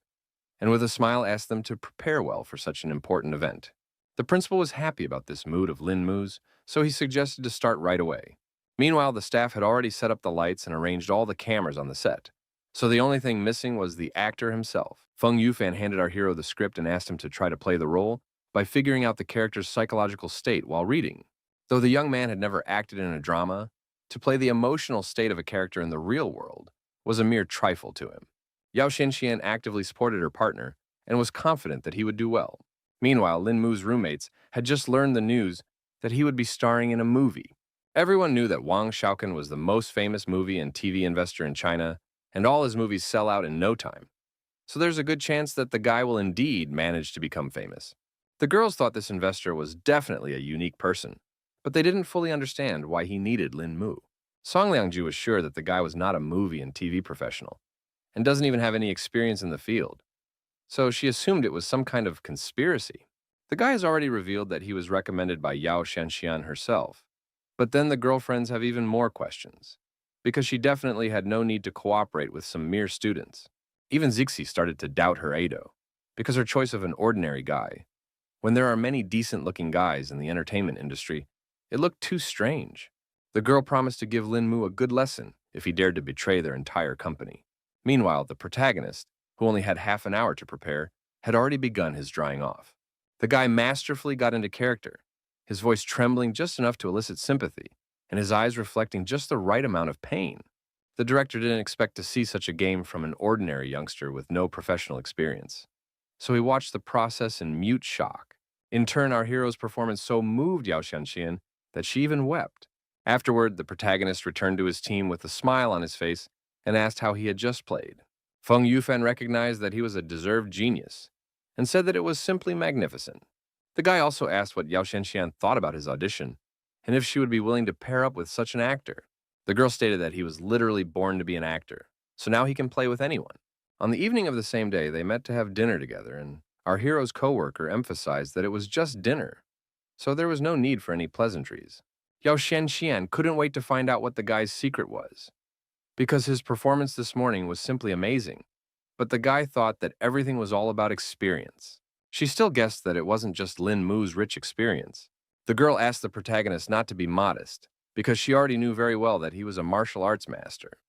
and with a smile asked them to prepare well for such an important event. The principal was happy about this mood of Lin Mu's, so he suggested to start right away. Meanwhile, the staff had already set up the lights and arranged all the cameras on the set, so the only thing missing was the actor himself. Feng Yufan handed our hero the script and asked him to try to play the role by figuring out the character's psychological state while reading. Though the young man had never acted in a drama, to play the emotional state of a character in the real world was a mere trifle to him. Yao Xianxian actively supported her partner and was confident that he would do well. Meanwhile, Lin Mu's roommates had just learned the news that he would be starring in a movie. Everyone knew that Wang Xiaokan was the most famous movie and TV investor in China, and all his movies sell out in no time. So there's a good chance that the guy will indeed manage to become famous. The girls thought this investor was definitely a unique person, but they didn't fully understand why he needed Lin Mu. Song Liangju was sure that the guy was not a movie and TV professional, and doesn't even have any experience in the field, so she assumed it was some kind of conspiracy. The guy has already revealed that he was recommended by Yao Shanxian herself, but then the girlfriends have even more questions, because she definitely had no need to cooperate with some mere students. Even Zixi started to doubt her Ado, because her choice of an ordinary guy, when there are many decent-looking guys in the entertainment industry, it looked too strange. The girl promised to give Lin Mu a good lesson if he dared to betray their entire company. Meanwhile, the protagonist, who only had half an hour to prepare, had already begun his drying off. The guy masterfully got into character, his voice trembling just enough to elicit sympathy, and his eyes reflecting just the right amount of pain. The director didn't expect to see such a game from an ordinary youngster with no professional experience, so he watched the process in mute shock. In turn, our hero's performance so moved Yao Xianxian that she even wept. Afterward, the protagonist returned to his team with a smile on his face and asked how he had just played. Feng Yufan recognized that he was a deserved genius and said that it was simply magnificent. The guy also asked what Yao Xianxian thought about his audition and if she would be willing to pair up with such an actor. The girl stated that he was literally born to be an actor, so now he can play with anyone. On the evening of the same day, they met to have dinner together, and our hero's coworker emphasized that it was just dinner, so there was no need for any pleasantries. Yao Xianxian couldn't wait to find out what the guy's secret was, because his performance this morning was simply amazing, but the guy thought that everything was all about experience. She still guessed that it wasn't just Lin Mu's rich experience. The girl asked the protagonist not to be modest, because she already knew very well that he was a martial arts master.